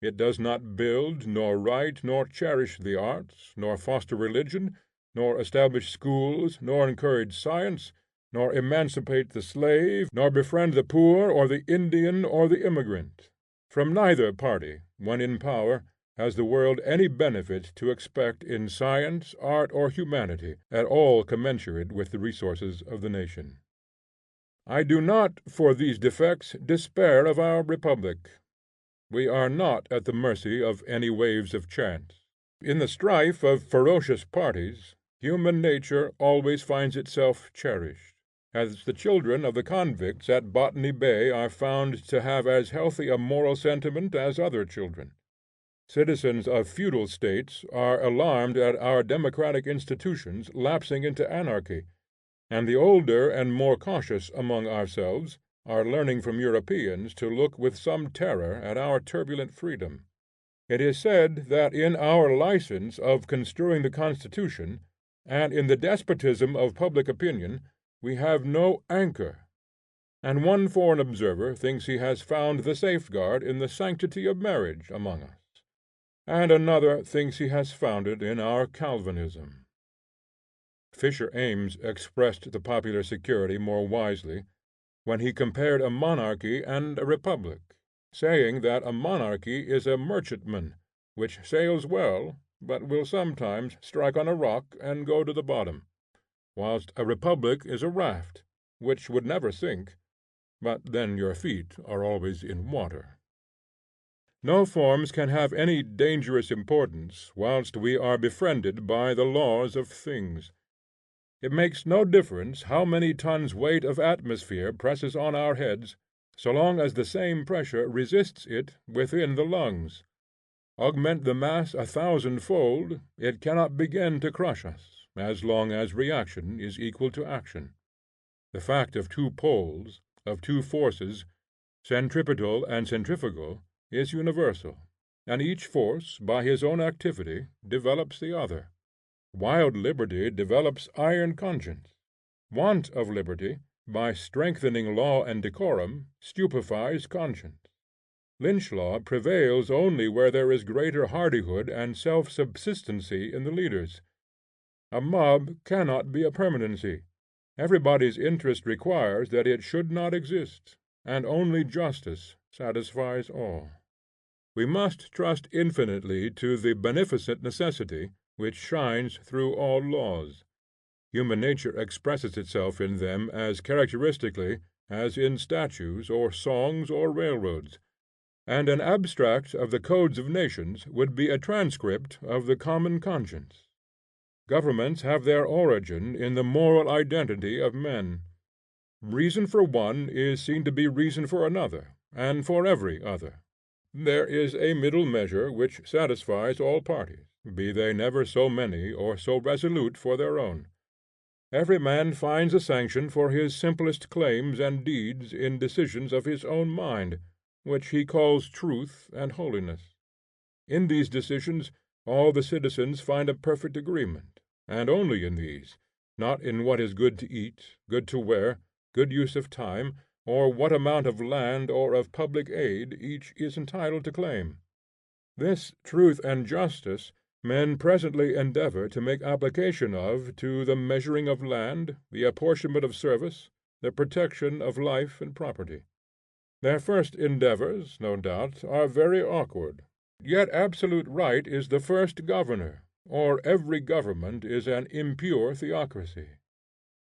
It does not build, nor write, nor cherish the arts, nor foster religion, nor establish schools, nor encourage science, nor emancipate the slave, nor befriend the poor or the Indian or the immigrant. From neither party, when in power, has the world any benefit to expect in science, art, or humanity, at all commensurate with the resources of the nation. I do not, for these defects, despair of our republic. We are not at the mercy of any waves of chance. In the strife of ferocious parties, human nature always finds itself cherished, as the children of the convicts at Botany Bay are found to have as healthy a moral sentiment as other children. Citizens of feudal states are alarmed at our democratic institutions lapsing into anarchy, and the older and more cautious among ourselves are learning from Europeans to look with some terror at our turbulent freedom. It is said that in our license of construing the Constitution, and in the despotism of public opinion, we have no anchor, and one foreign observer thinks he has found the safeguard in the sanctity of marriage among us, and another thinks he has found it in our Calvinism. Fisher Ames expressed the popular security more wisely when he compared a monarchy and a republic, saying that a monarchy is a merchantman, which sails well, but will sometimes strike on a rock and go to the bottom, whilst a republic is a raft, which would never sink, but then your feet are always in water. No forms can have any dangerous importance whilst we are befriended by the laws of things. It makes no difference how many tons weight of atmosphere presses on our heads, so long as the same pressure resists it within the lungs. Augment the mass 1,000-fold, it cannot begin to crush us, as long as reaction is equal to action. The fact of two poles, of two forces, centripetal and centrifugal, is universal, and each force by his own activity develops the other. Wild liberty develops iron conscience. Want of liberty, by strengthening law and decorum, stupefies conscience. Lynch law prevails only where there is greater hardihood and self-subsistency in the leaders. A mob cannot be a permanency. Everybody's interest requires that it should not exist, and only justice satisfies all. We must trust infinitely to the beneficent necessity which shines through all laws. Human nature expresses itself in them as characteristically as in statues or songs or railroads, and an abstract of the codes of nations would be a transcript of the common conscience. Governments have their origin in the moral identity of men. Reason for one is seen to be reason for another, and for every other. There is a middle measure which satisfies all parties, be they never so many or so resolute for their own. Every man finds a sanction for his simplest claims and deeds in decisions of his own mind, which he calls truth and holiness. In these decisions all the citizens find a perfect agreement, and only in these, not in what is good to eat, good to wear, good use of time, or what amount of land or of public aid each is entitled to claim. This truth and justice men presently endeavor to make application of to the measuring of land, the apportionment of service, the protection of life and property. Their first endeavors, no doubt, are very awkward, yet absolute right is the first governor, or every government is an impure theocracy.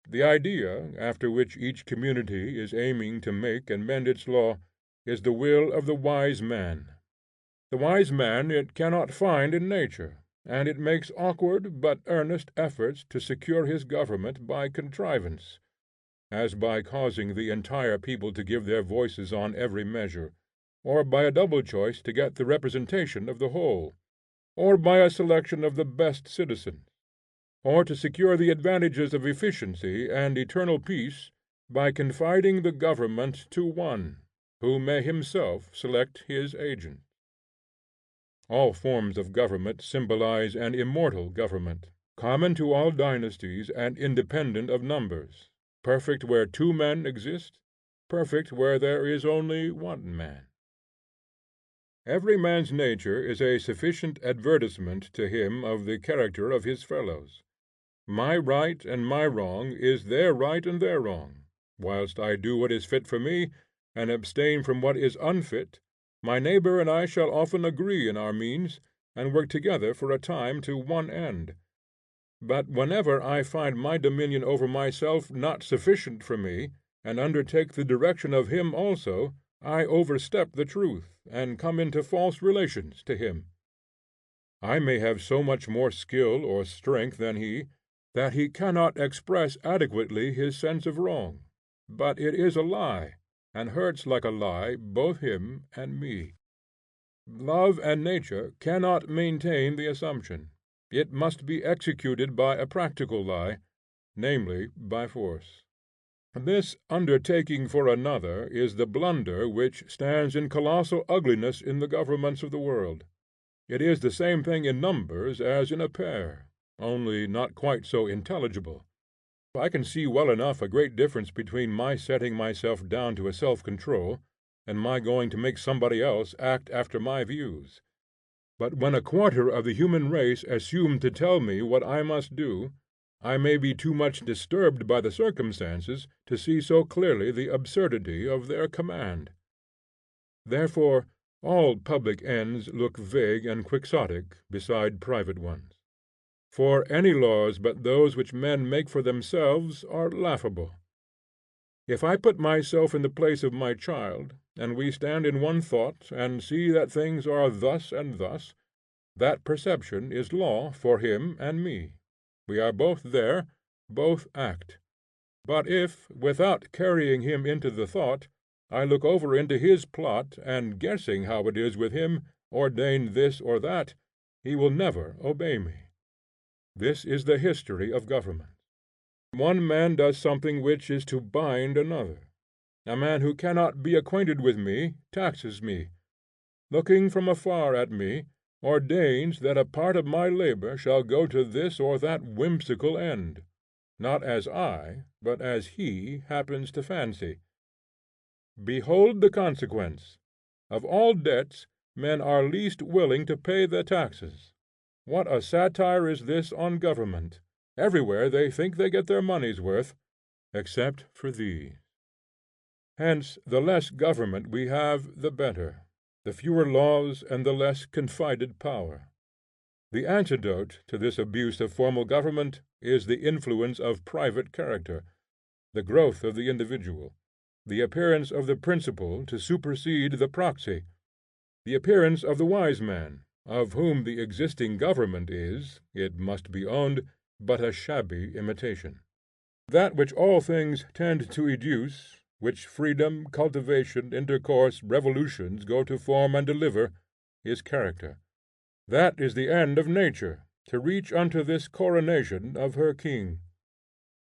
The idea, after which each community is aiming to make and mend its law, is the will of the wise man. The wise man it cannot find in nature, and it makes awkward but earnest efforts to secure his government by contrivance, as by causing the entire people to give their voices on every measure, or by a double choice to get the representation of the whole, or by a selection of the best citizens, or to secure the advantages of efficiency and eternal peace by confiding the government to one, who may himself select his agent. All forms of government symbolize an immortal government, common to all dynasties and independent of numbers, perfect where two men exist, perfect where there is only one man. Every man's nature is a sufficient advertisement to him of the character of his fellows. My right and my wrong is their right and their wrong. Whilst I do what is fit for me, and abstain from what is unfit, my neighbor and I shall often agree in our means, and work together for a time to one end. But whenever I find my dominion over myself not sufficient for me, and undertake the direction of him also, I overstep the truth, and come into false relations to him. I may have so much more skill or strength than he, that he cannot express adequately his sense of wrong, but it is a lie, and hurts like a lie both him and me. Love and nature cannot maintain the assumption. It must be executed by a practical lie, namely by force. This undertaking for another is the blunder which stands in colossal ugliness in the governments of the world. It is the same thing in numbers as in a pair, only not quite so intelligible. I can see well enough a great difference between my setting myself down to a self-control, and my going to make somebody else act after my views. But when a quarter of the human race assume to tell me what I must do, I may be too much disturbed by the circumstances to see so clearly the absurdity of their command. Therefore all public ends look vague and quixotic beside private ones. For any laws but those which men make for themselves are laughable. If I put myself in the place of my child, and we stand in one thought and see that things are thus and thus, that perception is law for him and me. We are both there, both act. But if, without carrying him into the thought, I look over into his plot, and guessing how it is with him, ordain this or that, he will never obey me. This is the history of government. One man does something which is to bind another. A man who cannot be acquainted with me taxes me. Looking from afar at me, ordains that a part of my labor shall go to this or that whimsical end, not as I, but as he happens to fancy. Behold the consequence. Of all debts men are least willing to pay the taxes. What a satire is this on government! Everywhere they think they get their money's worth, except for these. Hence the less government we have the better, the fewer laws and the less confided power. The antidote to this abuse of formal government is the influence of private character, the growth of the individual, the appearance of the principle to supersede the proxy, the appearance of the wise man, of whom the existing government is, it must be owned, but a shabby imitation. That which all things tend to educe, which freedom, cultivation, intercourse, revolutions go to form and deliver, is character. That is the end of nature, to reach unto this coronation of her king.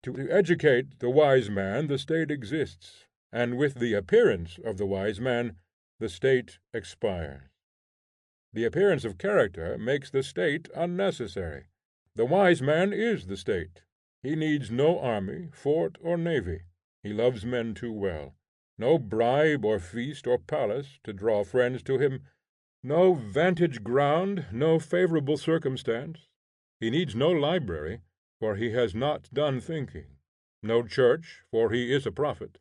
To educate the wise man the state exists, and with the appearance of the wise man the state expires. The appearance of character makes the state unnecessary. The wise man is the state. He needs no army, fort, or navy. He loves men too well. No bribe or feast or palace to draw friends to him, no vantage ground, no favorable circumstance. He needs no library, for he has not done thinking; no church, for he is a prophet;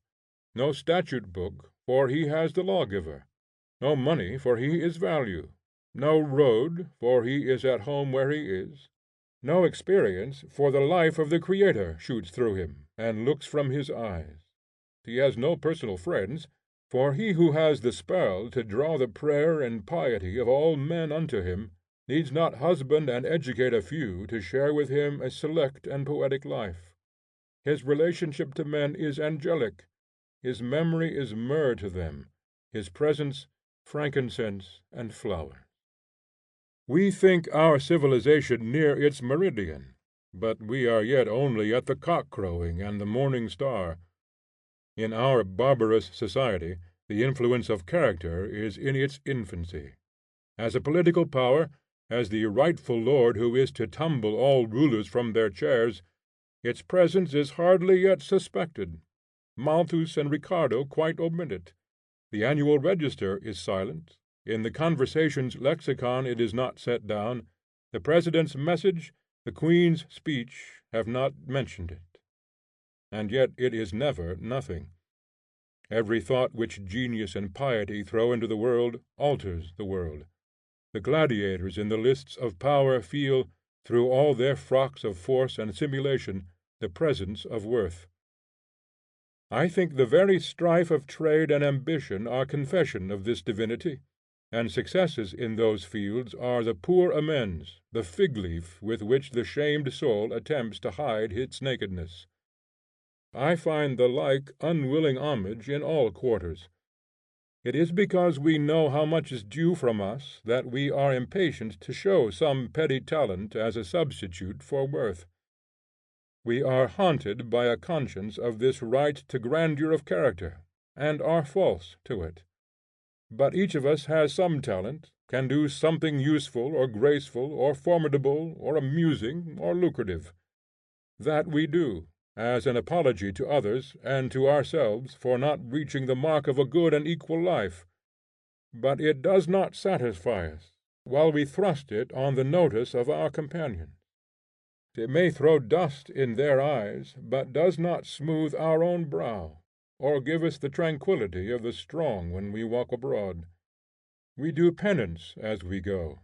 no statute book, for he has the lawgiver; no money, for he is value; no road, for he is at home where he is; no experience, for the life of the Creator shoots through him, and looks from his eyes. He has no personal friends, for he who has the spell to draw the prayer and piety of all men unto him, needs not husband and educate a few to share with him a select and poetic life. His relationship to men is angelic; his memory is myrrh to them, his presence frankincense and flowers. We think our civilization near its meridian, but we are yet only at the cock crowing and the morning star. In our barbarous society the influence of character is in its infancy. As a political power, as the rightful lord who is to tumble all rulers from their chairs, its presence is hardly yet suspected. Malthus and Ricardo quite omit it. The annual register is silent. In the conversation's lexicon it is not set down. The president's message, the queen's speech, have not mentioned it. And yet it is never nothing. Every thought which genius and piety throw into the world alters the world. The gladiators in the lists of power feel, through all their frocks of force and simulation, the presence of worth. I think the very strife of trade and ambition are confession of this divinity, and successes in those fields are the poor amends, the fig leaf with which the shamed soul attempts to hide its nakedness. I find the like unwilling homage in all quarters. It is because we know how much is due from us that we are impatient to show some petty talent as a substitute for worth. We are haunted by a conscience of this right to grandeur of character, and are false to it. But each of us has some talent, can do something useful or graceful or formidable or amusing or lucrative. That we do, as an apology to others and to ourselves for not reaching the mark of a good and equal life. But it does not satisfy us, while we thrust it on the notice of our companions. It may throw dust in their eyes, but does not smooth our own brow, or give us the tranquillity of the strong when we walk abroad. We do penance as we go.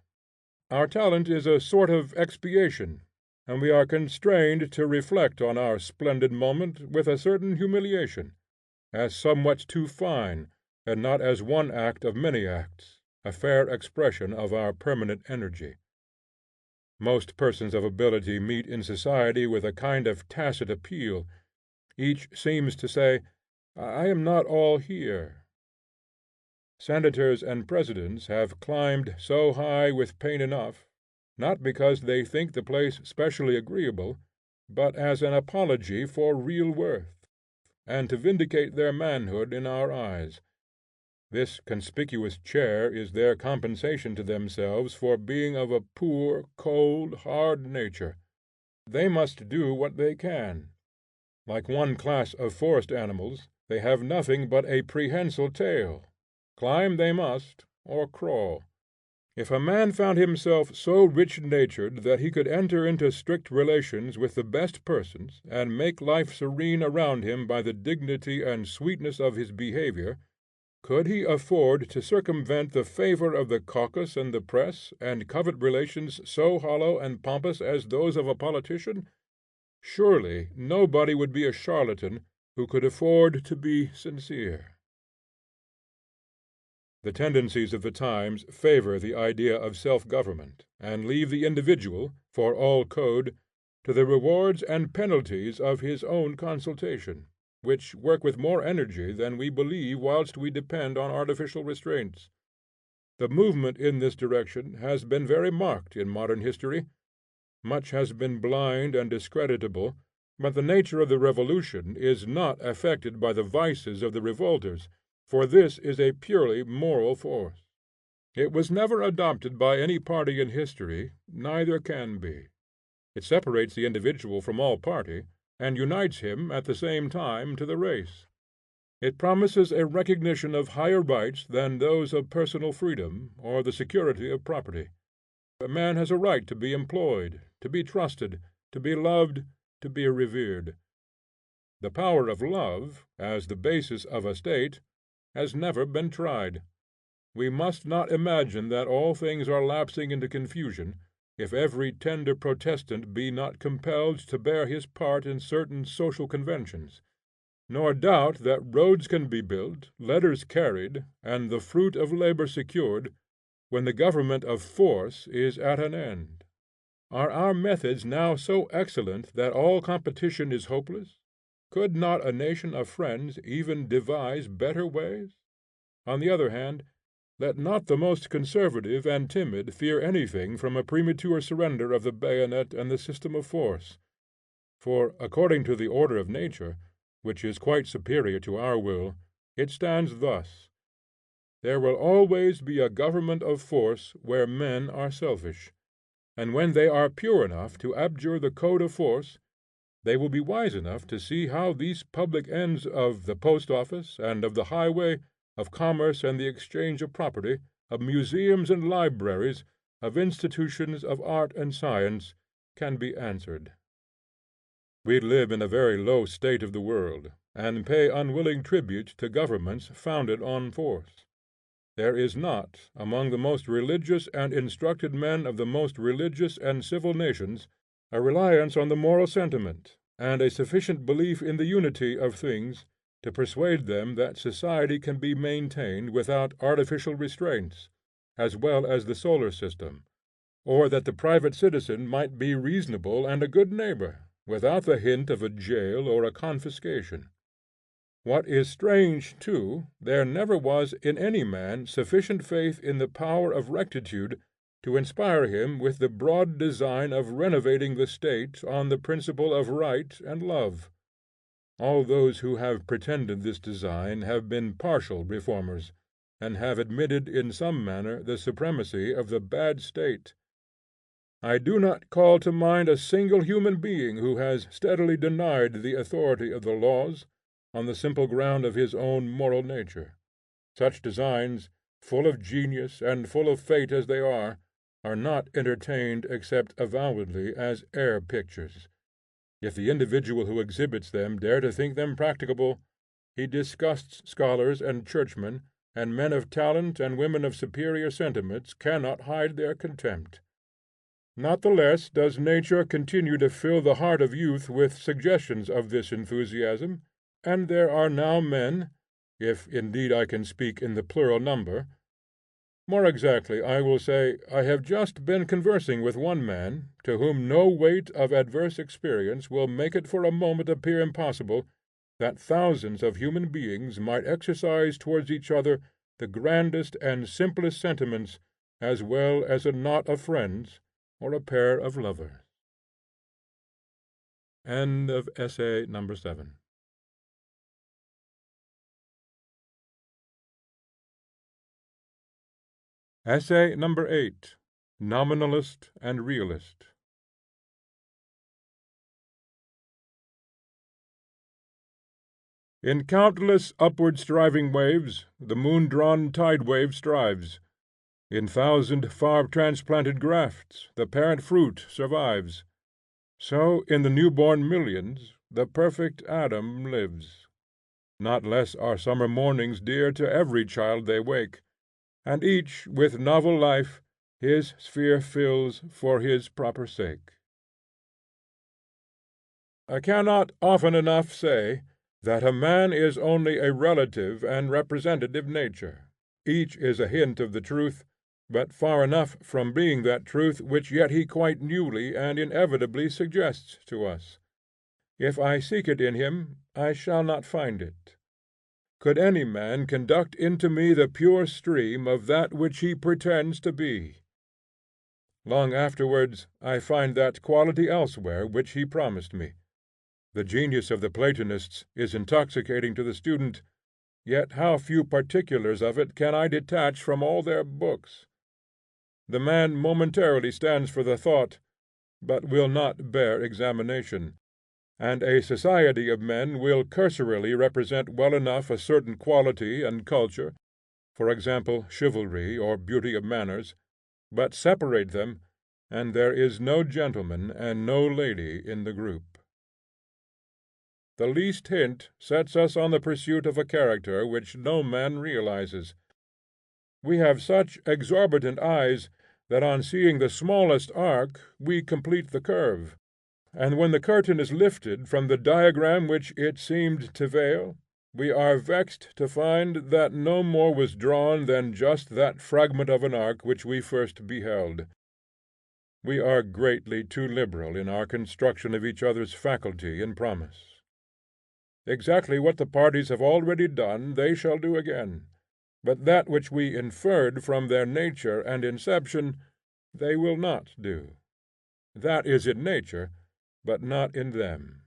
Our talent is a sort of expiation, and we are constrained to reflect on our splendid moment with a certain humiliation, as somewhat too fine, and not as one act of many acts, a fair expression of our permanent energy. Most persons of ability meet in society with a kind of tacit appeal. Each seems to say, I am not all here. Senators and presidents have climbed so high with pain enough, not because they think the place specially agreeable, but as an apology for real worth, and to vindicate their manhood in our eyes. This conspicuous chair is their compensation to themselves for being of a poor, cold, hard nature. They must do what they can. Like one class of forest animals, they have nothing but a prehensile tail. Climb they must, or crawl. If a man found himself so rich-natured that he could enter into strict relations with the best persons, and make life serene around him by the dignity and sweetness of his behavior, could he afford to circumvent the favor of the caucus and the press, and covet relations so hollow and pompous as those of a politician? Surely nobody would be a charlatan who could afford to be sincere. The tendencies of the times favor the idea of self-government, and leave the individual, for all code, to the rewards and penalties of his own consultation, which work with more energy than we believe whilst we depend on artificial restraints. The movement in this direction has been very marked in modern history. Much has been blind and discreditable, but the nature of the revolution is not affected by the vices of the revolters, for this is a purely moral force. It was never adopted by any party in history, neither can be. It separates the individual from all party, and unites him at the same time to the race. It promises a recognition of higher rights than those of personal freedom or the security of property. A man has a right to be employed, to be trusted, to be loved, to be revered. The power of love, as the basis of a state, has never been tried. We must not imagine that all things are lapsing into confusion, if every tender protestant be not compelled to bear his part in certain social conventions, nor doubt that roads can be built, letters carried, and the fruit of labor secured, when the government of force is at an end. Are our methods now so excellent that all competition is hopeless? Could not a nation of friends even devise better ways? On the other hand, let not the most conservative and timid fear anything from a premature surrender of the bayonet and the system of force. For, according to the order of nature, which is quite superior to our will, it stands thus: there will always be a government of force where men are selfish, and when they are pure enough to abjure the code of force, they will be wise enough to see how these public ends of the post office and of the highway, of commerce and the exchange of property, of museums and libraries, of institutions of art and science, can be answered. We live in a very low state of the world, and pay unwilling tribute to governments founded on force. There is not, among the most religious and instructed men of the most religious and civil nations, a reliance on the moral sentiment, and a sufficient belief in the unity of things, to persuade them that society can be maintained without artificial restraints, as well as the solar system, or that the private citizen might be reasonable and a good neighbor, without the hint of a jail or a confiscation. What is strange too, there never was in any man sufficient faith in the power of rectitude to inspire him with the broad design of renovating the state on the principle of right and love. All those who have pretended this design have been partial reformers, and have admitted in some manner the supremacy of the bad state. I do not call to mind a single human being who has steadily denied the authority of the laws, on the simple ground of his own moral nature. Such designs, full of genius and full of fate as they are not entertained except avowedly as air pictures. If the individual who exhibits them dare to think them practicable, he disgusts scholars and churchmen, and men of talent and women of superior sentiments cannot hide their contempt. Not the less does nature continue to fill the heart of youth with suggestions of this enthusiasm, and there are now men, if indeed I can speak in the plural number. More exactly I will say, I have just been conversing with one man, to whom no weight of adverse experience will make it for a moment appear impossible that thousands of human beings might exercise towards each other the grandest and simplest sentiments as well as a knot of friends or a pair of lovers. End of Essay number 7. Essay number 8. Nominalist and Realist. In countless upward striving waves the moon-drawn tide-wave strives. In thousand far transplanted grafts the parent fruit survives. So in the new-born millions the perfect Adam lives. Not less are summer mornings dear to every child they wake, and each with novel life his sphere fills for his proper sake. I cannot often enough say that a man is only a relative and representative nature. Each is a hint of the truth, but far enough from being that truth which yet he quite newly and inevitably suggests to us. If I seek it in him, I shall not find it. Could any man conduct into me the pure stream of that which he pretends to be? Long afterwards I find that quality elsewhere which he promised me. The genius of the Platonists is intoxicating to the student, yet how few particulars of it can I detach from all their books! The man momentarily stands for the thought, but will not bear examination; and a society of men will cursorily represent well enough a certain quality and culture, for example chivalry or beauty of manners, but separate them, and there is no gentleman and no lady in the group. The least hint sets us on the pursuit of a character which no man realizes. We have such exorbitant eyes that on seeing the smallest arc we complete the curve, and when the curtain is lifted from the diagram which it seemed to veil, we are vexed to find that no more was drawn than just that fragment of an arc which we first beheld. We are greatly too liberal in our construction of each other's faculty and promise. Exactly what the parties have already done they shall do again, but that which we inferred from their nature and inception they will not do. That is in nature, but not in them.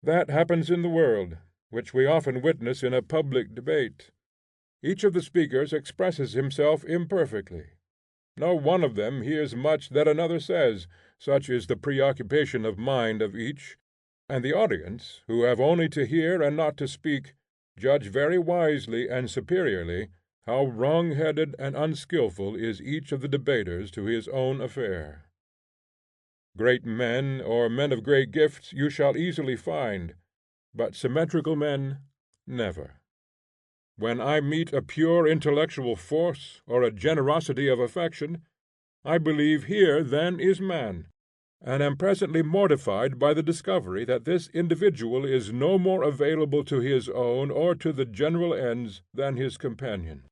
That happens in the world, which we often witness in a public debate. Each of the speakers expresses himself imperfectly. No one of them hears much that another says, such is the preoccupation of mind of each, and the audience, who have only to hear and not to speak, judge very wisely and superiorly how wrong-headed and unskilful is each of the debaters to his own affair. Great men or men of great gifts you shall easily find, but symmetrical men never. When I meet a pure intellectual force or a generosity of affection, I believe here then is man, and am presently mortified by the discovery that this individual is no more available to his own or to the general ends than his companion,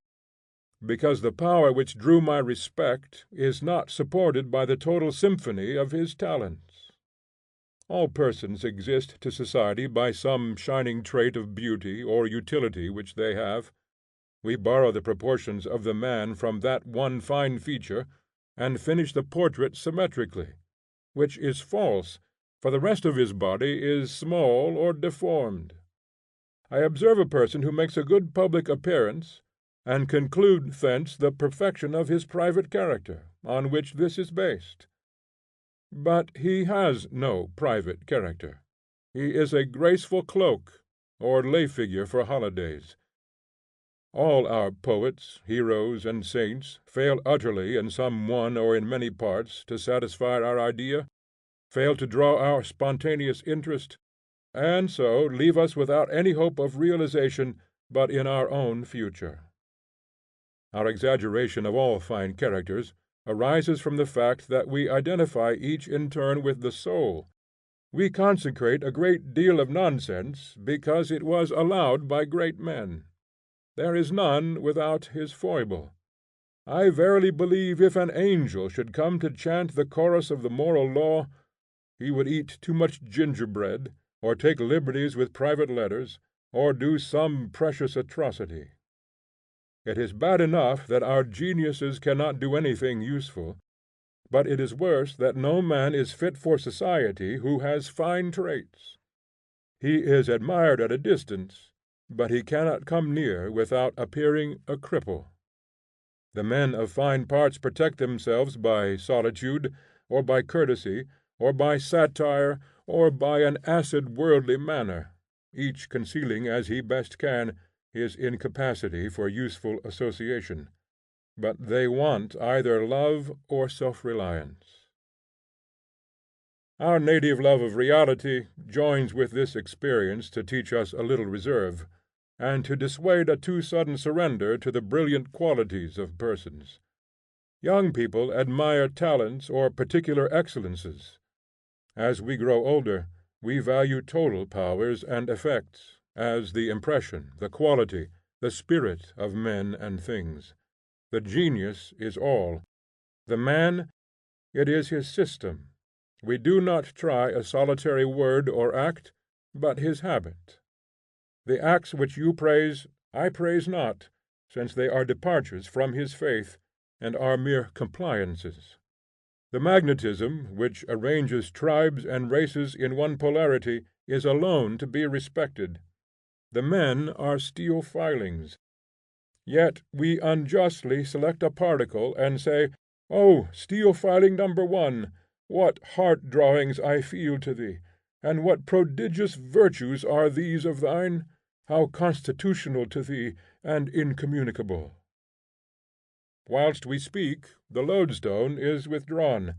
because the power which drew my respect is not supported by the total symphony of his talents. All persons exist to society by some shining trait of beauty or utility which they have. We borrow the proportions of the man from that one fine feature, and finish the portrait symmetrically, which is false, for the rest of his body is small or deformed. I observe a person who makes a good public appearance, and conclude thence the perfection of his private character, on which this is based. But he has no private character. He is a graceful cloak, or lay figure for holidays. All our poets, heroes, and saints fail utterly in some one or in many parts to satisfy our idea, fail to draw our spontaneous interest, and so leave us without any hope of realization but in our own future. Our exaggeration of all fine characters arises from the fact that we identify each in turn with the soul. We consecrate a great deal of nonsense because it was allowed by great men. There is none without his foible. I verily believe if an angel should come to chant the chorus of the moral law, he would eat too much gingerbread, or take liberties with private letters, or do some precious atrocity. It is bad enough that our geniuses cannot do anything useful, but it is worse that no man is fit for society who has fine traits. He is admired at a distance, but he cannot come near without appearing a cripple. The men of fine parts protect themselves by solitude, or by courtesy, or by satire, or by an acid worldly manner, each concealing as he best can his incapacity for useful association, but they want either love or self-reliance. Our native love of reality joins with this experience to teach us a little reserve, and to dissuade a too sudden surrender to the brilliant qualities of persons. Young people admire talents or particular excellences. As we grow older, we value total powers and effects, as the impression, the quality, the spirit of men and things. The genius is all. The man, it is his system. We do not try a solitary word or act, but his habit. The acts which you praise, I praise not, since they are departures from his faith, and are mere compliances. The magnetism which arranges tribes and races in one polarity is alone to be respected. The men are steel filings. Yet we unjustly select a particle, and say, "Oh, steel filing number one, what heart drawings I feel to thee, and what prodigious virtues are these of thine! How constitutional to thee, and incommunicable!" Whilst we speak, the lodestone is withdrawn.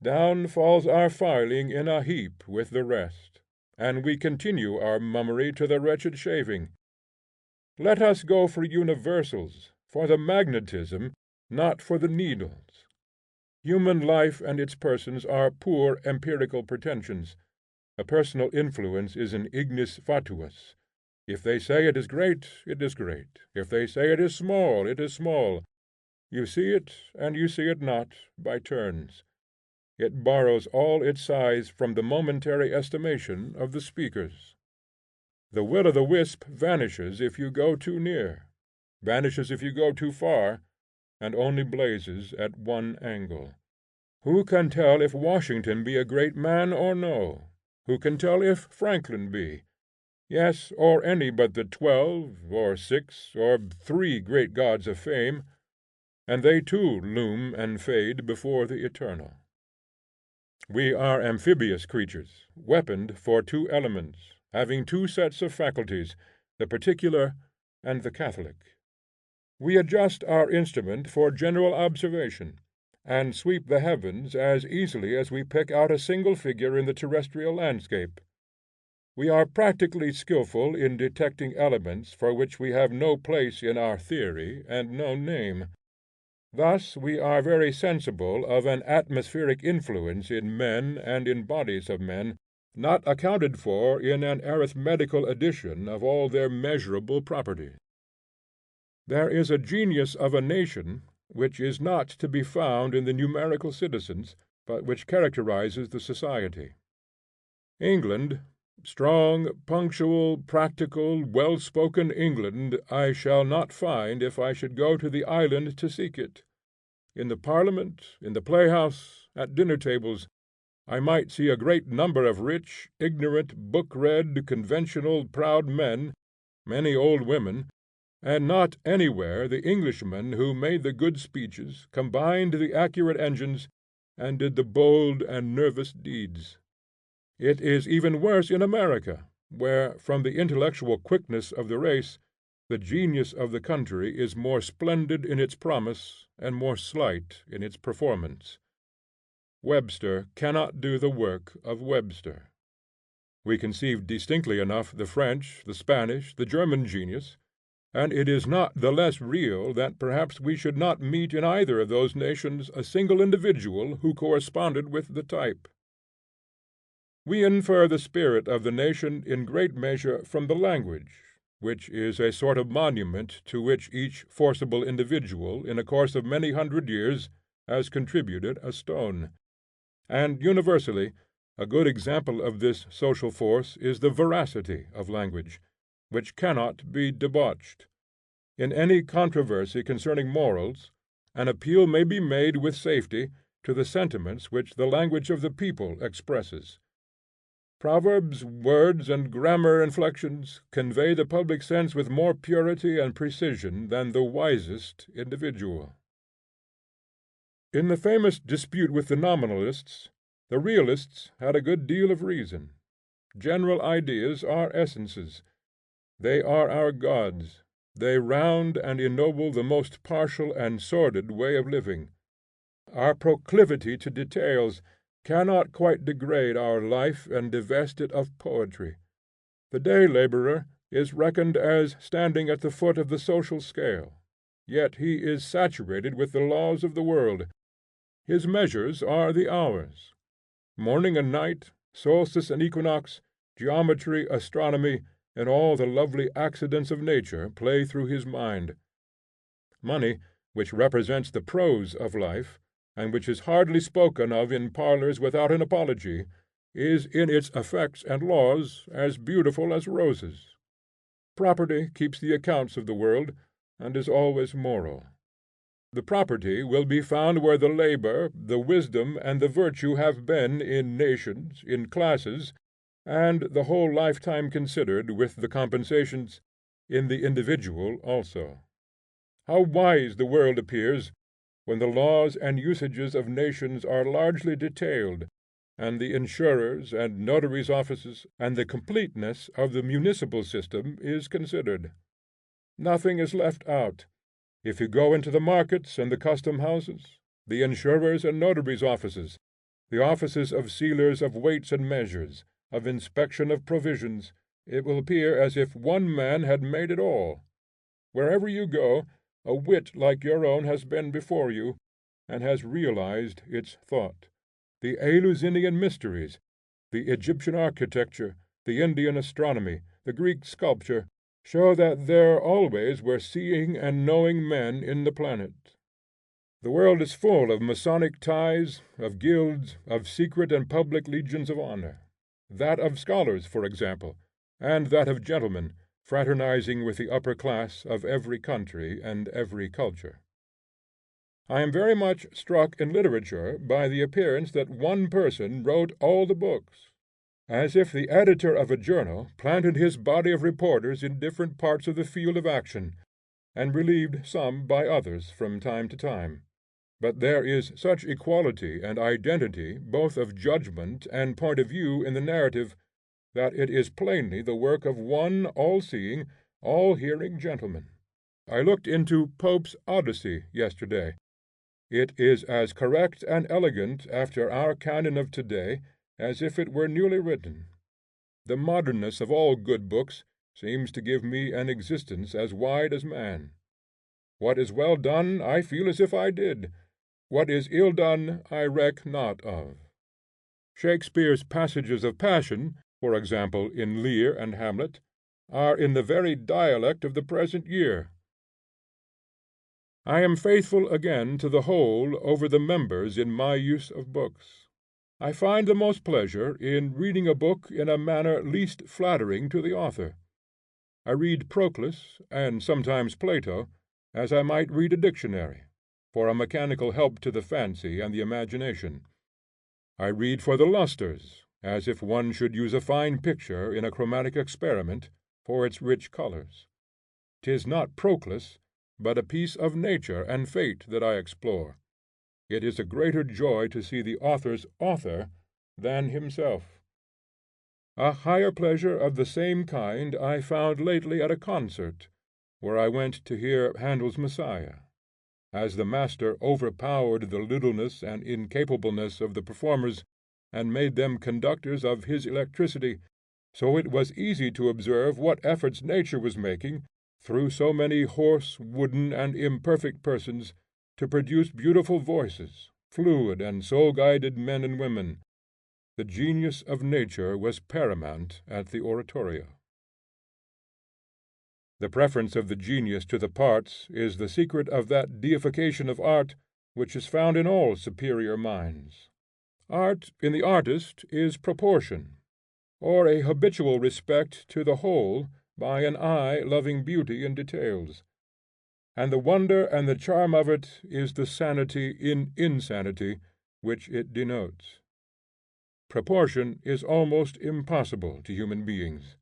Down falls our filing in a heap with the rest, and we continue our mummery to the wretched shaving. Let us go for universals, for the magnetism, not for the needles. Human life and its persons are poor empirical pretensions. A personal influence is an ignis fatuus. If they say it is great, it is great. If they say it is small, it is small. You see it, and you see it not, by turns. It borrows all its size from the momentary estimation of the speakers. The will o' the wisp vanishes if you go too near, vanishes if you go too far, and only blazes at one angle. Who can tell if Washington be a great man or no? Who can tell if Franklin be? Yes, or any but the 12, or 6, or 3 great gods of fame, and they too loom and fade before the eternal. We are amphibious creatures, weaponed for 2 elements, having 2 sets of faculties, the particular and the catholic. We adjust our instrument for general observation, and sweep the heavens as easily as we pick out a single figure in the terrestrial landscape. We are practically skilful in detecting elements for which we have no place in our theory and no name. Thus we are very sensible of an atmospheric influence in men and in bodies of men, not accounted for in an arithmetical addition of all their measurable properties. There is a genius of a nation which is not to be found in the numerical citizens, but which characterizes the society. England, strong, punctual, practical, well spoken England, I shall not find if I should go to the island to seek it. In the Parliament, in the playhouse, at dinner tables, I might see a great number of rich, ignorant, book read, conventional, proud men, many old women, and not anywhere the Englishmen who made the good speeches, combined the accurate engines, and did the bold and nervous deeds. It is even worse in America, where, from the intellectual quickness of the race, the genius of the country is more splendid in its promise and more slight in its performance. Webster cannot do the work of Webster. We conceive distinctly enough the French, the Spanish, the German genius, and it is not the less real that perhaps we should not meet in either of those nations a single individual who corresponded with the type. We infer the spirit of the nation in great measure from the language, which is a sort of monument to which each forcible individual in a course of many hundred years has contributed a stone. And universally, a good example of this social force is the veracity of language, which cannot be debauched. In any controversy concerning morals, an appeal may be made with safety to the sentiments which the language of the people expresses. Proverbs, words, and grammar inflections convey the public sense with more purity and precision than the wisest individual. In the famous dispute with the Nominalists, the Realists had a good deal of reason. General ideas are essences. They are our gods. They round and ennoble the most partial and sordid way of living. Our proclivity to details cannot quite degrade our life and divest it of poetry. The day laborer is reckoned as standing at the foot of the social scale, yet he is saturated with the laws of the world. His measures are the hours. Morning and night, solstice and equinox, geometry, astronomy, and all the lovely accidents of nature play through his mind. Money, which represents the prose of life, and which is hardly spoken of in parlors without an apology, is in its effects and laws as beautiful as roses. Property keeps the accounts of the world, and is always moral. The property will be found where the labor, the wisdom, and the virtue have been in nations, in classes, and, the whole lifetime considered with the compensations, in the individual also. How wise the world appears when the laws and usages of nations are largely detailed, and the insurers' and notaries' offices, and the completeness of the municipal system is considered! Nothing is left out. If you go into the markets and the custom houses, the insurers' and notaries' offices, the offices of sealers of weights and measures, of inspection of provisions, it will appear as if one man had made it all. Wherever you go, a wit like your own has been before you, and has realized its thought. The Eleusinian mysteries, the Egyptian architecture, the Indian astronomy, the Greek sculpture, show that there always were seeing and knowing men in the planet. The world is full of Masonic ties, of guilds, of secret and public legions of honor; that of scholars, for example, and that of gentlemen, fraternizing with the upper class of every country and every culture. I am very much struck in literature by the appearance that one person wrote all the books, as if the editor of a journal planted his body of reporters in different parts of the field of action, and relieved some by others from time to time. But there is such equality and identity both of judgment and point of view in the narrative, that it is plainly the work of one all seeing, all hearing gentleman. I looked into Pope's Odyssey yesterday. It is as correct and elegant after our canon of to day as if it were newly written. The modernness of all good books seems to give me an existence as wide as man. What is well done I feel as if I did; what is ill done I reck not of. Shakespeare's passages of passion, for example in Lear and Hamlet, are in the very dialect of the present year. I am faithful again to the whole over the members in my use of books. I find the most pleasure in reading a book in a manner least flattering to the author. I read Proclus, and sometimes Plato, as I might read a dictionary, for a mechanical help to the fancy and the imagination. I read for the lustres, as if one should use a fine picture in a chromatic experiment, for its rich colors. 'Tis not Proclus, but a piece of nature and fate that I explore. It is a greater joy to see the author's author than himself. A higher pleasure of the same kind I found lately at a concert, where I went to hear Handel's Messiah. As the master overpowered the littleness and incapableness of the performers, and made them conductors of his electricity, so it was easy to observe what efforts nature was making, through so many hoarse, wooden, and imperfect persons, to produce beautiful voices, fluid and soul-guided men and women. The genius of nature was paramount at the oratorio. The preference of the genius to the parts is the secret of that deification of art which is found in all superior minds. Art in the artist is proportion, or a habitual respect to the whole by an eye loving beauty in details; and the wonder and the charm of it is the sanity in insanity which it denotes. Proportion is almost impossible to human beings.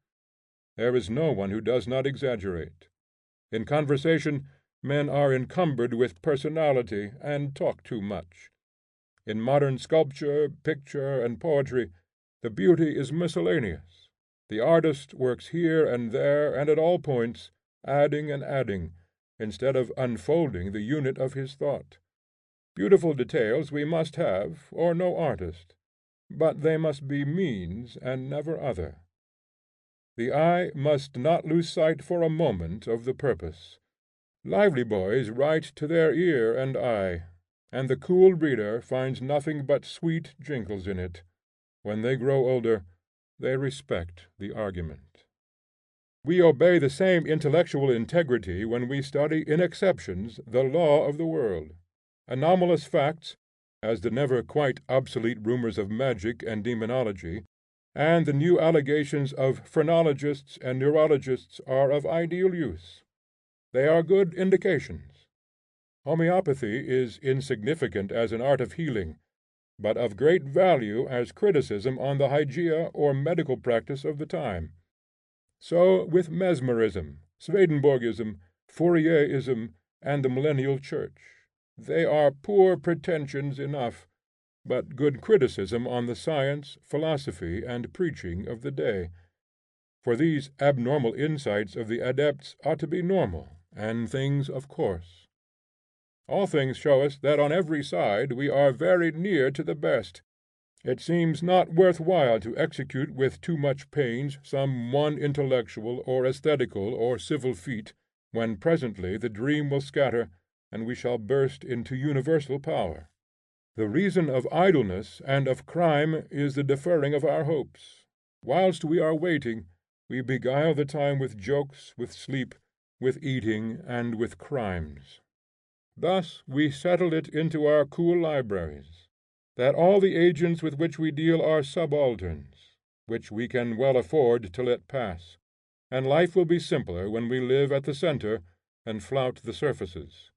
There is no one who does not exaggerate. In conversation men are encumbered with personality, and talk too much. In modern sculpture, picture, and poetry, the beauty is miscellaneous. The artist works here and there and at all points, adding and adding, instead of unfolding the unit of his thought. Beautiful details we must have, or no artist; but they must be means and never other. The eye must not lose sight for a moment of the purpose. Lively boys write to their ear and eye, and the cool reader finds nothing but sweet jingles in it. When they grow older, they respect the argument. We obey the same intellectual integrity when we study in exceptions the law of the world. Anomalous facts, as the never quite obsolete rumors of magic and demonology, and the new allegations of phrenologists and neurologists, are of ideal use. They are good indications. Homeopathy is insignificant as an art of healing, but of great value as criticism on the hygeia or medical practice of the time. So with mesmerism, Swedenborgism, Fourierism, and the millennial church. They are poor pretensions enough, but good criticism on the science, philosophy, and preaching of the day. For these abnormal insights of the adepts ought to be normal, and things of course. All things show us that on every side we are very near to the best. It seems not worth while to execute with too much pains some one intellectual or aesthetical or civil feat, when presently the dream will scatter, and we shall burst into universal power. The reason of idleness and of crime is the deferring of our hopes. Whilst we are waiting, we beguile the time with jokes, with sleep, with eating, and with crimes. Thus we settle it into our cool libraries, that all the agents with which we deal are subalterns, which we can well afford to let pass, and life will be simpler when we live at the centre and flout the surfaces.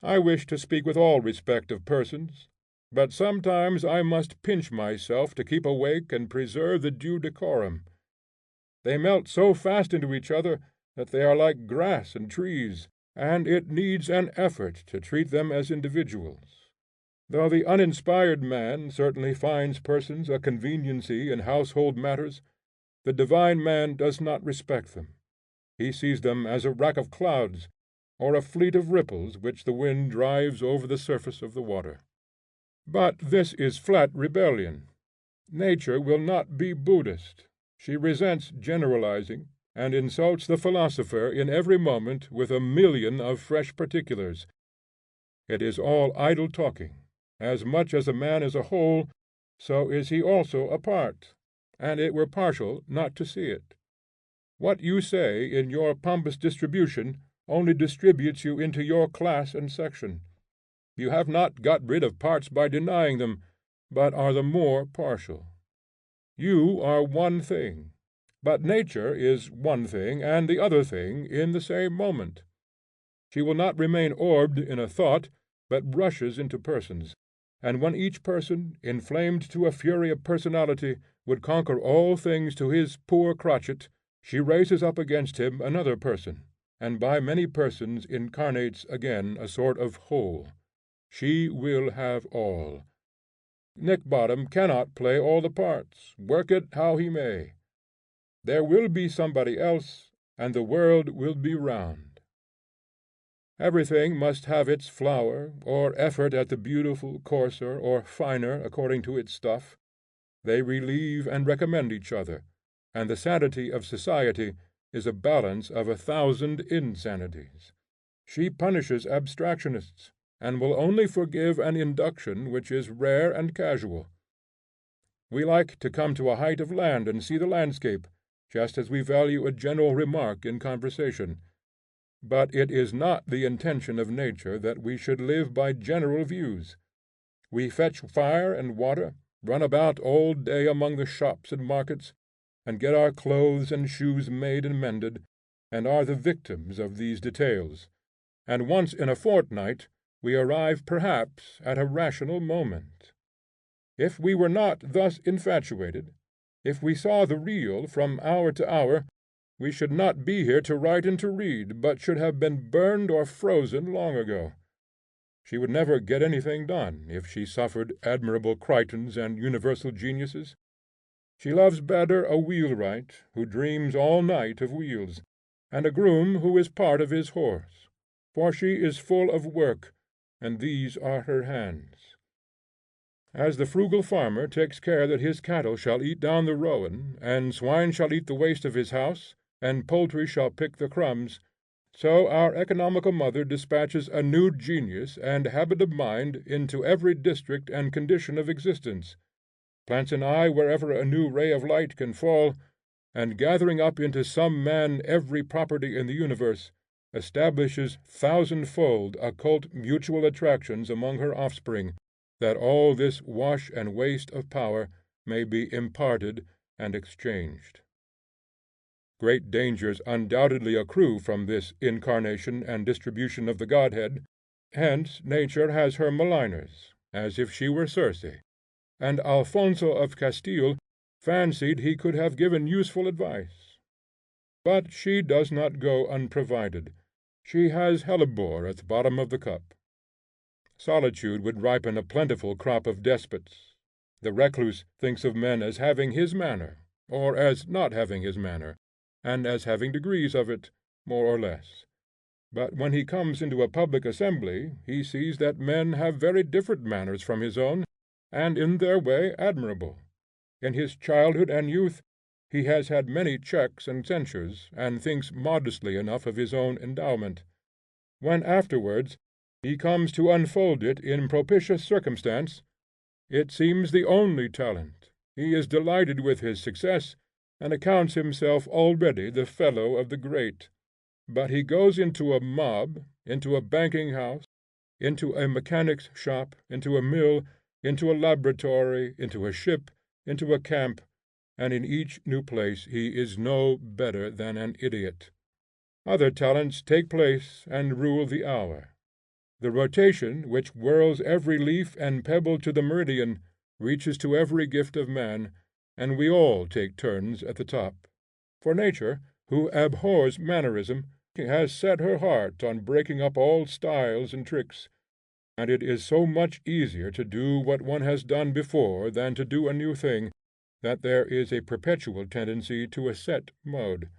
I wish to speak with all respect of persons, but sometimes I must pinch myself to keep awake and preserve the due decorum. They melt so fast into each other that they are like grass and trees, and it needs an effort to treat them as individuals. Though the uninspired man certainly finds persons a conveniency in household matters, the divine man does not respect them. He sees them as a rack of clouds, or a fleet of ripples which the wind drives over the surface of the water. But this is flat rebellion. Nature will not be Buddhist. She resents generalizing, and insults the philosopher in every moment with a million of fresh particulars. It is all idle talking. As much as a man is a whole, so is he also a part, and it were partial not to see it. What you say in your pompous distribution only distributes you into your class and section. You have not got rid of parts by denying them, but are the more partial. You are one thing, but nature is one thing and the other thing in the same moment. She will not remain orbed in a thought, but rushes into persons, and when each person, inflamed to a fury of personality, would conquer all things to his poor crotchet, she raises up against him another person, and by many persons incarnates again a sort of whole. She will have all. Nick Bottom cannot play all the parts, work it how he may. There will be somebody else, and the world will be round. Everything must have its flower, or effort at the beautiful, coarser or finer according to its stuff. They relieve and recommend each other, and the sanity of society is a balance of 1,000 insanities. She punishes abstractionists, and will only forgive an induction which is rare and casual. We like to come to a height of land and see the landscape, just as we value a general remark in conversation. But it is not the intention of nature that we should live by general views. We fetch fire and water, run about all day among the shops and markets, and get our clothes and shoes made and mended, and are the victims of these details, and once in a fortnight we arrive perhaps at a rational moment. If we were not thus infatuated, if we saw the real from hour to hour, we should not be here to write and to read, but should have been burned or frozen long ago. She would never get anything done if she suffered admirable Crichtons and universal geniuses. She loves better a wheelwright who dreams all night of wheels, and a groom who is part of his horse, for she is full of work, and these are her hands. As the frugal farmer takes care that his cattle shall eat down the rowen, and swine shall eat the waste of his house, and poultry shall pick the crumbs, so our economical mother dispatches a new genius and habit of mind into every district and condition of existence, plants an eye wherever a new ray of light can fall, and gathering up into some man every property in the universe, establishes thousandfold occult mutual attractions among her offspring, that all this wash and waste of power may be imparted and exchanged. Great dangers undoubtedly accrue from this incarnation and distribution of the Godhead. Hence nature has her maligners, as if she were Circe, and Alfonso of Castile fancied he could have given useful advice. But she does not go unprovided. She has hellebore at the bottom of the cup. Solitude would ripen a plentiful crop of despots. The recluse thinks of men as having his manner, or as not having his manner, and as having degrees of it, more or less. But when he comes into a public assembly he sees that men have very different manners from his own, and in their way admirable. In his childhood and youth he has had many checks and censures, and thinks modestly enough of his own endowment. When afterwards he comes to unfold it in propitious circumstance, it seems the only talent. He is delighted with his success, and accounts himself already the fellow of the great. But he goes into a mob, into a banking house, into a mechanic's shop, into a mill, into a laboratory, into a ship, into a camp, and in each new place he is no better than an idiot. Other talents take place and rule the hour. The rotation which whirls every leaf and pebble to the meridian reaches to every gift of man, and we all take turns at the top. For nature, who abhors mannerism, has set her heart on breaking up all styles and tricks, and it is so much easier to do what one has done before than to do a new thing, that there is a perpetual tendency to a set mode.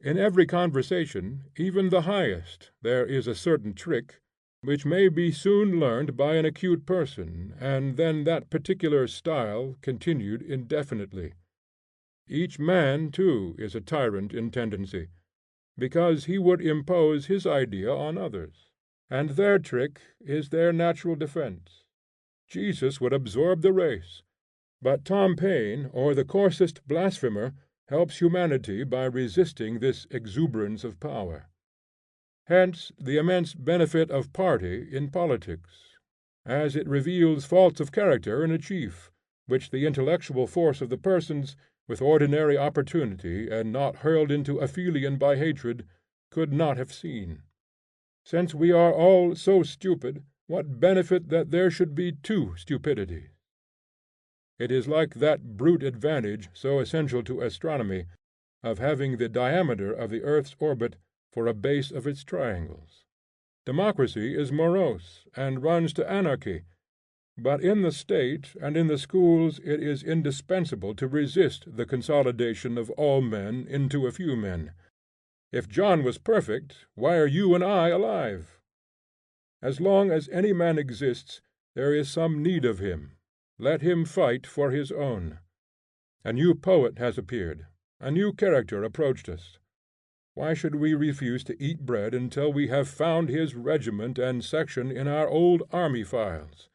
In every conversation, even the highest, there is a certain trick, which may be soon learned by an acute person, and then that particular style continued indefinitely. Each man, too, is a tyrant in tendency, because he would impose his idea on others, and their trick is their natural defence. Jesus would absorb the race, but Tom Paine or the coarsest blasphemer helps humanity by resisting this exuberance of power. Hence the immense benefit of party in politics, as it reveals faults of character in a chief, which the intellectual force of the persons, with ordinary opportunity and not hurled into aphelion by hatred, could not have seen. Since we are all so stupid, what benefit that there should be two stupidities! It is like that brute advantage so essential to astronomy, of having the diameter of the earth's orbit for a base of its triangles. Democracy is morose, and runs to anarchy, but in the state and in the schools it is indispensable to resist the consolidation of all men into a few men. If John was perfect, why are you and I alive? As long as any man exists, there is some need of him. Let him fight for his own. A new poet has appeared, a new character approached us. Why should we refuse to eat bread until we have found his regiment and section in our old army files?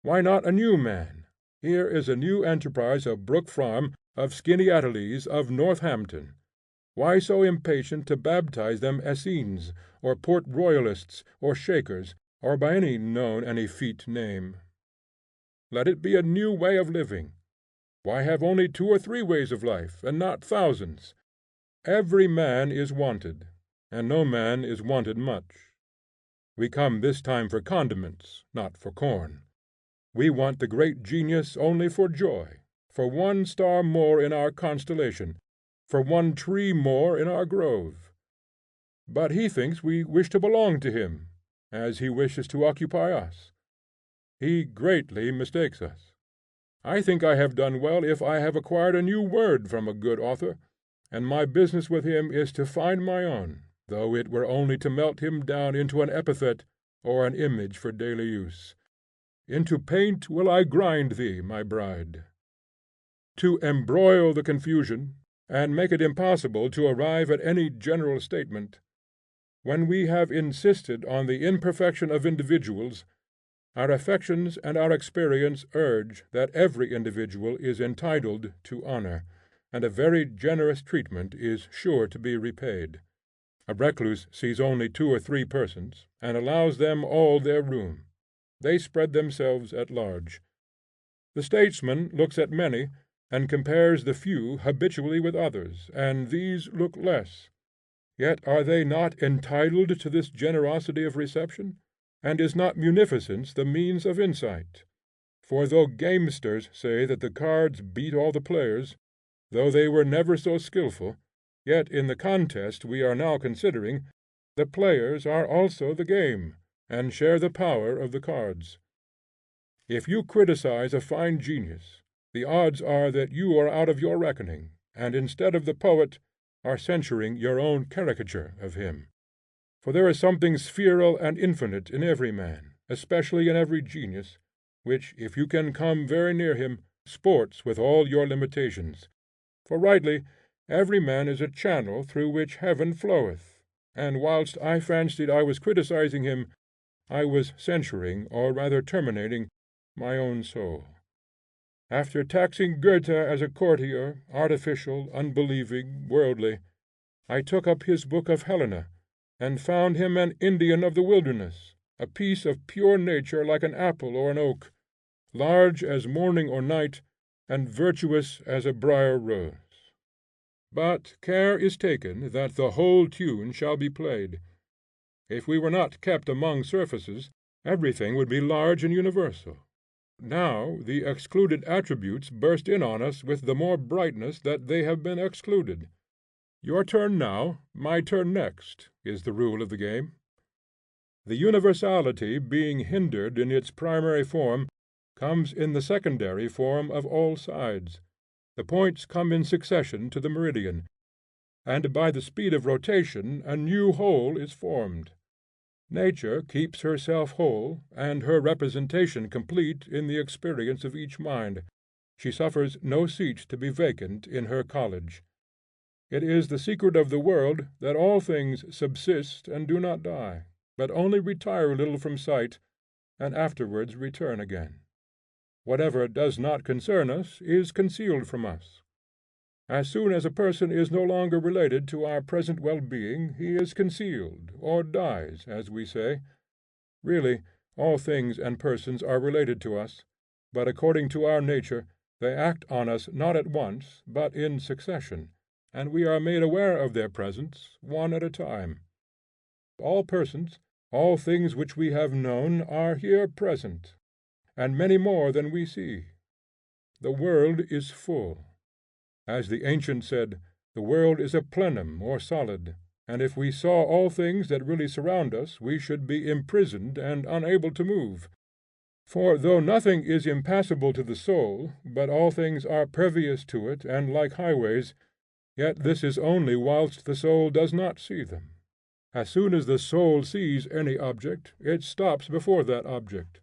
Why not a new man? Here is a new enterprise of Brook Farm, of Skaneateles, of Northampton. Why so impatient to baptize them Essenes, or Port Royalists, or Shakers, or by any known and effete name? Let it be a new way of living. Why have only 2 or 3 ways of life, and not thousands? Every man is wanted, and no man is wanted much. We come this time for condiments, not for corn. We want the great genius only for joy, for 1 star more in our constellation, for 1 tree more in our grove. But he thinks we wish to belong to him, as he wishes to occupy us. He greatly mistakes us. I think I have done well if I have acquired a new word from a good author, and my business with him is to find my own, though it were only to melt him down into an epithet or an image for daily use. Into paint will I grind thee, my bride. To embroil the confusion, and make it impossible to arrive at any general statement, when we have insisted on the imperfection of individuals, our affections and our experience urge that every individual is entitled to honor, and a very generous treatment is sure to be repaid. A recluse sees only 2 or 3 persons, and allows them all their room. They spread themselves at large. The statesman looks at many, and compares the few habitually with others, and these look less. Yet are they not entitled to this generosity of reception? And is not munificence the means of insight? For though gamesters say that the cards beat all the players, though they were never so skilful, yet in the contest we are now considering, the players are also the game, and share the power of the cards. If you criticize a fine genius, the odds are that you are out of your reckoning, and instead of the poet, are censuring your own caricature of him. For there is something spheral and infinite in every man, especially in every genius, which, if you can come very near him, sports with all your limitations. For rightly, every man is a channel through which heaven floweth, and whilst I fancied I was criticizing him, I was censuring, or rather terminating, my own soul. After taxing Goethe as a courtier, artificial, unbelieving, worldly, I took up his book of Helena, and found him an Indian of the wilderness, a piece of pure nature like an apple or an oak, large as morning or night, and virtuous as a briar rose. But care is taken that the whole tune shall be played. If we were not kept among surfaces, everything would be large and universal. Now the excluded attributes burst in on us with the more brightness that they have been excluded. Your turn now, my turn next, is the rule of the game. The universality being hindered in its primary form, comes in the secondary form of all sides. The points come in succession to the meridian, and by the speed of rotation a new whole is formed. Nature keeps herself whole, and her representation complete in the experience of each mind. She suffers no seat to be vacant in her college. It is the secret of the world that all things subsist and do not die, but only retire a little from sight, and afterwards return again. Whatever does not concern us is concealed from us. As soon as a person is no longer related to our present well-being, he is concealed, or dies, as we say. Really, all things and persons are related to us, but according to our nature they act on us not at once, but in succession, and we are made aware of their presence, one at a time. All persons, all things which we have known, are here present, and many more than we see. The world is full. As the ancient said, the world is a plenum or solid, and if we saw all things that really surround us we should be imprisoned and unable to move. For though nothing is impassable to the soul, but all things are pervious to it and like highways, yet this is only whilst the soul does not see them. As soon as the soul sees any object, it stops before that object.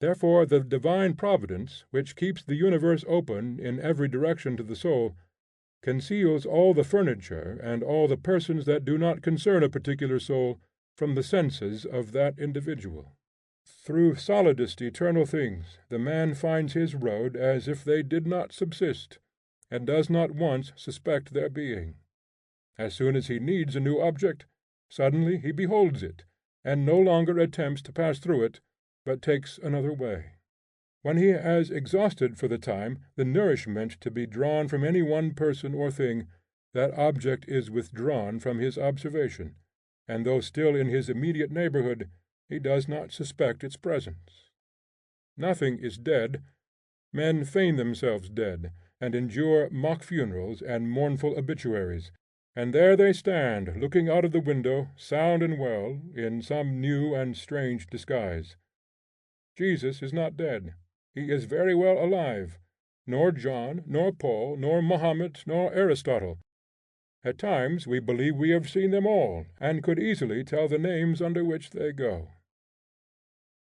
Therefore the divine providence, which keeps the universe open in every direction to the soul, conceals all the furniture and all the persons that do not concern a particular soul from the senses of that individual. Through solidest eternal things the man finds his road as if they did not subsist, and does not once suspect their being. As soon as he needs a new object, suddenly he beholds it, and no longer attempts to pass through it, but takes another way. When he has exhausted for the time the nourishment to be drawn from any one person or thing, that object is withdrawn from his observation, and though still in his immediate neighborhood, he does not suspect its presence. Nothing is dead. Men feign themselves dead, and endure mock funerals and mournful obituaries, and there they stand looking out of the window, sound and well, in some new and strange disguise. Jesus is not dead. He is very well alive, nor John, nor Paul, nor Mahomet, nor Aristotle. At times we believe we have seen them all, and could easily tell the names under which they go.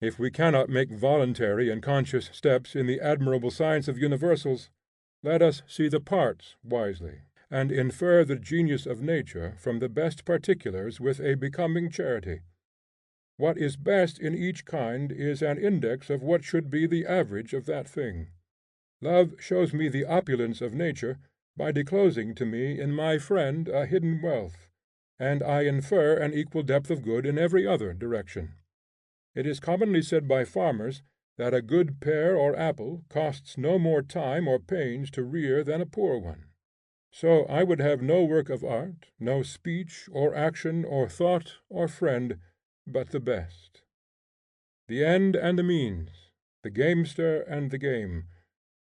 If we cannot make voluntary and conscious steps in the admirable science of universals, let us see the parts wisely, and infer the genius of nature from the best particulars with a becoming charity. What is best in each kind is an index of what should be the average of that thing. Love shows me the opulence of nature by disclosing to me in my friend a hidden wealth, and I infer an equal depth of good in every other direction. It is commonly said by farmers that a good pear or apple costs no more time or pains to rear than a poor one. So I would have no work of art, no speech or action or thought or friend, but the best. The end and the means, the gamester and the game.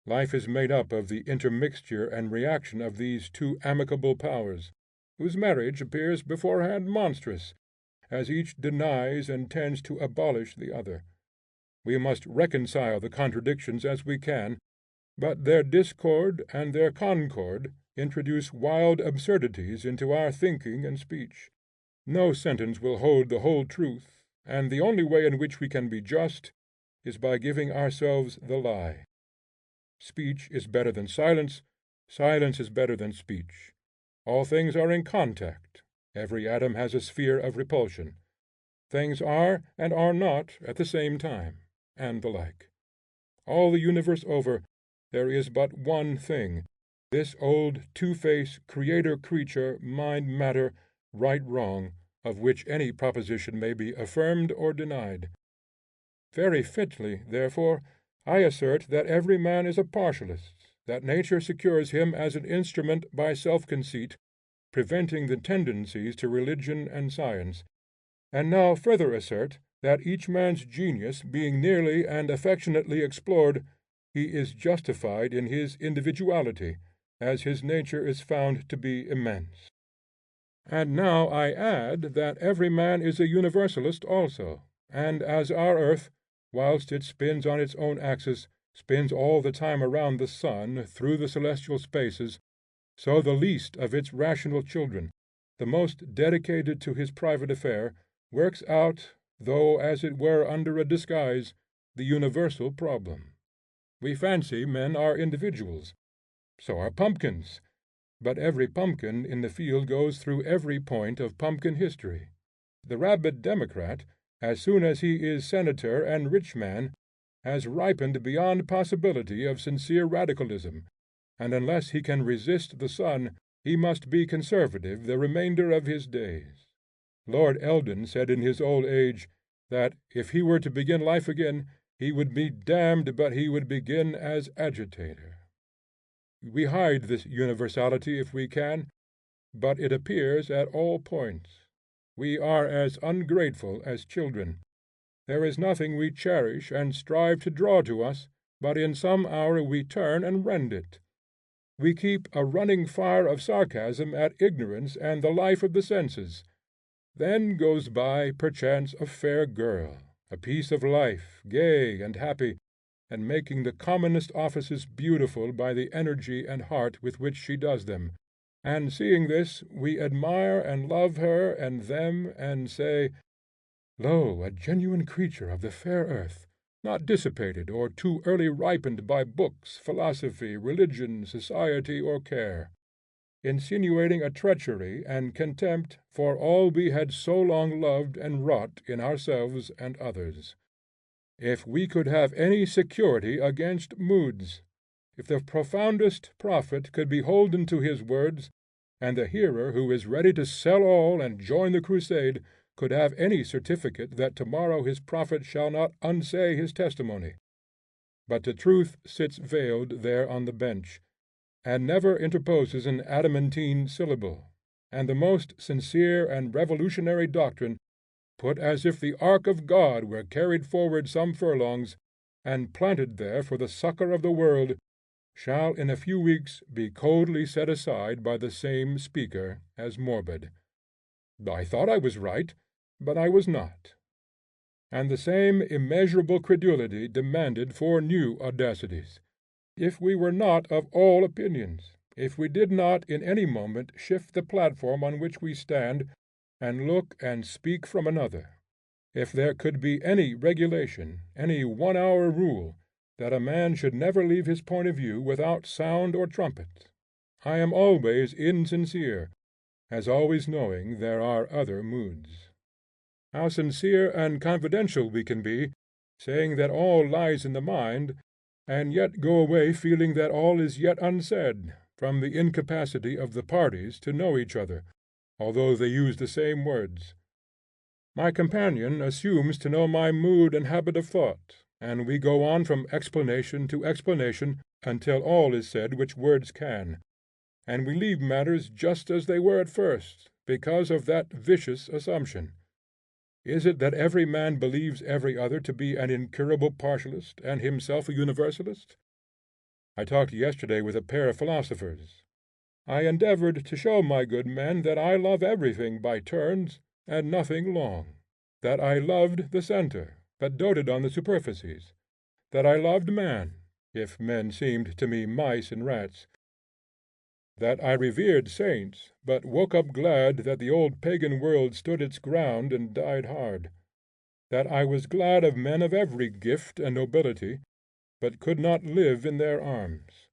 Life is made up of the intermixture and reaction of these two amicable powers, whose marriage appears beforehand monstrous, as each denies and tends to abolish the other. We must reconcile the contradictions as we can, but their discord and their concord introduce wild absurdities into our thinking and speech. No sentence will hold the whole truth, and the only way in which we can be just is by giving ourselves the lie. Speech is better than silence, silence is better than speech. All things are in contact, every atom has a sphere of repulsion. Things are and are not at the same time, and the like. All the universe over, there is but one thing, this old two-face creator-creature mind-matter, right-wrong, of which any proposition may be affirmed or denied. Very fitly, therefore, I assert that every man is a partialist, that nature secures him as an instrument by self-conceit, preventing the tendencies to religion and science, and now further assert that each man's genius being nearly and affectionately explored, he is justified in his individuality, as his nature is found to be immense. And now I add that every man is a universalist also, and as our earth, whilst it spins on its own axis, spins all the time around the sun through the celestial spaces, so the least of its rational children, the most dedicated to his private affair, works out, though as it were under a disguise, the universal problem. We fancy men are individuals. So are pumpkins. But every pumpkin in the field goes through every point of pumpkin history. The rabid democrat, as soon as he is senator and rich man, has ripened beyond possibility of sincere radicalism, and unless he can resist the sun, he must be conservative the remainder of his days. Lord Eldon said in his old age, that, if he were to begin life again, he would be damned but he would begin as agitator. We hide this universality if we can, but it appears at all points. We are as ungrateful as children. There is nothing we cherish and strive to draw to us, but in some hour we turn and rend it. We keep a running fire of sarcasm at ignorance and the life of the senses. Then goes by perchance a fair girl, a piece of life, gay and happy, and making the commonest offices beautiful by the energy and heart with which she does them, and seeing this, we admire and love her and them, and say, lo, a genuine creature of the fair earth, not dissipated or too early ripened by books, philosophy, religion, society, or care, insinuating a treachery and contempt for all we had so long loved and wrought in ourselves and others. If we could have any security against moods, if the profoundest prophet could be holden to his words, and the hearer who is ready to sell all and join the crusade could have any certificate that tomorrow his prophet shall not unsay his testimony. But the truth sits veiled there on the bench, and never interposes an adamantine syllable, and the most sincere and revolutionary doctrine, put as if the ark of God were carried forward some furlongs, and planted there for the succor of the world, shall in a few weeks be coldly set aside by the same speaker as morbid. I thought I was right, but I was not. And the same immeasurable credulity demanded for new audacities. If we were not of all opinions, if we did not in any moment shift the platform on which we stand, and look and speak from another, if there could be any regulation, any 1 hour rule, that a man should never leave his point of view without sound or trumpet, I am always insincere, as always knowing there are other moods. How sincere and confidential we can be, saying that all lies in the mind, and yet go away feeling that all is yet unsaid, from the incapacity of the parties to know each other, although they use the same words. My companion assumes to know my mood and habit of thought, and we go on from explanation to explanation until all is said which words can, and we leave matters just as they were at first, because of that vicious assumption. Is it that every man believes every other to be an incurable partialist, and himself a universalist? I talked yesterday with a pair of philosophers. I endeavored to show my good men that I love everything by turns, and nothing long; that I loved the centre, but doted on the superficies; that I loved man, if men seemed to me mice and rats; that I revered saints, but woke up glad that the old pagan world stood its ground and died hard; that I was glad of men of every gift and nobility, but could not live in their arms.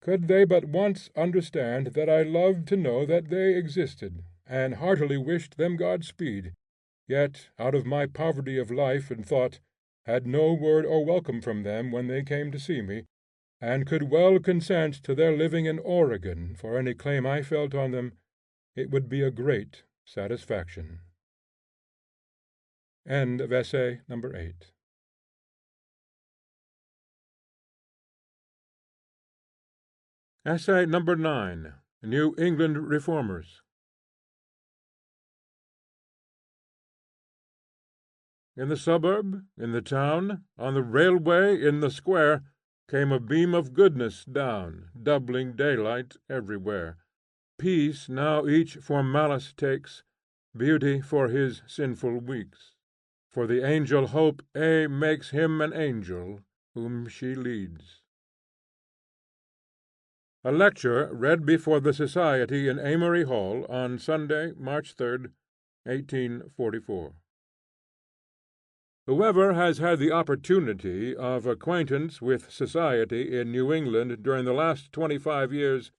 Could they but once understand that I loved to know that they existed, and heartily wished them God speed, yet, out of my poverty of life and thought, had no word or welcome from them when they came to see me, and could well consent to their living in Oregon for any claim I felt on them, it would be a great satisfaction. End of Essay number 8. Essay number 9. New England Reformers. In the suburb, in the town, on the railway, in the square, came a beam of goodness down, doubling daylight everywhere. Peace now each for malice takes, beauty for his sinful weeks. For the angel Hope makes him an angel whom she leads. A lecture read before the Society in Amory Hall on Sunday, March 3, 1844. Whoever has had the opportunity of acquaintance with society in New England during the last 25 years,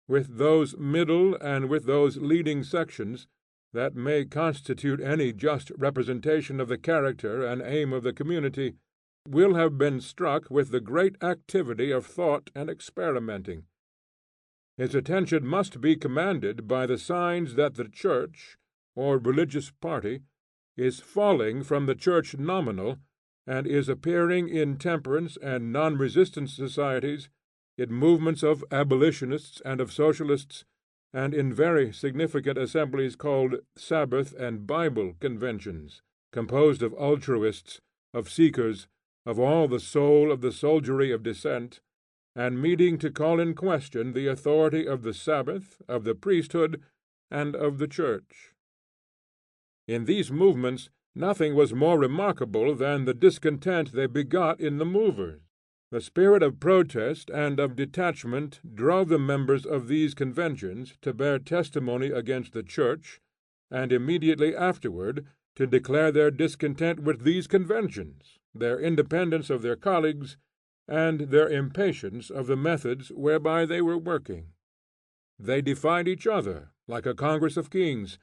with those middle and with those leading sections that may constitute any just representation of the character and aim of the community, will have been struck with the great activity of thought and experimenting. His attention must be commanded by the signs that the church, or religious party, is falling from the church nominal, and is appearing in temperance and non-resistance societies, in movements of abolitionists and of socialists, and in very significant assemblies called Sabbath and Bible conventions, composed of altruists, of seekers, of all the soul of the soldiery of dissent, and meeting to call in question the authority of the Sabbath, of the priesthood, and of the church. In these movements nothing was more remarkable than the discontent they begot in the movers. The spirit of protest and of detachment drove the members of these conventions to bear testimony against the church, and immediately afterward to declare their discontent with these conventions, their independence of their colleagues, and their impatience of the methods whereby they were working. They defied each other like a congress of kings,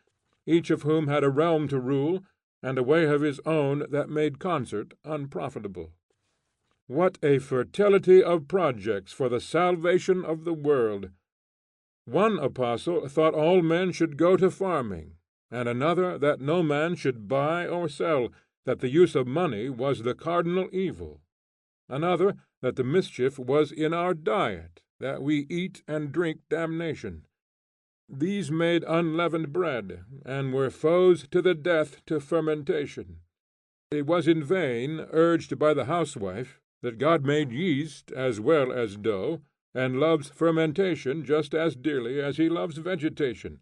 each of whom had a realm to rule, and a way of his own that made concert unprofitable. What a fertility of projects for the salvation of the world! One apostle thought all men should go to farming, and another that no man should buy or sell, that the use of money was the cardinal evil; another that the mischief was in our diet, that we eat and drink damnation. These made unleavened bread, and were foes to the death to fermentation. It was in vain urged by the housewife that God made yeast as well as dough, and loves fermentation just as dearly as he loves vegetation,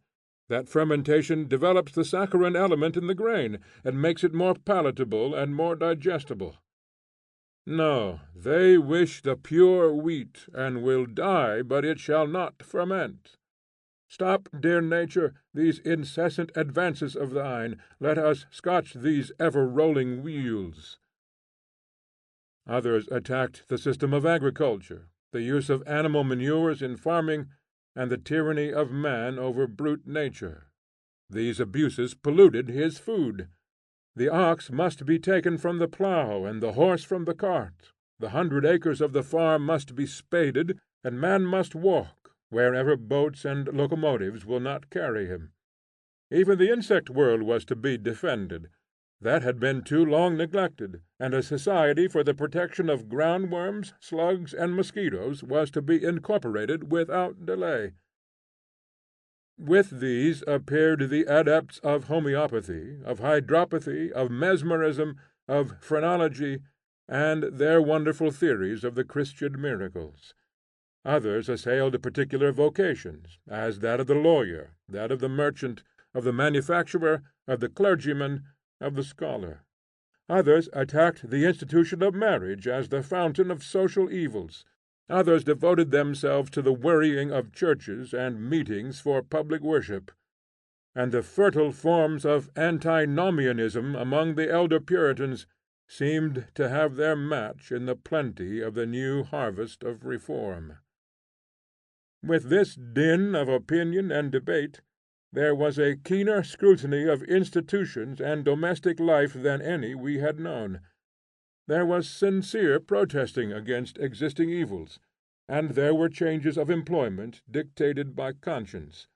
that fermentation develops the saccharine element in the grain, and makes it more palatable and more digestible. No, they wish the pure wheat, and will die, but it shall not ferment. Stop, dear Nature, these incessant advances of thine, let us scotch these ever-rolling wheels. Others attacked the system of agriculture, the use of animal manures in farming, and the tyranny of man over brute nature. These abuses polluted his food. The ox must be taken from the plough and the horse from the cart. The 100 acres of the farm must be spaded, and man must walk wherever boats and locomotives will not carry him. Even the insect world was to be defended. That had been too long neglected, and a society for the protection of ground worms, slugs, and mosquitoes was to be incorporated without delay. With these appeared the adepts of homeopathy, of hydropathy, of mesmerism, of phrenology, and their wonderful theories of the Christian miracles. Others assailed particular vocations, as that of the lawyer, that of the merchant, of the manufacturer, of the clergyman, of the scholar. Others attacked the institution of marriage as the fountain of social evils. Others devoted themselves to the worrying of churches and meetings for public worship; and the fertile forms of antinomianism among the elder Puritans seemed to have their match in the plenty of the new harvest of reform. With this din of opinion and debate, there was a keener scrutiny of institutions and domestic life than any we had known. There was sincere protesting against existing evils, and there were changes of employment dictated by conscience.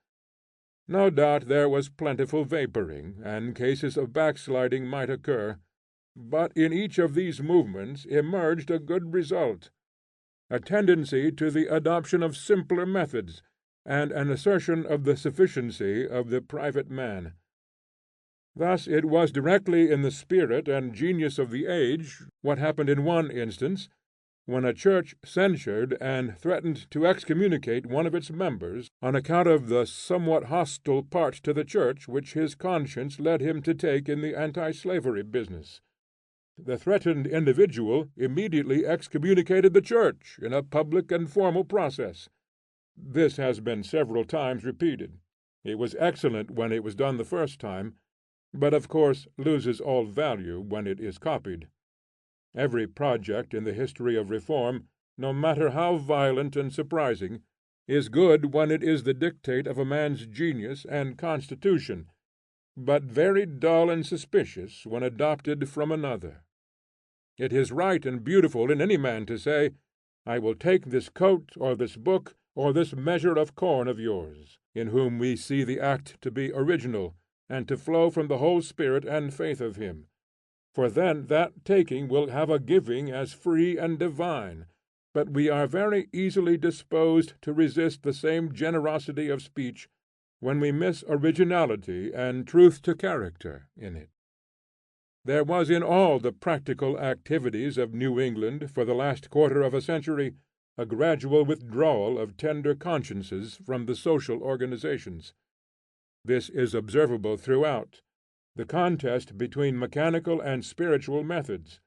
No doubt there was plentiful vaporing, and cases of backsliding might occur, but in each of these movements emerged a good result, a tendency to the adoption of simpler methods, and an assertion of the sufficiency of the private man. Thus it was directly in the spirit and genius of the age what happened in one instance, when a church censured and threatened to excommunicate one of its members on account of the somewhat hostile part to the church which his conscience led him to take in the anti-slavery business. The threatened individual immediately excommunicated the church in a public and formal process. This has been several times repeated. It was excellent when it was done the first time, but of course loses all value when it is copied. Every project in the history of reform, no matter how violent and surprising, is good when it is the dictate of a man's genius and constitution, but very dull and suspicious when adopted from another. It is right and beautiful in any man to say, I will take this coat, or this book, or this measure of corn of yours, in whom we see the act to be original, and to flow from the whole spirit and faith of him, for then that taking will have a giving as free and divine. But we are very easily disposed to resist the same generosity of speech when we miss originality and truth to character in it. There was in all the practical activities of New England for the last quarter of a century a gradual withdrawal of tender consciences from the social organizations. This is observable throughout, the contest between mechanical and spiritual methods,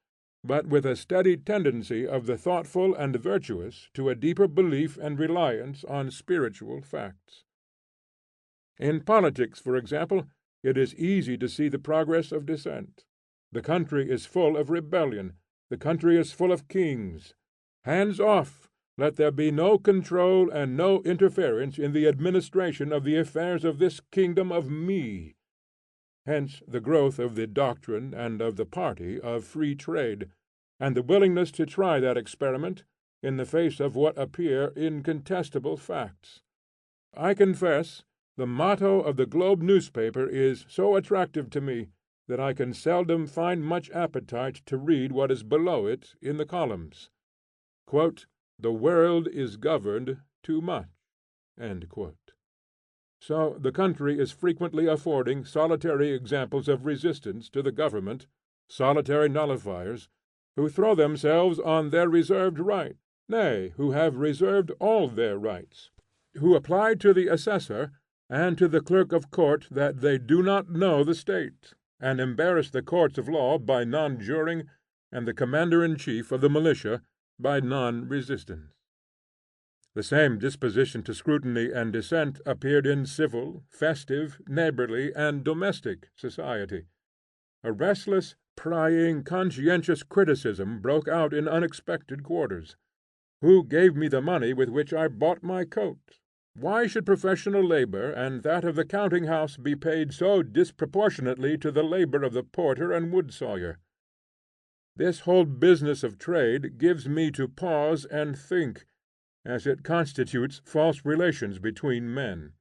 but with a steady tendency of the thoughtful and virtuous to a deeper belief and reliance on spiritual facts. In politics, for example, it is easy to see the progress of dissent. The country is full of rebellion. The country is full of kings. Hands off! Let there be no control and no interference in the administration of the affairs of this kingdom of me. Hence the growth of the doctrine and of the party of free trade, and the willingness to try that experiment in the face of what appear incontestable facts. I confess, the motto of the Globe newspaper is so attractive to me that I can seldom find much appetite to read what is below it in the columns. "The world is governed too much." So the country is frequently affording solitary examples of resistance to the government, solitary nullifiers, who throw themselves on their reserved right, nay, who have reserved all their rights, who apply to the assessor and to the clerk of court that they do not know the state, and embarrass the courts of law by non-juring, and the commander in chief of the militia by non-resistance. The same disposition to scrutiny and dissent appeared in civil, festive, neighborly, and domestic society. A restless, prying, conscientious criticism broke out in unexpected quarters. Who gave me the money with which I bought my coat? Why should professional labor and that of the counting house be paid so disproportionately to the labor of the porter and wood sawyer? This whole business of trade gives me to pause and think, as it constitutes false relations between men,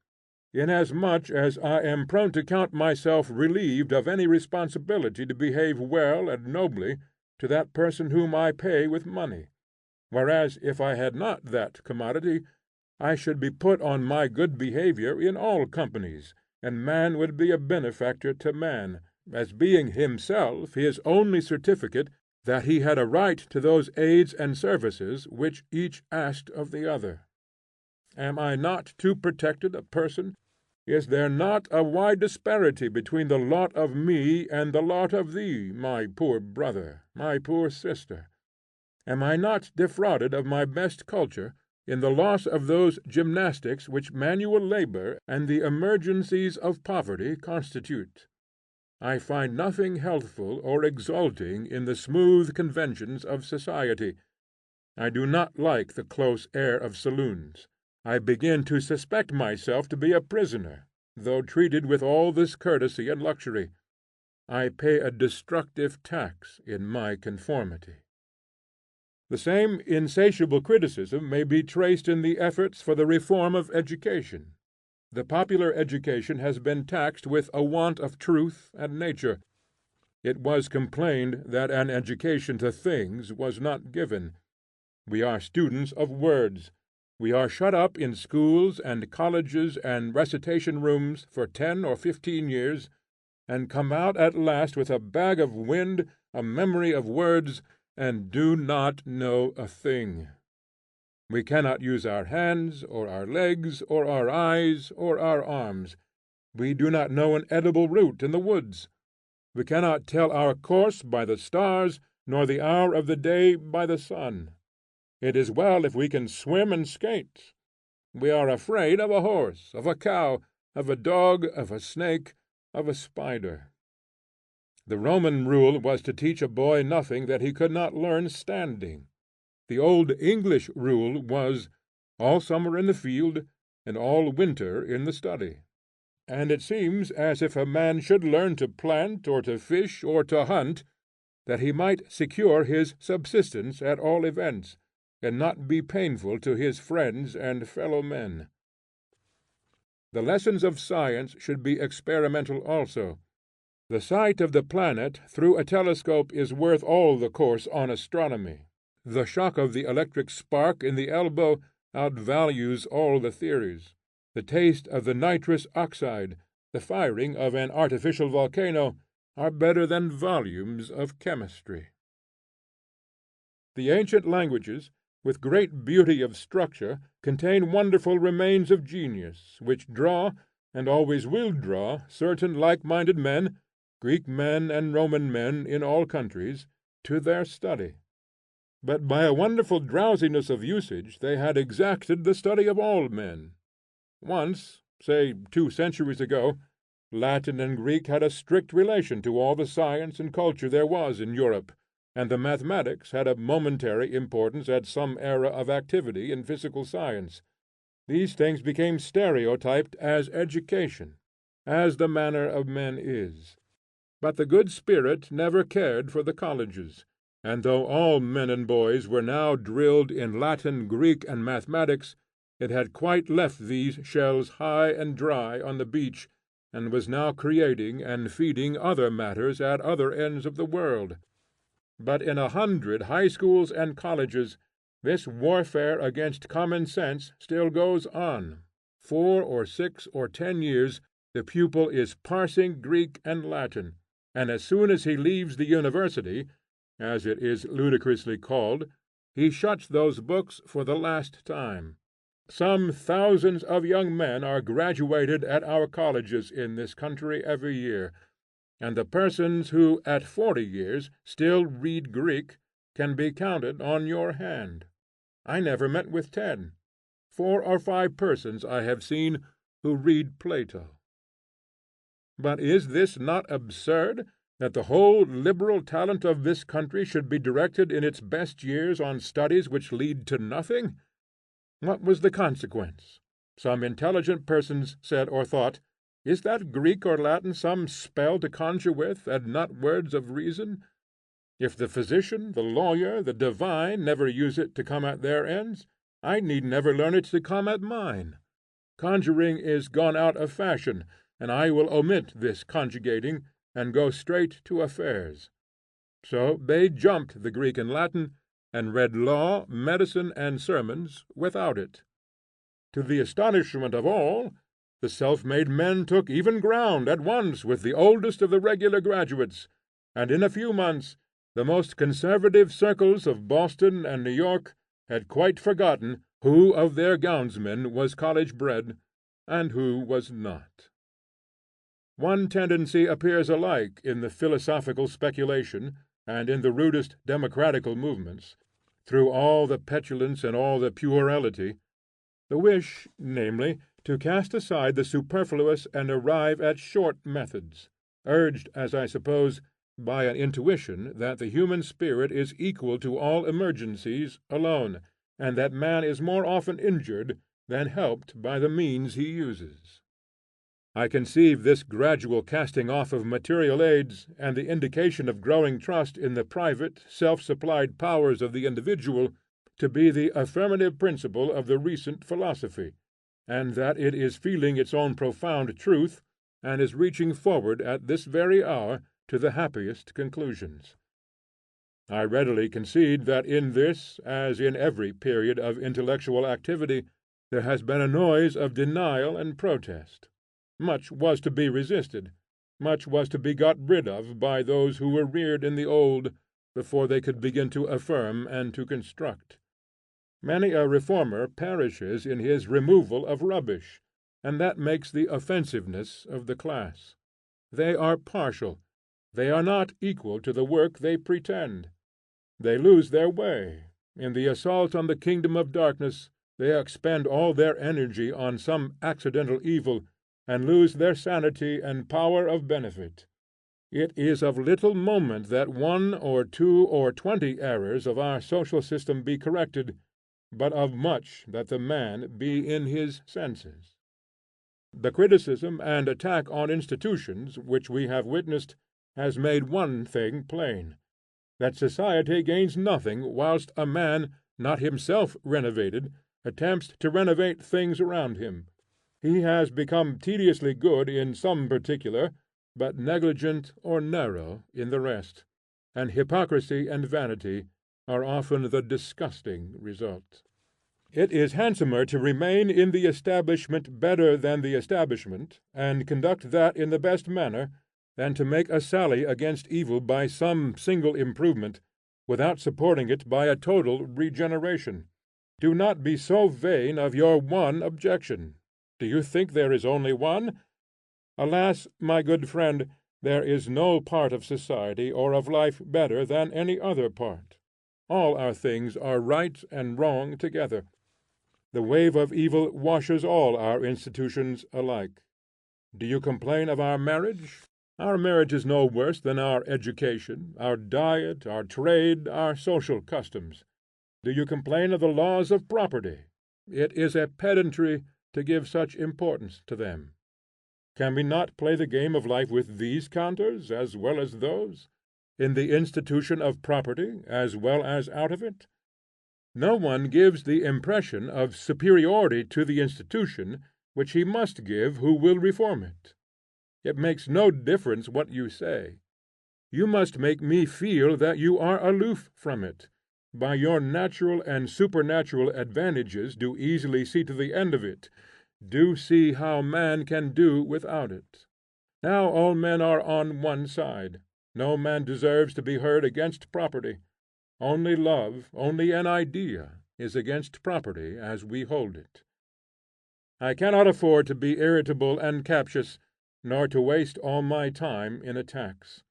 inasmuch as I am prone to count myself relieved of any responsibility to behave well and nobly to that person whom I pay with money, whereas if I had not that commodity, I should be put on my good behavior in all companies, and man would be a benefactor to man, as being himself his only certificate that he had a right to those aids and services which each asked of the other. Am I not too protected a person? Is there not a wide disparity between the lot of me and the lot of thee, my poor brother, my poor sister? Am I not defrauded of my best culture in the loss of those gymnastics which manual labor and the emergencies of poverty constitute? I find nothing healthful or exalting in the smooth conventions of society. I do not like the close air of saloons. I begin to suspect myself to be a prisoner, though treated with all this courtesy and luxury. I pay a destructive tax in my conformity. The same insatiable criticism may be traced in the efforts for the reform of education. The popular education has been taxed with a want of truth and nature. It was complained that an education to things was not given. We are students of words. We are shut up in schools and colleges and recitation rooms for 10 or 15 years, and come out at last with a bag of wind, a memory of words, and do not know a thing. We cannot use our hands, or our legs, or our eyes, or our arms. We do not know an edible root in the woods. We cannot tell our course by the stars, nor the hour of the day by the sun. It is well if we can swim and skate. We are afraid of a horse, of a cow, of a dog, of a snake, of a spider. The Roman rule was to teach a boy nothing that he could not learn standing. The old English rule was, all summer in the field, and all winter in the study. And it seems as if a man should learn to plant, or to fish, or to hunt, that he might secure his subsistence at all events, and not be painful to his friends and fellow men. The lessons of science should be experimental also. The sight of the planet through a telescope is worth all the course on astronomy. The shock of the electric spark in the elbow outvalues all the theories. The taste of the nitrous oxide, the firing of an artificial volcano, are better than volumes of chemistry. The ancient languages, with great beauty of structure, contain wonderful remains of genius, which draw, and always will draw, certain like-minded men, Greek men and Roman men in all countries, to their study. But by a wonderful drowsiness of usage they had exacted the study of all men. Once, say 2 centuries ago, Latin and Greek had a strict relation to all the science and culture there was in Europe, and the mathematics had a momentary importance at some era of activity in physical science. These things became stereotyped as education, as the manner of men is. But the good spirit never cared for the colleges, and though all men and boys were now drilled in Latin, Greek, and mathematics, it had quite left these shells high and dry on the beach, and was now creating and feeding other matters at other ends of the world. But in 100 high schools and colleges this warfare against common sense still goes on. 4 or 6 or 10 years the pupil is parsing Greek and Latin, and as soon as he leaves the university, as it is ludicrously called, he shuts those books for the last time. Some thousands of young men are graduated at our colleges in this country every year, and the persons who at 40 years still read Greek can be counted on your hand. I never met with 10. 4 or 5 persons I have seen who read Plato. But is this not absurd, that the whole liberal talent of this country should be directed in its best years on studies which lead to nothing? What was the consequence? Some intelligent persons said or thought, is that Greek or Latin some spell to conjure with, and not words of reason? If the physician, the lawyer, the divine never use it to come at their ends, I need never learn it to come at mine. Conjuring is gone out of fashion, and I will omit this conjugating, and go straight to affairs. So they jumped the Greek and Latin, and read law, medicine, and sermons without it. To the astonishment of all, the self-made men took even ground at once with the oldest of the regular graduates, and in a few months the most conservative circles of Boston and New York had quite forgotten who of their gownsmen was college bred and who was not. One tendency appears alike in the philosophical speculation and in the rudest democratical movements, through all the petulance and all the puerility, the wish, namely, to cast aside the superfluous and arrive at short methods, urged, as I suppose, by an intuition that the human spirit is equal to all emergencies alone, and that man is more often injured than helped by the means he uses. I conceive this gradual casting off of material aids, and the indication of growing trust in the private, self-supplied powers of the individual, to be the affirmative principle of the recent philosophy, and that it is feeling its own profound truth, and is reaching forward at this very hour to the happiest conclusions. I readily concede that in this, as in every period of intellectual activity, there has been a noise of denial and protest. Much was to be resisted, much was to be got rid of by those who were reared in the old, before they could begin to affirm and to construct. Many a reformer perishes in his removal of rubbish, and that makes the offensiveness of the class. They are partial, they are not equal to the work they pretend. They lose their way. In the assault on the kingdom of darkness they expend all their energy on some accidental evil, and lose their sanity and power of benefit. It is of little moment that 1 or 2 or 20 errors of our social system be corrected, but of much that the man be in his senses. The criticism and attack on institutions which we have witnessed has made one thing plain, that society gains nothing whilst a man, not himself renovated, attempts to renovate things around him. He has become tediously good in some particular, but negligent or narrow in the rest, and hypocrisy and vanity are often the disgusting result. It is handsomer to remain in the establishment better than the establishment, and conduct that in the best manner, than to make a sally against evil by some single improvement, without supporting it by a total regeneration. Do not be so vain of your one objection. Do you think there is only one? Alas, my good friend, there is no part of society or of life better than any other part. All our things are right and wrong together. The wave of evil washes all our institutions alike. Do you complain of our marriage? Our marriage is no worse than our education, our diet, our trade, our social customs. Do you complain of the laws of property? It is a pedantry to give such importance to them. Can we not play the game of life with these counters as well as those? In the institution of property as well as out of it? No one gives the impression of superiority to the institution which he must give who will reform it. It makes no difference what you say. You must make me feel that you are aloof from it. By your natural and supernatural advantages do easily see to the end of it. Do see how man can do without it. Now all men are on one side. No man deserves to be heard against property. Only love, only an idea, is against property as we hold it. I cannot afford to be irritable and captious, nor to waste all my time in attacks.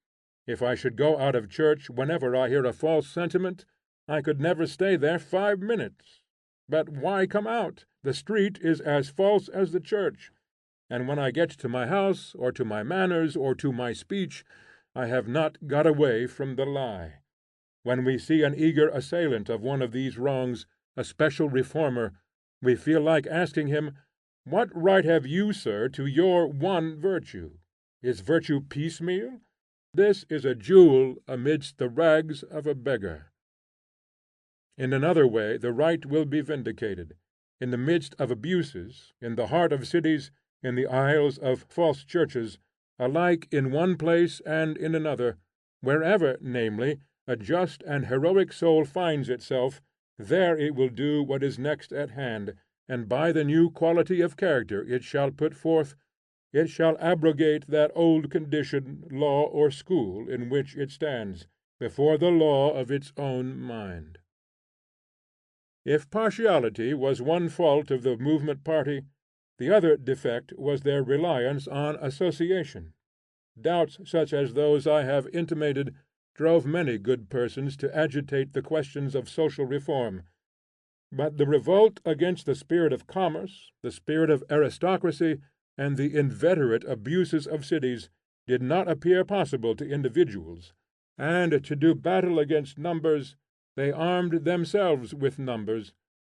If I should go out of church whenever I hear a false sentiment, I could never stay there 5 minutes. But why come out? The street is as false as the church, and when I get to my house, or to my manners, or to my speech, I have not got away from the lie. When we see an eager assailant of one of these wrongs, a special reformer, we feel like asking him, "What right have you, sir, to your one virtue? Is virtue piecemeal? This is a jewel amidst the rags of a beggar." In another way the right will be vindicated. In the midst of abuses, in the heart of cities, in the aisles of false churches, alike in one place and in another, wherever, namely, a just and heroic soul finds itself, there it will do what is next at hand, and by the new quality of character it shall put forth, it shall abrogate that old condition, law, or school in which it stands, before the law of its own mind. If partiality was one fault of the movement party, the other defect was their reliance on association. Doubts such as those I have intimated drove many good persons to agitate the questions of social reform. But the revolt against the spirit of commerce, the spirit of aristocracy, and the inveterate abuses of cities, did not appear possible to individuals, and to do battle against numbers they armed themselves with numbers,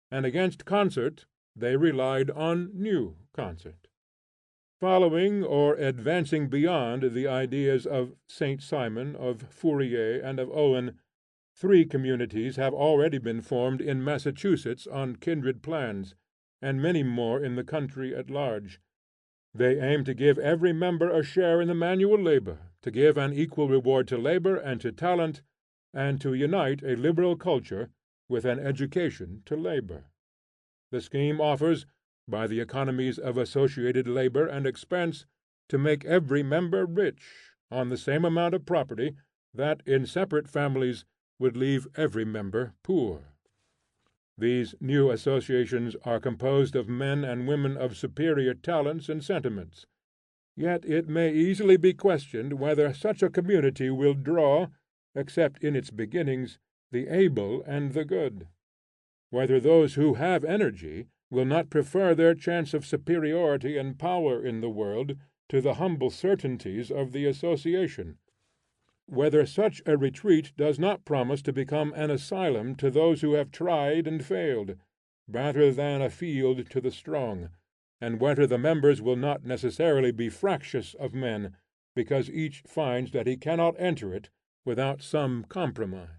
and against concert they relied on new concert. Following or advancing beyond the ideas of Saint Simon, of Fourier, and of Owen, 3 communities have already been formed in Massachusetts on kindred plans, and many more in the country at large. They aim to give every member a share in the manual labor, to give an equal reward to labor and to talent, and to unite a liberal culture with an education to labor. The scheme offers, by the economies of associated labor and expense, to make every member rich, on the same amount of property that, in separate families, would leave every member poor. These new associations are composed of men and women of superior talents and sentiments. Yet it may easily be questioned whether such a community will draw, except in its beginnings, the able and the good; whether those who have energy will not prefer their chance of superiority and power in the world to the humble certainties of the association; whether such a retreat does not promise to become an asylum to those who have tried and failed, rather than a field to the strong; and whether the members will not necessarily be fractious of men, because each finds that he cannot enter it without some compromise.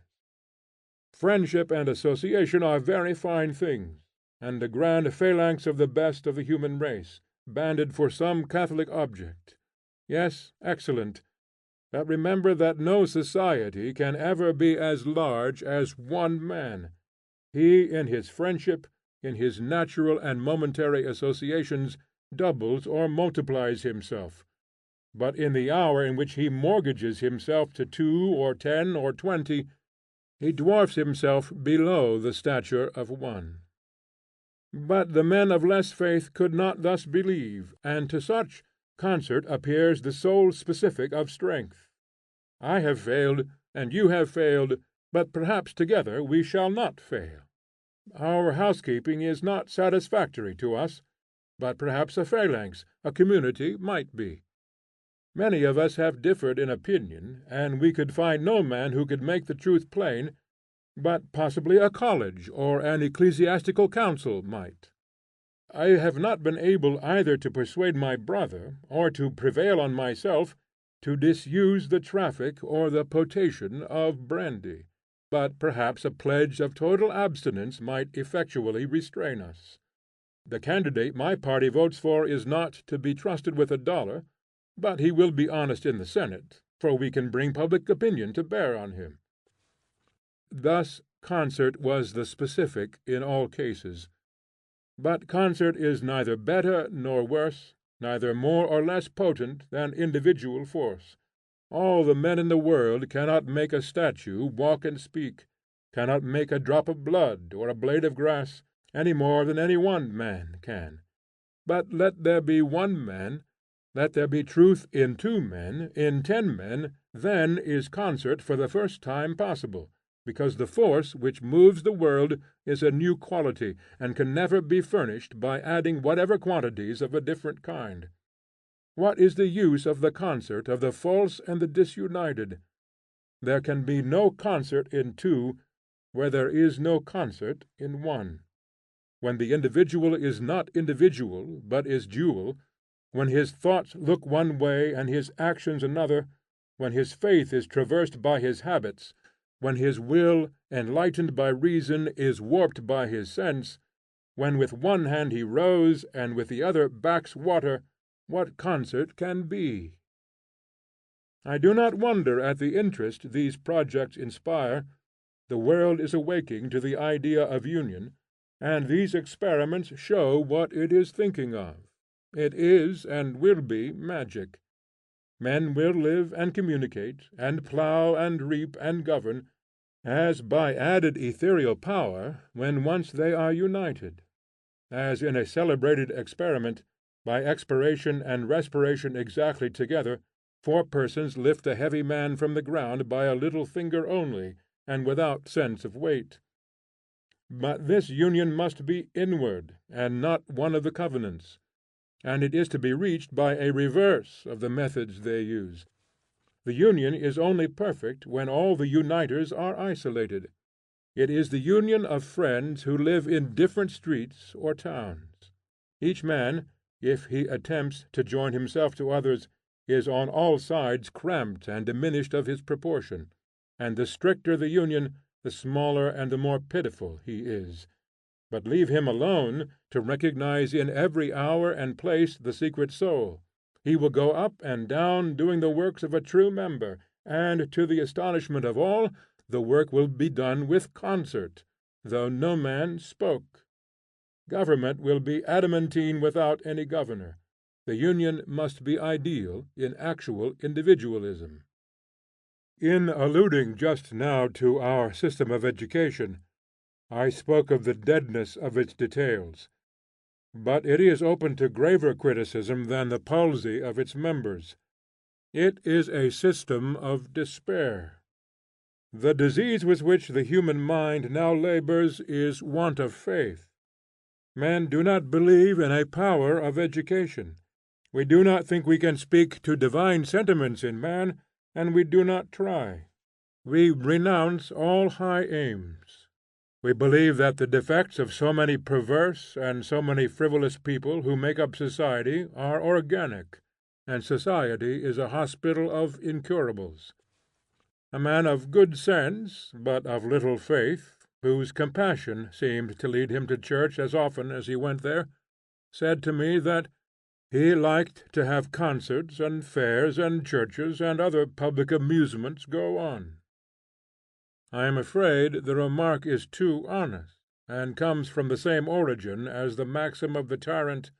Friendship and association are very fine things, and a grand phalanx of the best of the human race, banded for some catholic object. Yes, excellent; but remember that no society can ever be as large as one man. He in his friendship, in his natural and momentary associations, doubles or multiplies himself; but in the hour in which he mortgages himself to 2 or 10 or 20, he dwarfs himself below the stature of one. But the men of less faith could not thus believe, and to such concert appears the sole specific of strength. I have failed, and you have failed, but perhaps together we shall not fail. Our housekeeping is not satisfactory to us, but perhaps a phalanx, a community, might be. Many of us have differed in opinion, and we could find no man who could make the truth plain, but possibly a college or an ecclesiastical council might. I have not been able either to persuade my brother or to prevail on myself to disuse the traffic or the potation of brandy, but perhaps a pledge of total abstinence might effectually restrain us. The candidate my party votes for is not to be trusted with $1, but he will be honest in the Senate, for we can bring public opinion to bear on him. Thus concert was the specific in all cases. But concert is neither better nor worse, neither more or less potent than individual force. All the men in the world cannot make a statue walk and speak, cannot make a drop of blood or a blade of grass, any more than any one man can. But let there be one man, let there be truth in 2 men, in 10 men, then is concert for the first time possible, because the force which moves the world is a new quality, and can never be furnished by adding whatever quantities of a different kind. What is the use of the concert of the false and the disunited? There can be no concert in 2 where there is no concert in 1. When the individual is not individual, but is dual, when his thoughts look one way and his actions another, when his faith is traversed by his habits, when his will, enlightened by reason, is warped by his sense, when with one hand he rows and with the other backs water, what concert can be? I do not wonder at the interest these projects inspire. The world is awaking to the idea of union, and these experiments show what it is thinking of. It is and will be magic. Men will live and communicate, and plow and reap and govern, as by added ethereal power, when once they are united; as in a celebrated experiment, by expiration and respiration exactly together, four persons lift a heavy man from the ground by a little finger only, and without sense of weight. But this union must be inward, and not one of the covenants; and it is to be reached by a reverse of the methods they use. The union is only perfect when all the uniters are isolated. It is the union of friends who live in different streets or towns. Each man, if he attempts to join himself to others, is on all sides cramped and diminished of his proportion, and the stricter the union, the smaller and the more pitiful he is. But leave him alone to recognize in every hour and place the secret soul. He will go up and down doing the works of a true member, and, to the astonishment of all, the work will be done with concert, though no man spoke. Government will be adamantine without any governor. The union must be ideal in actual individualism. In alluding just now to our system of education, I spoke of the deadness of its details; but it is open to graver criticism than the palsy of its members. It is a system of despair. The disease with which the human mind now labors is want of faith. Men do not believe in a power of education. We do not think we can speak to divine sentiments in man, and we do not try. We renounce all high aims. We believe that the defects of so many perverse and so many frivolous people who make up society are organic, and society is a hospital of incurables. A man of good sense, but of little faith, whose compassion seemed to lead him to church as often as he went there, said to me that he liked to have concerts and fairs and churches and other public amusements go on. I am afraid the remark is too honest, and comes from the same origin as the maxim of the tyrant,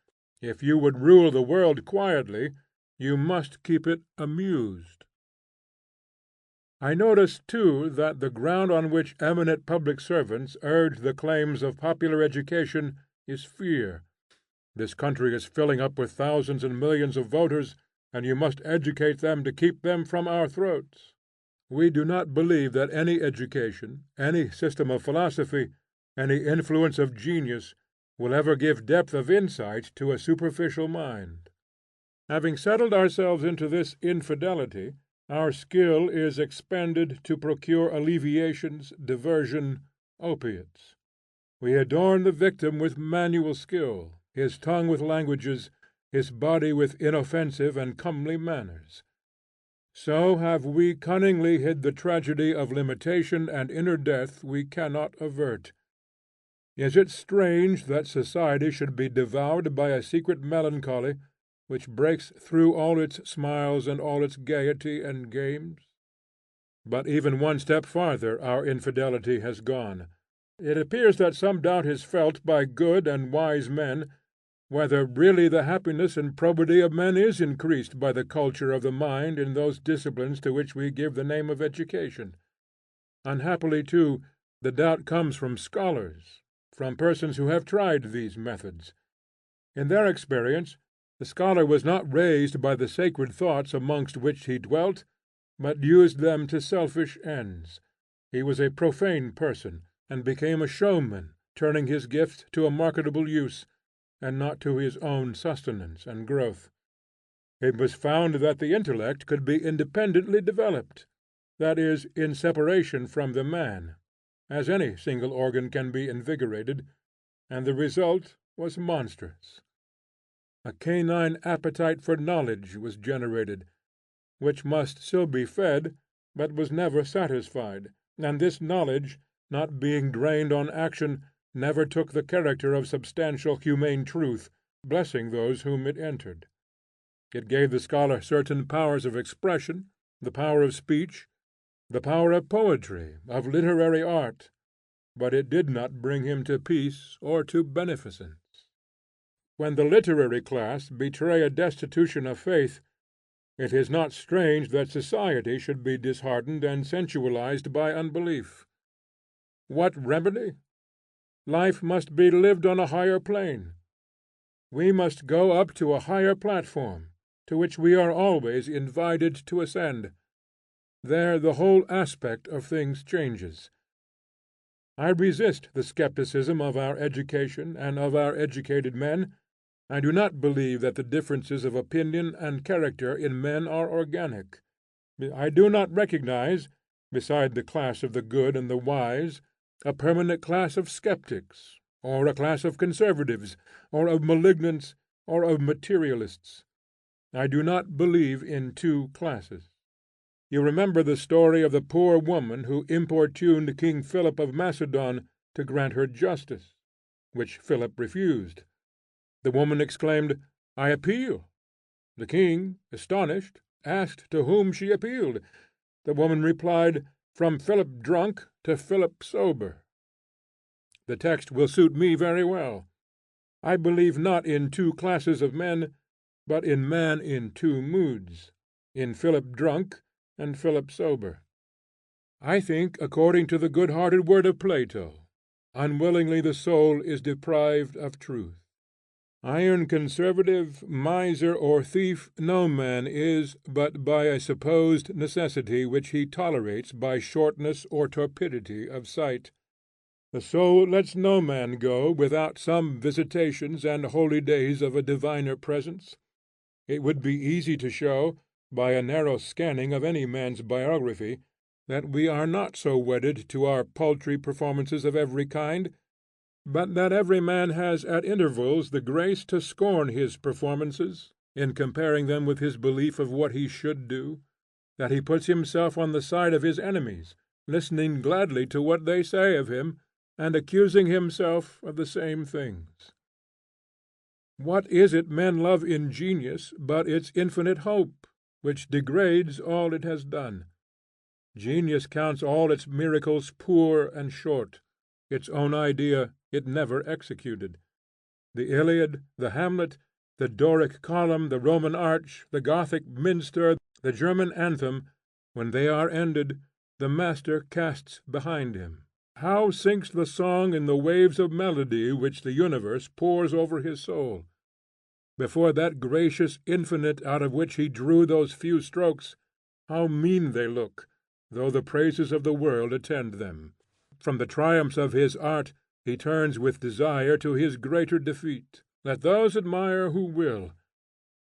"If you would rule the world quietly, you must keep it amused." I notice too that the ground on which eminent public servants urge the claims of popular education is fear. This country is filling up with thousands and millions of voters, and you must educate them to keep them from our throats. We do not believe that any education, any system of philosophy, any influence of genius, will ever give depth of insight to a superficial mind. Having settled ourselves into this infidelity, our skill is expended to procure alleviations, diversion, opiates. We adorn the victim with manual skill, his tongue with languages, his body with inoffensive and comely manners. So have we cunningly hid the tragedy of limitation and inner death we cannot avert. Is it strange that society should be devoured by a secret melancholy, which breaks through all its smiles and all its gaiety and games? But even one step farther our infidelity has gone. It appears that some doubt is felt by good and wise men whether really the happiness and probity of men is increased by the culture of the mind in those disciplines to which we give the name of education. Unhappily, too, the doubt comes from scholars, from persons who have tried these methods. In their experience, the scholar was not raised by the sacred thoughts amongst which he dwelt, but used them to selfish ends. He was a profane person, and became a showman, turning his gifts to a marketable use, and not to his own sustenance and growth. It was found that the intellect could be independently developed, that is, in separation from the man, as any single organ can be invigorated, and the result was monstrous. A canine appetite for knowledge was generated, which must still be fed, but was never satisfied, and this knowledge, not being drained on action, never took the character of substantial humane truth, blessing those whom it entered. It gave the scholar certain powers of expression, the power of speech, the power of poetry, of literary art, but it did not bring him to peace or to beneficence. When the literary class betray a destitution of faith, it is not strange that society should be disheartened and sensualized by unbelief. What remedy? Life must be lived on a higher plane. We must go up to a higher platform, to which we are always invited to ascend. There the whole aspect of things changes. I resist the skepticism of our education and of our educated men. I do not believe that the differences of opinion and character in men are organic. I do not recognize, beside the class of the good and the wise, a permanent class of skeptics, or a class of conservatives, or of malignants, or of materialists. I do not believe in two classes. You remember the story of the poor woman who importuned King Philip of Macedon to grant her justice, which Philip refused. The woman exclaimed, "I appeal." The king, astonished, asked to whom she appealed. The woman replied, "From Philip drunk to Philip sober." The text will suit me very well. I believe not in two classes of men, but in man in two moods, in Philip drunk and Philip sober. I think according to the good-hearted word of Plato, unwillingly the soul is deprived of truth. Iron conservative, miser, or thief no man is but by a supposed necessity which he tolerates by shortness or torpidity of sight. The soul lets no man go without some visitations and holy days of a diviner presence. It would be easy to show, by a narrow scanning of any man's biography, that we are not so wedded to our paltry performances of every kind, but that every man has at intervals the grace to scorn his performances, in comparing them with his belief of what he should do, that he puts himself on the side of his enemies, listening gladly to what they say of him, and accusing himself of the same things. What is it men love in genius but its infinite hope, which degrades all it has done? Genius counts all its miracles poor and short. Its own idea it never executed. The Iliad, the Hamlet, the Doric column, the Roman arch, the Gothic minster, the German anthem, when they are ended, the master casts behind him. How sinks the song in the waves of melody which the universe pours over his soul! Before that gracious infinite out of which he drew those few strokes, how mean they look, though the praises of the world attend them! From the triumphs of his art he turns with desire to his greater defeat. Let those admire who will.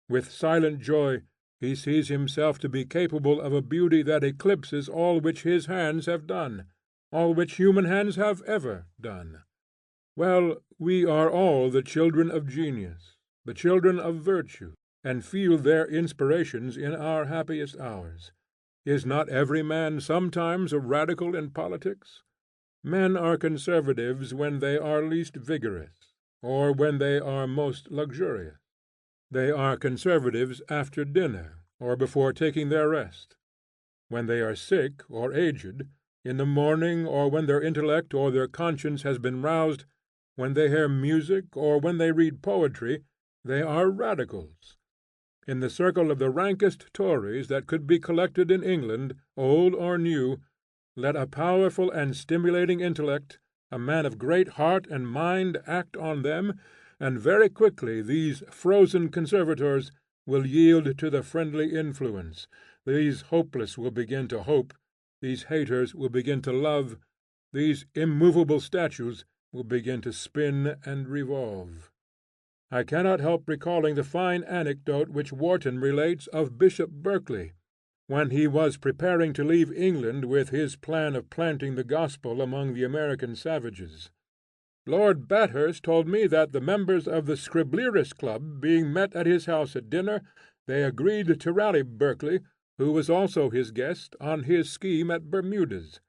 With silent joy he sees himself to be capable of a beauty that eclipses all which his hands have done, all which human hands have ever done. Well, we are all the children of genius, the children of virtue, and feel their inspirations in our happiest hours. Is not every man sometimes a radical in politics? Men are conservatives when they are least vigorous, or when they are most luxurious. They are conservatives after dinner, or before taking their rest. When they are sick or aged, in the morning, or when their intellect or their conscience has been roused, when they hear music or when they read poetry, they are radicals. In the circle of the rankest Tories that could be collected in England, old or new, let a powerful and stimulating intellect, a man of great heart and mind act on them, and very quickly these frozen conservators will yield to the friendly influence, these hopeless will begin to hope, these haters will begin to love, these immovable statues will begin to spin and revolve. I cannot help recalling the fine anecdote which Warton relates of Bishop Berkeley, when he was preparing to leave England with his plan of planting the gospel among the American savages. Lord Bathurst told me that the members of the Scriblerus Club being met at his house at dinner, they agreed to rally Berkeley, who was also his guest, on his scheme at Bermudas.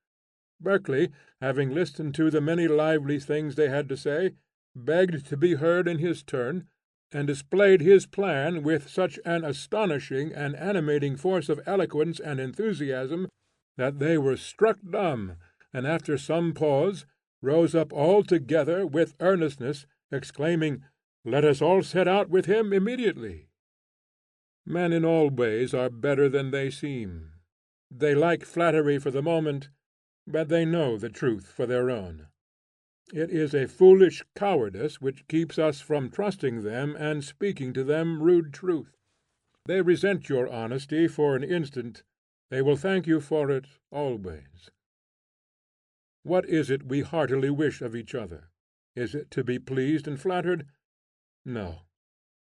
Berkeley, having listened to the many lively things they had to say, begged to be heard in his turn, and displayed his plan with such an astonishing and animating force of eloquence and enthusiasm that they were struck dumb, and after some pause rose up all together with earnestness, exclaiming, "Let us all set out with him immediately." Men in all ways are better than they seem. They like flattery for the moment, but they know the truth for their own. It is a foolish cowardice which keeps us from trusting them and speaking to them rude truth. They resent your honesty for an instant, they will thank you for it always. What is it we heartily wish of each other? Is it to be pleased and flattered? No,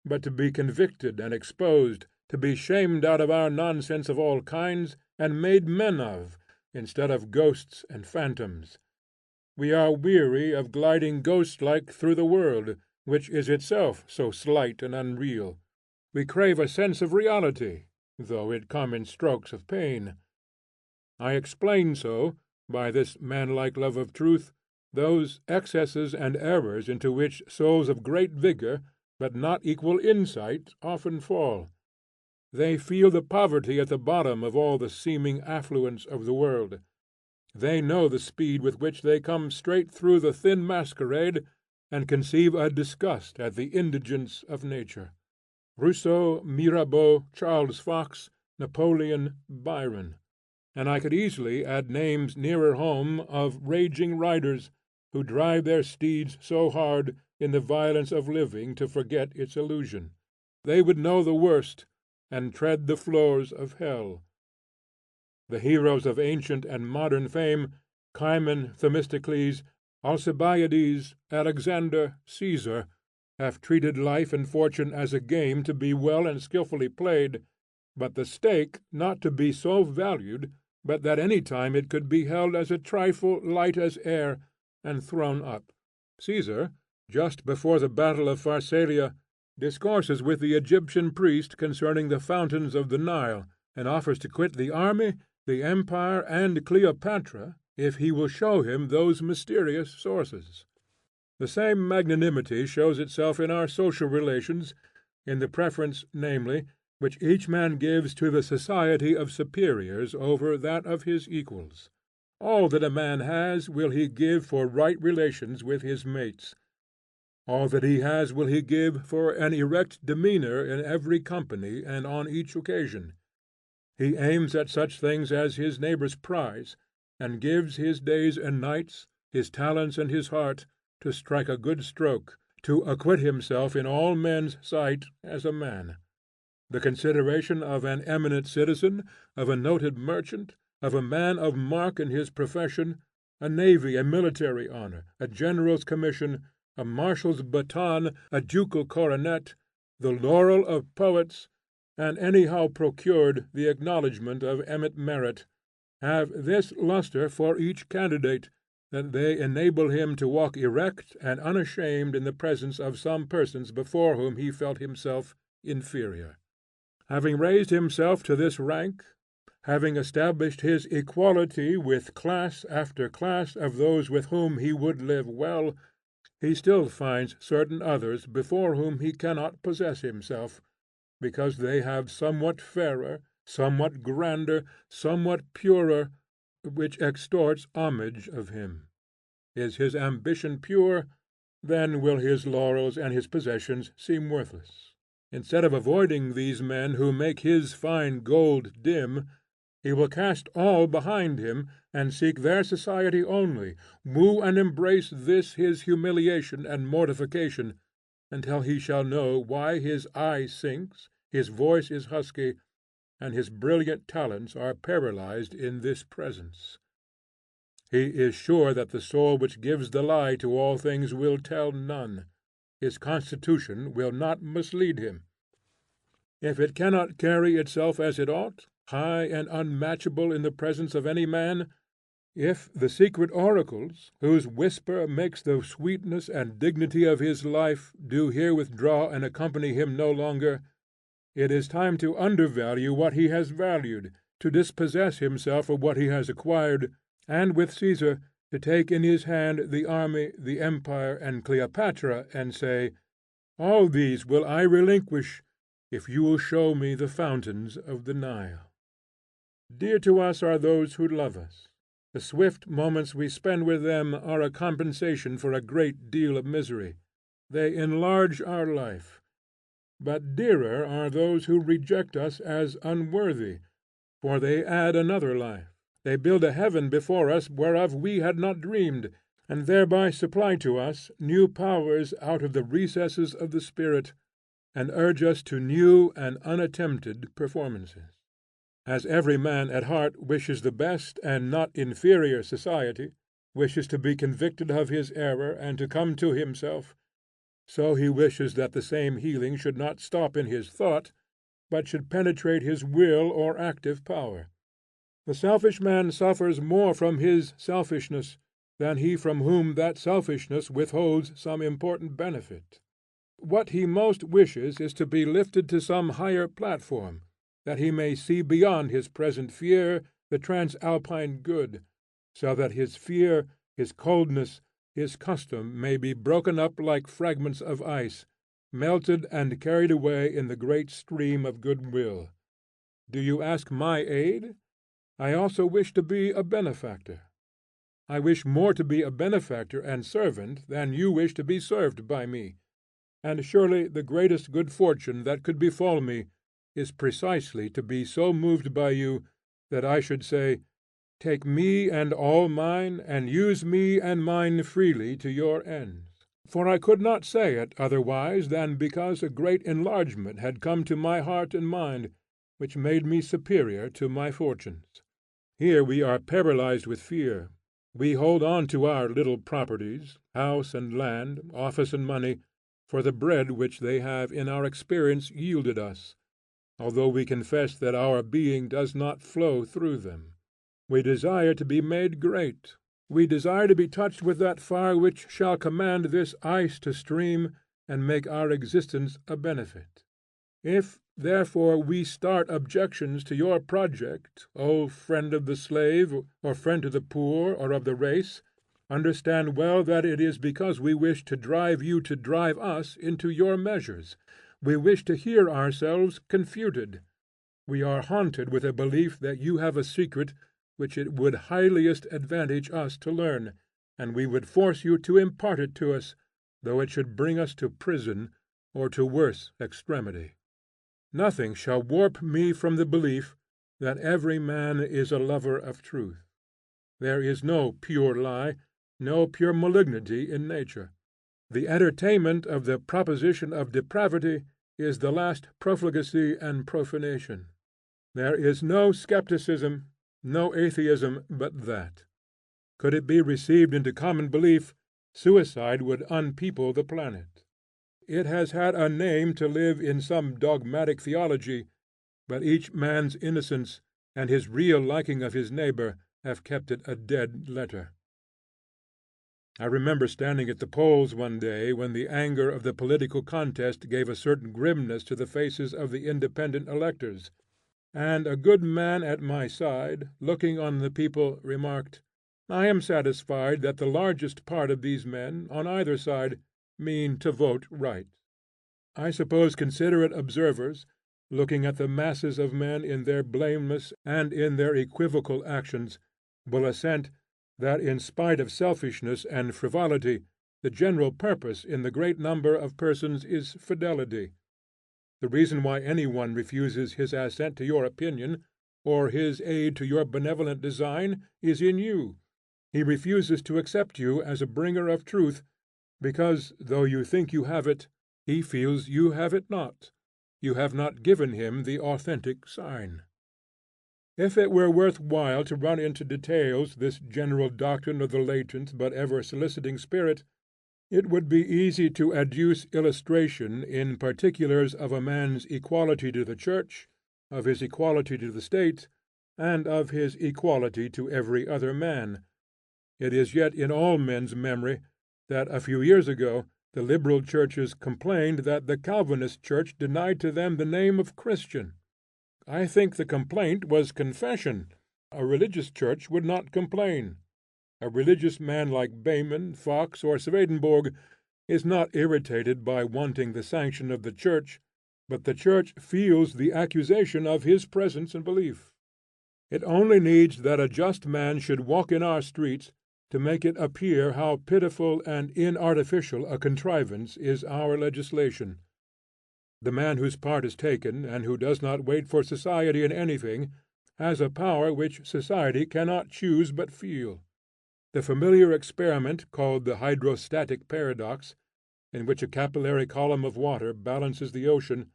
but to be convicted and exposed, to be shamed out of our nonsense of all kinds, and made men of, instead of ghosts and phantoms. We are weary of gliding ghost-like through the world, which is itself so slight and unreal. We crave a sense of reality, though it come in strokes of pain. I explain so, by this manlike love of truth, those excesses and errors into which souls of great vigor, but not equal insight, often fall. They feel the poverty at the bottom of all the seeming affluence of the world. They know the speed with which they come straight through the thin masquerade, and conceive a disgust at the indigence of nature. Rousseau, Mirabeau, Charles Fox, Napoleon, Byron; and I could easily add names nearer home of raging riders, who drive their steeds so hard in the violence of living to forget its illusion. They would know the worst, and tread the floors of hell. The heroes of ancient and modern fame, Cimon, Themistocles, Alcibiades, Alexander, Caesar, have treated life and fortune as a game to be well and skilfully played, but the stake not to be so valued but that any time it could be held as a trifle light as air, and thrown up. Caesar, just before the battle of Pharsalia, discourses with the Egyptian priest concerning the fountains of the Nile, and offers to quit the army, the empire, and Cleopatra, if he will show him those mysterious sources. The same magnanimity shows itself in our social relations, in the preference, namely, which each man gives to the society of superiors over that of his equals. All that a man has will he give for right relations with his mates. All that he has will he give for an erect demeanor in every company and on each occasion. He aims at such things as his neighbors prize, and gives his days and nights, his talents and his heart, to strike a good stroke, to acquit himself in all men's sight as a man. The consideration of an eminent citizen, of a noted merchant, of a man of mark in his profession, a navy and military honor, a general's commission, a marshal's baton, a ducal coronet, the laurel of poets, and anyhow procured the acknowledgment of emmet merit, have this lustre for each candidate, that they enable him to walk erect and unashamed in the presence of some persons before whom he felt himself inferior. Having raised himself to this rank, having established his equality with class after class of those with whom he would live well, he still finds certain others before whom he cannot possess himself, because they have somewhat fairer, somewhat grander, somewhat purer, which extorts homage of him. Is his ambition pure, then will his laurels and his possessions seem worthless. Instead of avoiding these men who make his fine gold dim, he will cast all behind him, and seek their society only, woo and embrace this his humiliation and mortification, until he shall know why his eye sinks, his voice is husky, and his brilliant talents are paralyzed in this presence. He is sure that the soul which gives the lie to all things will tell none. His constitution will not mislead him. If it cannot carry itself as it ought, high and unmatchable in the presence of any man, if the secret oracles, whose whisper makes the sweetness and dignity of his life, do here withdraw and accompany him no longer, it is time to undervalue what he has valued, to dispossess himself of what he has acquired, and with Caesar to take in his hand the army, the empire, and Cleopatra, and say, all these will I relinquish if you will show me the fountains of the Nile. Dear to us are those who love us. The swift moments we spend with them are a compensation for a great deal of misery. They enlarge our life. But dearer are those who reject us as unworthy, for they add another life. They build a heaven before us whereof we had not dreamed, and thereby supply to us new powers out of the recesses of the spirit, and urge us to new and unattempted performances. As every man at heart wishes the best and not inferior society, wishes to be convicted of his error and to come to himself, so he wishes that the same healing should not stop in his thought, but should penetrate his will or active power. The selfish man suffers more from his selfishness than he from whom that selfishness withholds some important benefit. What he most wishes is to be lifted to some higher platform, that he may see beyond his present fear the transalpine good, so that his fear, his coldness, his custom may be broken up like fragments of ice, melted and carried away in the great stream of goodwill. Do you ask my aid? I also wish to be a benefactor. I wish more to be a benefactor and servant than you wish to be served by me, and surely the greatest good fortune that could befall me is precisely to be so moved by you that I should say, take me and all mine, and use me and mine freely to your ends. For I could not say it otherwise than because a great enlargement had come to my heart and mind, which made me superior to my fortunes. Here we are paralyzed with fear. We hold on to our little properties, house and land, office and money, for the bread which they have in our experience yielded us, although we confess that our being does not flow through them. We desire to be made great. We desire to be touched with that fire which shall command this ice to stream and make our existence a benefit. If, therefore, we start objections to your project, O friend of the slave, or friend to the poor, or of the race, understand well that it is because we wish to drive you to drive us into your measures. We wish to hear ourselves confuted. We are haunted with a belief that you have a secret which it would highliest advantage us to learn, and we would force you to impart it to us, though it should bring us to prison or to worse extremity. Nothing shall warp me from the belief that every man is a lover of truth. There is no pure lie, no pure malignity in nature. The entertainment of the proposition of depravity is the last profligacy and profanation. There is no skepticism, no atheism but that. Could it be received into common belief, suicide would unpeople the planet. It has had a name to live in some dogmatic theology, but each man's innocence and his real liking of his neighbor have kept it a dead letter. I remember standing at the polls one day when the anger of the political contest gave a certain grimness to the faces of the independent electors, and a good man at my side, looking on the people, remarked, "I am satisfied that the largest part of these men, on either side, mean to vote right." I suppose considerate observers, looking at the masses of men in their blameless and in their equivocal actions, will assent that in spite of selfishness and frivolity, the general purpose in the great number of persons is fidelity. The reason why any one refuses his assent to your opinion, or his aid to your benevolent design, is in you. He refuses to accept you as a bringer of truth, because, though you think you have it, he feels you have it not. You have not given him the authentic sign. If it were worth while to run into details this general doctrine of the latent but ever soliciting spirit, it would be easy to adduce illustration in particulars of a man's equality to the church, of his equality to the state, and of his equality to every other man. It is yet in all men's memory that a few years ago the liberal churches complained that the Calvinist church denied to them the name of Christian. I think the complaint was confession. A religious church would not complain. A religious man like Behmen, Fox, or Swedenborg is not irritated by wanting the sanction of the church, but the church feels the accusation of his presence and belief. It only needs that a just man should walk in our streets to make it appear how pitiful and inartificial a contrivance is our legislation. The man whose part is taken, and who does not wait for society in anything, has a power which society cannot choose but feel. The familiar experiment called the hydrostatic paradox, in which a capillary column of water balances the ocean,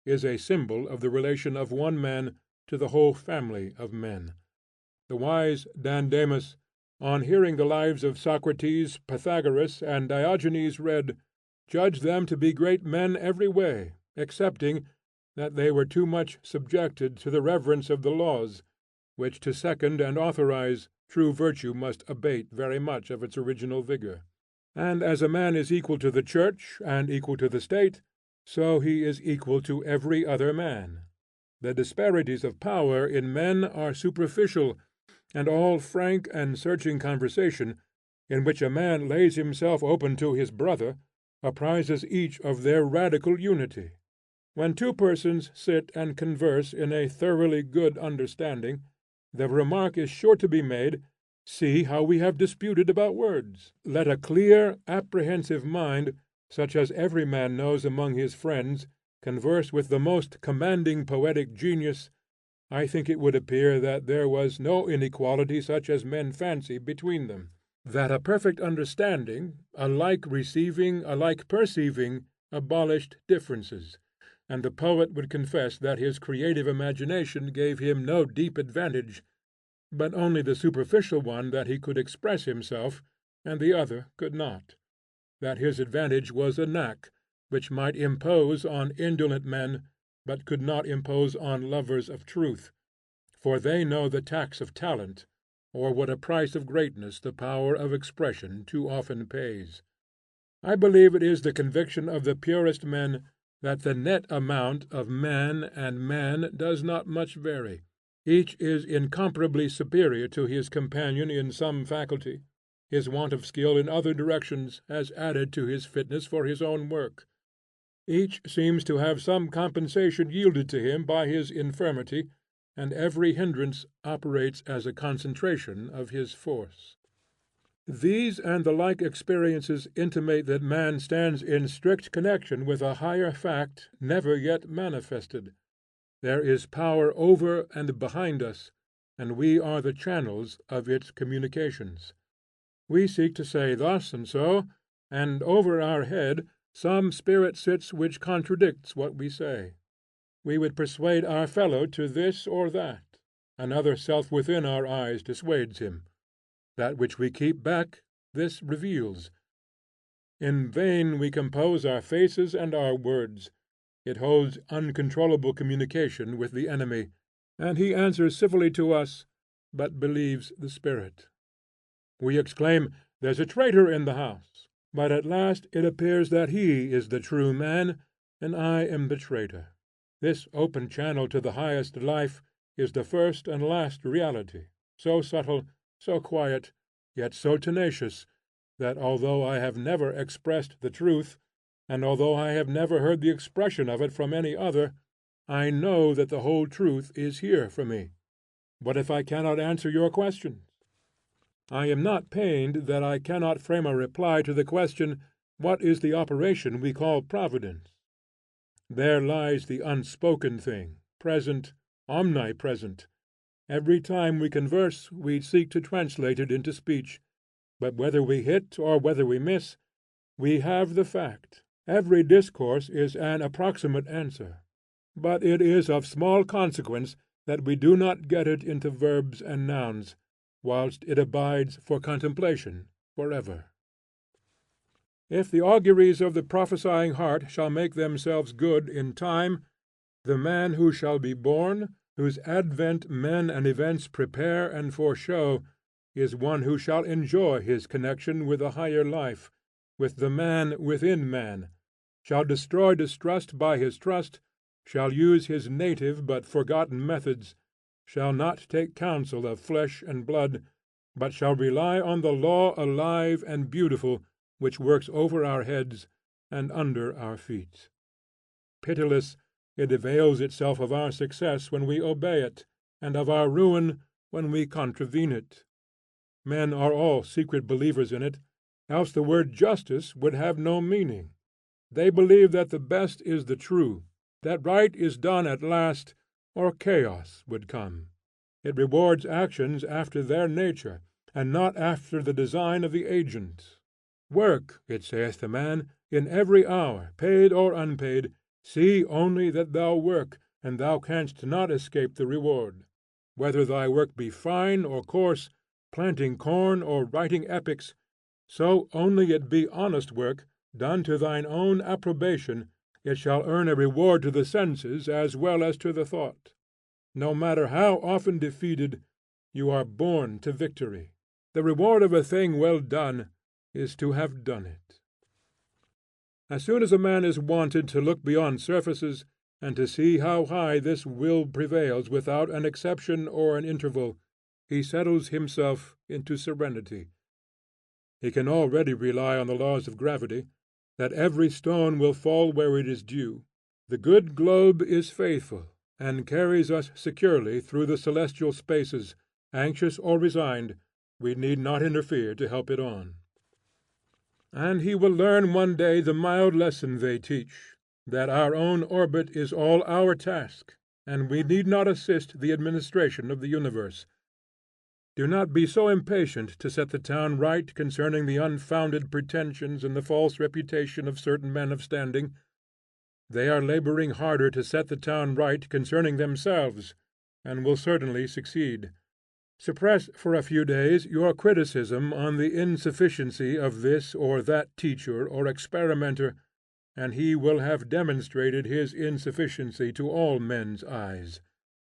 is a symbol of the relation of one man to the whole family of men. The wise Dandamus, on hearing the lives of Socrates, Pythagoras, and Diogenes read, judged them to be great men every way, excepting that they were too much subjected to the reverence of the laws, which to second and authorize true virtue must abate very much of its original vigor. And as a man is equal to the church and equal to the state, so he is equal to every other man. The disparities of power in men are superficial, and all frank and searching conversation, in which a man lays himself open to his brother, apprises each of their radical unity. When two persons sit and converse in a thoroughly good understanding, the remark is sure to be made, see how we have disputed about words. Let a clear, apprehensive mind, such as every man knows among his friends, converse with the most commanding poetic genius, I think it would appear that there was no inequality such as men fancy between them; that a perfect understanding, alike receiving, alike perceiving, abolished differences, and the poet would confess that his creative imagination gave him no deep advantage, but only the superficial one that he could express himself, and the other could not; that his advantage was a knack, which might impose on indolent men, but could not impose on lovers of truth, for they know the tax of talent, or what a price of greatness the power of expression too often pays. I believe it is the conviction of the purest men that the net amount of man and man does not much vary. Each is incomparably superior to his companion in some faculty. His want of skill in other directions has added to his fitness for his own work. Each seems to have some compensation yielded to him by his infirmity, and every hindrance operates as a concentration of his force. These and the like experiences intimate that man stands in strict connection with a higher fact never yet manifested. There is power over and behind us, and we are the channels of its communications. We seek to say thus and so, and over our head some spirit sits which contradicts what we say. We would persuade our fellow to this or that; another self within our eyes dissuades him. That which we keep back, this reveals. In vain we compose our faces and our words. It holds uncontrollable communication with the enemy, and he answers civilly to us, but believes the spirit. We exclaim, there's a traitor in the house, but at last it appears that he is the true man, and I am the traitor. This open channel to the highest life is the first and last reality, so subtle, so quiet, yet so tenacious, that although I have never expressed the truth, and although I have never heard the expression of it from any other, I know that the whole truth is here for me. What if I cannot answer your questions? I am not pained that I cannot frame a reply to the question, what is the operation we call Providence? There lies the unspoken thing, present, omnipresent. Every time we converse we seek to translate it into speech, but whether we hit or whether we miss, we have the fact. Every discourse is an approximate answer, but it is of small consequence that we do not get it into verbs and nouns, whilst it abides for contemplation forever. If the auguries of the prophesying heart shall make themselves good in time, the man who shall be born, whose advent men and events prepare and foreshow, is one who shall enjoy his connection with a higher life, with the man within man, shall destroy distrust by his trust, shall use his native but forgotten methods, shall not take counsel of flesh and blood, but shall rely on the law alive and beautiful which works over our heads and under our feet. Pitiless, it avails itself of our success when we obey it, and of our ruin when we contravene it. Men are all secret believers in it, else the word justice would have no meaning. They believe that the best is the true, that right is done at last, or chaos would come. It rewards actions after their nature, and not after the design of the agent. Work, it saith to man, in every hour, paid or unpaid, see only that thou work, and thou canst not escape the reward. Whether thy work be fine or coarse, planting corn or writing epics, so only it be honest work, done to thine own approbation, it shall earn a reward to the senses as well as to the thought. No matter how often defeated, you are born to victory. The reward of a thing well done is to have done it. As soon as a man is wanted to look beyond surfaces, and to see how high this will prevails without an exception or an interval, he settles himself into serenity. He can already rely on the laws of gravity, that every stone will fall where it is due. The good globe is faithful, and carries us securely through the celestial spaces. Anxious or resigned, we need not interfere to help it on. And he will learn one day the mild lesson they teach, that our own orbit is all our task, and we need not assist the administration of the universe. Do not be so impatient to set the town right concerning the unfounded pretensions and the false reputation of certain men of standing. They are laboring harder to set the town right concerning themselves, and will certainly succeed. Suppress for a few days your criticism on the insufficiency of this or that teacher or experimenter, and he will have demonstrated his insufficiency to all men's eyes.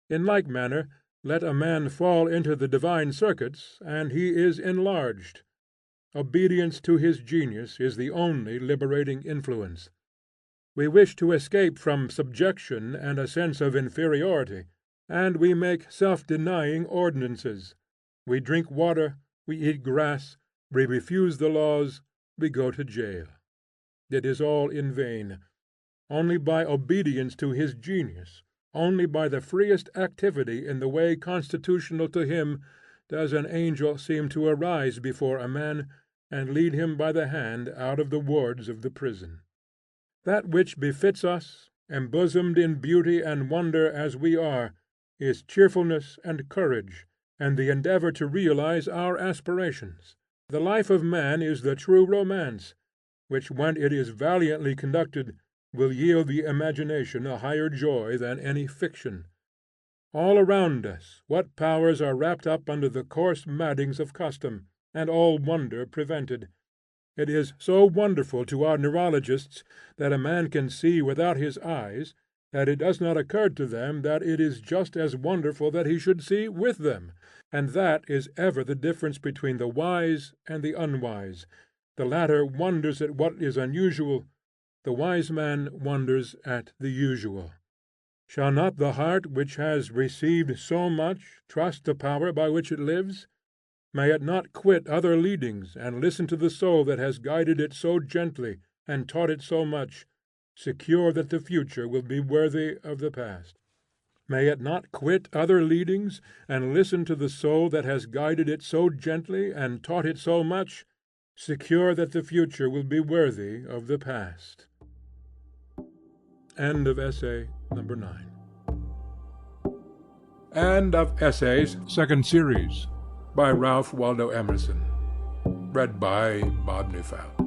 In like manner, let a man fall into the divine circuits, and he is enlarged. Obedience to his genius is the only liberating influence. We wish to escape from subjection and a sense of inferiority, and we make self-denying ordinances. We drink water, we eat grass, we refuse the laws, we go to jail. It is all in vain. Only by obedience to his genius, only by the freest activity in the way constitutional to him, does an angel seem to arise before a man, and lead him by the hand out of the wards of the prison. That which befits us, embosomed in beauty and wonder as we are, is cheerfulness and courage, and the endeavor to realize our aspirations. The life of man is the true romance, which when it is valiantly conducted will yield the imagination a higher joy than any fiction. All around us what powers are wrapped up under the coarse mattings of custom, and all wonder prevented. It is so wonderful to our neurologists that a man can see without his eyes, that it does not occur to them that it is just as wonderful that he should see with them, and that is ever the difference between the wise and the unwise. The latter wonders at what is unusual, the wise man wonders at the usual. Shall not the heart which has received so much trust the power by which it lives? May it not quit other leadings and listen to the soul that has guided it so gently and taught it so much, secure that the future will be worthy of the past? May it not quit other leadings and listen to the soul that has guided it so gently and taught it so much, secure that the future will be worthy of the past? End of essay number 9. End of Essays, Second Series, by Ralph Waldo Emerson. Read by Bob Neufeld.